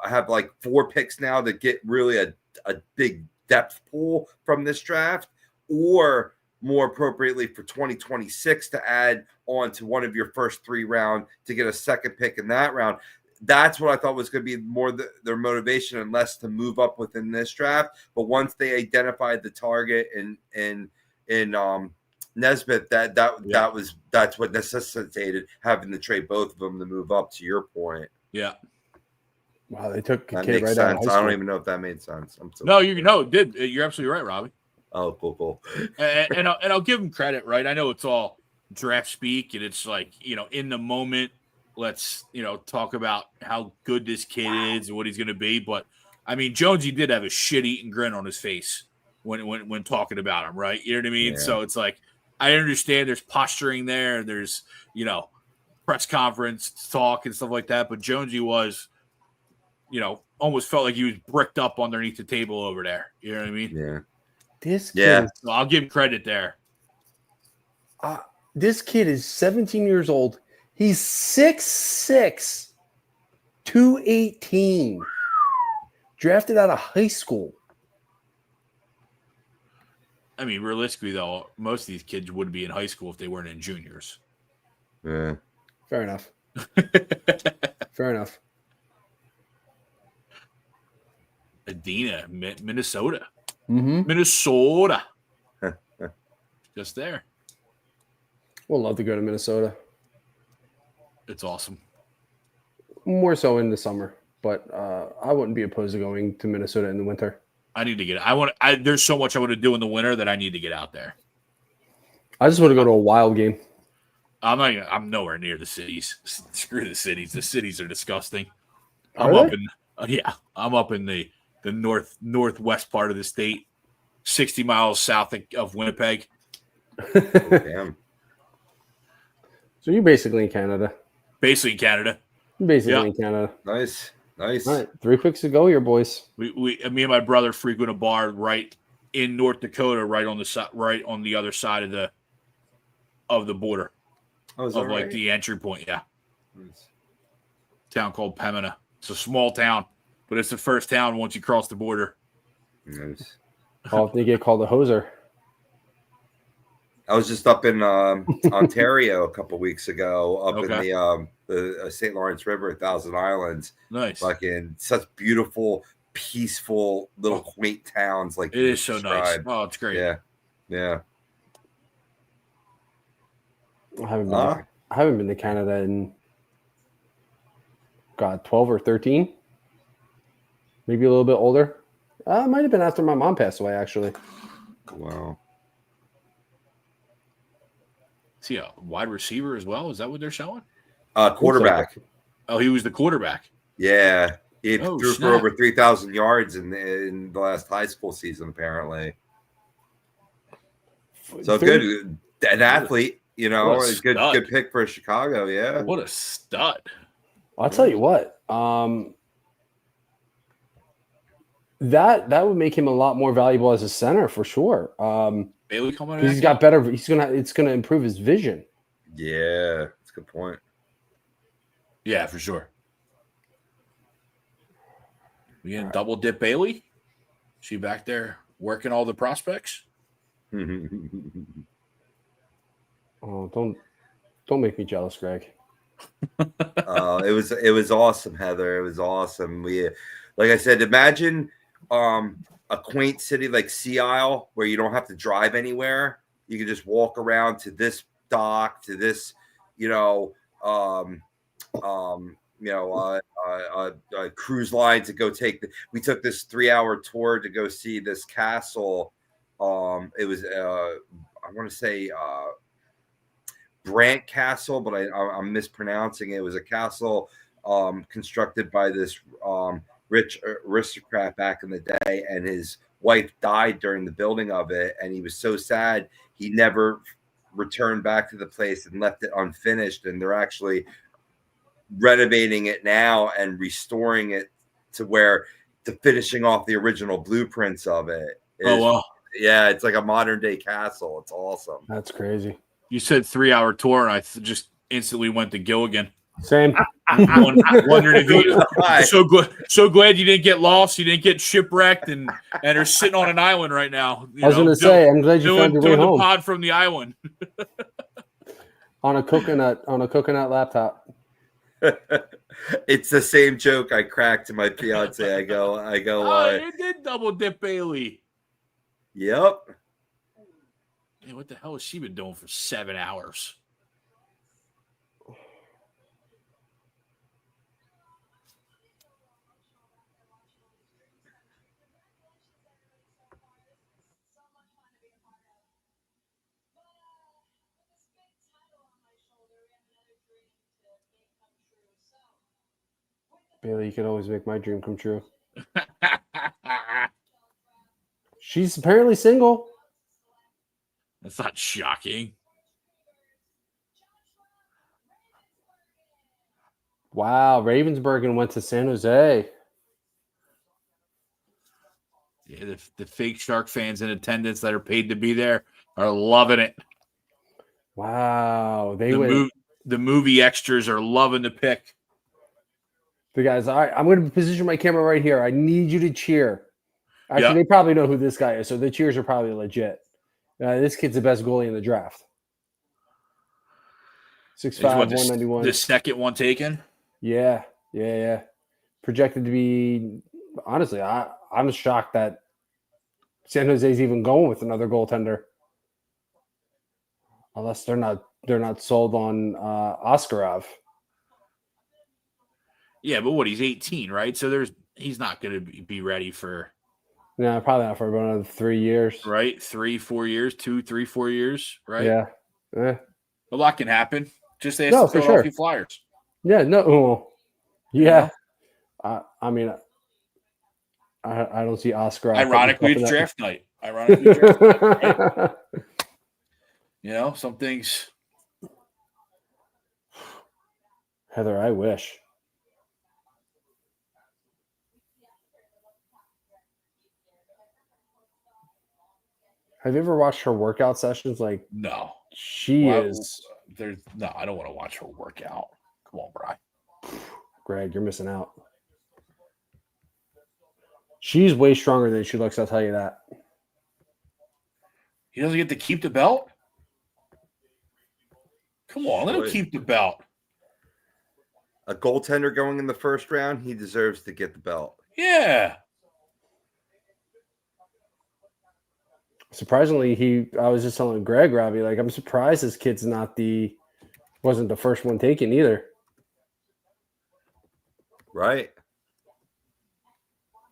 have like 4 picks now to get really a big depth pool from this draft, or more appropriately for 2026 to add on to one of your first 3 round to get a second pick in that round. That's what I thought was going to be more their motivation and less to move up within this draft. But once they identified the target in Nesbitt, that's what necessitated having to trade both of them to move up, to your point. Yeah. Wow, they took that Kincaid makes right out of sense. high I school. don't even know if that made sense. It did. You're absolutely right, Robbie. Oh, cool. And I'll give him credit, right? I know it's all draft speak, and it's like, in the moment, let's, talk about how good this kid is and what he's going to be. But, I mean, Jonesy did have a shit-eating grin on his face when talking about him, right? You know what I mean? Yeah. So it's like, I understand there's posturing there. There's, press conference talk and stuff like that. But Jonesy was, almost felt like he was bricked up underneath the table over there. You know what I mean? Yeah. This kid so I'll give him credit there. This kid is 17 years old. He's 6'6", 218. Drafted out of high school. I mean, realistically, though, most of these kids would be in high school if they weren't in juniors. Yeah. Fair enough. Fair enough. Adina, Minnesota. Mm-hmm. Minnesota. Just there. We'll love to go to Minnesota. It's awesome. More so in the summer, but I wouldn't be opposed to going to Minnesota in the winter. I need to get. There's so much I want to do in the winter that I need to get out there. I just want to go to a Wild game. I'm nowhere near the cities. Screw the cities. The cities are disgusting. Are I'm they? up in I'm up in the northwest part of the state, 60 miles south of Winnipeg. Damn. So you're basically in Canada. Basically Canada. Basically in Canada. Nice. All right, 3 picks to go here, boys. Me and my brother frequent a bar right in North Dakota, right on the other side of the border. Oh, is of that like right? the entry point, yeah. Nice. Town called Pembina. It's a small town, but it's the first town once you cross the border. Nice. How often you get called a hoser? I was just up in Ontario a couple weeks ago, up in Okay. the St. Lawrence River, Thousand Islands. Nice. Fucking such beautiful, peaceful little quaint towns. Like It you is so nice. described. Oh, it's great. Yeah. I haven't been to Canada in 12 or 13. Maybe a little bit older. It might have been after my mom passed away, actually. Wow. Is he a wide receiver as well? Is that what they're showing? Quarterback. Oh, he was the quarterback. Yeah. He Oh, threw snap. for over 3,000 yards in the last high school season, apparently. So good. An athlete, what a a good stud. pick for Chicago. Yeah. What a stud. I'll tell you what. That would make him a lot more valuable as a center for sure. Bailey coming in. He's got better. It's gonna improve his vision. Yeah. That's a good point. Yeah, for sure. We gonna double dip Bailey? She back there working all the prospects? Oh, don't make me jealous, Greg. It was awesome, Heather. It was awesome. Like I said, imagine a quaint city like Sea Isle where you don't have to drive anywhere. You can just walk around to this dock, to this, cruise line to go we took this 3-hour tour to go see this castle. It was I want to say Brant Castle, but I'm mispronouncing it. It was a castle constructed by this rich aristocrat back in the day, and his wife died during the building of it, and he was so sad he never returned back to the place and left it unfinished, and they're actually renovating it now and restoring it to finishing off the original blueprints of it. Wow. Yeah, it's like a modern day castle. It's awesome. That's crazy. You said 3-hour tour, and I just instantly went to Gilligan. Same. Wondering if you so glad you didn't get lost, you didn't get shipwrecked, and are sitting on an island right now. I was going to say, I'm glad you found your way doing home the pod from the island on a coconut laptop. It's the same joke I cracked to my fiance. I go. Oh, you did double dip Bailey. Yep. Hey, what the hell has she been doing for 7 hours? Bailey, you can always make my dream come true. She's apparently single. That's not shocking. Wow, Ravensburg went to San Jose. Yeah, the fake Shark fans in attendance that are paid to be there are loving it. Wow, The movie extras are loving the pick. The guys, all right, I'm going to position my camera right here. I need you to cheer. Actually, Yeah. They probably know who this guy is, so the cheers are probably legit. This kid's the best goalie in the draft. 6'5", What, 191. the second one taken. Yeah. Projected to be, honestly, I'm shocked that San Jose's even going with another goaltender, unless they're not sold on Oskarov. Yeah, but what? He's 18, right? So he's not going to be ready for. No, probably not for about another 3 years. Right, 3, 4 years, 2, 3, 4 years, right? Yeah. A lot can happen. Just ask No, the for Philadelphia sure. Flyers. Yeah. No. Well, You yeah. know? I mean, I don't see Oskarov. Ironically, it's draft night. Right? You know, some things. Heather, I wish. Have you ever watched her workout sessions? Like, No. she is. No, I don't want to watch her work out. Come on, Bri. Greg, you're missing out. She's way stronger than she looks, I'll tell you that. He doesn't get to keep the belt? Come on, let him keep the belt. A goaltender going in the first round, he deserves to get the belt. Yeah. Surprisingly, I was just telling Greg, Robbie, like, I'm surprised this kid's wasn't the first one taken either. Right.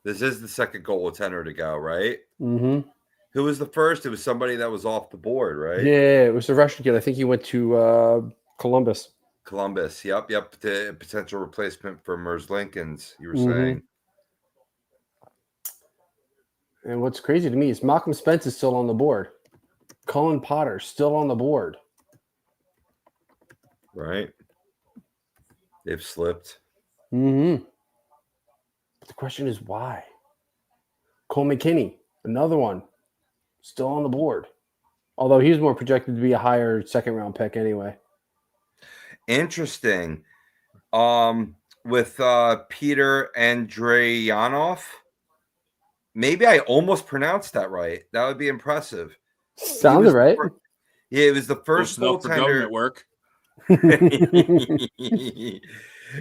This is the second goaltender to go, right? Mm-hmm. Who was the first? It was somebody that was off the board, right? Yeah, it was the Russian kid. I think he went to Columbus. Columbus. Yep. The potential replacement for Merzlikins, you were Mm-hmm. saying. And what's crazy to me is Malcolm Spence is still on the board. Cullen Potter still on the board. Right. They've slipped. Mm-hmm. But the question is why? Cole McKinney, another one, still on the board. Although he's more projected to be a higher second-round pick anyway. Interesting. With Peter Andreyanov. Maybe I almost pronounced that right. That would be impressive. Sounded right. Yeah, it was the first goaltender for government work.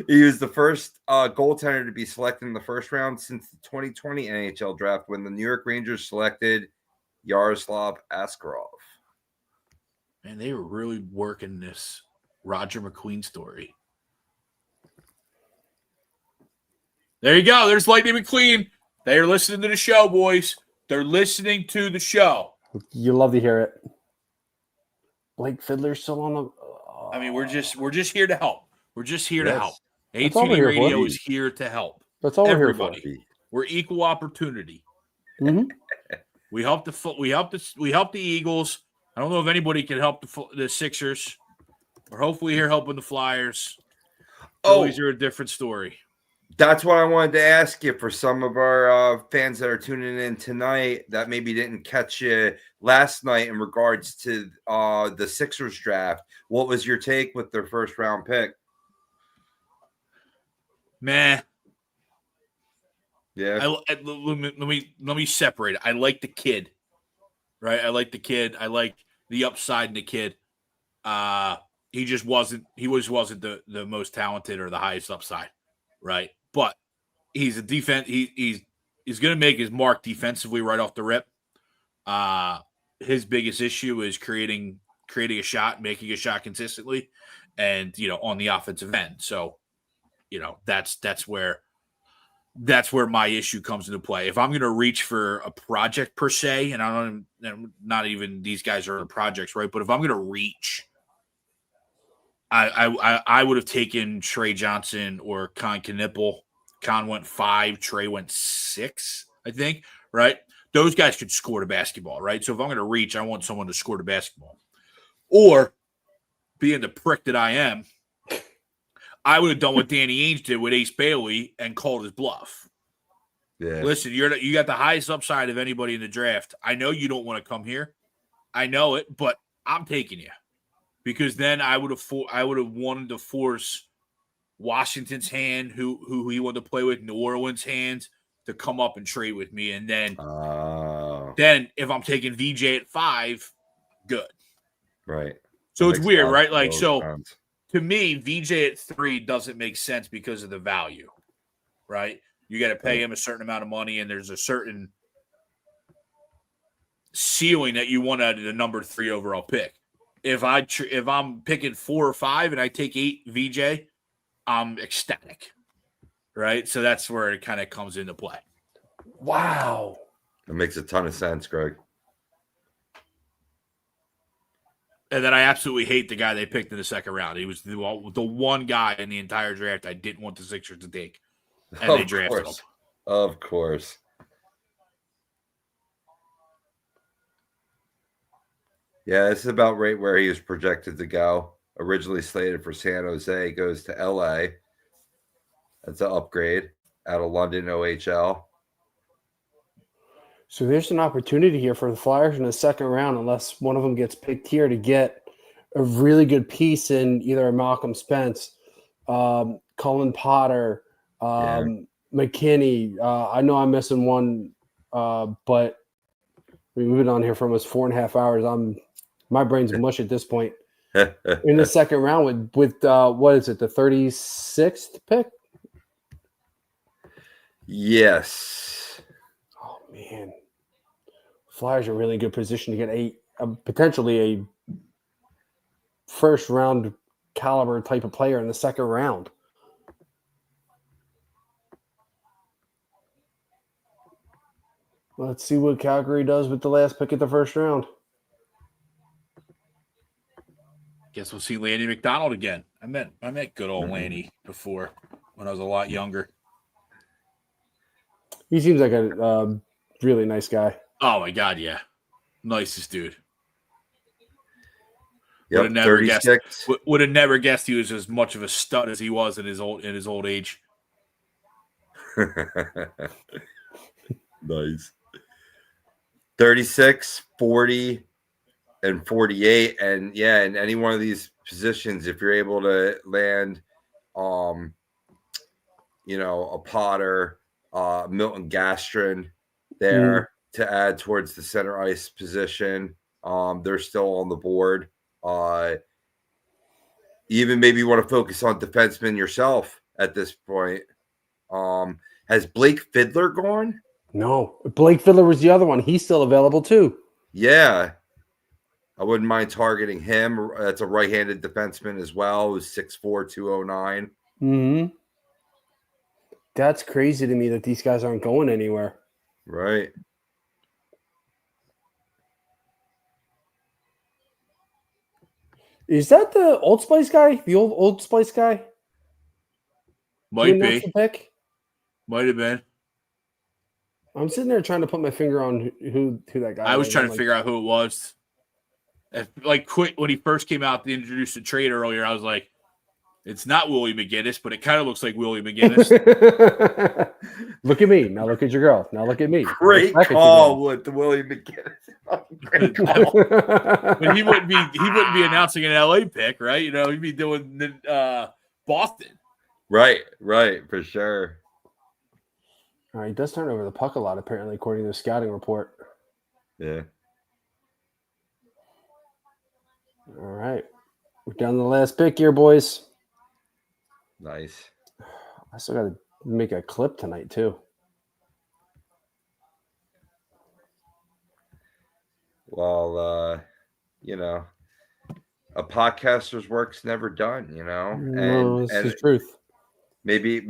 He was the first goaltender to be selected in the first round since the 2020 NHL Draft when the New York Rangers selected Yaroslav Askarov. Man, they were really working this Roger McQueen story. There you go. There's Lightning McQueen. They are listening to the show, boys. They're listening to the show. You love to hear it. Blake Fiddler's still on the. I mean, we're just here to help. We're just here to help. That's all we're ATV here Radio for. is here to help. That's all Everybody. we're here We're equal opportunity. for. We help the Eagles. I don't know if anybody can help the Sixers. We're hopefully here helping the Flyers. Phillies are a different story. That's what I wanted to ask you for some of our fans that are tuning in tonight that maybe didn't catch you last night in regards to the Sixers draft. What was your take with their first round pick? Meh. Yeah. Let me separate it. I like the kid, right? I like the kid. I like the upside in the kid. He just wasn't. He wasn't the most talented or the highest upside, right? But he's a defense. He's going to make his mark defensively right off the rip. His biggest issue is creating a shot, making a shot consistently, and on the offensive end. So, that's where my issue comes into play. If I'm going to reach for a project per se, and not even these guys are projects, right? But if I'm going to reach, I would have taken Trey Johnson or Con Knippel. Con went 5, Trey went 6, I think, right? Those guys could score the basketball, right? So if I'm going to reach, I want someone to score the basketball. Or, being the prick that I am, I would have done what Danny Ainge did with Ace Bailey and called his bluff. Yeah. Listen, you got the highest upside of anybody in the draft. I know you don't want to come here. I know it, but I'm taking you. Because then I would have wanted to force Washington's hand, who he wanted to play with, New Orleans' hands, to come up and trade with me. And then if I'm taking VJ at 5, good. Right. So it's weird, right? Like, so to me, VJ at 3 doesn't make sense because of the value, right? You got to pay him a certain amount of money, and there's a certain ceiling that you want out of the number 3 overall pick. If I'm picking 4 or 5 and I take 8 VJ, I'm ecstatic, right? So that's where it kind of comes into play. Wow. That makes a ton of sense, Greg. And then I absolutely hate the guy they picked in the second round. He was the one guy in the entire draft I didn't want the Sixers to take. And they drafted him. Of course. Yeah, this is about right where he was projected to go. Originally slated for San Jose, goes to LA. That's an upgrade out of London OHL. So there's an opportunity here for the Flyers in the second round, unless one of them gets picked here, to get a really good piece in either Malcolm Spence, Cullen Potter, McKinney. I know I'm missing one, but we've been on here for almost 4.5 hours. My brain's mush at this point. In the second round with what is it, the 36th pick? Yes. Oh man, Flyers are in a really good position to get potentially a first round caliber type of player in the second round. Let's see what Calgary does with the last pick at the first round. Guess we'll see Lanny McDonald again. I met good old Lanny before when I was a lot younger. He seems like a really nice guy. Oh my God, yeah, nicest dude. Yep, would have never 36. guessed. Would have never guessed he was as much of a stud as he was in his old age. Nice. 36, 40, and 48. And yeah, in any one of these positions, if you're able to land a Potter, Milton Gastrin there to add towards the center ice position, they're still on the board. Even maybe you want to focus on defensemen yourself at this point. Has Blake Fiddler gone? No, Blake Fiddler was the other one. He's still available too. Yeah. I wouldn't mind targeting him. That's a right-handed defenseman as well, who's 6'4", 209. Mm-hmm. That's crazy to me that these guys aren't going anywhere. Right. Is that the Old Spice guy? The Old Spice guy? Might be. Pick? Might have been. I'm sitting there trying to put my finger on who that guy was. I was trying to figure out who it was. When he first came out to introduce the trade earlier, I was like, it's not Willie McGinnis, but it kind of looks like Willie McGinnis. Look at me. Now look at your girl. Now look at me. Great call with the Willie McGinnis. Great call. But he wouldn't be announcing an LA pick, right? He'd be doing Boston. Right, for sure. All right, he does turn over the puck a lot, apparently, according to the scouting report. Yeah. All right. We're down to the last pick here, boys. Nice. I still got to make a clip tonight, too. Well, a podcaster's work's never done, No, this is truth. Maybe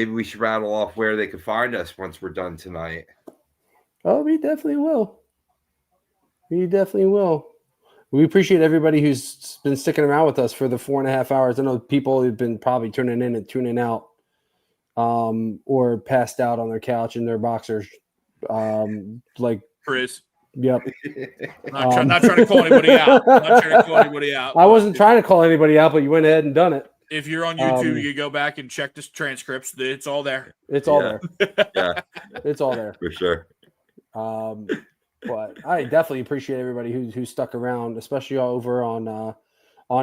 we should rattle off where they can find us once we're done tonight. Oh, we definitely will. We appreciate everybody who's been sticking around with us for the 4.5 hours. I know people have been probably tuning in and tuning out, or passed out on their couch in their boxers, like Chris. Yep. Not trying to call anybody out. I wasn't trying to call anybody out, but you went ahead and done it. If you're on YouTube, you go back and check the transcripts. It's all there. It's all there. Yeah. It's all there. For sure. But I definitely appreciate everybody who stuck around, especially over on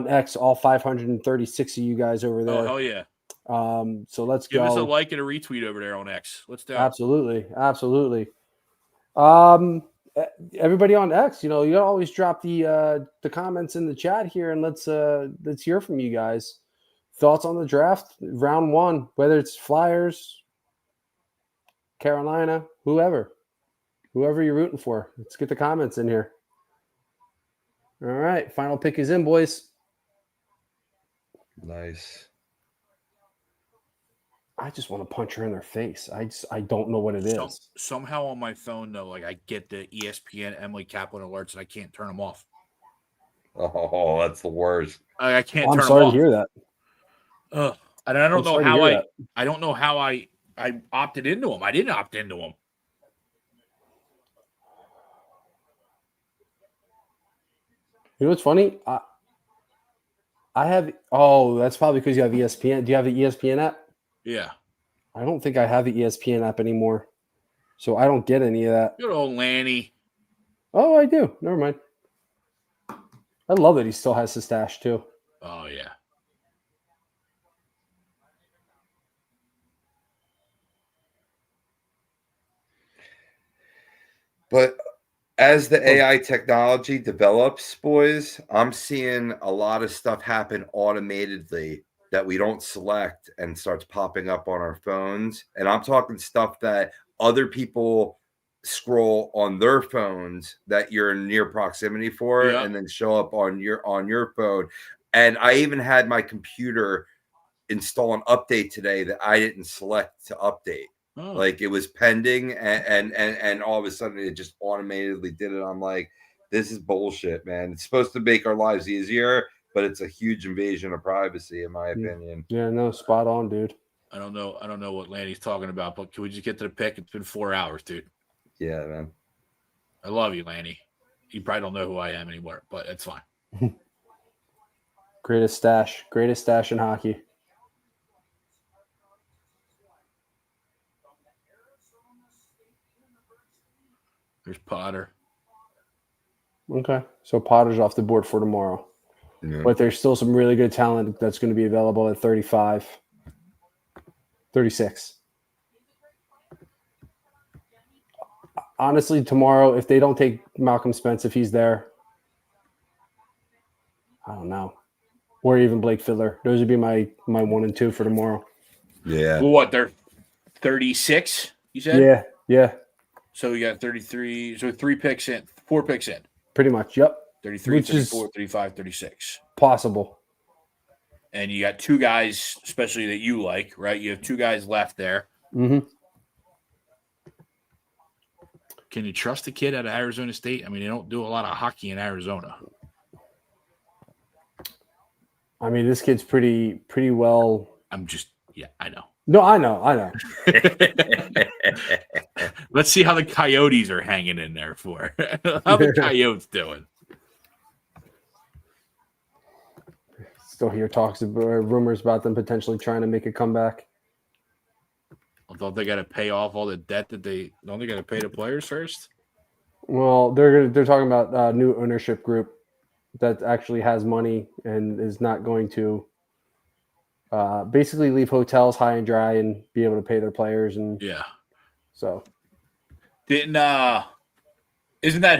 X, all 536 of you guys over there. Oh, hell yeah. So let's give go. us a like and a retweet over there on X. Let's do it. Absolutely. everybody on X, you always drop the comments in the chat here, and let's hear from you guys. Thoughts on the draft, round 1, whether it's Flyers, Carolina, whoever you're rooting for. Let's get the comments in here. All right, final pick is in, boys. Nice. I just want to punch her in their face. I don't know what it is. Somehow on my phone though, like I get the ESPN Emily Kaplan alerts and I can't turn them off. Oh, that's the worst. I can't. I'm turn sorry them to hear that. And I don't know how I don't know how I opted into them. I didn't opt into them. You know what's funny? I have. Oh, that's probably because you have ESPN. Do you have the ESPN app? Yeah. I don't think I have the ESPN app anymore, so I don't get any of that. Good old Lanny. Oh, I do. Never mind. I love that he still has his stash too. Oh yeah. But as the AI technology develops, boys, I'm seeing a lot of stuff happen automatedly that we don't select and starts popping up on our phones. And I'm talking stuff that other people scroll on their phones that you're in near proximity for, and then show up on your phone. And I even had my computer install an update today that I didn't select to update. Oh. Like it was pending, and all of a sudden it just automatically did it. I'm like, this is bullshit, man. It's supposed to make our lives easier, but it's a huge invasion of privacy, in my opinion. Yeah, no, spot on, dude. I don't know what Lanny's talking about, but can we just get to the pick? It's been 4 hours, dude. Yeah, man. I love you, Lanny. You probably don't know who I am anymore, but it's fine. Greatest stash in hockey. There's Potter. Okay. So Potter's off the board for tomorrow. Yeah. But there's still some really good talent that's going to be available at 35, 36. Honestly, tomorrow, if they don't take Malcolm Spence, if he's there, I don't know. Or even Blake Fiddler. Those would be my 1 and 2 for tomorrow. Yeah. Well, what, they're 36, you said? Yeah, yeah. So you got 33. So 4 picks in. Pretty much, yep. 33, which 34, is 35, 36. Possible. And you got 2 guys, especially that you like, right? You have 2 guys left there. Mm-hmm. Can you trust the kid out of Arizona State? I mean, they don't do a lot of hockey in Arizona. I mean, this kid's pretty well. I know. No, I know. Let's see how the Coyotes are hanging in there for. How the Coyotes doing? Still hear rumors about them potentially trying to make a comeback. Don't they got to pay off all the debt that they got to pay the players first? Well, they're talking about a new ownership group that actually has money and is not going to basically leave hotels high and dry and be able to pay their players. And yeah, so isn't that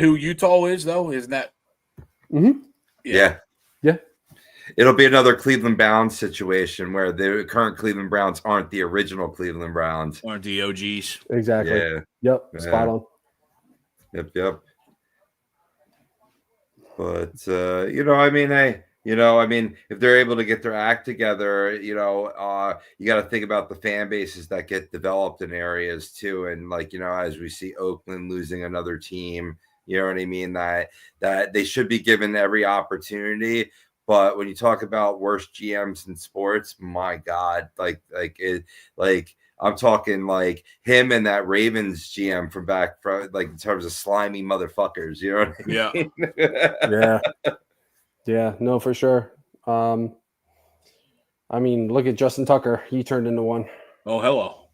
who Utah is though? Isn't that? Mm-hmm. Yeah. It'll be another Cleveland Browns situation where the current Cleveland Browns aren't the original Cleveland Browns. Aren't the OGs. Exactly. Yeah. Yep. Spot on. Yep. But, I mean, if they're able to get their act together, you got to think about the fan bases that get developed in areas too. And as we see Oakland losing another team, you know what I mean? That they should be given every opportunity. But when you talk about worst GMs in sports, my God, I'm talking like him and that Ravens GM from in terms of slimy motherfuckers. You know what I mean? Yeah. No, for sure. I mean, look at Justin Tucker. He turned into one. Oh, hello.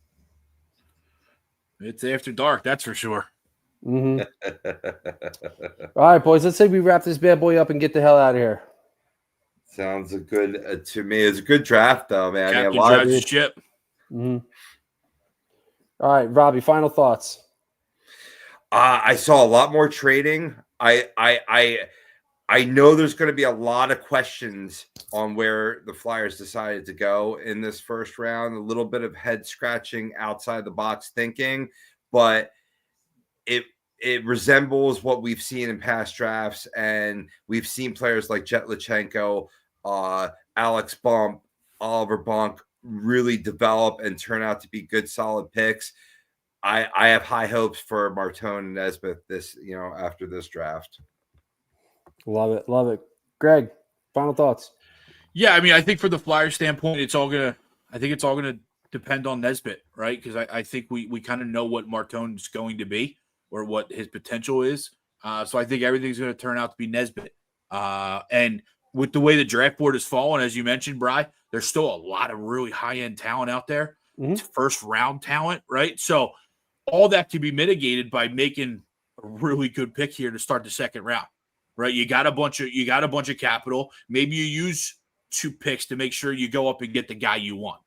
It's after dark, that's for sure. Mm-hmm. All right, boys. Let's say we wrap this bad boy up and get the hell out of here. Sounds good to me. It's a good draft, though, man. Captain drives the ship. Mm-hmm. All right, Robbie. Final thoughts. I saw a lot more trading. I know there's going to be a lot of questions on where the Flyers decided to go in this first round. A little bit of head scratching, outside the box thinking, but it resembles what we've seen in past drafts, and we've seen players like Jet Lachenko, Alex Bump, Oliver Bonk really develop and turn out to be good, solid picks. I have high hopes for Martone and Nesbitt after this draft. Love it. Love it. Greg, final thoughts. Yeah, I mean, I think for the Flyers standpoint, it's all gonna depend on Nesbitt, right? Because I think we kind of know what Martone's going to be or what his potential is. So I think everything's going to turn out to be Nesbitt. And with the way the draft board has fallen, as you mentioned, Bri, there's still a lot of really high-end talent out there. It's first-round talent, right? So all that can be mitigated by making a really good pick here to start the second round, right? You got a bunch of capital. Maybe you use 2 picks to make sure you go up and get the guy you want,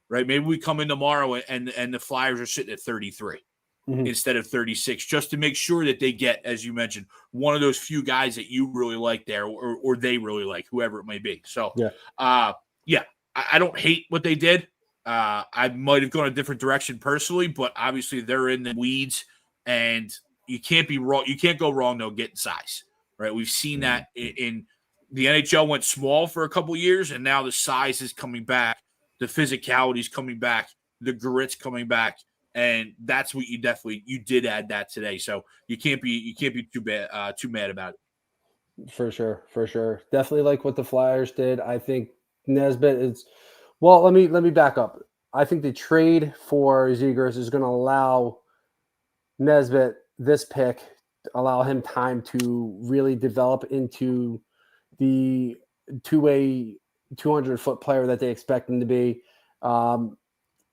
right? Maybe we come in tomorrow and the Flyers are sitting at 33 instead of 36, just to make sure that they get, as you mentioned, one of those few guys that you really like there, or they really like, whoever it may be. So, I don't hate what they did. I might have gone a different direction personally, but obviously they're in the weeds, and you can't be wrong. You can't go wrong though getting size, right? We've seen that in the NHL went small for a couple years, and now the size is coming back, the physicality is coming back, the grit's coming back, and that's what you did add that today. So you can't be too mad about it. For sure. Definitely like what the Flyers did. I think Nesbitt is. Well, let me back up. I think the trade for Zegers is going to allow Nesbitt this pick, allow him time to really develop into the two-way 200-foot player that they expect him to be.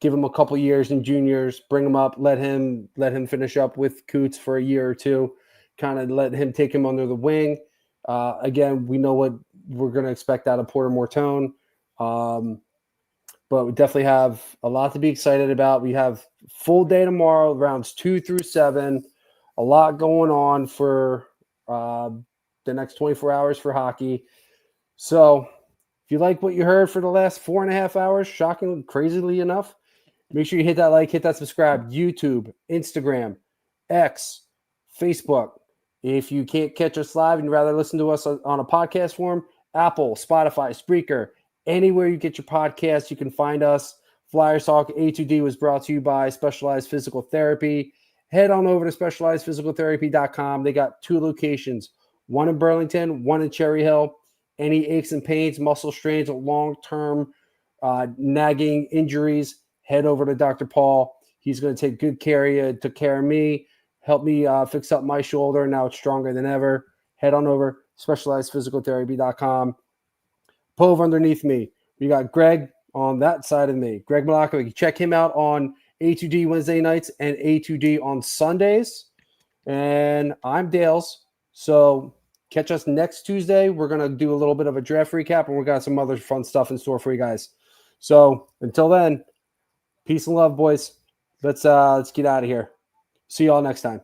Give him a couple years in juniors, bring him up, let him finish up with Coots for a year or two, kind of let him take him under the wing. Again, we know what we're going to expect out of Porter Mortone. But we definitely have a lot to be excited about. We have full day tomorrow, rounds 2 through 7. A lot going on for the next 24 hours for hockey. So if you like what you heard for the last 4.5 hours, shockingly, crazily enough, make sure you hit that like, hit that subscribe. YouTube, Instagram, X, Facebook. If you can't catch us live and you'd rather listen to us on a podcast form, Apple, Spotify, Spreaker, anywhere you get your podcasts, you can find us. Flyers Talk A2D was brought to you by Specialized Physical Therapy. Head on over to specializedphysicaltherapy.com. They got 2 locations, one in Burlington, one in Cherry Hill. Any aches and pains, muscle strains, long-term nagging injuries, head over to Dr. Paul. He's going to take good care of you, took care of me, helped me fix up my shoulder. Now it's stronger than ever. Head on over, specializedphysicaltherapy.com. Pove underneath me. We got Greg on that side of me. Greg Malakovic. Check him out on A2D Wednesday nights and A2D on Sundays. And I'm Dales. So catch us next Tuesday. We're going to do a little bit of a draft recap, and we got some other fun stuff in store for you guys. So until then, peace and love, boys. Let's get out of here. See y'all next time.